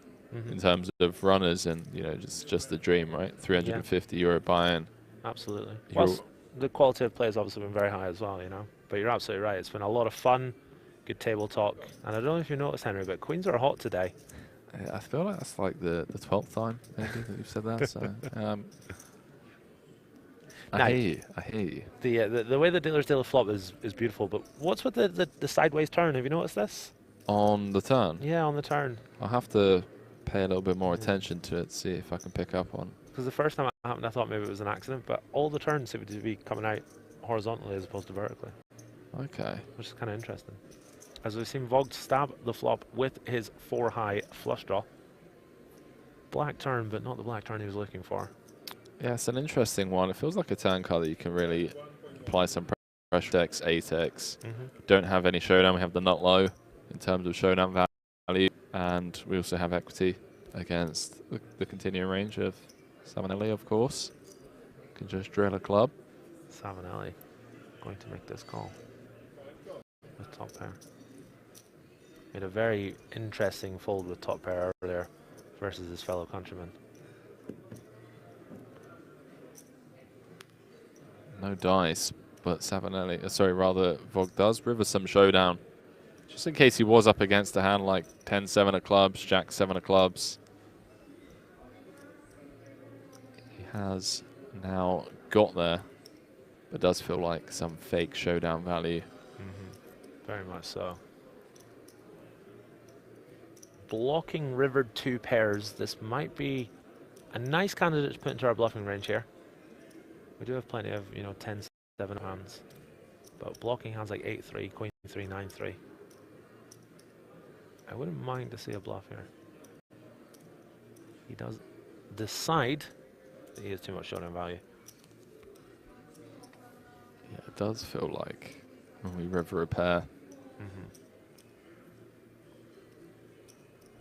in terms of runners, and you know, just the dream, right? €350 buy-in. Absolutely. Plus, the quality of play has obviously been very high as well, you know. But you're absolutely right. It's been a lot of fun, good table talk. And I don't know if you noticed, Henry, but queens are hot today. I feel like that's like the 12th time maybe that you've said that. So I hear you. The way the dealer's dealer flop is beautiful. But what's with the sideways turn? Have you noticed this? On the turn? Yeah, on the turn. I'll have to pay a little bit more attention to it, see if I can pick up on. Because the first time it happened, I thought maybe it was an accident, but all the turns seem to be coming out horizontally as opposed to vertically. Okay. Which is kind of interesting. As we've seen Vogt stab the flop with his 4-high flush draw. Black turn, but not the black turn he was looking for. Yeah, it's an interesting one. It feels like a turn card that you can really apply some pressure. X, 8x. Don't have any showdown. We have the nut low in terms of showdown value. And we also have equity against the continuing range of Savinelli, of course. Can just drill a club. Savinelli going to make this call with top pair. Made a very interesting fold with top pair earlier versus his fellow countryman. No dice, but Savinelli, sorry, rather Vogt does. River some showdown. Just in case he was up against a hand like 10-7 of clubs, Jack-7 of clubs. He has now got there, but does feel like some fake showdown value. Very much so. Blocking rivered 2 pairs. This might be a nice candidate to put into our bluffing range here. We do have plenty of, you know, 10-7 hands, but blocking hands like 8-3, Queen 3, 9-3. I wouldn't mind to see a bluff here. He does decide that he has too much showdown value. Yeah, it does feel like when we river a pair.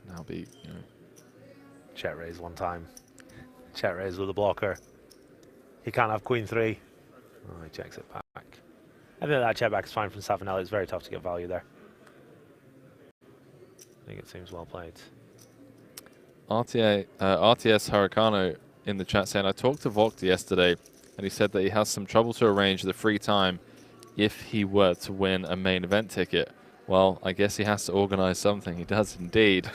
Now be, you know. Check raise one time. Check raise with a blocker. He can't have Queen 3. Oh, he checks it back. I think that check back is fine from Savinelli. It's very tough to get value there. I think it seems well played. RTS Hurricano in the chat saying, I talked to Vogt yesterday and he said that he has some trouble to arrange the free time if he were to win a main event ticket. Well, I guess he has to organize something. He does indeed.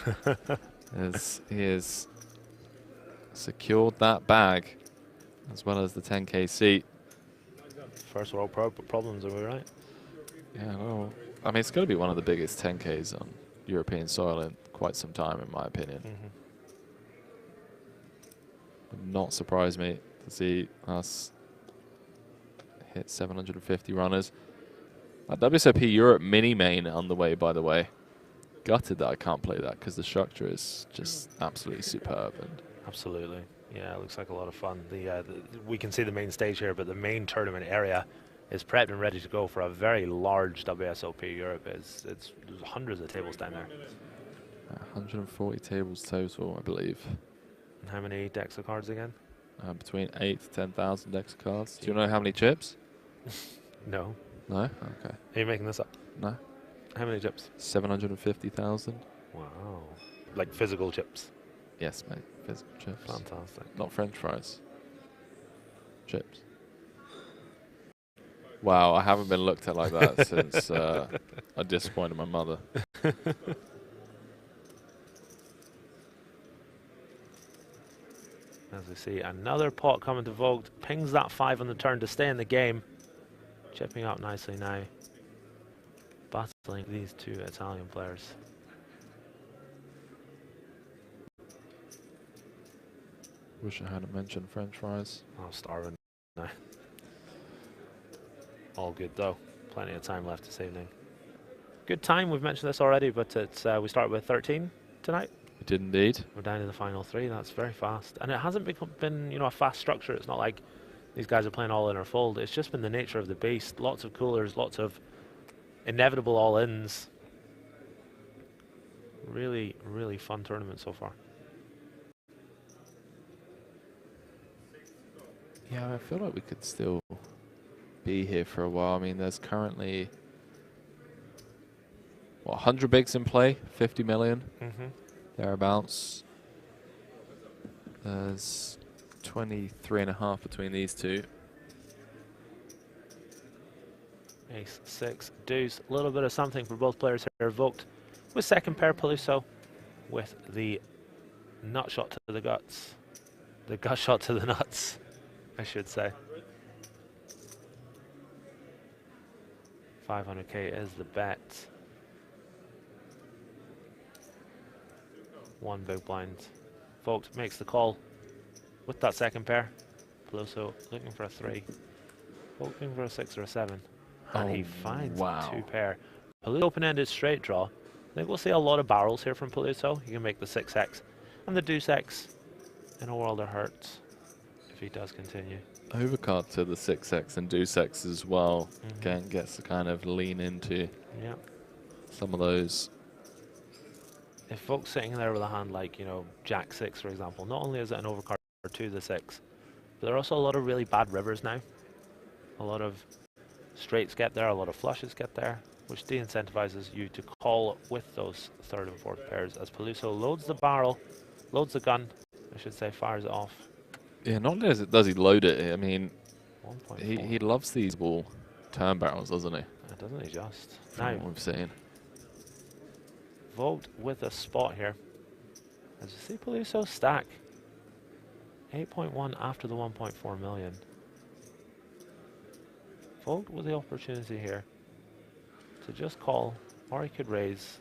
As he has secured that bag as well as the 10k seat. First world problems, are we right? Yeah, well, I mean, it's going to be one of the biggest 10ks on European soil in quite some time, in my opinion. Would not surprise me to see us hit 750 runners. WSOP Europe mini main on the way, by the way. Gutted that I can't play that because the structure is just absolutely superb. And absolutely. Yeah, it looks like a lot of fun. We can see the main stage here, but the main tournament area is prepped and ready to go for a very large WSOP Europe. There's hundreds of tables down there. 140 tables total, I believe. And how many decks of cards again? Between 8 to 10,000 decks of cards. Do you know how many chips? No. No? Okay. Are you making this up? No. How many chips? 750,000. Wow. Like physical chips? Yes, mate. Physical chips. Fantastic. Not French fries. Chips. Wow, I haven't been looked at like that since I disappointed my mother. As we see, another pot coming to Vogt. Pings that 5 on the turn to stay in the game. Chipping up nicely now. Battling these two Italian players. Wish I hadn't mentioned French fries. I'm starving now. All good though. Plenty of time left this evening. Good time, we've mentioned this already, but it's we start with 13 tonight. We did indeed. We're down to the final 3. That's very fast, and it hasn't been a fast structure. It's not like these guys are playing all in or fold. It's just been the nature of the beast. Lots of coolers, lots of inevitable all-ins. Really, really fun tournament so far. Yeah, I feel like we could still be here for a while. I mean, there's currently, what, 100 bigs in play, 50 million, thereabouts. There's 23.5 between these two. Ace, 6, deuce, a little bit of something for both players here. Vogt with second pair, Peluso with the nut shot to the guts. The gut shot to the nuts, I should say. 500k is the bet. 1 big blind. Vogt makes the call with that second pair. Peluso looking for a 3. Vogt looking for a 6 or a 7. And he finds a 2 pair. Peluso open-ended straight draw. I think we'll see a lot of barrels here from Peluso. He can make the 6x and the deuce x in a world of hurts if he does continue. Overcard to the 6x and deuce x as well. Again, gets to kind of lean into some of those. If folks sitting there with a hand like, Jack 6, for example, not only is it an overcard to the 6, but there are also a lot of really bad rivers now. A lot of straights get there, a lot of flushes get there, which de-incentivizes you to call with those 3rd and 4th pairs as Peluso loads the barrel, loads the gun, I should say, fires it off. Yeah, not only does he load it, I mean, he loves these ball turn barrels, doesn't he? Doesn't he just? From what we've seen. Vogt with a spot here. As you see Peluso stack. 8.1 after the 1.4 million. Vogt with the opportunity here to just call, or he could raise.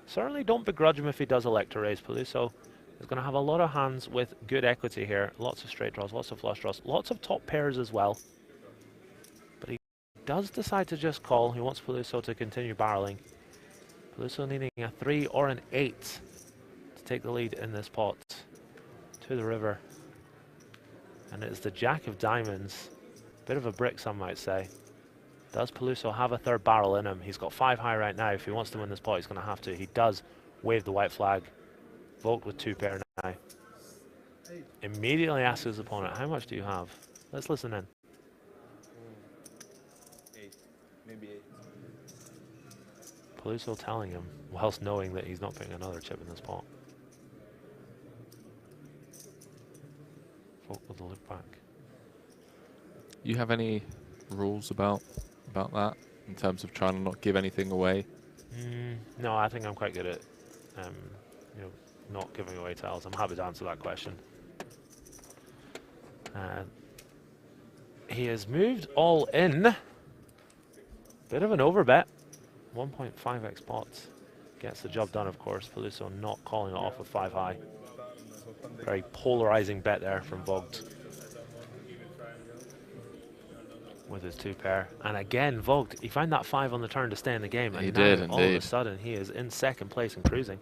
Certainly don't begrudge him if he does elect to raise. Peluso is going to have a lot of hands with good equity here. Lots of straight draws, lots of flush draws, lots of top pairs as well. But he does decide to just call. He wants Peluso to continue barreling. Peluso needing a 3 or an 8 to take the lead in this pot. To the river. And it's the Jack of Diamonds. Bit of a brick, some might say. Does Peluso have a 3rd barrel in him? He's got 5 high right now. If he wants to win this pot, he's going to have to. He does wave the white flag. Vogt with 2 pair now. Immediately asks his opponent, how much do you have? Let's listen in. 8, maybe 8. Peluso telling him, whilst knowing that he's not putting another chip in this pot. Vogt with a look back. You have any rules about that in terms of trying to not give anything away? No, I think I'm quite good at not giving away tiles. I'm happy to answer that question. He has moved all in. Bit of an overbet. 1.5x pots. Gets the job done, of course. Peluso not calling it off with 5 high. Very polarizing bet there from Vogt. with his 2-pair. And again, Vogt, he found that 5 on the turn to stay in the game. And He now, did, all of a indeed. sudden, he is in second place and cruising.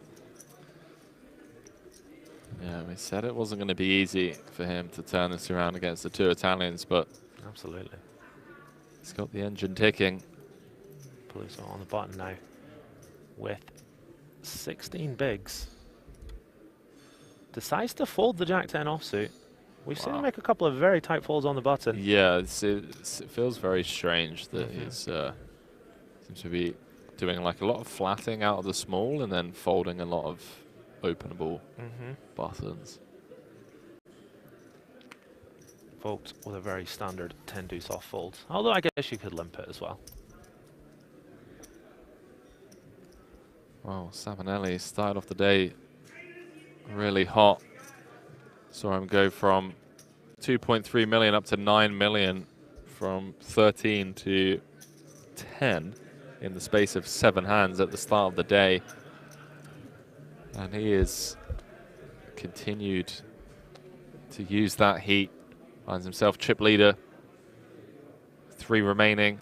Yeah, we said it wasn't going to be easy for him to turn this around against the 2 Italians, but absolutely, he's got the engine ticking. Peluso on the button now with 16 bigs. Decides to fold the Jack-10 offsuit. We've seen him make a couple of very tight folds on the button. Yeah, it feels very strange that he's seems to be doing like a lot of flatting out of the small and then folding a lot of openable buttons. Vogt with a very standard 10 deuce off fold. Although I guess you could limp it as well. Well, Savinelli started off the day really hot. Saw him go from 2.3 million up to 9 million, from 13 to 10 in the space of 7 hands at the start of the day. And he has continued to use that heat. Finds himself chip leader. 3 remaining.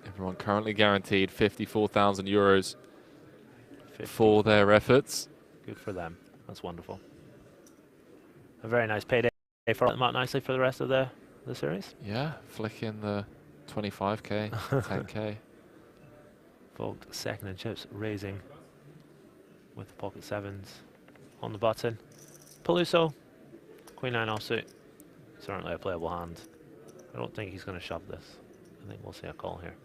Everyone currently guaranteed 54,000 euros for their efforts. Good for them. That's wonderful. A very nice payday for them out nicely for the rest of the series. Yeah, flicking the 25k, 10k. Vogt second in chips, raising with the pocket 7s on the button. Peluso, Queen 9 offsuit. Certainly a playable hand. I don't think he's going to shove this. I think we'll see a call here.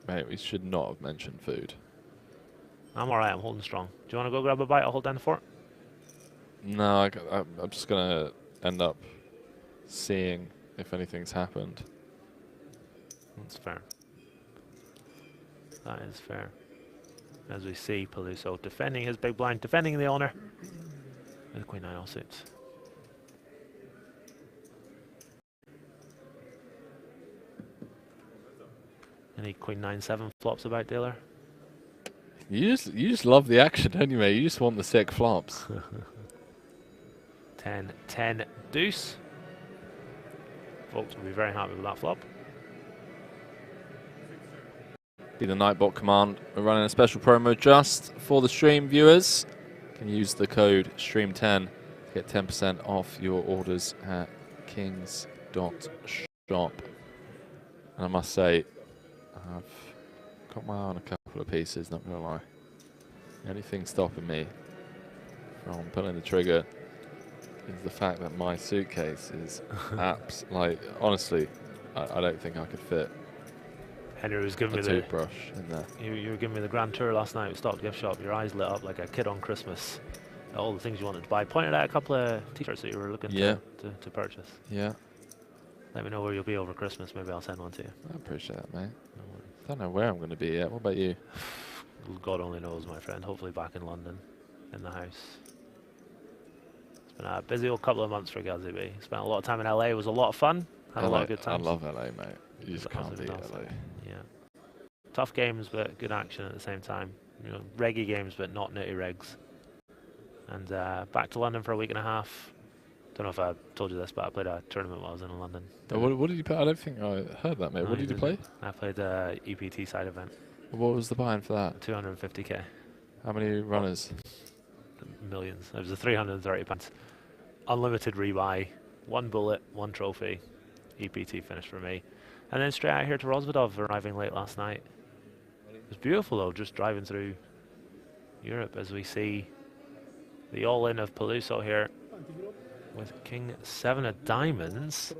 Mate, we should not have mentioned food. I'm alright, I'm holding strong. Do you want to go grab a bite? I'll hold down the fort. No, I'm just going to end up seeing if anything's happened. That's fair. That is fair. As we see Peluso defending his big blind, defending the honor with Queen 9 offsuits. Any Queen 9-7 flops about, dealer? You just love the action, don't you, mate? You just want the sick flops. 10-10 deuce. Folks will be very happy with that flop. Be the Nightbot command. We're running a special promo just for the stream viewers. You can use the code STREAM10 to get 10% off your orders at kings.shop. And I must say, I've got my eye on a couple of pieces, not gonna lie. The only thing stopping me from pulling the trigger is the fact that my suitcase is like, honestly, I don't think I could fit Henry was giving a me the toothbrush in there. You were giving me the grand tour last night at Stock Gift Shop. Your eyes lit up like a kid on Christmas. All the things you wanted to buy. Pointed out a couple of t-shirts that you were looking to purchase. Yeah. Let me know where you'll be over Christmas. Maybe I'll send one to you. I appreciate that, mate. I don't know where I'm going to be yet. What about you? God only knows, my friend. Hopefully back in London, in the house. It's been a busy old couple of months for Gazzy B. Spent a lot of time in LA. It was a lot of fun. Had a lot of good times. I love LA, mate. You just can't beat LA. Yeah. Tough games, but good action at the same time. You know, reggy games, but not nitty regs. And back to London for a week and a half. Don't know if I told you this, but I played a tournament while I was in London. Oh, what did you play? I don't think I heard that, mate. No, what did you play? I played a EPT side event. What was the buy-in for that? 250k. How many runners? Millions. It was a 330 pounds. Unlimited rebuy, 1 bullet, 1 trophy. EPT finished for me. And then straight out here to Rozvadov, arriving late last night. It was beautiful though, just driving through Europe as we see the all-in of Peluso here with King 7 of diamonds.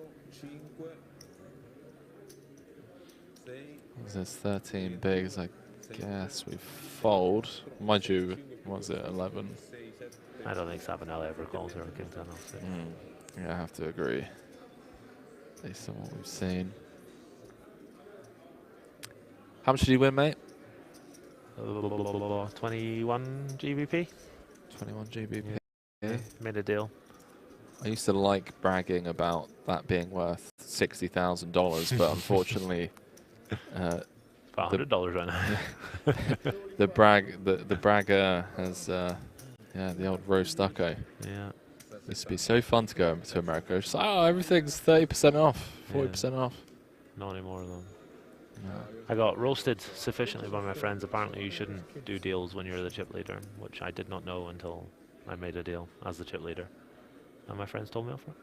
There's 13 bigs, I guess we fold. Mind you, what was it, 11? I don't think Savinelli ever calls her a King 10 offsuit. Yeah, I have to agree. Based on what we've seen. How much did you win, mate? 21 GBP. 21 GBP. Yeah, made a deal. I used to like bragging about that being worth $60,000, but unfortunately, about $100 right now. the bragger has Yeah, the old roast stucco. Yeah. This would be so fun to go to America. It's like, oh, everything's 30% off, 40% off. Not anymore, though. No. I got roasted sufficiently by my friends. Apparently, you shouldn't do deals when you're the chip leader, which I did not know until I made a deal as the chip leader. And my friends told me off for it.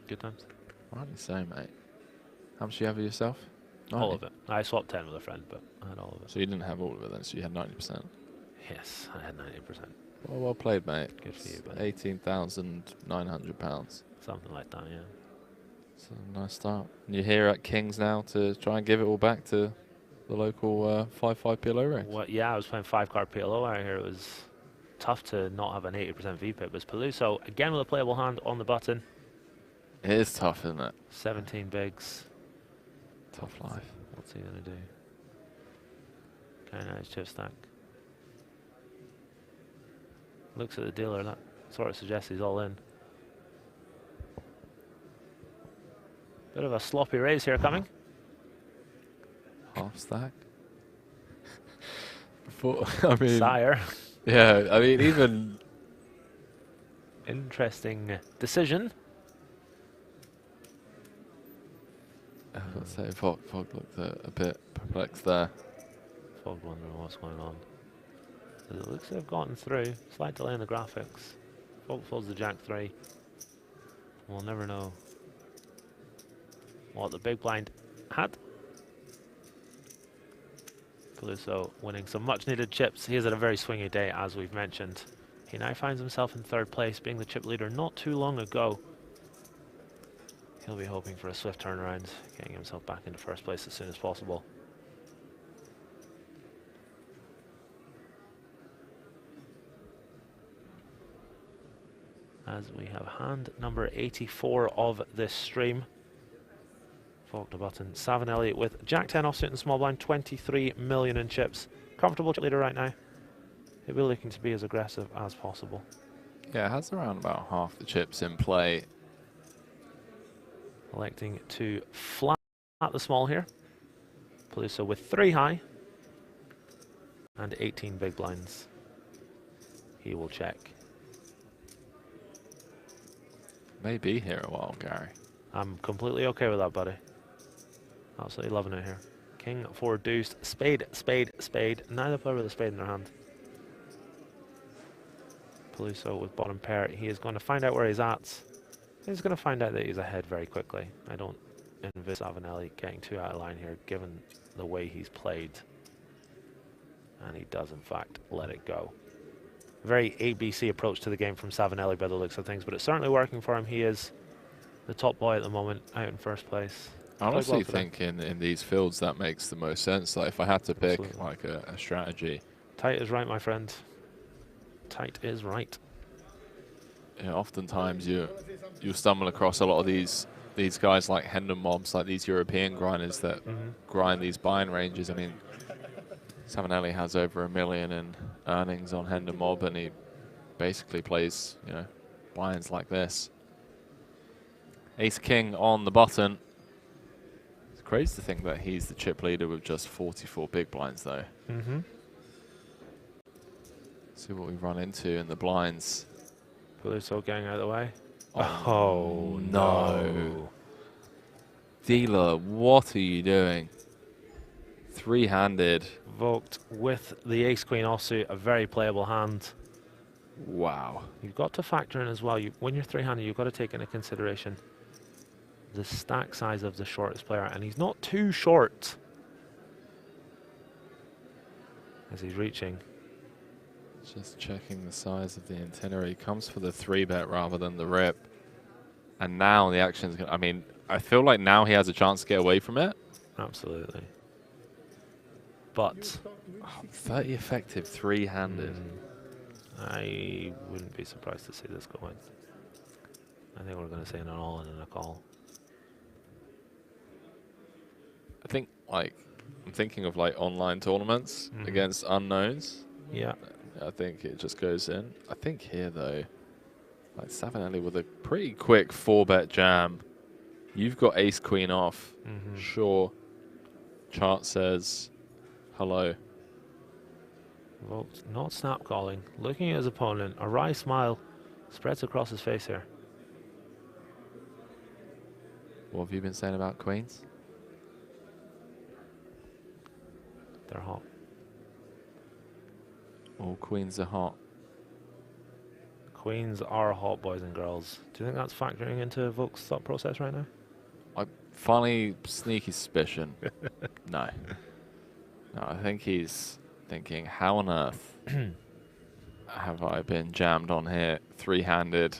Good times. Rightly so, mate. How much do you have of yourself? 90? All of it. I swapped 10 with a friend, but I had all of it. So you didn't have all of it then, so you had 90%? Yes, I had 90%. Well played, mate. Good for you, buddy. £18,900. Something like that, yeah. It's a nice start. And you're here at King's now to try and give it all back to the local 5-5 PLO race. Well, yeah, I was playing 5-card PLO out here. It was tough to not have an 80% VPIP as Peluso. Again with a playable hand on the button. It is tough, isn't it? 17 bigs. Tough life. What's he going to do? Okay, now his chip stack. Looks at the dealer, that sort of suggests he's all in. Bit of a sloppy raise here coming. Half stack. I mean, Sire. Yeah, I mean, even... Interesting decision. Let's say Fog looked a bit perplexed there. Fog wondering what's going on. It looks to have gotten through. Slight delay in the graphics. Fog folds the Jack 3. We'll never know what the big blind had. Peluso winning some much needed chips. He is at a very swingy day, as we've mentioned. He now finds himself in third place, being the chip leader not too long ago. He'll be hoping for a swift turnaround, getting himself back into first place as soon as possible. As we have hand number 84 of this stream. Fork the button. Savinelli with Jack 10 offsuit and small blind, 23 million in chips. Comfortable chip leader right now. He'll be looking to be as aggressive as possible. Yeah, it has around about half the chips in play. Electing to flat the small here. Peluso with 3 high and 18 big blinds. He will check. May be here a while, Gary. I'm completely okay with that, buddy. Absolutely loving it here. King 4 deuce, spade, spade, spade. Neither player with a spade in their hand. Peluso with bottom pair. He is going to find out where he's at. He's going to find out that he's ahead very quickly. I don't envisage Savinelli getting too out of line here, given the way he's played. And he does, in fact, let it go. Very ABC approach to the game from Savinelli by the looks of things, but it's certainly working for him. He is the top boy at the moment, out in first place. I honestly think in these fields that makes the most sense. Like if I had to pick like a strategy. Tight is right, my friend. Tight is right. Yeah, oftentimes you stumble across a lot of these guys like Hendon mobs, like these European grinders that grind these buying ranges. I mean, Savinelli has over $1 million in earnings on Hendon mob, and he basically plays, you know, blinds like this. Ace King on the button. It's crazy to think that he's the chip leader with just 44 big blinds, though. See what we run into in the blinds. Peluso getting out of the way. Oh no. Dealer, what are you doing? Three-handed. Voked with the ace-queen offsuit, a very playable hand. Wow. You've got to factor in as well, when you're three-handed, you've got to take into consideration the stack size of the shortest player, and he's not too short as he's reaching. Just checking the size of the itinerary. Comes for the 3-bet rather than the rip. And now the action's going to... I mean, I feel like now he has a chance to get away from it. Absolutely. But... 30 effective, three-handed. I wouldn't be surprised to see this go in. I think we're going to see an all-in and a call. I think, like, I'm thinking of, like, online tournaments against unknowns. Yeah. I think it just goes in. I think here, though, like Savinelli with a pretty quick 4-bet jam. You've got ace-queen off. Sure. Chart says hello. Vogt not snap calling, looking at his opponent. A wry smile spreads across his face here. What have you been saying about queens? They're hot. All queens are hot. Queens are hot, boys and girls. Do you think that's factoring into Vogt's thought process right now? I finally sneaky suspicion. No. No, I think he's thinking, how on earth have I been jammed on here three-handed,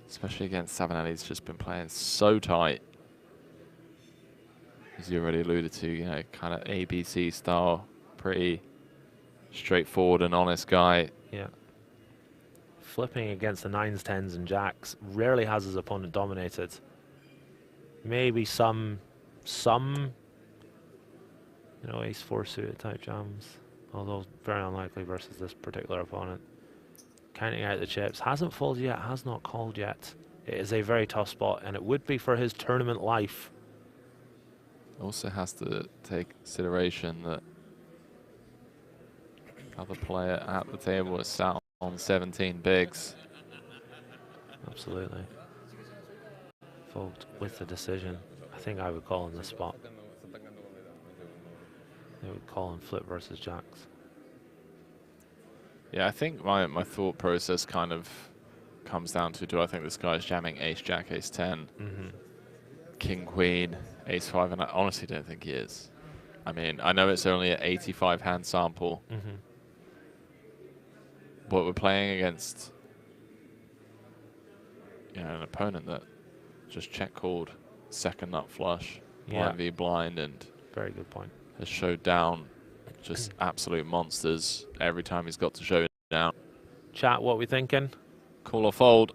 especially against Savinelli. He's just been playing so tight. As you already alluded to, you know, kind of ABC style, pretty straightforward and honest guy. Yeah. Flipping against the 9s, 10s, and jacks rarely has his opponent dominated. Maybe some, you know, ace-4 suited type jams, although very unlikely versus this particular opponent. Counting out the chips, hasn't folded yet, has not called yet. It is a very tough spot, and it would be for his tournament life. Also has to take consideration that other player at the table is sat on 17 bigs. Absolutely. Vogt with the decision. I think I would call in this spot. They would call in flip versus jacks. Yeah, I think my thought process kind of comes down to, do I think this guy's jamming ace, jack, ace 10, king, queen, ace 5, and I honestly don't think he is. I mean, I know it's only an 85 hand sample, but we're playing against, you know, an opponent that just check called second nut flush, blind v blind, and very good point. Has showed down just absolute monsters every time he's got to show down. Chat, what we thinking? Call or fold.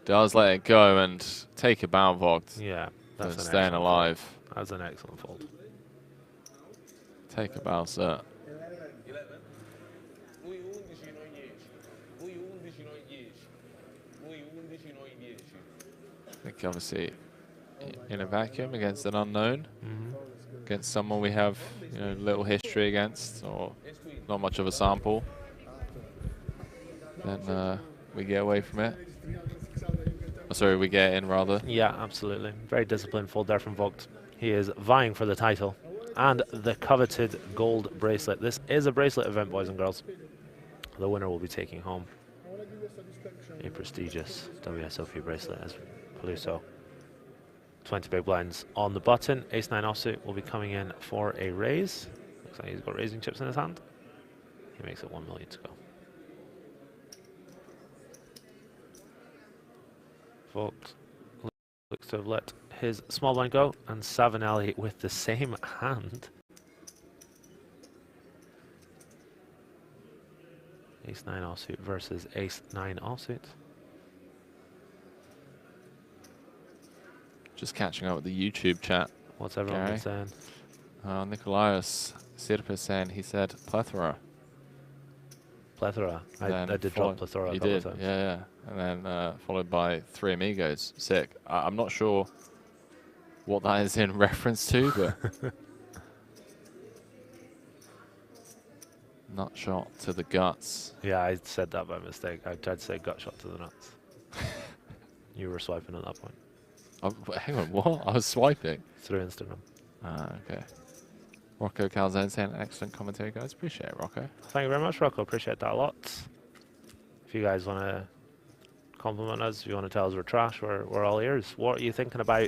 Does let it go and take a bow, Vogt. Yeah, that's staying alive. Fold. That's an excellent fold. Take a bow, sir. I think obviously in a vacuum against an unknown, against someone we have, you know, little history against, or not much of a sample, then we get away from it. Oh, sorry, we get in rather. Yeah, absolutely. Very disciplined fold there from Vogt. He is vying for the title and the coveted gold bracelet. This is a bracelet event, boys and girls. The winner will be taking home a prestigious WSOP bracelet as Peluso. 20 big blinds on the button. Ace-9 offsuit will be coming in for a raise. Looks like he's got raising chips in his hand. He makes it 1 million to go. Vogt looks to have let his small blind go, and Savinelli with the same hand. Ace-9 offsuit versus Ace-9 offsuit. Just catching up with the YouTube chat. What's everyone been saying? Nikolaios Sirpa saying, he said plethora. Plethora. I did drop plethora a couple of times. Yeah. And then followed by Three Amigos. Sick. I'm not sure what that is in reference to, but nut shot to the guts. Yeah, I said that by mistake. I tried to say gut shot to the nuts. You were swiping at that point. Oh, hang on, what? I was swiping. Through Instagram. Okay. Rocco Calzone saying, excellent commentary, guys. Appreciate it, Rocco. Thank you very much, Rocco. Appreciate that a lot. If you guys want to compliment us, if you want to tell us we're trash, we're all ears. What are you thinking about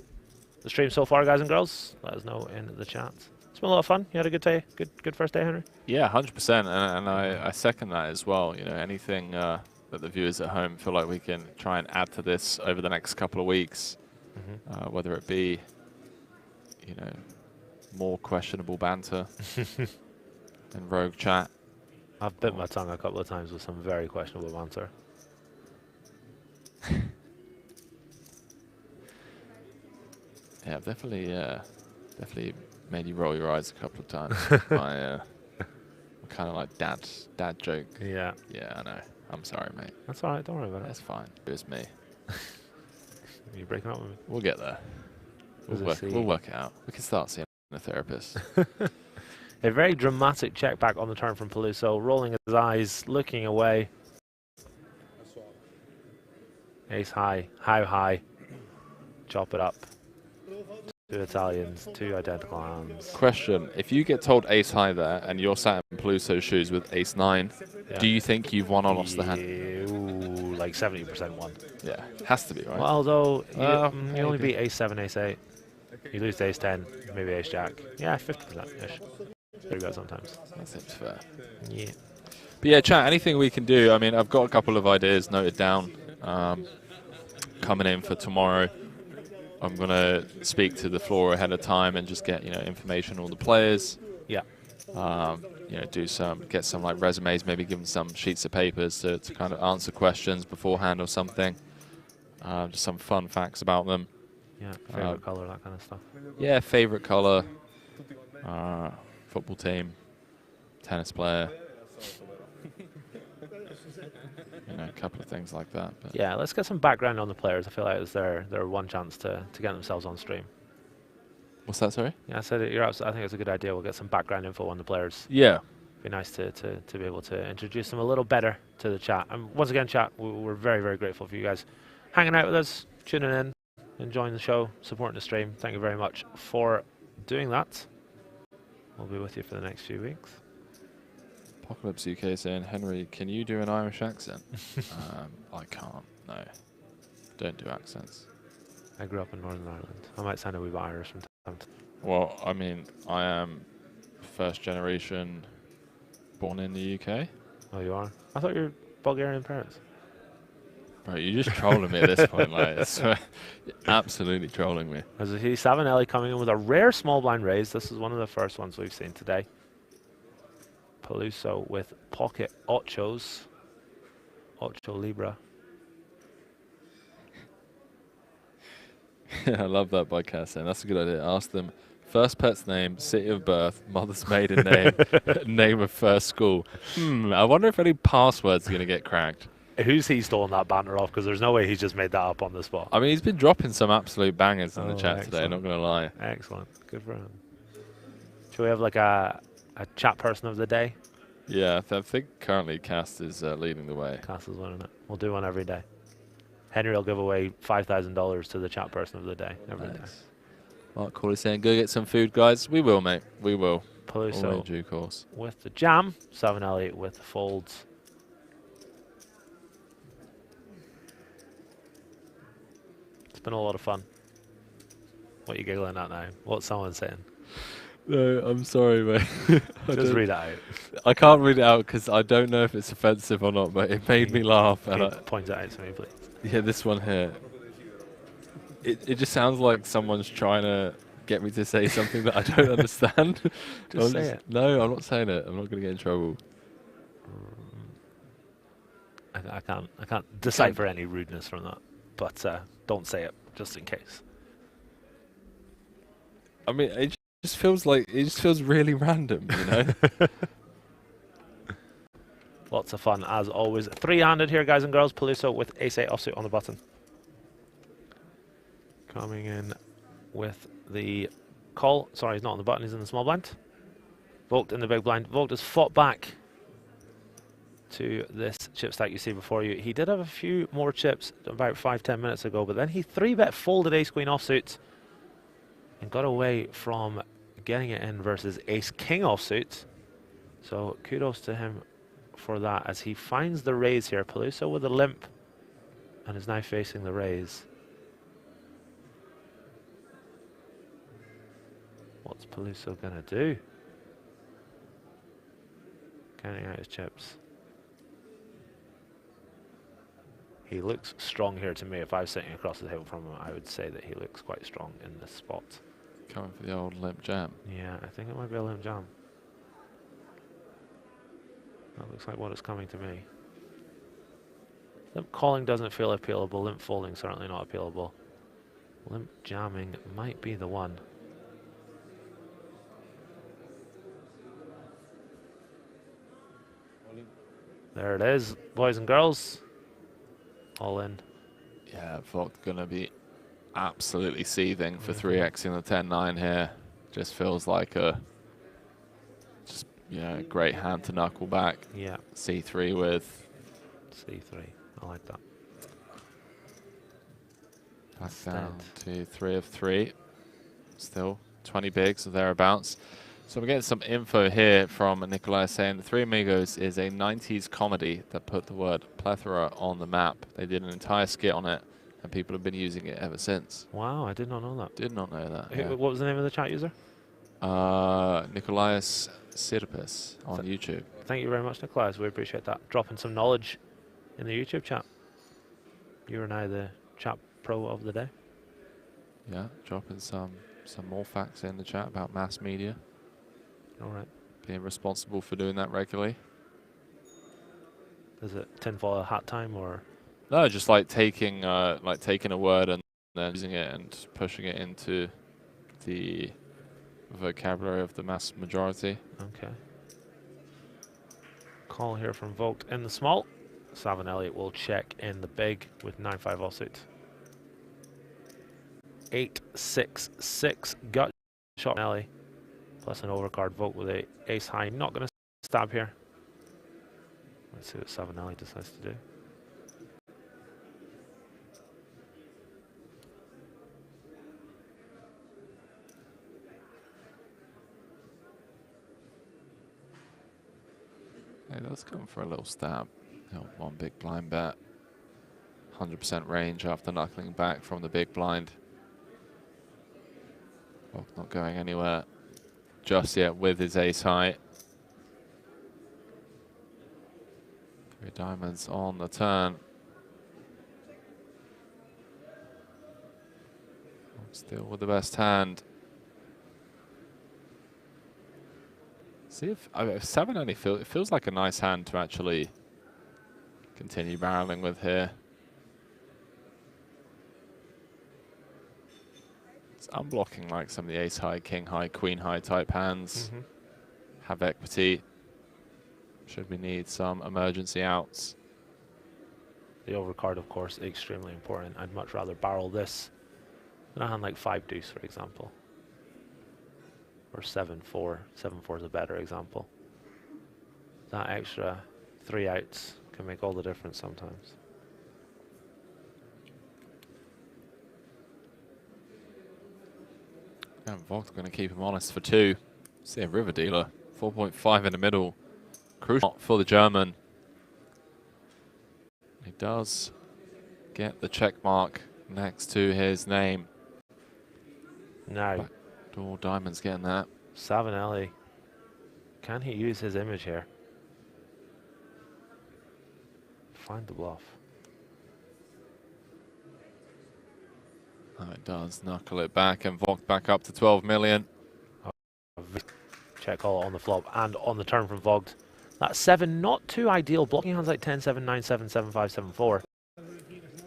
the stream so far, guys and girls? Let us know in the chat. It's been a lot of fun. You had a good day? Good first day, Henry? Yeah, 100%. And I second that as well. You know, anything that the viewers at home feel like we can try and add to this over the next couple of weeks. Whether it be, you know, more questionable banter and rogue chat. I've bit my tongue a couple of times with some very questionable banter. Yeah, definitely made you roll your eyes a couple of times. My kind of like dad joke. Yeah. Yeah, I know. I'm sorry, mate. That's all right. Don't worry about it. That's fine. It was me. Are you breaking up with me? We'll get there. We'll work it out. We can start seeing a therapist. A very dramatic check back on the turn from Peluso, rolling his eyes, looking away. Ace high, how high? Chop it up. 2 Italians, 2 identical hands. Question: if you get told ace high there, and you're sat in Peluso's shoes with ace 9, do you think you've won or lost the hand? Ooh, like 70% won. Yeah, has to be, right? Well, although you only beat ace 7, ace 8. You lose to ace 10, maybe ace jack. Yeah, 50%-ish. There you go sometimes. That seems fair. Yeah. But yeah, chat, anything we can do. I mean, I've got a couple of ideas noted down coming in for tomorrow. I'm going to speak to the floor ahead of time and just get, information on all the players. Yeah. Get some like resumes, maybe give them some sheets of papers to kind of answer questions beforehand or something. Just some fun facts about them. Yeah, favorite color, that kind of stuff. Yeah, favorite color, football team, tennis player. A couple of things like that. But yeah, let's get some background on the players. I feel like it's their one chance to get themselves on stream. What's that, sorry? Yeah, I said it, I think it's a good idea. We'll get some background info on the players. Yeah. Be nice to be able to introduce them a little better to the chat. And once again, chat, we're very, very grateful for you guys hanging out with us, tuning in, enjoying the show, supporting the stream. Thank you very much for doing that. We'll be with you for the next few weeks. Apocalypse UK saying, Henry, can you do an Irish accent? I can't, no. Don't do accents. I grew up in Northern Ireland. I might sound a wee bit Irish from time to time. Well, I mean, I am first generation born in the UK. Oh, you are? I thought you were Bulgarian parents. Bro, you're just trolling me at this point. Like, you're absolutely trolling me. As we see Savinelli coming in with a rare small blind raise. This is one of the first ones we've seen today. Peluso with pocket ochos. Ocho Libra. I love that by Cassin. That's a good idea. Ask them first pet's name, city of birth, mother's maiden name, name of first school. I wonder if any password's going to get cracked. Who's he stolen that banter off? Because there's no way he's just made that up on the spot. I mean, he's been dropping some absolute bangers in the chat today, not going to lie. Excellent. Good for him. Should we have like a chat person of the day? Yeah, I think currently Cast is leading the way. Cast is winning it. We'll do one every day. Henry will give away $5,000 to the chat person of the day every day. Mark Corley saying, go get some food, guys. We will, mate. We will. Peluso all in due course. With the jam. Savinelli with the folds. It's been a lot of fun. What are you giggling at now? What's someone saying? No, I'm sorry, mate. Just read it out. I can't read it out because I don't know if it's offensive or not, but it made me laugh. And point it out to me, please. Yeah, this one here. It just sounds like someone's trying to get me to say something that I don't understand. Just say it. No, I'm not saying it. I'm not going to get in trouble. I can't decipher any rudeness from that, but don't say it just in case. I mean, it just feels really random, you know. Lots of fun as always. 3-handed here, guys and girls. Peluso with ace-8 offsuit on the button. Coming in with the call. Sorry, he's not on the button. He's in the small blind. Vogt in the big blind. Vogt has fought back to this chip stack you see before you. He did have a few more chips about 5-10 minutes ago, but then he 3-bet folded ace-queen offsuit and got away from getting it in versus ace-king offsuit. So kudos to him for that as he finds the raise here. Peluso with a limp and is now facing the raise. What's Peluso gonna do? Counting out his chips. He looks strong here to me. If I was sitting across the table from him, I would say that he looks quite strong in this spot. Coming for the old limp jam. Yeah, I think it might be a limp jam. That looks like what is coming to me. Limp calling doesn't feel appealable. Limp folding certainly not appealable. Limp jamming might be the one. There it is, boys and girls. All in. Yeah, Vogt gonna be absolutely seething for 3x in the 10-9 here. Just feels like a Yeah, great hand to knuckle back. Yeah. C3 with C3. I like that. Back down to 3 of 3. Still 20 bigs or thereabouts. So we're getting some info here from Nikolai saying the Three Amigos is a 90s comedy that put the word plethora on the map. They did an entire skit on it, and people have been using it ever since. Wow, I did not know that. Did not know that. What was the name of the chat user? Nikolaus Sirpus on YouTube. Thank you very much, Nikolai. We appreciate that. Dropping some knowledge in the YouTube chat. You are now the chat pro of the day. Yeah, dropping some more facts in the chat about mass media. All right. Being responsible for doing that regularly. Is it tinfoil hat time or? No, just like taking a word and then using it and pushing it into the vocabulary of the mass majority. Okay. Call here from Vogt in the small. Savinelli will check in the big with 9-5 offsuit. 8-6-6 gut shot Nelly. Plus an overcard Vogt with a ace high. Not going to stab here. Let's see what Savinelli decides to do. Hey, let's go for a little stab. One big blind bet. 100% range after knuckling back from the big blind. Vogt not going anywhere just yet with his ace high. 3 diamonds on the turn. Still with the best hand. See if 7 only it feels like a nice hand to actually continue barreling with here. It's unblocking like some of the ace high, king high, queen high type hands. Have equity. Should we need some emergency outs? The overcard, of course, extremely important. I'd much rather barrel this than a hand like 5 deuce, for example. Or 7-4. 7-4 is a better example. That extra 3 outs can make all the difference sometimes. And Vogt going to keep him honest for 2. See a river dealer. 4.5 in the middle. Crucial for the German. He does get the check mark next to his name. Now, Backdoor diamonds getting that. Savinelli, can he use his image here? Find the bluff. Oh, it does. Knuckle it back and Vogt back up to 12 million. Check call on the flop and on the turn from Vogt. That 7 not too ideal. Blocking hands like 10, 7, 9, 7, 7, 5, 7, 4.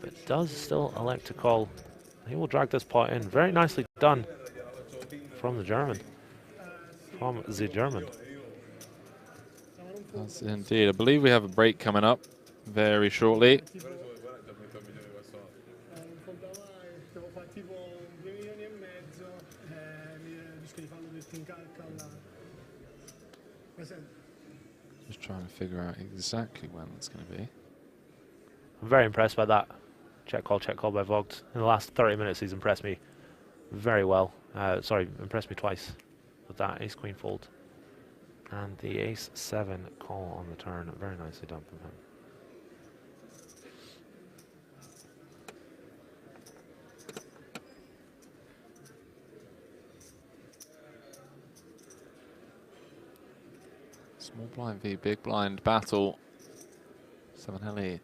But does still elect to call. He will drag this pot in. Very nicely done from the German. From the German. That's indeed. I believe we have a break coming up very shortly. Just trying to figure out exactly when it's going to be. I'm very impressed by that. Check call by Vogt. In the last 30 minutes, he's impressed me very well. Sorry, impressed me twice with that ace queen fold. And the ace 7 call on the turn. Very nicely done from him. Small blind v big blind battle. Savinelli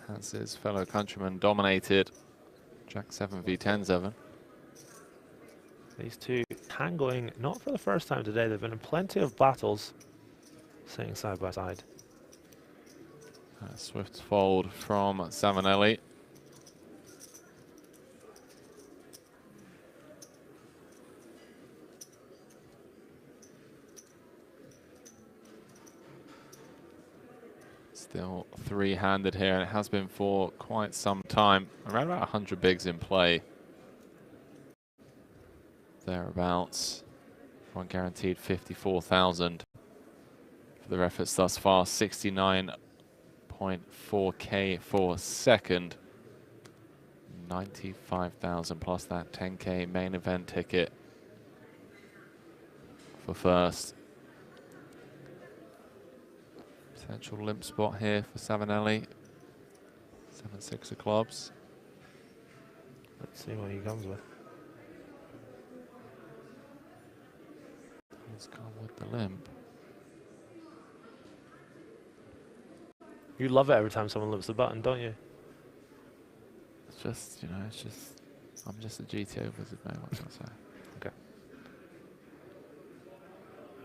has his fellow countryman dominated. Jack 7 v 10 7. These two tangoing, not for the first time today. They've been in plenty of battles, sitting side by side. Swift fold from Savinelli. Still three-handed here, and it has been for quite some time. Around about 100 bigs in play. Thereabouts. One guaranteed 54,000. for their efforts thus far. 69.4K for second. 95,000 plus that 10K main event ticket for first. Potential limp spot here for Savinelli. 7-6 of clubs. Let's see what he comes with. He's gone with the limp. You love it every time someone limps the button, don't you? It's just, you know, it's just, I'm just a GTO wizard, mate, what can I say? Okay.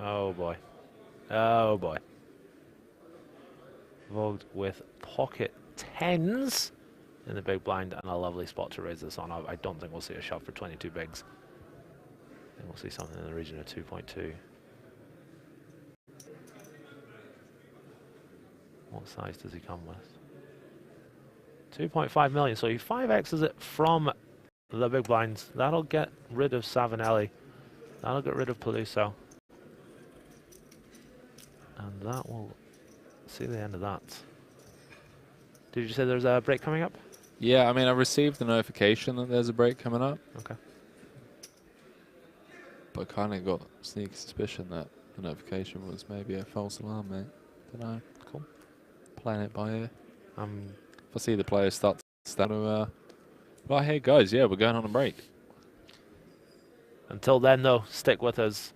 Oh boy. Oh boy. Vogt with pocket tens in the big blind and a lovely spot to raise this on. I don't think we'll see a shot for 22 bigs. I think we'll see something in the region of 2.2. What size does he come with? 2.5 million. So he 5x's it from the big blinds. That'll get rid of Savinelli. That'll get rid of Peluso. And that will see the end of that. Did you say there's a break coming up? Yeah, I mean, I received the notification that there's a break coming up. Okay. But I kind of got a sneaky suspicion that the notification was maybe a false alarm, mate. Don't know. Cool. Playing it by ear. If I see the players start to well, hey guys, yeah, we're going on a break. Until then, though, stick with us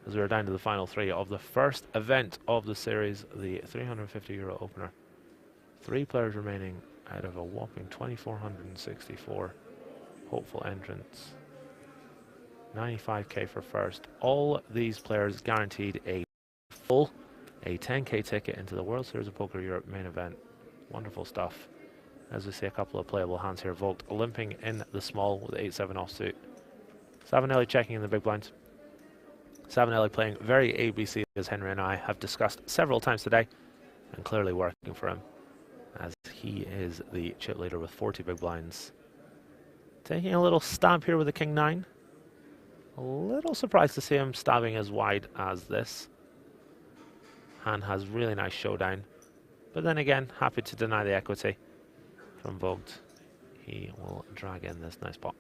as we're down to the final three of the first event of the series, the €350 opener. 3 players remaining out of a whopping 2,464 hopeful entrants. 95K for first. All these players guaranteed a 10K ticket into the World Series of Poker Europe main event. Wonderful stuff. As we see a couple of playable hands here. Vogt limping in the small with the 8-7 offsuit. Savinelli checking in the big blind. Savinelli playing very ABC, as Henry and I have discussed several times today, and clearly working for him, as he is the chip leader with 40 big blinds. Taking a little stab here with the King-9. A little surprised to see him stabbing as wide as this. Hand has really nice showdown. But then again, happy to deny the equity from Vogt. He will drag in this nice pot.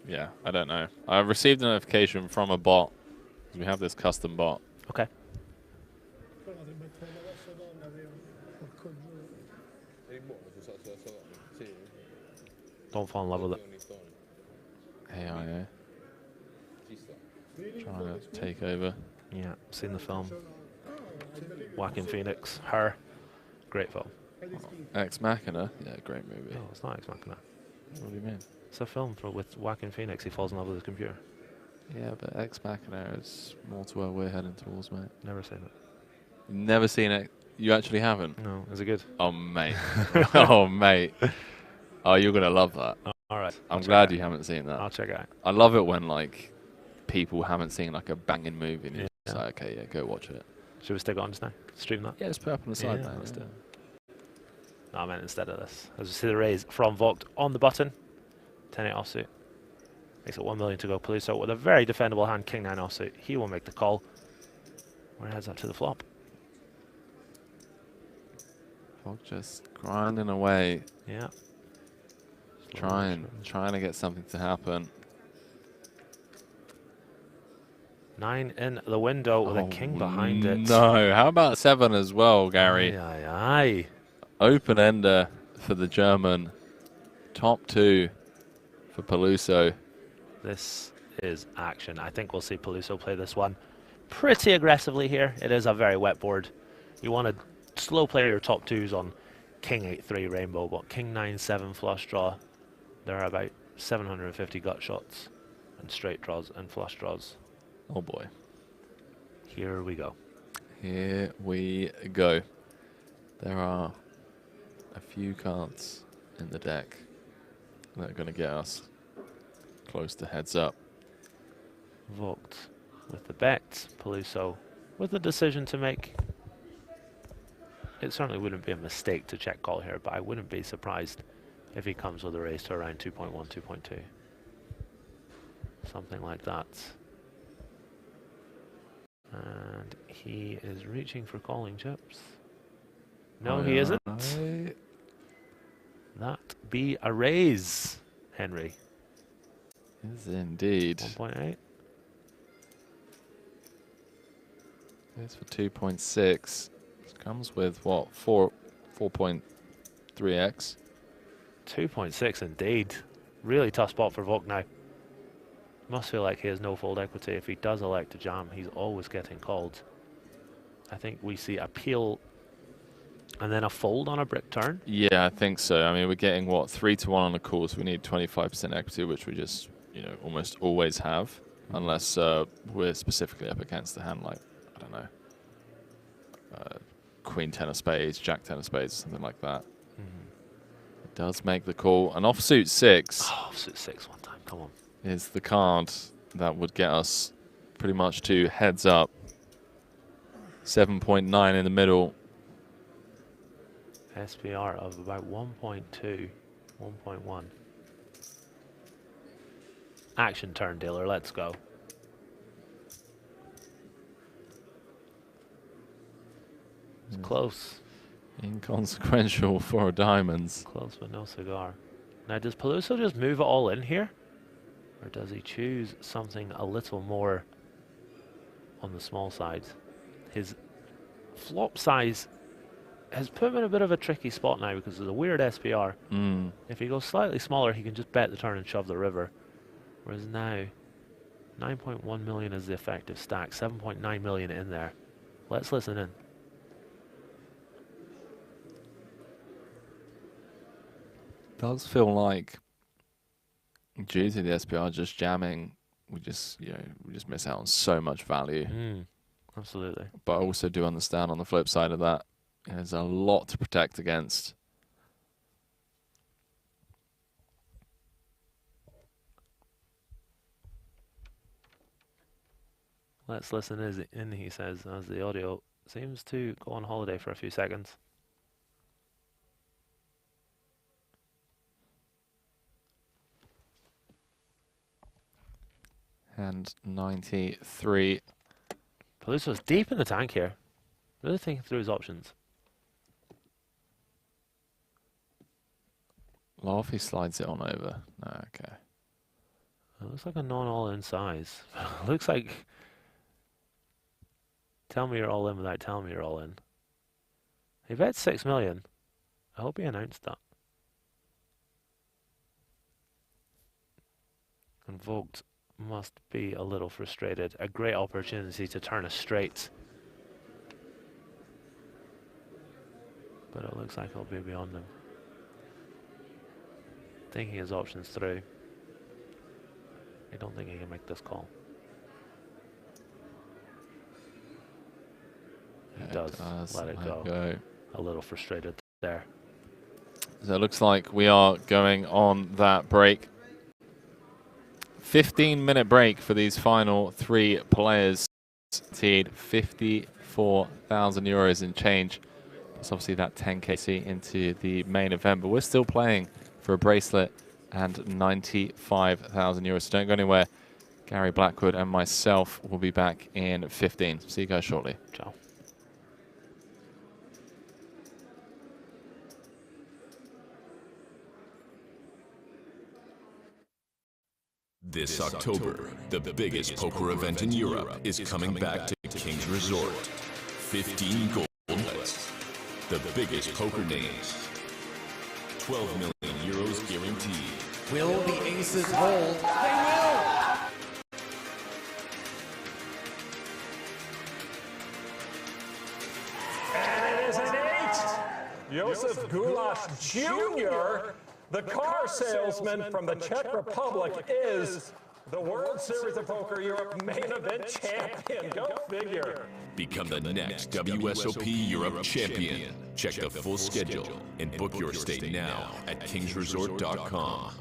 Yeah, I don't know. I received a notification from a bot. We have this custom bot. Okay. Don't fall in love with it. AI, trying to take over. Yeah, seen the film. Joaquin Phoenix, Her. Great film. Ex Machina? Yeah, great movie. No, it's not Ex Machina. What do you mean? It's a film with Joaquin Phoenix. He falls in love with his computer. Yeah, but Ex Machina is more to where we're heading towards, mate. Never seen it. Never seen it? You actually haven't? No. Is it good? Oh, mate. Oh, mate. Oh, you're going to love that. All right. I'm glad you haven't seen that. I'll check it out. I love it when, like, people haven't seen, like, a banging movie and you're just like, okay, yeah, go watch it. Should we stick it on just now? Stream that? Yeah, just put it up on the side, yeah, man. Let's do it. No, I meant instead of this. As we see the raise from Vogt on the button. 10-8 offsuit. Makes it 1 million to go. Peluso with a very defendable hand, King-9 offsuit. He will make the call. Where heads up to the flop. Vogt just grinding away. Yeah. Trying to get something to happen. 9 in the window with a king behind it. No, how about 7 as well, Gary? Aye, aye. Open ender for the German. Top 2 for Peluso. This is action. I think we'll see Peluso play this one pretty aggressively here. It is a very wet board. You want to slow play your top 2s on King 8-3 rainbow, but King 9-7 flush draw. There are about 750 gut shots and straight draws and flush draws. Oh boy. Here we go. Here we go. There are a few cards in the deck that are going to get us close to heads up. Vogt with the bet. Peluso with the decision to make. It certainly wouldn't be a mistake to check call here, but I wouldn't be surprised if he comes with a raise to around 2.1, 2.2. something like that. And he is reaching for calling chips. No, he isn't. That be a raise, Henry. Is indeed. 1.8. It's for 2.6. This comes with what? 4.3x. 2.6 indeed. Really tough spot for Volk now. Must feel like he has no fold equity. If he does elect to jam, he's always getting called. I think we see a peel and then a fold on a brick turn. Yeah, I think so. I mean, we're getting what, 3-1 on the call, so we need 25% equity, which we just, you know, almost always have, unless we're specifically up against the hand like, I don't know, Queen 10 of spades, Jack 10 of spades, something like that. It does make the call. An offsuit 6. Oh, offsuit 6 one time. Come on. Is the card that would get us pretty much to heads up. 7.9 in the middle. SPR of about 1.2, 1.1. Action turn, dealer. Let's go. It's close. Inconsequential for diamonds. Close, but no cigar. Now, does Peluso just move it all in here? Or does he choose something a little more on the small side? His flop size has put him in a bit of a tricky spot now because of the weird SPR. If he goes slightly smaller, he can just bet the turn and shove the river. Whereas now, 9.1 million is the effective stack, 7.9 million in there. Let's listen in. Does feel like due to the SPR just jamming, we just miss out on so much value. Absolutely. But I also do understand on the flip side of that, there's a lot to protect against. Let's listen in, he says, as the audio seems to go on holiday for a few seconds. And 93. Peluso's deep in the tank here. Really thinking through his options. Laugh, he slides it on over. No, okay. It looks like a non-all-in size. Looks like... Tell me you're all in without telling me you're all in. He bet 6 million. I hope he announced that. And Vogt must be a little frustrated. A great opportunity to turn a straight. But it looks like it'll be beyond him. Thinking his options through. I don't think he can make this call. He does. Let it go. A little frustrated there. So it looks like we are going on that break. 15-minute break for these final 3 players. Teed 54,000 euros in change. It's obviously that 10k into the main event, but we're still playing for a bracelet and 95,000 euros. So don't go anywhere. Gary Blackwood and myself will be back in 15. See you guys shortly. Ciao. This October, the biggest poker event in Europe is coming back to King's Resort. 15 gold bets, the biggest poker names, 12 million euros guaranteed. Will the aces hold? They will! And it is an 8! Josef Gulasch Jr., the car salesman from the Czech Republic, is the World Series of Poker Europe main event champion. Go figure. Become the next WSOP Europe champion. Check the full schedule and book your stay now at kingsresort.com.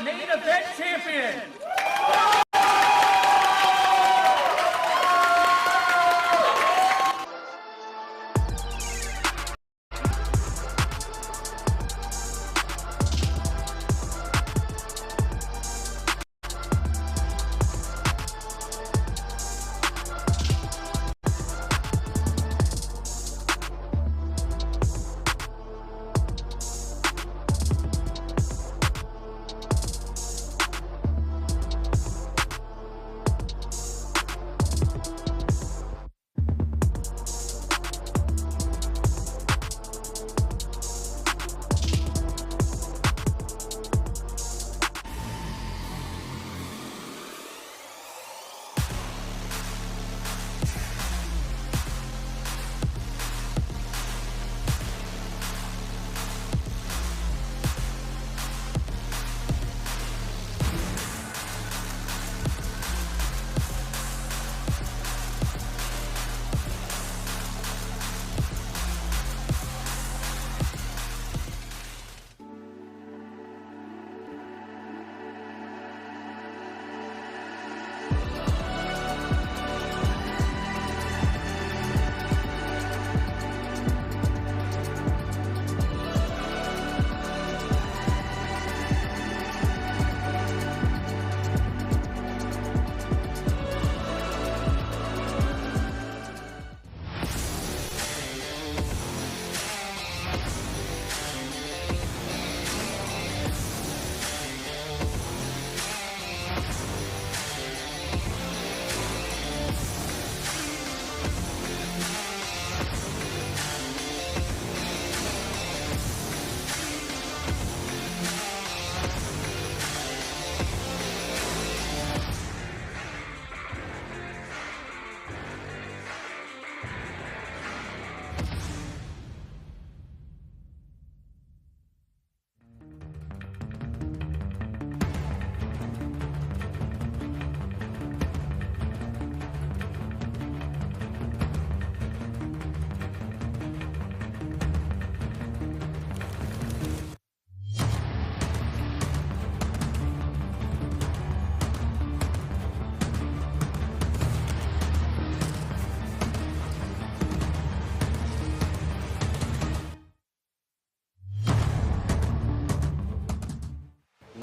Main event champion.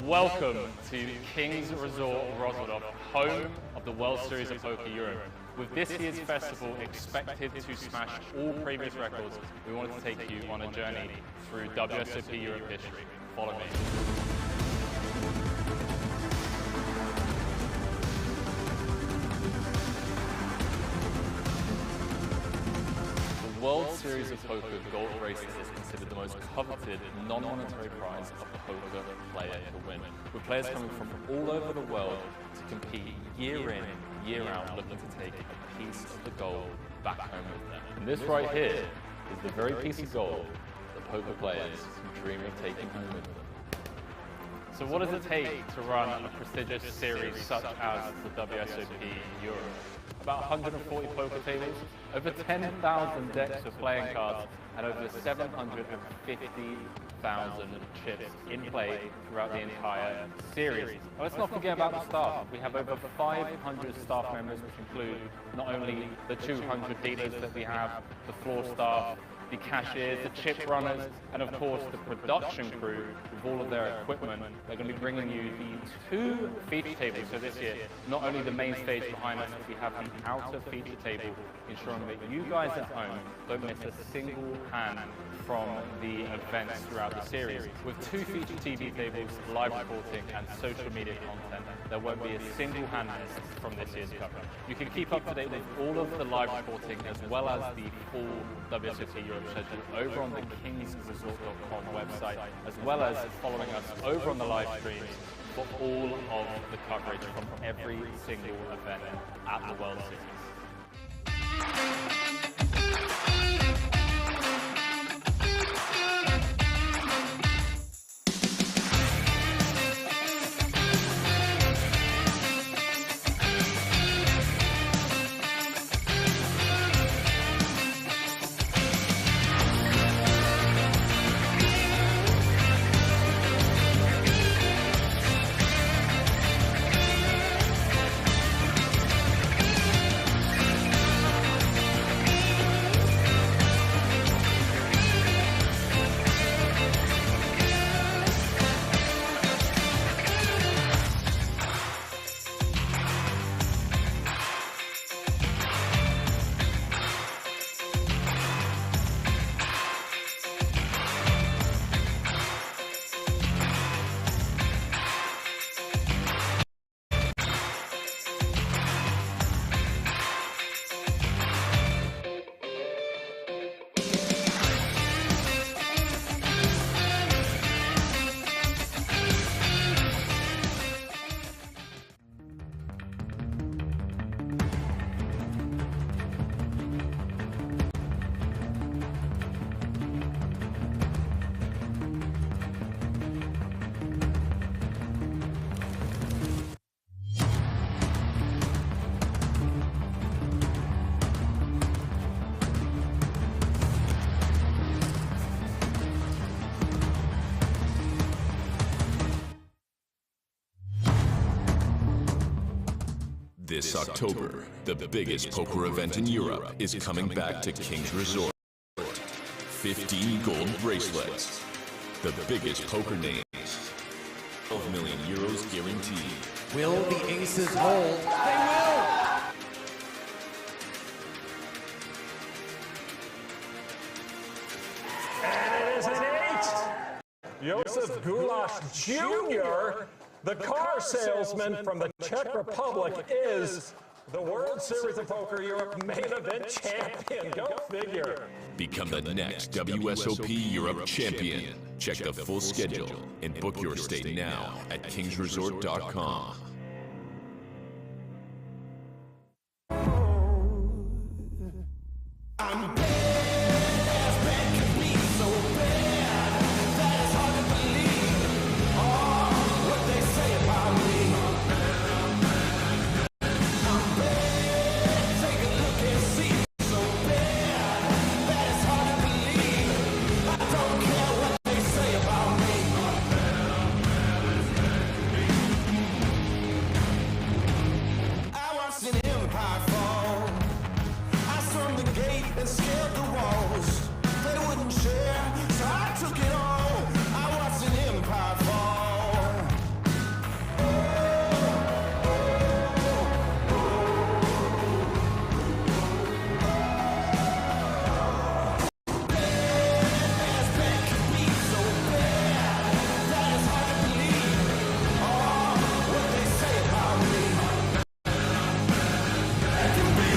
Welcome to King's Resort Rotterdam, home of the World Series of Poker Europe. With this year's festival expected to smash all previous records, we wanted to take you on a journey through WSOP Europe history. Follow me. The World Series of Poker Gold Bracelet is considered the most coveted non-monetary prize of the poker player to win, with players coming from all over the world to compete year in, year out, looking to take a piece of the gold back home with them. And this right here is the very piece of gold that poker players dream of taking home with them. So what does it take to run a prestigious series such as the WSOP Europe? About 140 poker tables, over 10,000 decks of playing cards, and over 750,000 chips in play throughout the entire series. Now let's not forget about the staff. We have over 500 staff members, which include not only the 200 dealers that we have, the floor staff, the cashiers, the chip runners, and of course the production crew with all of their equipment. They're going to be bringing you the 2 feature tables. So this year, not only the main stage behind us, but we have the outer feature table, ensuring that you guys at home don't miss a single hand from the events throughout the series. With 2 feature TV tables, live reporting, and social media content, there won't be a single hand missed from this year's coverage. You can keep up to date with all of the live reporting as well as the full WSOP Europe schedule over on the kingsresort.com website, as well as following us over on the live streams for all of the coverage from every single event at the World Series. This October, the biggest poker event in Europe is coming back to Kings Resort. 15 gold bracelets. The biggest poker names. 12 million euros guaranteed. Will the aces hold? They will! And it is an 8! Josef Gulasch Jr., the car salesman from the Czech Republic, is the World Series of Poker Europe main event champion. Go figure. Become the next WSOP Europe champion. Check the full schedule and book your stay now at kingsresort.com. I'm bad as bad can be, so bad that it's hard to believe what they say about me. I'm bad, take a look and see, so bad that it's hard to believe. I don't care what they say about me. I watched an empire fall. I stormed the gate and scaled the walls. They wouldn't share, so I took it all. I watched an empire fall. As bad can be, so bad that it's hard to believe what they say about me. That can be.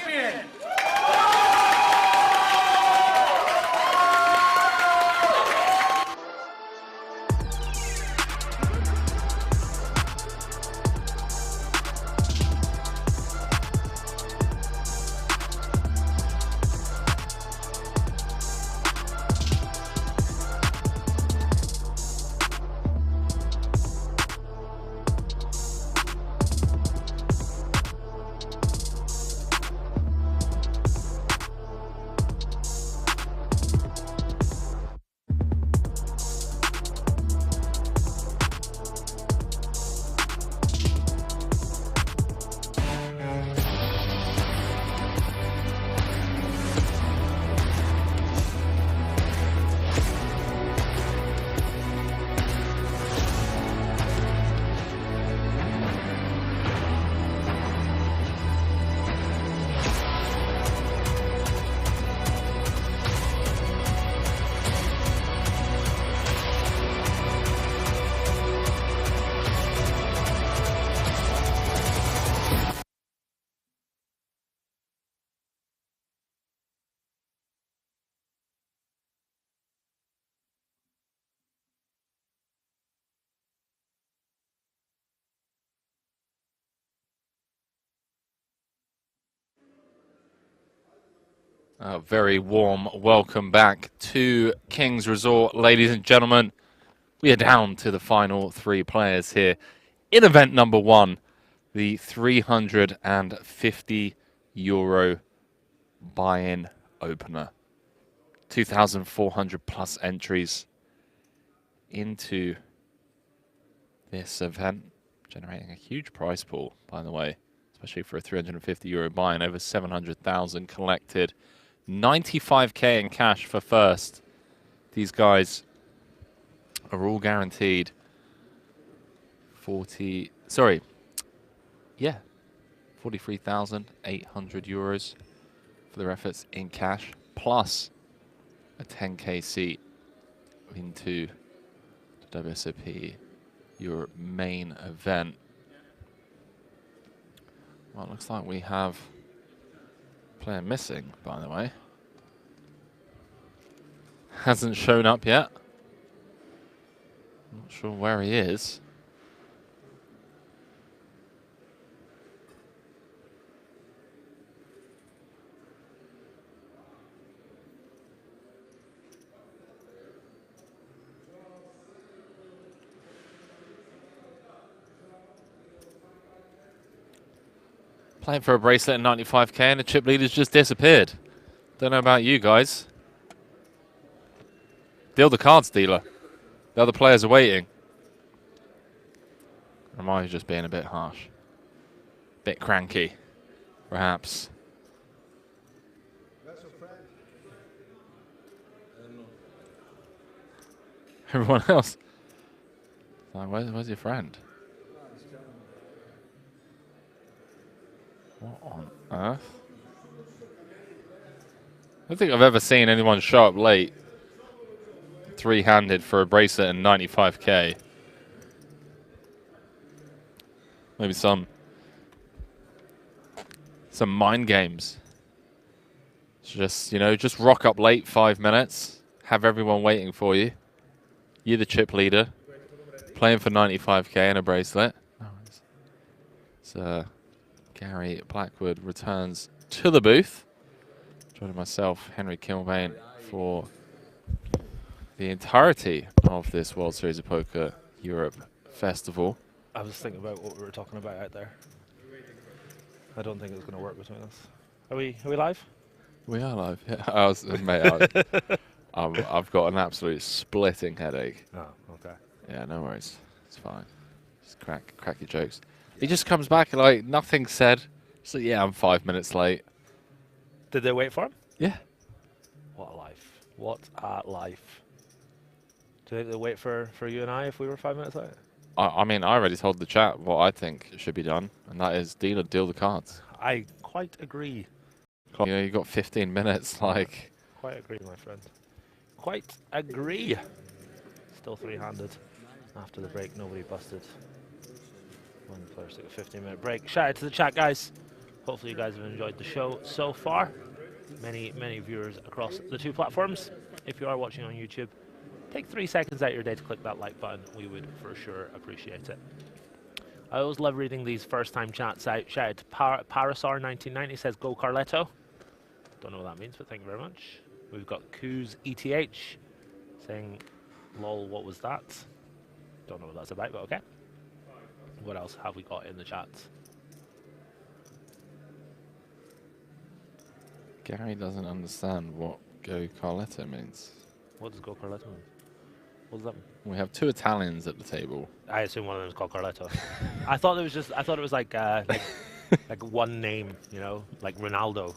champion. A very warm welcome back to King's Resort, ladies and gentlemen. We are down to the final 3 players here in event number 1, the €350 buy-in opener. 2,400 plus entries into this event, generating a huge prize pool, by the way, especially for a €350 buy-in, over 700,000 collected. 95k in cash for first. These guys are all guaranteed 43,800 euros for their efforts in cash, plus a 10k seat into the WSOP Europe main event. Well, it looks like we have player missing, by the way. Hasn't shown up yet. Not sure where he is. Playing for a bracelet and 95k, and the chip leader's just disappeared. Don't know about you guys. Deal the cards, dealer. The other players are waiting. Or am I just being a bit harsh? Bit cranky, perhaps. Everyone else. Like, where's your friend? What on earth? I don't think I've ever seen anyone show up late, 3-handed for a bracelet and 95k. Maybe some mind games. Just, you know, just rock up late 5 minutes, have everyone waiting for you. You're the chip leader, playing for 95k and a bracelet. So Gary Blackwood returns to the booth. Joining myself, Henry Kilbane, for the entirety of this World Series of Poker Europe Festival. I was thinking about what we were talking about out there. I don't think it's going to work between us. Are we live? We are live. Yeah, mate, I've got an absolute splitting headache. Oh, okay. Yeah, no worries. It's fine. Just crack your jokes. He just comes back and like nothing said. So yeah, I'm 5 minutes late. Did they wait for him? Yeah. What a life. What a life. Do you think they'll wait for you and I if we were 5 minutes late? I mean, I already told the chat what I think should be done, and that is deal the cards. I quite agree. You know, you got 15 minutes, like. Quite agree, my friend. Quite agree. Still 3-handed after the break. Nobody busted. One player took a 15-minute break. Shout out to the chat, guys. Hopefully you guys have enjoyed the show so far. Many viewers across the 2 platforms. If you are watching on YouTube, take 3 seconds out of your day to click that like button. We would for sure appreciate it. I always love reading these first-time chats out. Shout out to Parasar1990 says, "Go Carletto." Don't know what that means, but thank you very much. We've got Kuz ETH saying, "Lol, what was that?" Don't know what that's about, but okay. What else have we got in the chat? Gary doesn't understand what Go Carletto means. What does Go Carletto mean? What does that mean? We have 2 Italians at the table. I assume one of them is called Carletto. I thought it was like like one name, you know, like Ronaldo.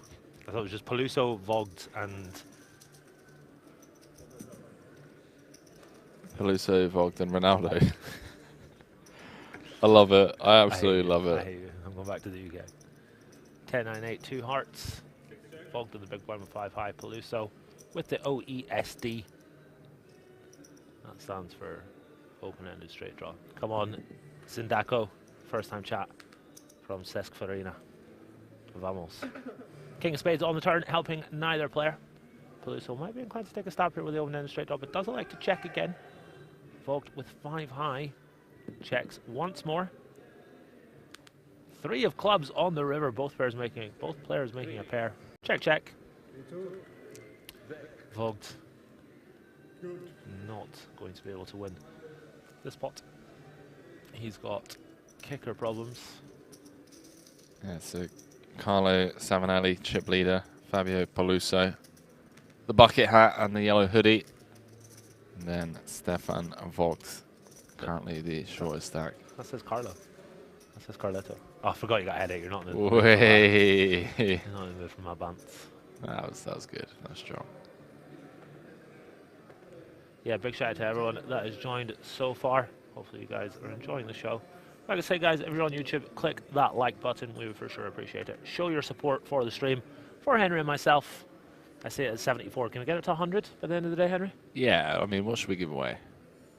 I thought it was just Peluso, Vogt, and Peluso, Vogt, and Ronaldo. I love it. I absolutely love it. I hate you. I'm going back to the UK. 10-9-8, 2 hearts. Vogt with the big blind with 5 high. Peluso with the OESD. That stands for open-ended straight draw. Come on, Zindako. First time chat from Cesc Farina. Vamos. King of Spades on the turn, helping neither player. Peluso might be inclined to take a stab here with the open-ended straight draw, but doesn't like to check again. Vogt with 5 high. Checks once more. 3 of clubs on the river. Both players making a pair. Check, check. Vogt not going to be able to win this pot. He's got kicker problems. Yeah, so Carlo Savinelli, chip leader. Fabio Peluso, the bucket hat and the yellow hoodie. And then Stefan Vogt, currently the shortest stack. That says Carlo. That says Carletto. Oh, I forgot you got a headache. You're not in the Way. You're not in the mood for my bants. That was good. That was strong. Yeah, big shout out to everyone that has joined so far. Hopefully you guys are enjoying the show. Like I say, guys, if you're on YouTube, click that like button. We would for sure appreciate it. Show your support for the stream. For Henry and myself, I say it at 74. Can we get it to 100 by the end of the day, Henry? Yeah, I mean, what should we give away?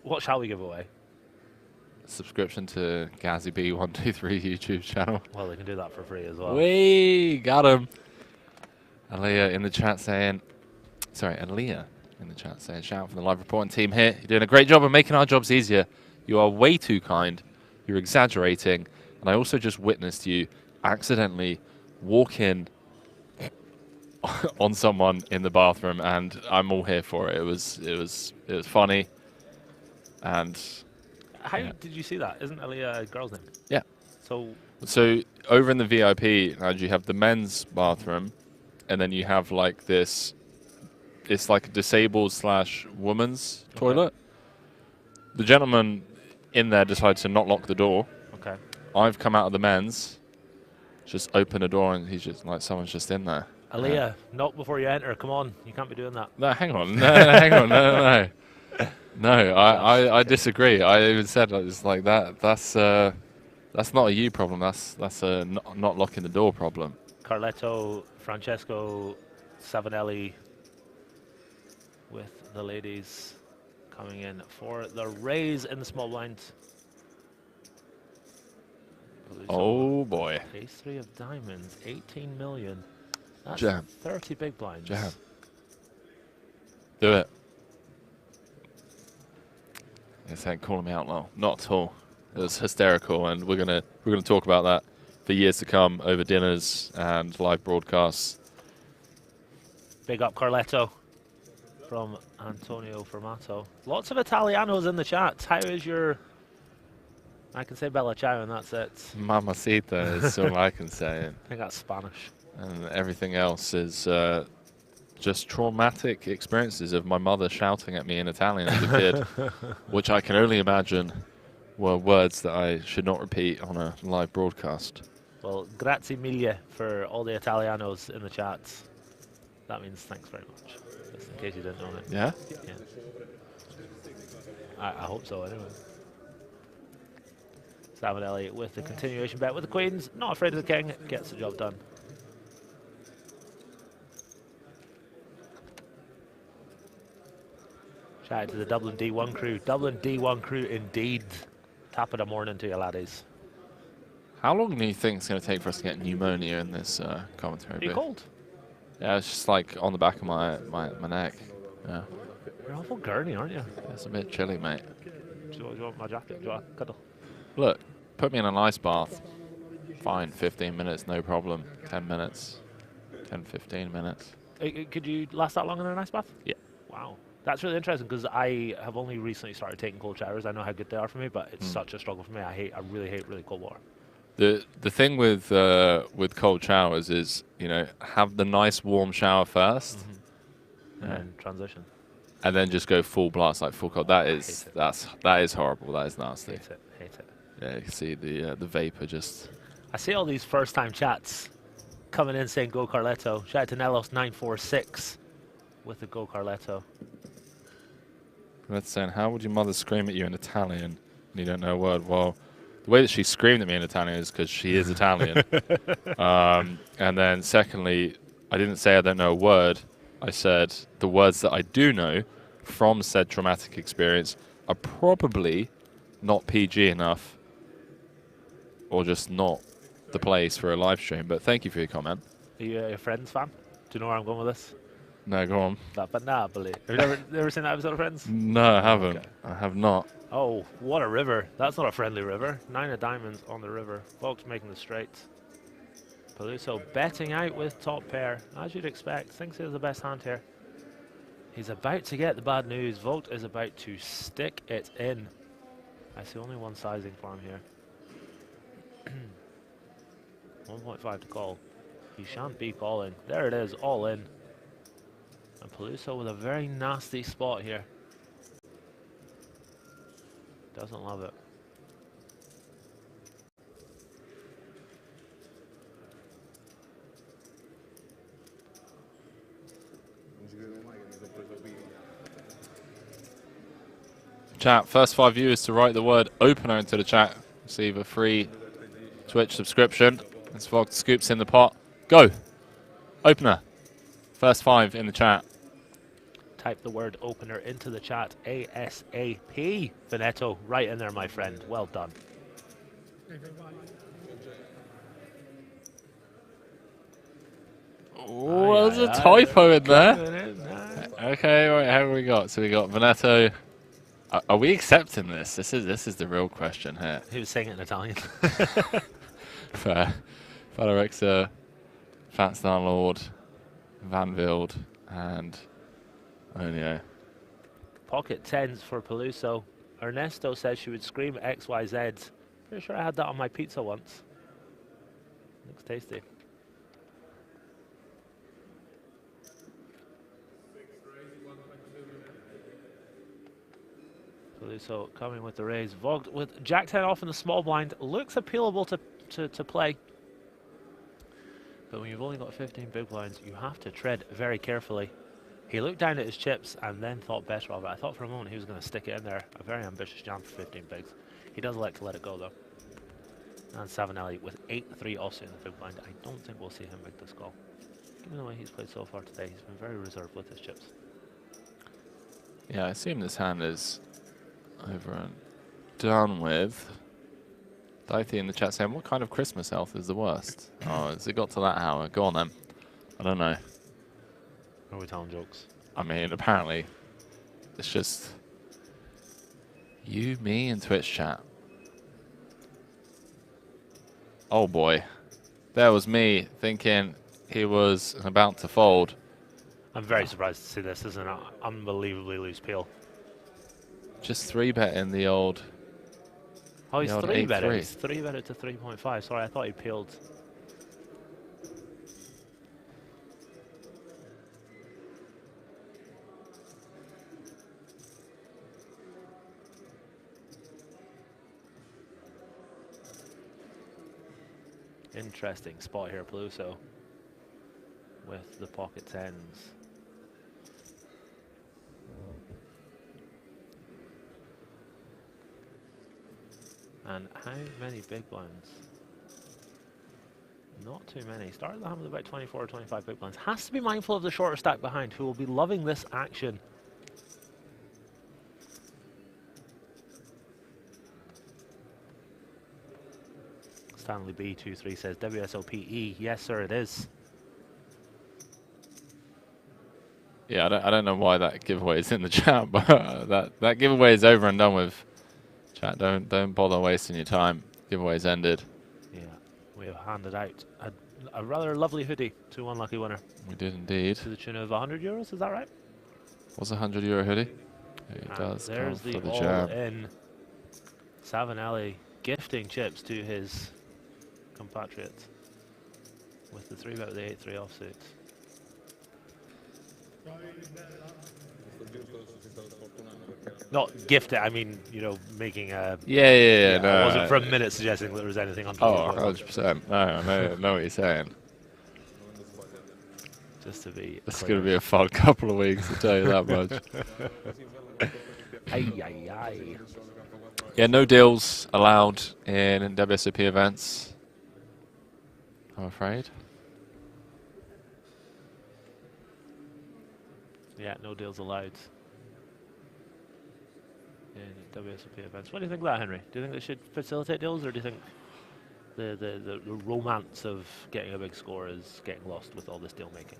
What shall we give away? Subscription to GazzyB123 YouTube channel. Well, they can do that for free as well. We got him. Aaliyah in the chat saying, Aaliyah in the chat saying, shout out from the live reporting team here. You're doing a great job of making our jobs easier. You are way too kind. You're exaggerating. And I also just witnessed you accidentally walk in on someone in the bathroom, and I'm all here for it. It was funny. And how did you see that? Isn't Aaliyah a girl's name? Yeah. So over in the VIP, and you have the men's bathroom, and then you have like this. It's like a disabled / woman's toilet. The gentleman in there decided to not lock the door. Okay. I've come out of the men's, just open the door, and he's just like, someone's just in there. Aaliyah, knock before you enter. Come on, you can't be doing that. No, hang on. No, hang on. No. No, I disagree. I even said it's like that. That's not a you problem. That's a not locking the door problem. Carletto, Francesco, Savinelli with the ladies coming in for the raise in the small blind. Oh boy. Ace 3 of diamonds, 18 million. That's Jam. 30 big blinds. Jam. Do it. It's saying calling me out loud. Not at all. It was hysterical, and we're gonna talk about that for years to come over dinners and live broadcasts. Big up Carletto from Antonio Formato. Lots of Italianos in the chat. How is your... I can say Bella Ciao and that's it. Mamacita is all I can say. I think that's Spanish. And everything else is just traumatic experiences of my mother shouting at me in Italian as a kid, which I can only imagine were words that I should not repeat on a live broadcast. Well, grazie mille for all the Italianos in the chat. That means thanks very much, just in case you didn't know it. Yeah? Yeah. I hope so, anyway. Savinelli with the continuation bet with the queens. Not afraid of the king. Gets the job done. Shout out to the Dublin D1 crew. Dublin D1 crew indeed. Top of the morning to you, laddies. How long do you think it's going to take for us to get pneumonia in this commentary? Are you cold? Yeah, it's just like on the back of my neck. Yeah. You're awful gurney, aren't you? It's a bit chilly, mate. Do you want my jacket? Do you want a cuddle? Look, put me in an ice bath. Fine, 15 minutes, no problem. 10 minutes, 10, 15 minutes. Could you last that long in an ice bath? Yeah. Wow. That's really interesting because I have only recently started taking cold showers. I know how good they are for me, but it's such a struggle for me. I really hate really cold water. The thing with cold showers is, you know, have the nice warm shower first, and then transition, and then just go full blast, like full cold. That is horrible. That is nasty. Hate it. Yeah, you can see the vapor just. I see all these first-time chats coming in saying "Go Carletto." Shout out to Nelos946 with the "Go Carletto." Let's say, how would your mother scream at you in Italian and you don't know a word? Well, the way that she screamed at me in Italian is because she is Italian. And then secondly, I didn't say I don't know a word. I said the words that I do know from said traumatic experience are probably not PG enough or just not the place for a live stream. But thank you for your comment. Are you a Friends fan? Do you know where I'm going with this? No, go on. That Banabili. Have you ever seen that episode of Friends? No, I haven't. Okay. I have not. Oh, what a river. That's not a friendly river. 9 of diamonds on the river. Vogt making the straights. Peluso betting out with top pair, as you'd expect. Thinks he has the best hand here. He's about to get the bad news. Vogt is about to stick it in. I see only one sizing for him here. 1.5 to call. He shan't be calling. There it is, all in. And Peluso with a very nasty spot here. Doesn't love it. Chat, first 5 viewers to write the word opener into the chat receive a free Twitch subscription. As Vogt scoops in the pot. Go! Opener. First 5 in the chat. Type the word opener into the chat ASAP. Veneto, right in there, my friend. Well done. Oh, there's a typo in there. Okay, right, how have we got? So we got Veneto. Are we accepting this? This is the real question here. He was saying it in Italian. Fair. Valerixa, Fat Star Lord, Van Vild, and Onio. Pocket tens for Peluso. Ernesto says she would scream XYZ. Pretty sure I had that on my pizza once. Looks tasty. Peluso coming with the raise. Vogt with Jack 10 off in the small blind. Looks appealable to play. But when you've only got 15 big blinds, you have to tread very carefully. He looked down at his chips and then thought better of it. I thought for a moment he was going to stick it in there. A very ambitious jam for 15 bigs. He does like to let it go though. And Savinelli with 8-3 also in the big blind. I don't think we'll see him make this call. Given the way he's played so far today, he's been very reserved with his chips. Yeah, I assume this hand is over and done with. Dithey in the chat saying, what kind of Christmas elf is the worst? Oh, has it got to that hour? Go on then. I don't know. Are we telling jokes? I mean, apparently, it's just you, me, and Twitch chat. Oh boy. There was me thinking he was about to fold. I'm very surprised to see this. This is an unbelievably loose peel. Just 3-bet the old. Oh, he's 3-betted. 8-3. He's 3-betted to 3.5. Sorry, I thought he peeled. Interesting spot here, Peluso, with the pocket tens. And how many big blinds? Not too many. Started the hand with about 24 or 25 big blinds. Has to be mindful of the shorter stack behind, who will be loving this action. Stanley B23 says WSOPE. Yes, sir, it is. Yeah, I don't know why that giveaway is in the chat, but that giveaway is over and done with. Chat, don't bother wasting your time. Giveaway's ended. Yeah, we have handed out a rather lovely hoodie to one lucky winner. We did indeed. To the tune of €100, is that right? What's a €100 hoodie? It does there's come the for the jam. all-in Savinelli gifting chips to his compatriots with the 3-bet with the 8-3 offsuit. Not gift it, I mean, you know, making a... Yeah. No, I wasn't for a minute suggesting that there was anything on. Oh, 100%. No, I know what you're saying. Just to be... It's going to be a fun couple of weeks, I'll tell you that much. Aye. Yeah, no deals allowed in WSOP events, I'm afraid. Yeah, no deals allowed in WSOP events. What do you think of that, Henry? Do you think they should facilitate deals, or do you think the romance of getting a big score is getting lost with all this deal making?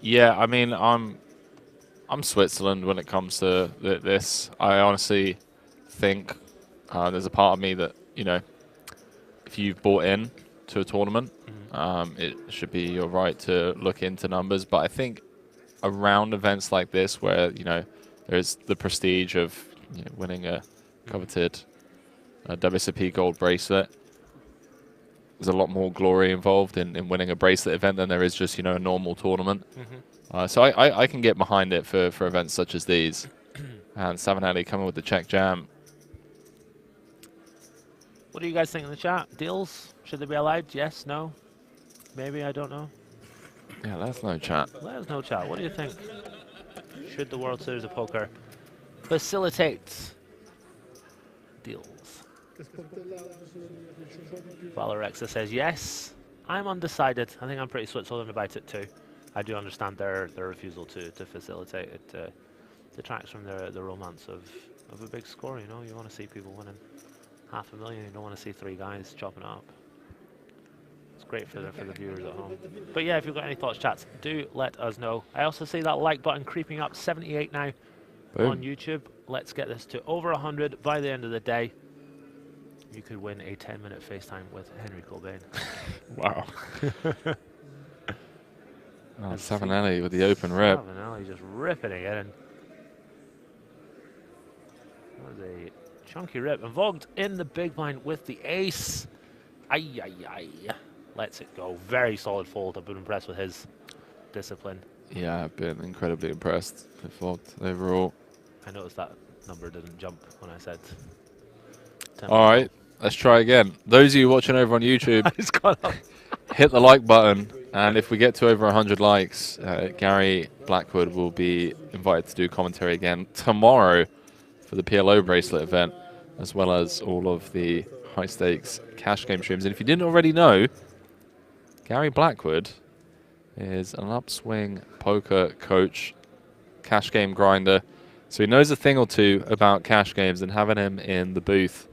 Yeah, I mean, I'm Switzerland when it comes to this. I honestly think there's a part of me that, you know, if you've bought in to a tournament, it should be your right to look into numbers. But I think around events like this, where, you know, there's the prestige of, you know, winning a coveted WSOP gold bracelet, there's a lot more glory involved in winning a bracelet event than there is just, you know, a normal tournament. So I can get behind it for events such as these. And Savinelli coming with the check jam. What do you guys think in the chat? Deals? Should they be allowed? Yes? No? Maybe? I don't know. Yeah, let us know, chat. Let us know, chat. What do you think? Should the World Series of Poker facilitate deals? Valorexa says yes. I'm undecided. I think I'm pretty Switzerland about it too. I do understand their refusal to facilitate it. Detracts from the romance of a big score. You know, you want to see people winning $500,000. You don't want to see 3 guys chopping it up. It's great for the viewers at home. But yeah, if you've got any thoughts, chats, do let us know. I also see that like button creeping up, 78 now. Boom. On YouTube. Let's get this to over 100 by the end of the day. You could win a 10-minute FaceTime with Henry Cobain. Wow. Savinelli with the open rip. Savinelli just ripping it in. That was a chunky rip. And Vogt in the big blind with the ace. Aye. Lets it go. Very solid fold. I've been impressed with his discipline. Yeah, I've been incredibly impressed with Vogt overall. I noticed that number didn't jump when I said 10. All right, let's try again. Those of you watching over on YouTube, it's gone up. Hit the like button. And if we get to over 100 likes, Gary Blackwood will be invited to do commentary again tomorrow for the PLO bracelet event, as well as all of the high-stakes cash game streams. And if you didn't already know, Gary Blackwood is an upswing poker coach, cash game grinder. So he knows a thing or two about cash games, and having him in the booth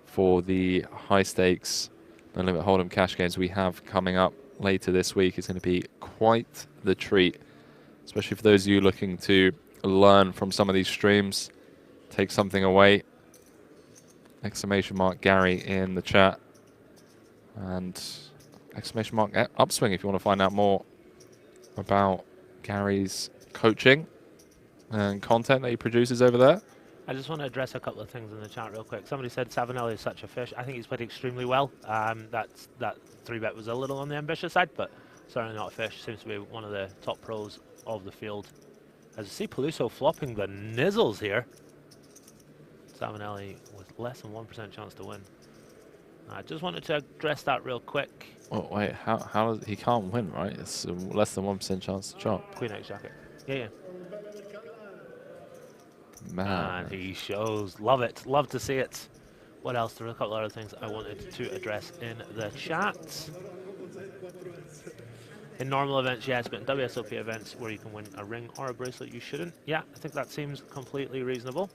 for the high-stakes no limit hold'em cash games we have coming up later this week is going to be quite the treat, especially for those of you looking to learn from some of these streams, take something away. Exclamation mark Gary in the chat, and exclamation mark upswing if you want to find out more about Gary's coaching and content that he produces over there. I just want to address a couple of things in the chat real quick. Somebody said Savinelli is such a fish. I think he's played extremely well. That 3-bet was a little on the ambitious side, but certainly not a fish. Seems to be one of the top pros of the field. As you see, Peluso flopping the nizzles here. Savinelli with less than 1% chance to win. I just wanted to address that real quick. Oh wait, how does he can't win, right? It's less than 1% chance to chop. Queen X jacket. Yeah. Man. And he shows. Love it. Love to see it. What else? There are a couple of other things I wanted to address in the chat. In normal events, yes, but in WSOP events where you can win a ring or a bracelet, you shouldn't. Yeah, I think that seems completely reasonable.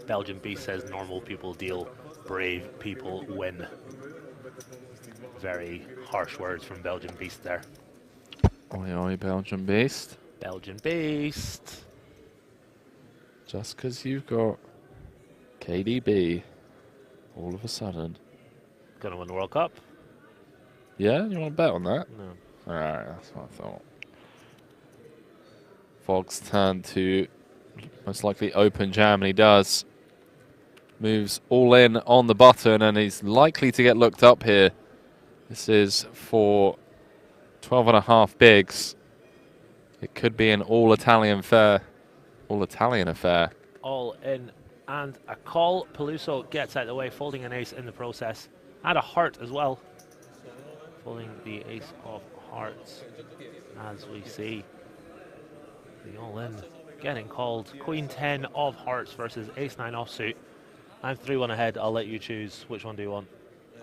Belgian Beast says normal people deal, brave people win. very harsh words from Belgian Beast there. Oi, oi, Belgian Beast. Belgian Beast. Just because you've got KDB, all of a sudden. Gonna win the World Cup? Yeah, you want to bet on that? No. Alright, that's what I thought. Vog's turn to most likely open jam, and he does. Moves all in on the button, and he's likely to get looked up here. This is for 12.5 bigs. It could be an all-Italian affair. All-Italian affair. All in and a call. Peluso gets out of the way, folding an ace in the process. And a heart as well. Folding the ace of hearts, as we see. The all-in getting called. Queen 10 of hearts versus ace 9 offsuit. I'm 3-1 ahead. I'll let you choose. Which one do you want?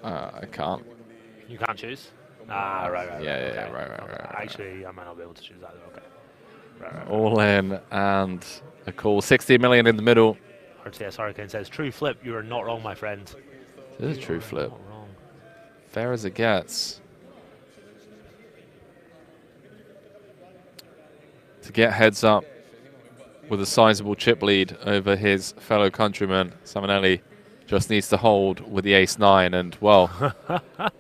I can't. You can't choose? Ah, right. Right. Actually, I might not be able to choose either. Okay. Right. All in and a call. 60 million in the middle. RTS Hurricane says, true flip. You are not wrong, my friend. It is a true flip. Not wrong. Fair as it gets. To get heads up with a sizable chip lead over his fellow countryman, Samanelli just needs to hold with the ace-9, and, well,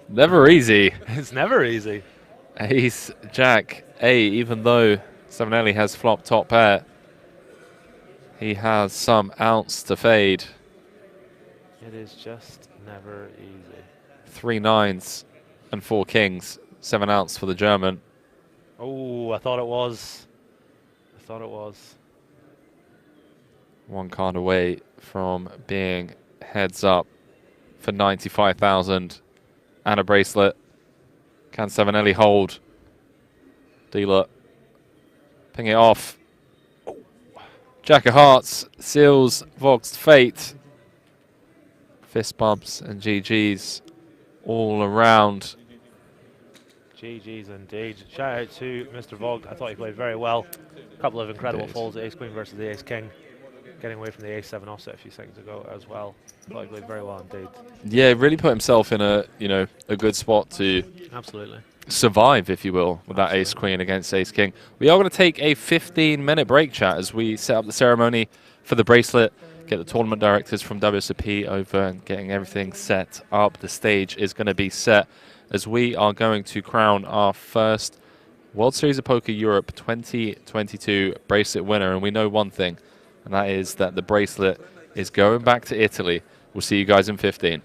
never easy. It's never easy. Ace, Jack, even though Samanelli has flopped top pair, he has some ounce to fade. It is just never easy. 3 9s and 4 kings, 7 ounce for the German. Oh, I thought it was. One card away from being heads up for 95,000 and a bracelet. Can Samanelli hold? Dealer. Ping it off. Jack of Hearts seals Vog's fate. Fist bumps and GG's all around. GG's indeed. Shout out to Mr. Vog. I thought he played very well. A couple of incredible folds, the ace-queen versus the ace-king. Getting away from the ace-7 offset a few seconds ago as well. I thought he played very well indeed. Yeah, really put himself in a good spot to absolutely survive, if you will, with that ace-queen against ace-king. We are going to take a 15-minute break, chat, as we set up the ceremony for the bracelet, get the tournament directors from WSOP over and getting everything set up. The stage is going to be set as we are going to crown our first World Series of Poker Europe 2022 bracelet winner. And we know one thing, and that is that the bracelet is going back to Italy. We'll see you guys in 15.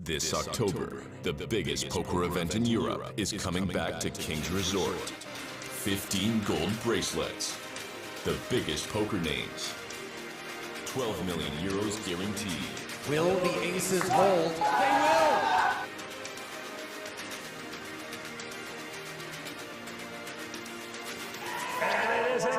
This October, the biggest poker event in Europe is coming back to King's Resort. 15 gold bracelets, the biggest poker names, 12 million euros guaranteed. Will the aces hold? They will! And it is an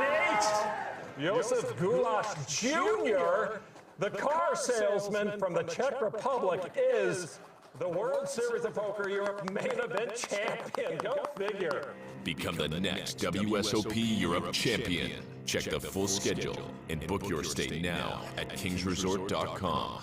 8! Josef Gulasch Jr., the car salesman from the Czech Republic, is the World Series of Poker Europe main event champion. Go figure. Become the next WSOP Europe champion. Check the full schedule and book your stay now at kingsresort.com.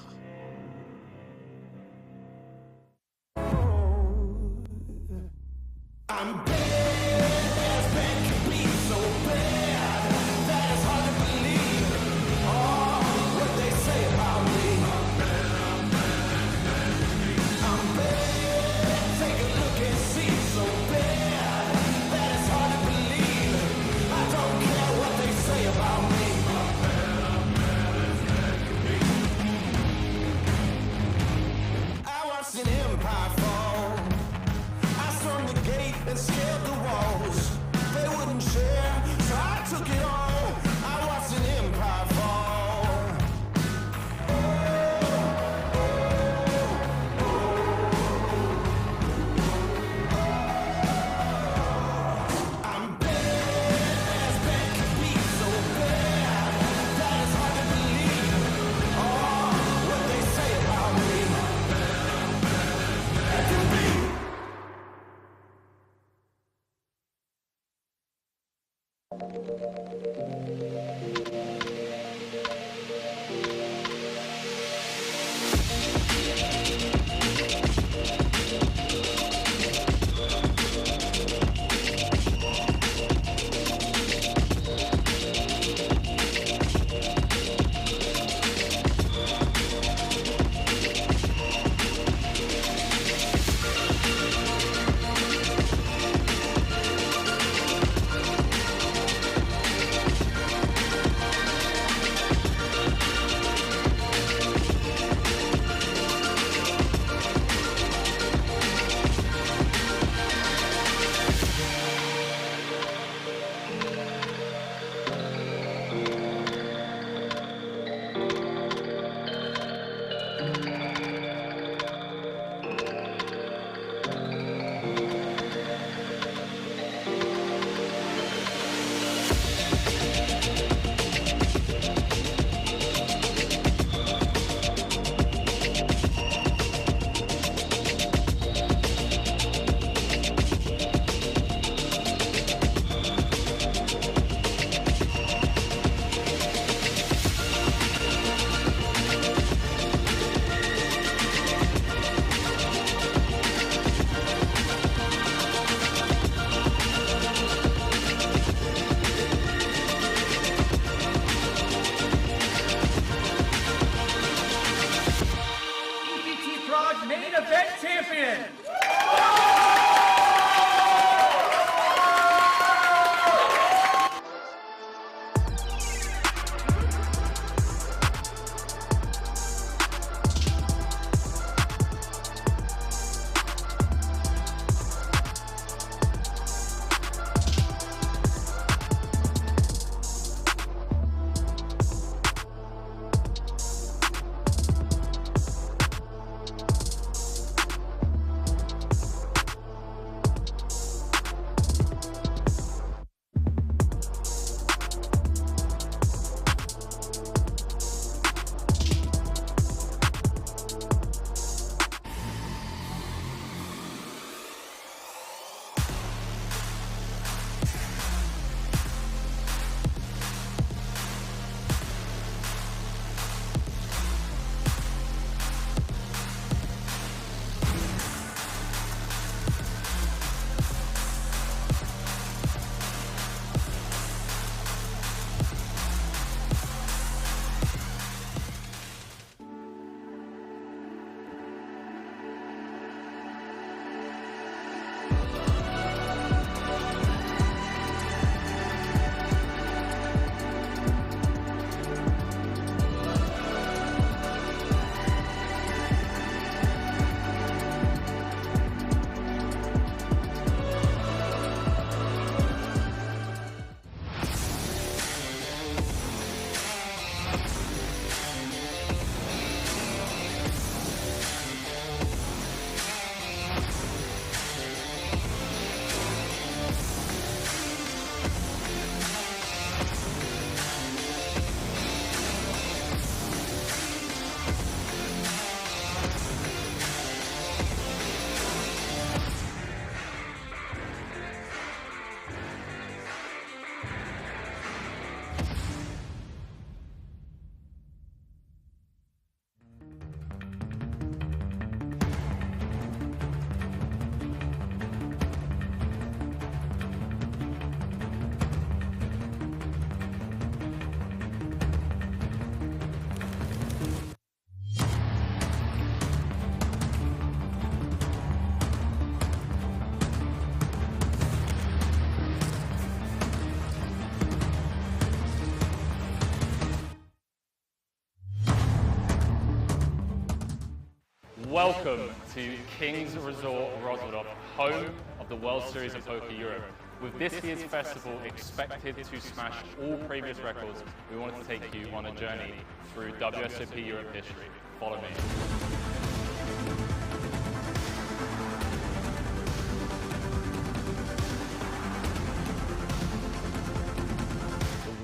Main event champion. Welcome to King's Resort Rotterdam, home of the World Series of Poker Europe. With this year's festival expected to smash all previous records, we wanted to take you on a journey through WSOP Europe history. Follow me.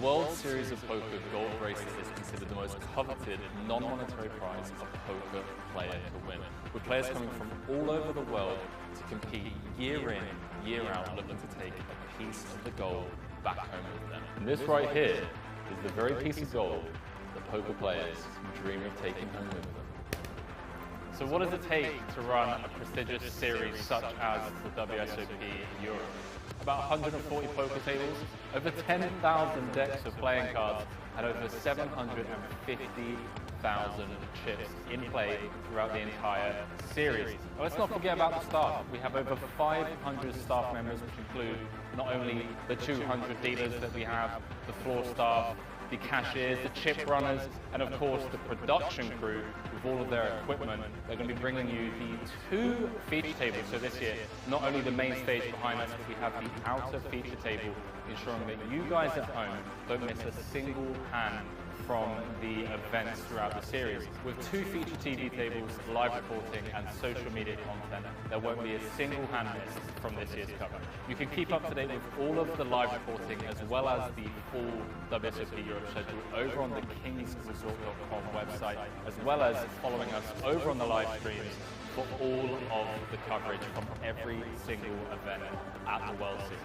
The World Series of Poker Gold Bracelet is considered the most coveted non-monetary prize a poker player can win, with players coming from all over the world to compete year in, year out, looking to take a piece of the gold back home with them. And this right here is the very piece of gold that poker players dream of taking home with them. So what does it take to run a prestigious series such as the WSOP Europe? About 140 poker tables, over 10,000 decks of playing cards, and over 750,000 chips in play throughout the entire series. Now, let's not forget about the staff. We have over 500 staff members, which include not only the 200 dealers that we have, the floor staff, the cashiers, the chip runners, and of course the production crew with all of their equipment. They're going to be bringing you the 2 feature tables. So this year, not only the main stage behind us, but we have the outer feature table, ensuring that you guys at home don't miss a single hand from the events throughout the series. With 2 feature TV tables, live reporting, and social media content, there won't be a single hand missed from this year's coverage. You can keep up to date with all of the live reporting as well as the full WSOP Europe schedule over on the kingsresort.com website, as well as following us over on the live streams for all of the coverage from every single event at the World Series.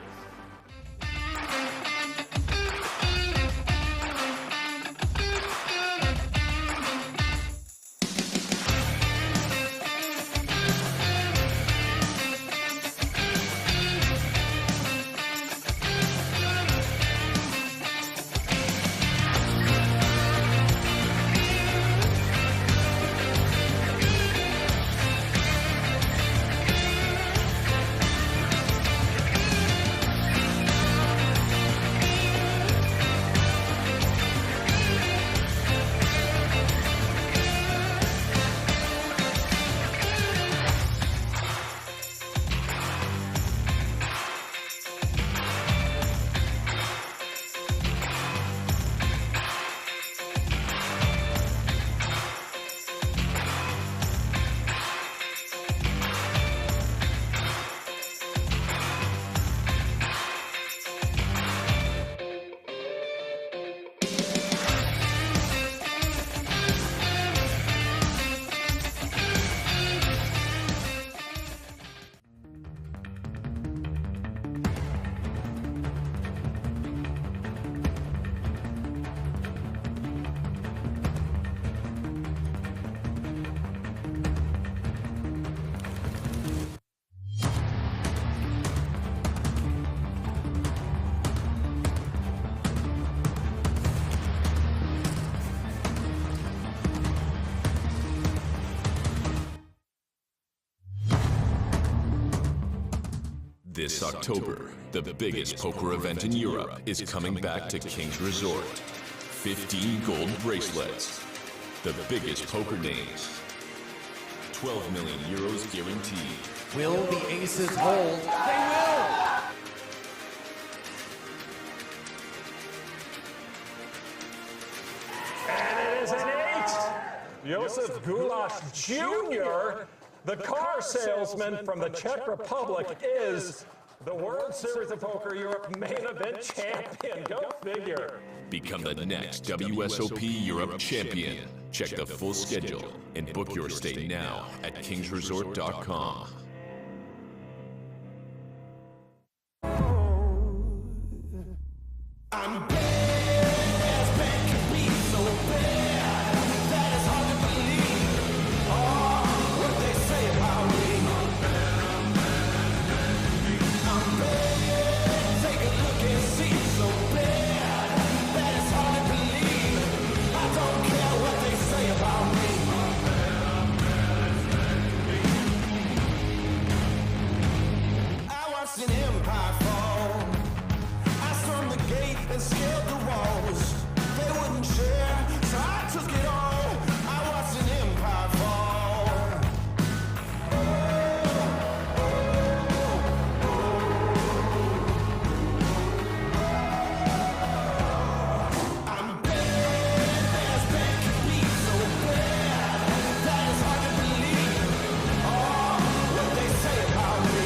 This October, the biggest poker event in Europe is coming back to Kings Resort. 15 gold bracelets. The biggest poker names. 12 million euros guaranteed. Will the aces hold? They will! And it is an 8! Josef Gulasch Jr., the car salesman from the Czech Republic, is the World Series of Poker Europe main event champion. Go figure. Become the next WSOP Europe champion. Check the full schedule and book your stay now at kingsresort.com. I'm bad, bad can be so bad that it's hard to believe what they say about me. I'm bad, take a look and see, so bad that it's hard to believe. I don't care what they say about me. I watched an empire fall. I stormed the gate and scaled the walls. They wouldn't share, so I took it all. I watched an empire fall. I'm bad, as bad can be, so bad that it's hard to believe what they say about me.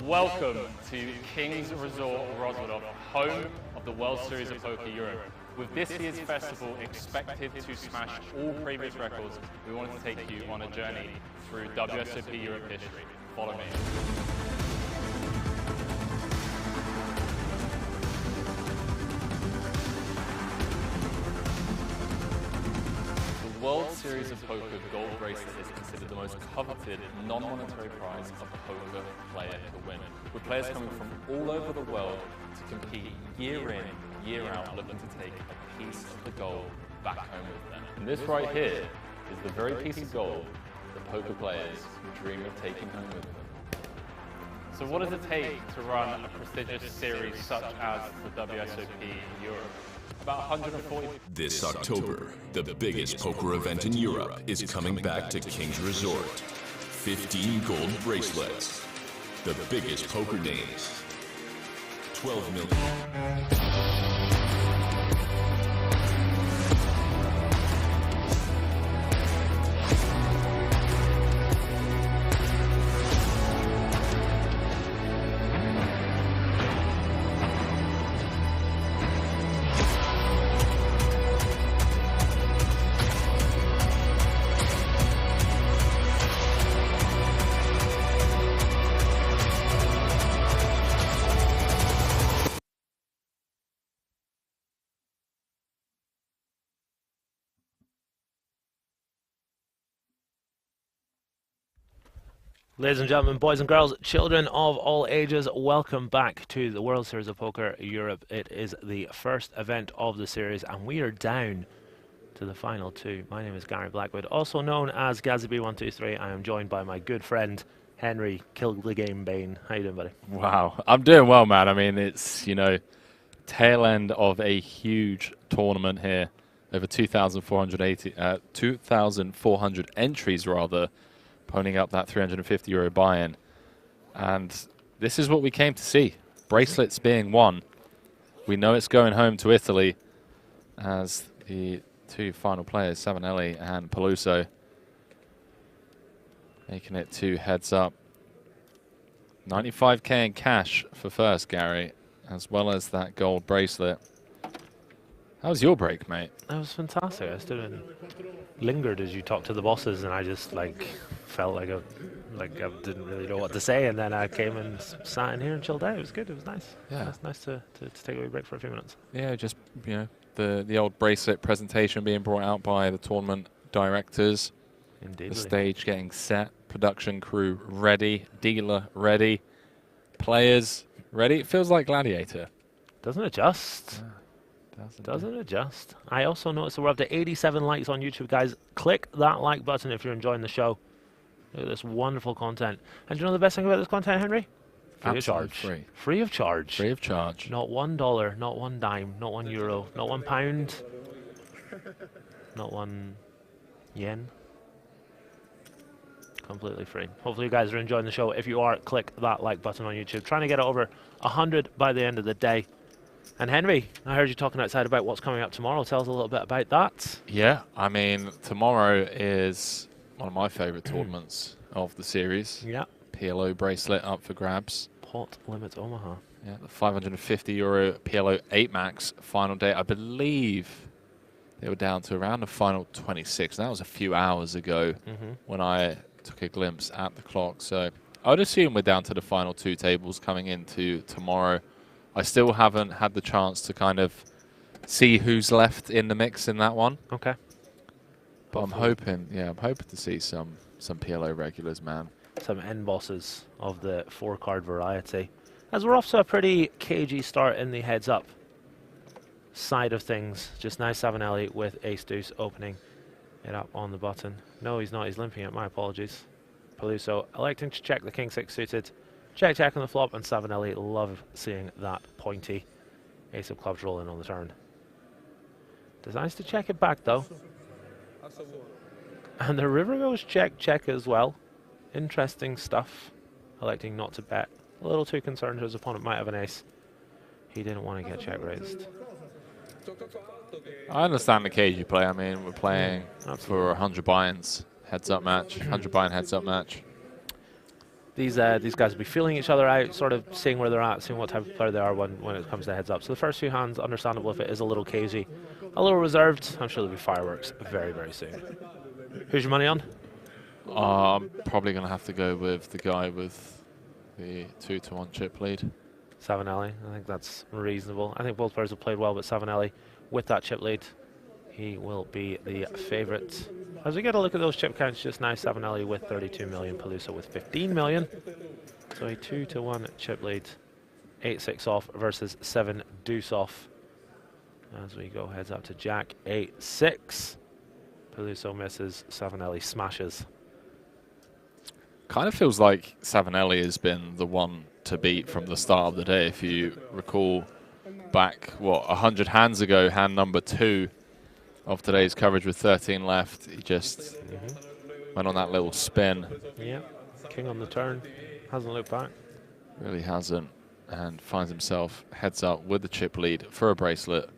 Welcome to King's Resort Roswell, home of the World Series of Poker Europe. With this year's festival expected to smash all previous records, we wanted to take you on a journey through WSOP Europe history. Follow me. The World Series of Poker Gold Bracelet is considered the most coveted non-monetary prize a poker player can win, with players coming from all over the world to compete year in, year out, looking to take a piece of the gold back home with them. And this right here is the very piece of gold that poker players dream of taking home with them. So what does it take to run a prestigious series such as the WSOP Europe? About 140. This October, the biggest poker event in Europe is coming back to King's Resort. 15 gold bracelets. The biggest poker names. 12 million. Ladies and gentlemen, boys and girls, children of all ages, welcome back to the World Series of Poker Europe. It is the first event of the series, and we are down to the final two. My name is Gary Blackwood, also known as GazzyB123. I am joined by my good friend, Henry Kill the Game Bane. How you doing, buddy? Wow, I'm doing well, man. I mean, it's, you know, tail end of a huge tournament here. Over 2,400 entries, rather. Ponying up that €350 buy-in. And this is what we came to see. Bracelets being won. We know it's going home to Italy as the two final players, Savinelli and Peluso, making it 2 heads up. 95k in cash for first, Gary, as well as that gold bracelet. How was your break, mate? That was fantastic. I stood and lingered as you talked to the bosses, and I just felt like I didn't really know what to say, and then I came and sat in here and chilled out. It was good. It was nice. Yeah, it's nice to take a wee break for a few minutes. Yeah, just, you know, the old bracelet presentation being brought out by the tournament directors. Indeed. The stage getting set, production crew ready, dealer ready, players ready. It feels like Gladiator. Doesn't it just? Yeah. Doesn't it just? I also noticed that we're up to 87 likes on YouTube, guys. Click that like button if you're enjoying the show. Look at this wonderful content. And do you know the best thing about this content, Henry? Free of charge. Free. Free of charge. Free of charge. Not $1, not one dime, not €1, not £1, not one yen. Completely free. Hopefully you guys are enjoying the show. If you are, click that like button on YouTube. Trying to get it over 100 by the end of the day. And Henry, I heard you talking outside about what's coming up tomorrow. Tell us a little bit about that. Yeah, I mean, tomorrow is one of my favourite tournaments of the series. Yeah. PLO bracelet up for grabs. Pot Limits Omaha. Yeah, the €550 PLO 8 max final day. I believe they were down to around the final 26. That was a few hours ago when I took a glimpse at the clock. So I would assume we're down to the final 2 tables coming into tomorrow. I still haven't had the chance to kind of see who's left in the mix in that one. Okay. But I'm hoping to see some PLO regulars, man. Some end bosses of the 4-card variety. As we're off to a pretty cagey start in the heads-up side of things. Just now Savinelli with Ace-Deuce opening it up on the button. No, he's not. He's limping it. My apologies. Peluso electing to check the King-6 suited. Check on the flop, and Savinelli love seeing that pointy Ace of Clubs rolling on the turn. Decides to check it back, though. And the river goes check as well. Interesting stuff. Electing not to bet. A little too concerned his opponent might have an ace. He didn't want to get check raised. I understand the cage you play. I mean, we're playing for 100 buy-ins heads-up match. 100 buy-in heads-up match. these guys will be feeling each other out, sort of seeing where they're at, seeing what type of player they are when it comes to heads up. So the first few hands, understandable if it is a little cagey, a little reserved. I'm sure there'll be fireworks very, very soon. Who's your money on? I'm probably going to have to go with the guy with the 2-1 chip lead. Savinelli. I think that's reasonable. I think both players have played well, but Savinelli with that chip lead, he will be the favourite. As we get a look at those chip counts just now, Savinelli with 32 million, Peluso with 15 million. So a 2-1 chip lead, 8-6 off versus 7 deuce off. As we go heads up to Jack, 8-6. Peluso misses, Savinelli smashes. Kind of feels like Savinelli has been the one to beat from the start of the day. If you recall back, 100 hands ago, hand number 2 of today's coverage with 13 left, he just went on that little spin. Yeah, king on the turn, hasn't looked back. Really hasn't, and finds himself heads up with the chip lead for a bracelet.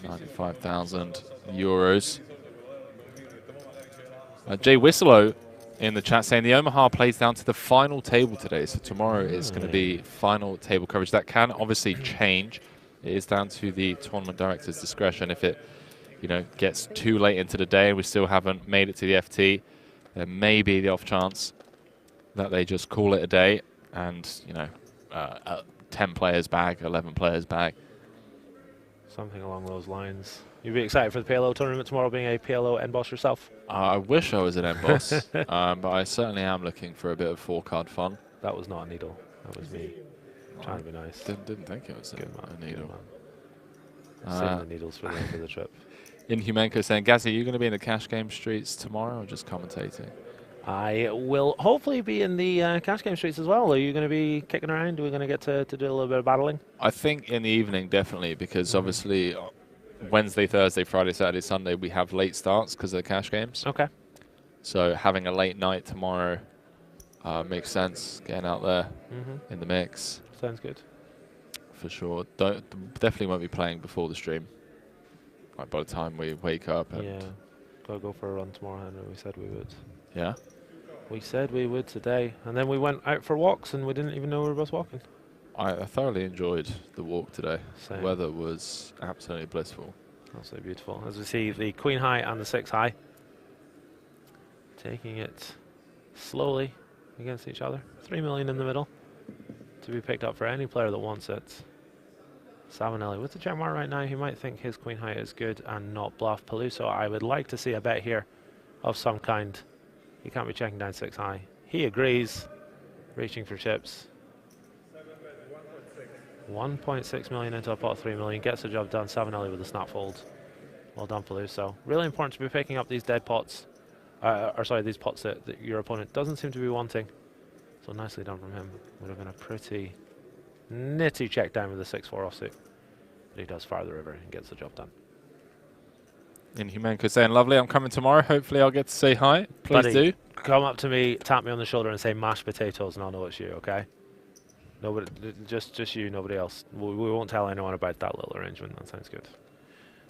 95,000 euros. Jay Whistlelow in the chat saying the Omaha plays down to the final table today, so tomorrow is going to be final table coverage. That can obviously change. It is down to the tournament director's discretion. If it, gets too late into the day and we still haven't made it to the FT, there may be the off chance that they just call it a day and 10 players back, 11 players back. Something along those lines. You'd be excited for the PLO tournament tomorrow, being a PLO end boss yourself? I wish I was an end boss, but I certainly am looking for a bit of 4-card fun. That was not a needle. That was me trying to be nice. Didn't think it was a needle. Saving the needles for the end of the trip. Inhumenko saying, Gazzy, are you going to be in the cash game streets tomorrow or just commentating? I will hopefully be in the cash game streets as well. Are you going to be kicking around? Are we going to get to do a little bit of battling? I think in the evening, definitely, because obviously Wednesday, Thursday, Friday, Saturday, Sunday, we have late starts because of the cash games. Okay. So having a late night tomorrow makes sense, getting out there in the mix. Sounds good. For sure. Definitely won't be playing before the stream. Like by the time we wake up. And yeah. Gotta go for a run tomorrow, Henry. We said we would. Yeah? We said we would today. And then we went out for walks and we didn't even know we were both walking. I thoroughly enjoyed the walk today. Same. The weather was absolutely blissful. Absolutely beautiful. As we see the Queen High and the 6 High taking it slowly against each other. 3 million in the middle to be picked up for any player that wants it. Savinelli with the check mark right now. He might think his Queen High is good and not bluff. Peluso, I would like to see a bet here of some kind. He can't be checking down 6 High. He agrees. Reaching for chips. 1.6 million into a pot of 3 million. Gets the job done. Savinelli with a snap fold. Well done, Peluso. Really important to be picking up these dead pots. These pots that your opponent doesn't seem to be wanting. So nicely done from him. Would have been a pretty nitty check down with the 6-4 offsuit. But he does fire the river and gets the job done. Inhumenko saying, lovely, I'm coming tomorrow. Hopefully I'll get to say hi. Please Buddy, do. Come up to me, tap me on the shoulder and say mashed potatoes and I'll know it's you, okay? Nobody, just you, nobody else. We won't tell anyone about that little arrangement. That sounds good.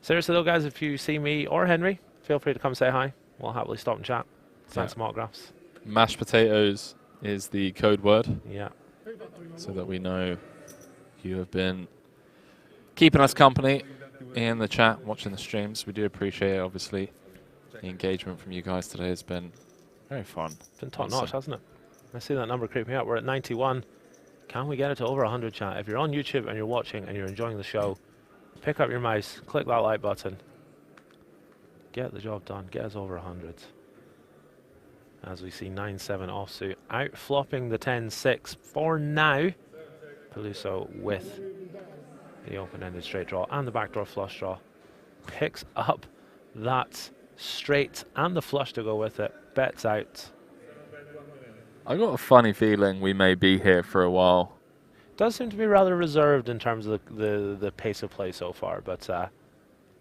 Seriously though, guys, if you see me or Henry, feel free to come say hi. We'll happily stop and chat. Sign some autographs. Mashed potatoes is the code word. Yeah. So that we know you have been keeping us company in the chat, watching the streams. We do appreciate it, obviously. The engagement from you guys today has been very fun. It's been top notch, hasn't it? I see that number creeping up. We're at 91. Can we get it to over 100, chat? If you're on YouTube and you're watching and you're enjoying the show, pick up your mouse, click that like button. Get the job done. Get us over 100. As we see 9-7 offsuit out flopping the 10-6 for now. Peluso with the open-ended straight draw and the backdoor flush draw. Picks up that straight and the flush to go with it. Bets out. I got a funny feeling we may be here for a while. Does seem to be rather reserved in terms of the pace of play so far, but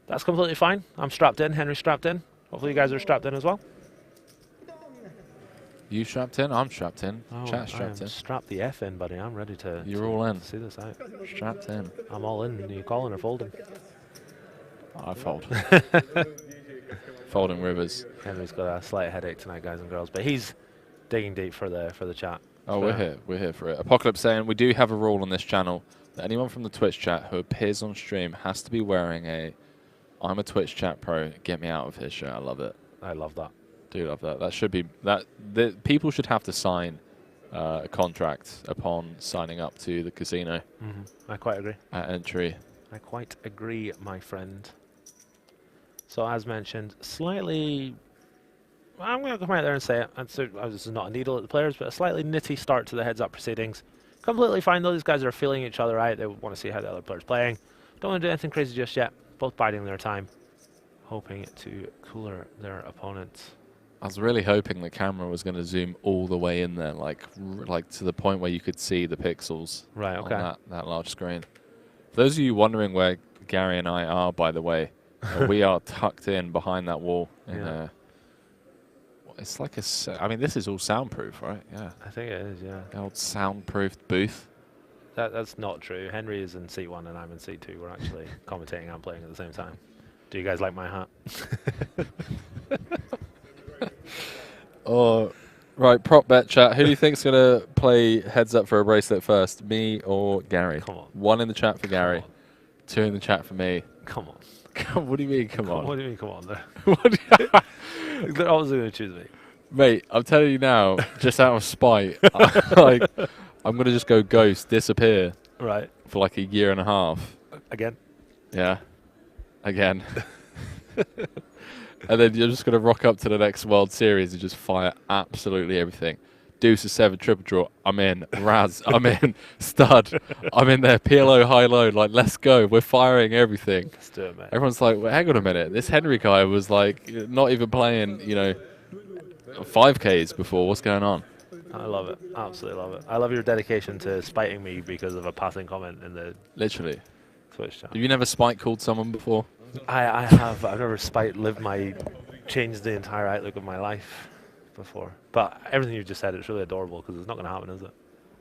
that's completely fine. I'm strapped in. Henry's strapped in. Hopefully you guys are strapped in as well. You strapped in? I'm strapped in. Oh, Chat strapped in. Strapped the F in, buddy. I'm ready to. You're all in. See this out. Strapped in. I'm all in. Are you calling or folding? I fold. Folding rivers. Henry's got a slight headache tonight, guys and girls, but he's Digging deep for the chat. Oh, we're here for it. Apocalypse saying we do have a rule on this channel that anyone from the Twitch chat who appears on stream has to be wearing a "I'm a Twitch chat pro, get me out of here" shirt. I love it. I love that. Do love that. That should be that. People should have to sign a contract upon signing up to the casino. I quite agree. At entry. I quite agree, my friend. So as mentioned, slightly, I'm going to come out there and say it, and so this is not a needle at the players, but a slightly nitty start to the heads-up proceedings. Completely fine though, these guys are feeling each other out, they want to see how the other player's playing. Don't want to do anything crazy just yet, both biding their time, hoping to cooler their opponents. I was really hoping the camera was going to zoom all the way in there, like to the point where you could see the pixels on that large screen. For those of you wondering where Gary and I are, by the way, we are tucked in behind that wall. It's like I mean, this is all soundproof, right? Yeah. I think it is, yeah. The old soundproofed booth. That's not true. Henry is in seat 1 and I'm in seat 2. We're actually commentating and playing at the same time. Do you guys like my hat? Oh, right, prop bet chat. Who do you think's going to play heads up for a bracelet first, me or Gary? Come on. 1 in the chat for Gary, 2 in the chat for me. Come on. What do you mean, come on? What do you mean, come on? They're obviously going to choose me. Mate, I'm telling you now, just out of spite, I'm going to just go ghost, disappear. Right. For like a year and a half. Again? Yeah. Again. And then you're just going to rock up to the next World Series and just fire absolutely everything. Deuce of 7, triple draw, I'm in. Raz, I'm in. Stud, I'm in there. PLO, high low, like, let's go. We're firing everything. Let's do it, mate. Everyone's like, well, hang on a minute. This Henry guy was like not even playing, 5Ks before. What's going on? I love it. Absolutely love it. I love your dedication to spiting me because of a passing comment in the literally Twitch chat. Have you never spite called someone before? I have. I've never changed the entire outlook of my life before. But everything you've just said, it's really adorable because it's not going to happen, is it?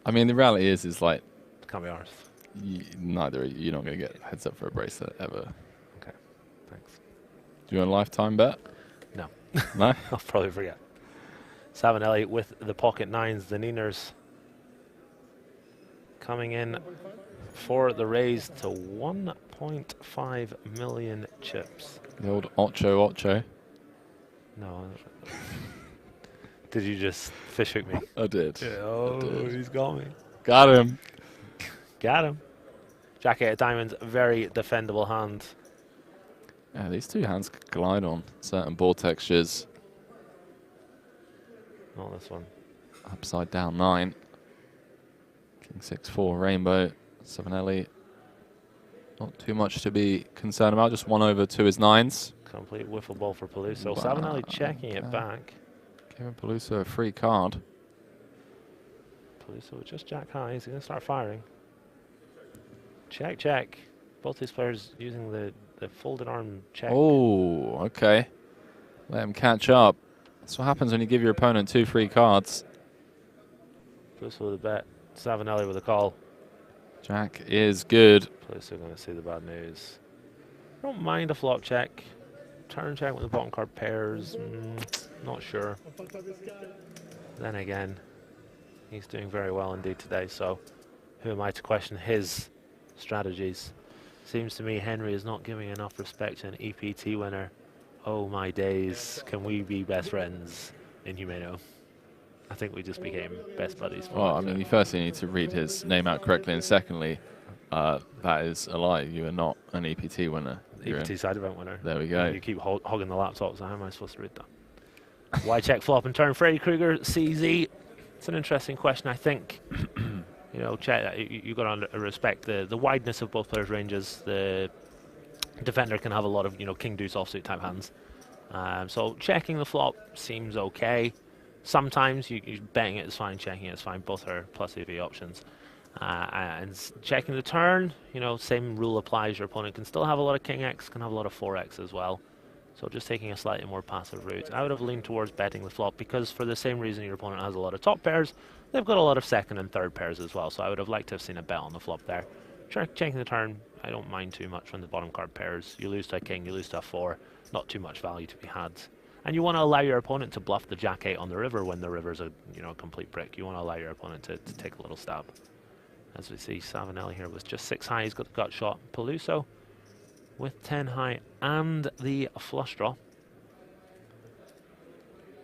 I mean, the reality is like... Can't be ours. You're not going to get heads up for a bracelet ever. Okay, thanks. Do you want a lifetime bet? No. No? I'll probably forget. Savinelli with the pocket 9s, the Niners coming in for the raise to 1.5 million chips. The old Ocho. No. Did you just fish hook me? I did. Yeah, oh, he's got me. Got him. Got him. Jack 8 of diamonds, very defendable hand. Yeah, these two hands could glide on certain board textures. Not this one. Upside down 9. King 6-4, rainbow. Savinelli. Not too much to be concerned about. Just 1 over to his 9s. Complete wiffle ball for Peluso. Savinelli checking it back. Giving Peluso a free card. Peluso with just jack high. He's going to start firing. Check, check. Both these players using the folded arm check. Oh, okay. Let him catch up. That's what happens when you give your opponent 2 free cards. Peluso with a bet. Savinelli with a call. Jack is good. Peluso going to see the bad news. Don't mind a flop check. Turn check with the bottom card pairs. Not sure. Then again, he's doing very well indeed today, so who am I to question his strategies? Seems to me Henry is not giving enough respect to an EPT winner. Oh my days, can we be best friends in Humano? I think we just became best buddies. Well, I mean, you firstly need to read his name out correctly, and secondly, that is a lie. You are not an EPT winner. EPT side event winner. There we go. You keep hogging the laptop, so how am I supposed to read that? Why check flop and turn? Freddy Krueger, CZ. It's an interesting question, I think. Check. You got to respect the wideness of both players' ranges. The defender can have a lot of king deuce offsuit type hands. So checking the flop seems okay. Sometimes you betting it is fine, checking it is fine. Both are plus EV options. And checking the turn, same rule applies. Your opponent can still have a lot of king X, can have a lot of 4X as well. So just taking a slightly more passive route. I would have leaned towards betting the flop because for the same reason your opponent has a lot of top pairs, they've got a lot of second and third pairs as well. So I would have liked to have seen a bet on the flop there. Checking the turn, I don't mind too much when the bottom card pairs. You lose to a king, you lose to a 4. Not too much value to be had. And you want to allow your opponent to bluff the jack-8 on the river when the river's a complete brick. You want to allow your opponent to take a little stab. As we see, Savinelli here with just 6 high. He's got the gut shot. Peluso with 10 high and the flush draw.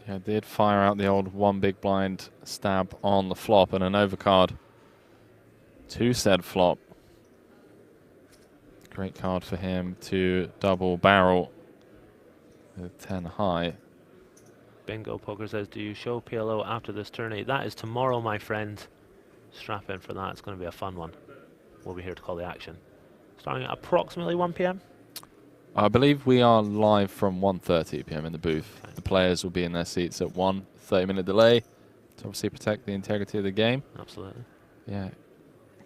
Yeah, did fire out the old 1 big blind stab on the flop and an overcard to said flop. Great card for him to double barrel with 10 high. Bingo Poker says, do you show PLO after this tourney? That is tomorrow, my friend. Strap in for that. It's going to be a fun one. We'll be here to call the action. Starting at approximately 1 p.m. I believe we are live from 1:30 p.m. in the booth. Okay. The players will be in their seats at 1 30-minute delay to obviously protect the integrity of the game. Absolutely. Yeah.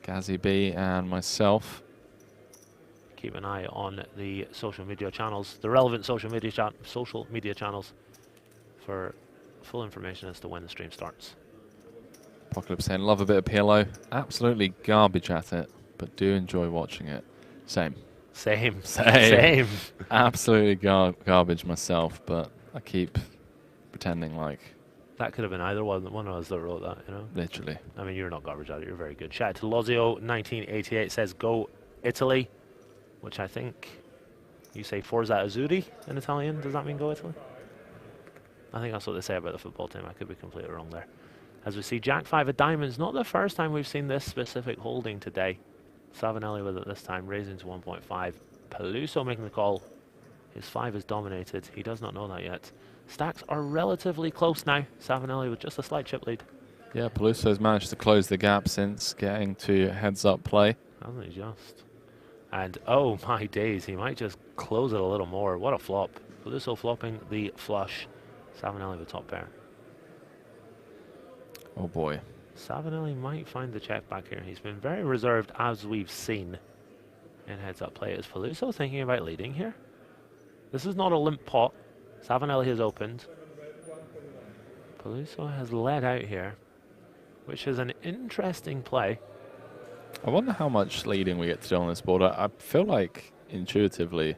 Gazzy B and myself. Keep an eye on the social media channels, the relevant social media channels, for full information as to when the stream starts. Apocalypse saying, love a bit of PLO. Absolutely garbage at it, but do enjoy watching it. Same. Same. Absolutely garbage myself, but I keep pretending like... That could have been either one of us that wrote that, you know? Literally. I mean, you're not garbage at it. You're very good. Shout out to Lozio1988 says, go Italy, which I think you say Forza Azzurri in Italian. Does that mean go Italy? I think that's what they say about the football team. I could be completely wrong there. As we see Jack 5 of diamonds. Not the first time we've seen this specific holding today. Savinelli with it this time, raising to 1.5. Peluso making the call. His 5 is dominated. He does not know that yet. Stacks are relatively close now. Savinelli with just a slight chip lead. Yeah, Peluso's managed to close the gap since getting to heads-up play. Hasn't he just? And oh my days, he might just close it a little more. What a flop. Peluso flopping the flush. Savinelli with top pair. Oh boy. Savinelli might find the check back here. He's been very reserved, as we've seen in heads-up play. Is Peluso thinking about leading here? This is not a limp pot. Savinelli has opened. Peluso has led out here, which is an interesting play. I wonder how much leading we get to do on this board. I feel like intuitively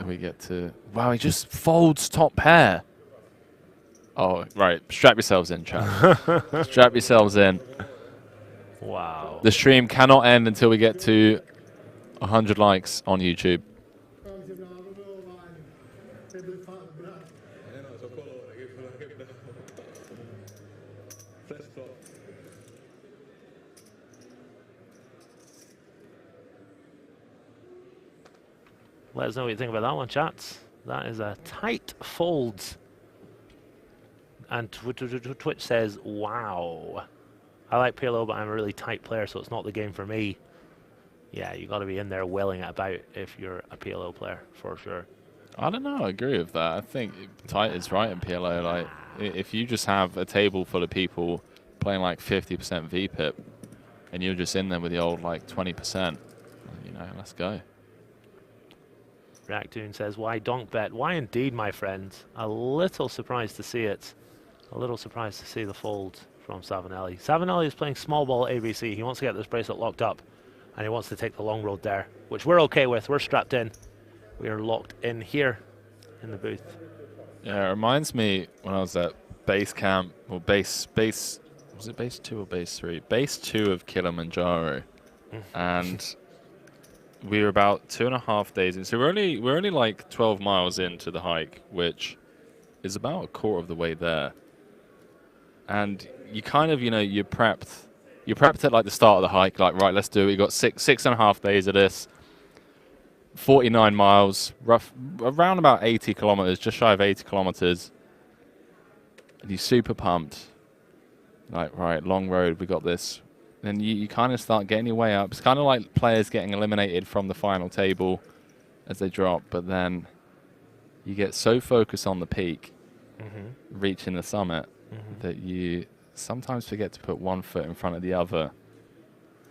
we get to... Wow, he just folds top pair. Oh, right. Strap yourselves in, chat. Strap yourselves in. Wow. The stream cannot end until we get to 100 likes on YouTube. Let us know what you think about that one, chat. That is a tight fold. And Twitch says, wow. I like PLO, but I'm a really tight player, so it's not the game for me. Yeah, you got to be in there willing it about if you're a PLO player, for sure. I don't know. I agree with that. I think tight is right in PLO. Like, if you just have a table full of people playing like 50% VPIP, and you're just in there with the old like 20%, you know, let's go. Reactoon says, why donk bet? Why indeed, my friend? A little surprised to see it. A little surprised to see the fold from Savinelli. Savinelli is playing small ball ABC. He wants to get this bracelet locked up, and he wants to take the long road there, which we're okay with. We're strapped in. We are locked in here in the booth. Yeah, it reminds me when I was at base camp, or base, was it base 2 or base 3? Base 2 of Kilimanjaro. And we were about 2.5 days in. So we're only like 12 miles into the hike, which is about a quarter of the way there. And you kind of, you know, you're prepped at like the start of the hike, like, right, let's do it. You got 6.5 days of this, 49 miles, around about 80 kilometers, just shy of 80 kilometers. And you're super pumped. Like, right, long road, we got this. Then you kind of start getting your way up. It's kind of like players getting eliminated from the final table as they drop, but then you get so focused on the peak, reaching the summit, that you sometimes forget to put one foot in front of the other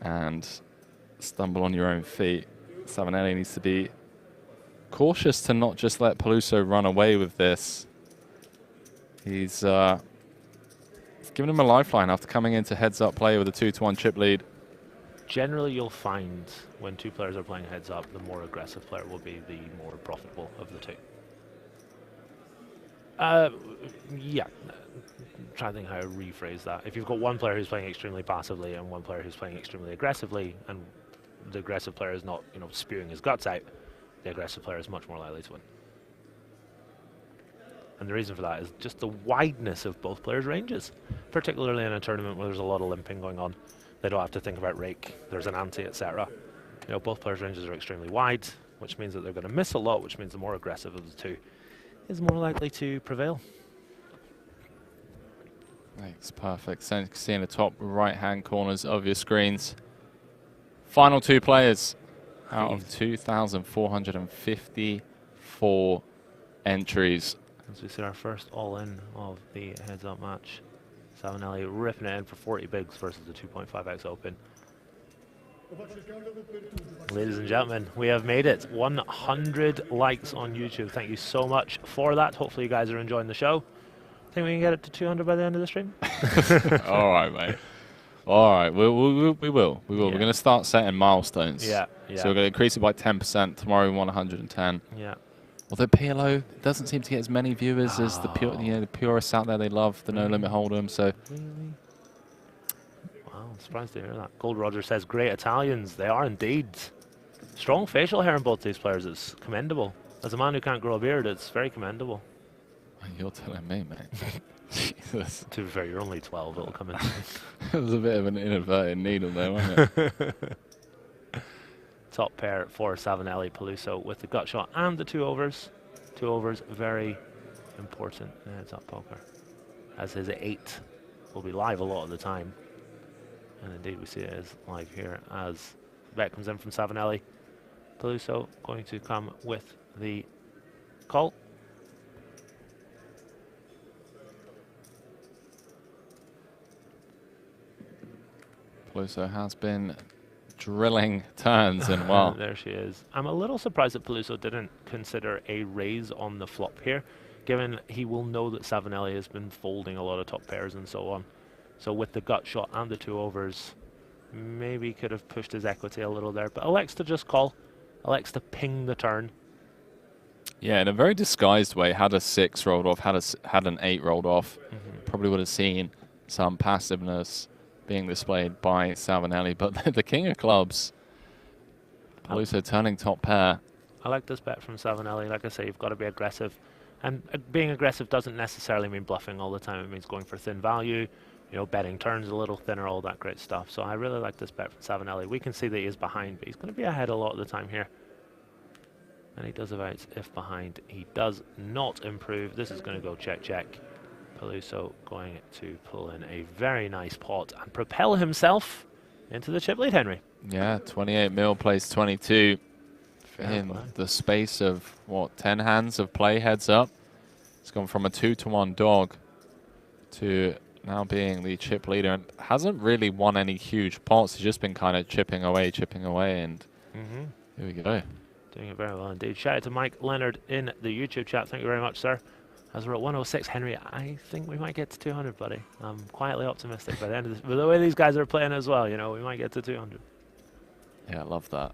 and stumble on your own feet. Savinelli needs to be cautious to not just let Peluso run away with this. He's given him a lifeline after coming into heads-up play with a 2-1 chip lead. Generally, you'll find when two players are playing heads-up, the more aggressive player will be the more profitable of the two. Yeah. Trying to think how to rephrase that. If you've got one player who's playing extremely passively and one player who's playing extremely aggressively, and the aggressive player is not, spewing his guts out, the aggressive player is much more likely to win. And the reason for that is just the wideness of both players' ranges, particularly in a tournament where there's a lot of limping going on. They don't have to think about rake, there's an ante, etc. Both players' ranges are extremely wide, which means that they're going to miss a lot, which means the more aggressive of the two is more likely to prevail. Makes perfect sense. You can see in the top right-hand corners of your screens. Final two players out of 2,454 entries. As we see our first all-in of the heads-up match. Savinelli ripping it in for 40 bigs versus the 2.5x open. Ladies and gentlemen, we have made it 100 likes on YouTube. Thank you so much for that. Hopefully you guys are enjoying the show. Think we can get it to 200 by the end of the stream? All right, mate. All right, we will. Yeah. We're going to start setting milestones. Yeah. So we're going to increase it by 10%. Tomorrow we want 110. Yeah. Although PLO doesn't seem to get as many viewers as the the purists out there. They love the No Limit Hold'em. So. Really? Wow, I'm surprised to hear that. Gold Roger says, great Italians. They are indeed. Strong facial hair in both these players. It's commendable. As a man who can't grow a beard, it's very commendable. You're telling me, mate. Jesus. To be fair, you're only 12. It'll come in. It was a bit of an inadvertent needle there, wasn't it? Top pair for Savinelli Peluso with the gut shot and the 2 overs. 2 overs, very important in heads-up poker, as his 8 will be live a lot of the time. And indeed, we see it as live here as the bet comes in from Savinelli. Peluso going to come with the call. Peluso has been drilling turns and well. There she is. I'm a little surprised that Peluso didn't consider a raise on the flop here, given he will know that Savinelli has been folding a lot of top pairs and so on. So with the gut shot and the 2 overs, maybe could have pushed his equity a little there, but elects to just call, elects to ping the turn. Yeah, in a very disguised way. Had a 6 rolled off, had an 8 rolled off. Probably would have seen some passiveness being displayed by Savinelli, but the king of clubs, Peluso turning top pair. I like this bet from Savinelli. Like I say, you've got to be aggressive. And being aggressive doesn't necessarily mean bluffing all the time. It means going for thin value, betting turns a little thinner, all that great stuff. So I really like this bet from Savinelli. We can see that he is behind, but he's going to be ahead a lot of the time here. And he does about if behind. He does not improve. This is going to go check, check. Peluso going to pull in a very nice pot and propel himself into the chip lead, Henry. Yeah, 28 mil plays 22 in the space of, what, 10 hands of play heads up. It's gone from a 2-to-1 dog to now being the chip leader, and hasn't really won any huge pots. He's just been kind of chipping away, and here we go. Doing it very well indeed. Shout out to Mike Leonard in the YouTube chat. Thank you very much, sir. As we're at 106, Henry, I think we might get to 200, buddy. I'm quietly optimistic by the end of this. But the way these guys are playing as well, we might get to 200. Yeah, I love that.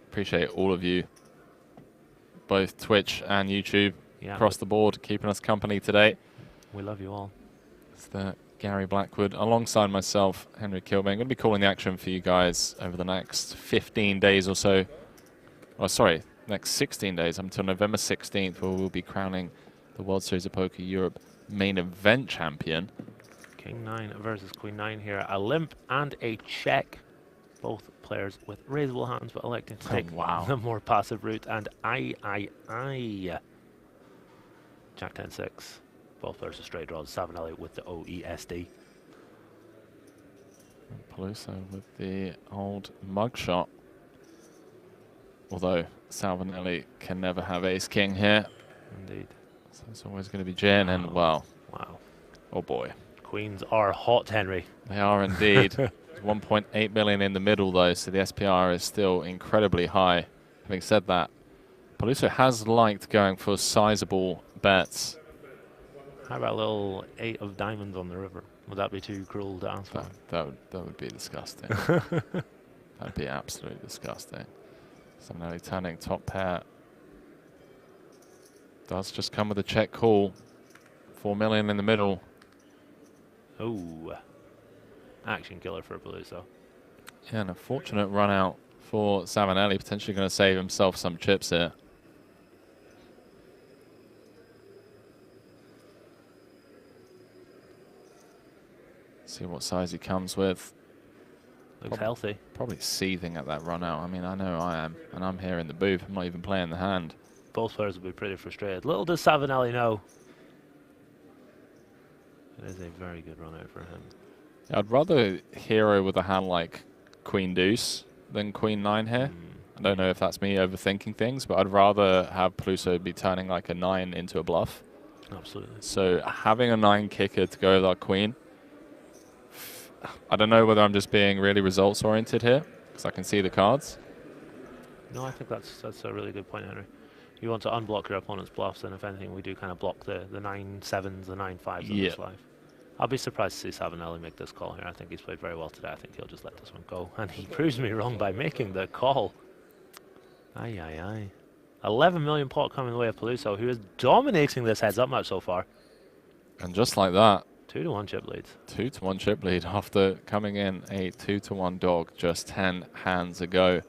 Appreciate all of you, both Twitch and YouTube, across the board, keeping us company today. We love you all. It's the Gary Blackwood, alongside myself, Henry Kilbane. I'm going to be calling the action for you guys over the next 15 days or so. Oh, sorry, next 16 days until November 16th, where we'll be crowning the World Series of Poker Europe main event champion. King 9 versus Queen 9 here. A limp and a check. Both players with raisable hands, but electing to take the more passive route. And Jack 10-6. Both players are straight draws. Savinelli with the OESD. Peluso with the old mugshot. Although Savinelli can never have ace-king here. Indeed. So it's always going to be Jen, and wow. Oh boy. Queens are hot, Henry. They are indeed. 1.8 million in the middle though, so the SPR is still incredibly high. Having said that, Peluso has liked going for sizable bets. How about a little 8 of diamonds on the river? Would that be too cruel to ask for? That would be disgusting. That'd be absolutely disgusting. Savinelli turning top pair. Does just come with a check call. 4 million in the middle. Oh, action killer for Peluso. Yeah, and a fortunate run out for Savinelli, potentially going to save himself some chips here. See what size he comes with. Looks healthy. Probably seething at that run out. I mean, I know I am, and I'm here in the booth. I'm not even playing the hand. Both players will be pretty frustrated. Little does Savinelli know. It is a very good run out for him. I'd rather hero with a hand like Queen Deuce than Queen 9 here. I don't know if that's me overthinking things, but I'd rather have Peluso be turning like a 9 into a bluff. Absolutely. So having a 9 kicker to go with our Queen, I don't know whether I'm just being really results oriented here, because I can see the cards. No, I think that's a really good point, Henry. You want to unblock your opponent's bluffs, and if anything, we do kind of block the 9-7s, the 9-5s in this live. I'll be surprised to see Savinelli make this call here. I think he's played very well today. I think he'll just let this one go. And he proves me wrong by making the call. Aye, aye, aye. 11 million pot coming the way of Peluso, who is dominating this heads-up match so far. And just like that. 2-1 chip lead. 2-1 chip lead after coming in a 2-1 dog just 10 hands ago.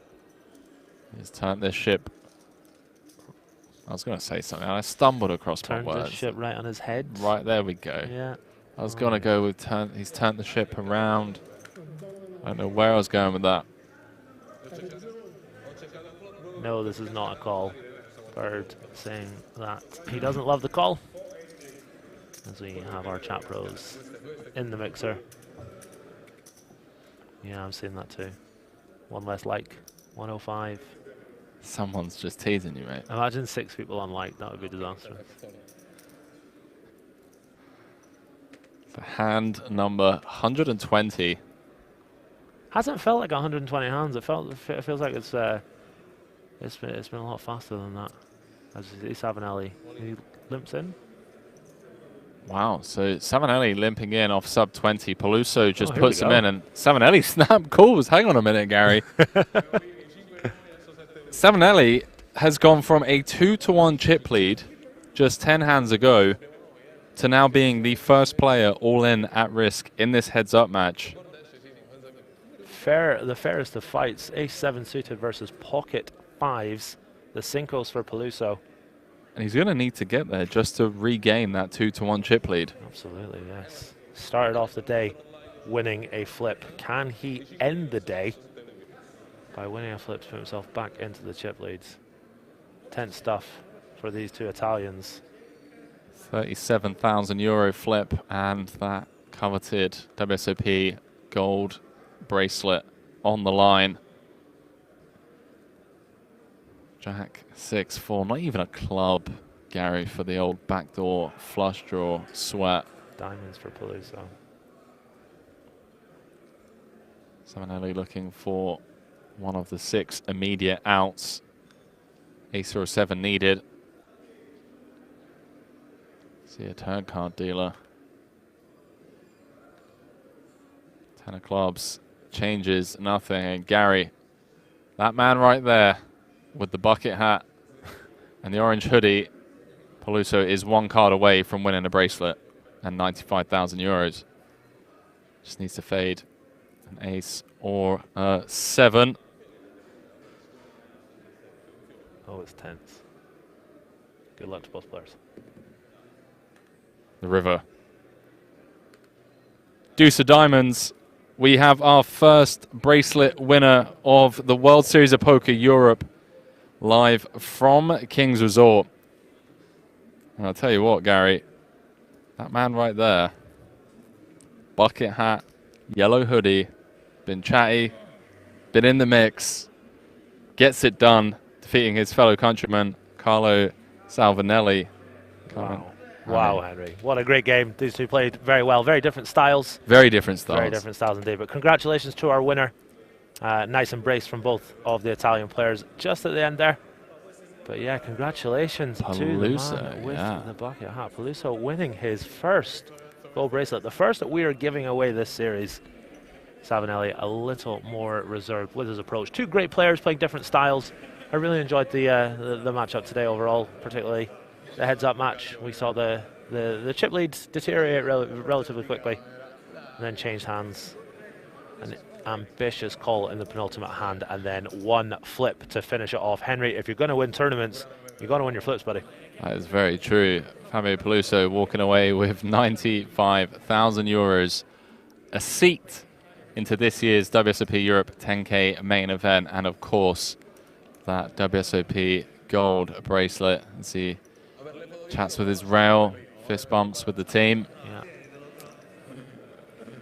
He's turned this ship. I was going to say something. I stumbled across my words. Turned the ship right on his head. Right, there we go. Yeah. I was going to go with he's turned the ship around. I don't know where I was going with that. No, this is not a call. Bird saying that he doesn't love the call. As we have our chat pros in the mixer. Yeah, I'm seeing that too. One less like. 105. Someone's just teasing you, mate. Imagine 6 people on like. That would be disastrous. For hand number 120. Hasn't felt like 120 hands. It feels like it's been a lot faster than that. As you see Savinelli, he limps in. Wow, so Savinelli limping in off sub 20. Peluso just here puts we him go. in, and Savinelli snap calls. Hang on a minute, Gary. Savinelli has gone from a 2-1 chip lead just 10 hands ago to now being the first player all in at risk in this heads-up match. The fairest of fights. Ace-7 suited versus pocket 5s. The Cincos for Peluso. And he's going to need to get there just to regain that 2-1 chip lead. Absolutely, yes. Started off the day winning a flip. Can he end the day by winning a flip to put himself back into the chip leads? Tense stuff for these two Italians. €37,000 flip and that coveted WSOP gold bracelet on the line. Jack 6-4, not even a club, Gary, for the old backdoor flush draw sweat. Diamonds for Peluso. Savinelli looking for one of the 6 immediate outs. Ace or 7 needed. See a turn card dealer. 10 of clubs changes nothing. And Gary, that man right there with the bucket hat and the orange hoodie, Peluso is 1 card away from winning a bracelet and €95,000. Just needs to fade an ace or a 7. Oh, it's tense. Good luck to both players. The river. Deuce of diamonds. We have our first bracelet winner of the World Series of Poker Europe live from King's Resort. And I'll tell you what, Gary, that man right there, bucket hat, yellow hoodie, been chatty, been in the mix, gets it done, defeating his fellow countryman, Carlo Savinelli. Wow, Henry. What a great game. These two played very well. Very different styles. Very different styles. Very different styles indeed. But congratulations to our winner. Nice embrace from both of the Italian players just at the end there. But yeah, congratulations to the man with the bucket hat. Peluso winning his first gold bracelet. The first that we are giving away this series. Savinelli a little more reserved with his approach. 2 great players playing different styles. I really enjoyed the matchup today overall, particularly the heads-up match. We saw the the chip leads deteriorate relatively quickly, and then change hands. An ambitious call in the penultimate hand, and then one flip to finish it off. Henry, if you're going to win tournaments, you've got to win your flips, buddy. That is very true. Fabio Peluso walking away with 95,000 euros, a seat into this year's WSOP Europe 10K main event, and of course that WSOP gold bracelet. As he chats with Israel, fist bumps with the team. Yeah.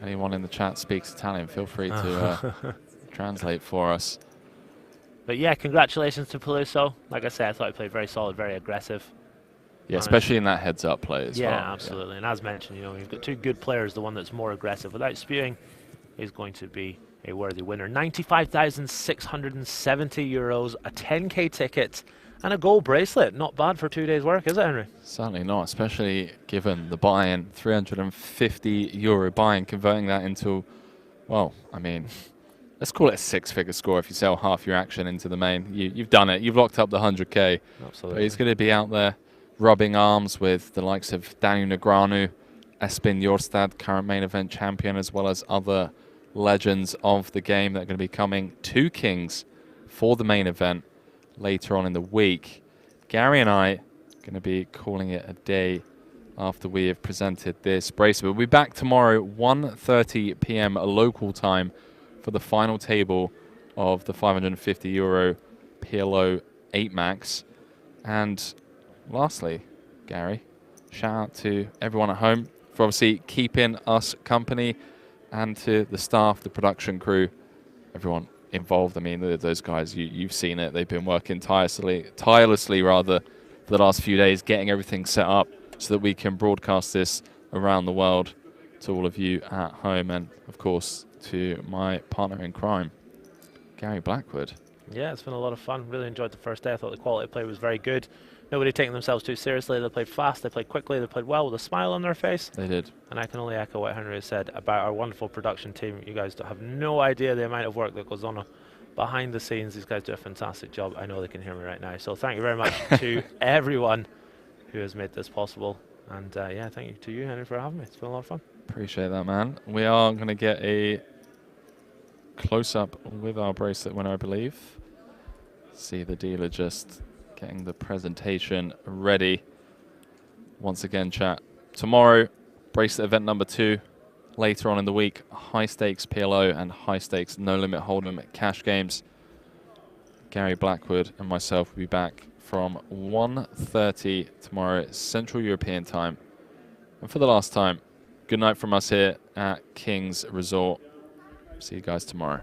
Anyone in the chat speaks Italian, feel free to translate for us. But yeah, congratulations to Peluso. Like I said, I thought he played very solid, very aggressive. Yeah, especially in that heads-up play as well. Yeah, absolutely. And as mentioned, you know, you've got two good players. The one that's more aggressive without spewing is going to be a worthy winner. 95,670 euros, a 10K ticket, and a gold bracelet. Not bad for 2 days' work, is it, Henry? Certainly not, especially given the buy-in, 350 euro buy-in, converting that into, well, I mean, let's call it a six-figure score if you sell half your action into the main. You've done it. You've locked up the 100K. Absolutely. But he's going to be out there rubbing arms with the likes of Daniel Negreanu, Espen Jorstad, current main event champion, as well as other legends of the game that are going to be coming to Kings for the main event later on in the week. Gary and I are going to be calling it a day after we have presented this bracelet. We'll be back tomorrow, 1:30 p.m. local time, for the final table of the 550 euro PLO 8 max. And lastly, Gary, shout out to everyone at home for obviously keeping us company, and to the staff, the production crew, everyone involved. I mean, those guys, you've seen it. They've been working tirelessly for the last few days, getting everything set up so that we can broadcast this around the world to all of you at home, and of course to my partner in crime, Gary Blackwood. Yeah, it's been a lot of fun. Really enjoyed the first day. I thought the quality of play was very good. Nobody taking themselves too seriously. They played fast, they played quickly, they played well with a smile on their face. They did. And I can only echo what Henry has said about our wonderful production team. You guys don't have no idea the amount of work that goes on behind the scenes. These guys do a fantastic job. I know they can hear me right now. So thank you very much to everyone who has made this possible. And yeah, thank you to you, Henry, for having me. It's been a lot of fun. Appreciate that, man. We are going to get a close-up with our bracelet winner, I believe. See the dealer just getting the presentation ready. Once again, chat, tomorrow, bracelet event number 2. Later on in the week, high-stakes PLO and high-stakes no-limit hold'em cash games. Gary Blackwood and myself will be back from 1:30 tomorrow, Central European time. And for the last time, good night from us here at Kings Resort. See you guys tomorrow.